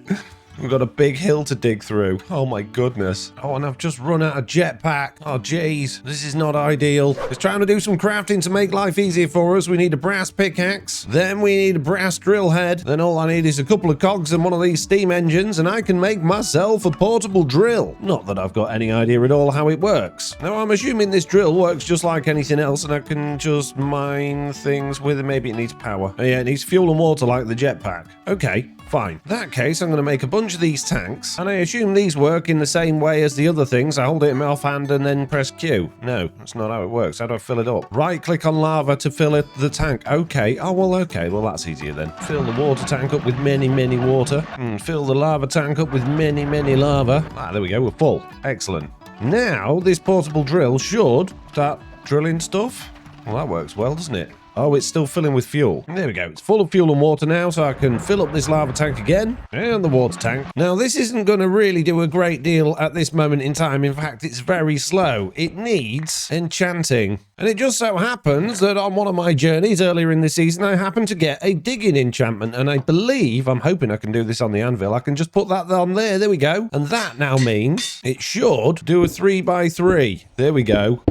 We've got a big hill to dig through. Oh my goodness. Oh, and I've just run out of jetpack. Oh, jeez. This is not ideal. It's trying to do some crafting to make life easier for us. We need a brass pickaxe. Then we need a brass drill head. Then all I need is a couple of cogs and one of these steam engines, and I can make myself a portable drill. Not that I've got any idea at all how it works. Now, I'm assuming this drill works just like anything else, and I can just mine things with it. Maybe it needs power. Oh, yeah, it needs fuel and water like the jetpack. Okay. Fine. In that case, I'm going to make a bunch of these tanks, and I assume these work in the same way as the other things. I hold it in my offhand and then press Q. No, that's not how it works. How do I fill it up? Right-click on lava to fill it the tank. Okay. Oh, well, okay. Well, that's easier then. Fill the water tank up with many, many water. And fill the lava tank up with many, many lava. Ah, there we go. We're full. Excellent. Now, this portable drill should start drilling stuff. Well, that works well, doesn't it? Oh, it's still filling with fuel. There we go. It's full of fuel and water now, so I can fill up this lava tank again. And the water tank. Now, this isn't going to really do a great deal at this moment in time. In fact, it's very slow. It needs enchanting. And it just so happens that on one of my journeys earlier in the season, I happened to get a digging enchantment. And I believe, I'm hoping I can do this on the anvil, I can just put that on there. There we go. And that now means it should do a 3x3. There we go.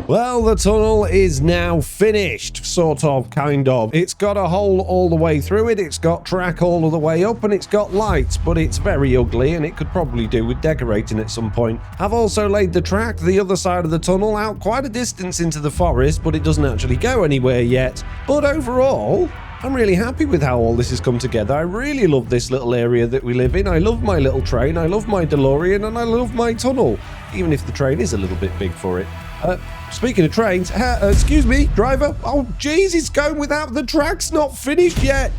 Well, the tunnel is now finished, sort of, kind of. It's got a hole all the way through it, it's got track all the way up, and it's got lights, but it's very ugly, and it could probably do with decorating at some point. I've also laid the track, the other side of the tunnel, out quite a distance into the forest, but it doesn't actually go anywhere yet. But overall, I'm really happy with how all this has come together. I really love this little area that we live in. I love my little train, I love my DeLorean, and I love my tunnel, even if the train is a little bit big for it. Speaking of trains, excuse me, driver. Oh, jeez, it's going without the track's not finished yet.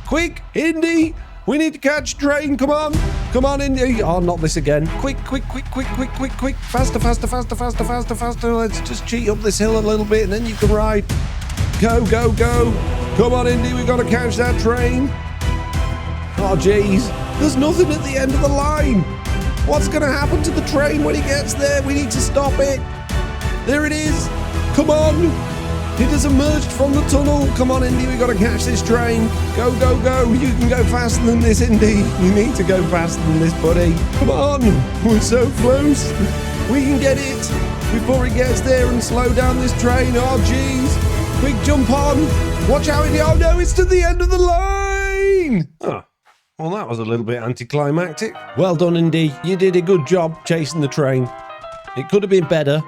Quick, Indy, we need to catch a train. Come on. Come on, Indy. Oh, not this again. Quick. Faster. Let's just cheat up this hill a little bit and then you can ride. Go. Come on, Indy, we got to catch that train. Oh, jeez. There's nothing at the end of the line. What's going to happen to the train when it gets there? We need to stop it. There it is. Come on. It has emerged from the tunnel. Come on, Indy. We got to catch this train. Go. You can go faster than this, Indy. You need to go faster than this, buddy. Come on. We're so close. We can get it before it gets there and slow down this train. Oh, jeez. Quick, jump on. Watch out, Indy. Oh, no, it's to the end of the line. Oh. Well, that was a little bit anticlimactic. Well done, Indy. You did a good job chasing the train. It could have been better,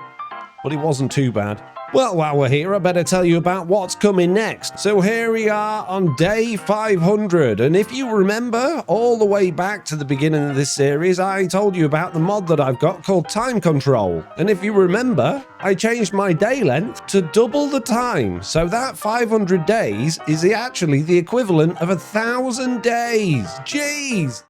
but it wasn't too bad. Well, while we're here, I better tell you about what's coming next. So here we are on day 500, and if you remember, all the way back to the beginning of this series, I told you about the mod that I've got called Time Control. And if you remember, I changed my day length to double the time. So that 500 days is actually the equivalent of 1,000 days. Jeez!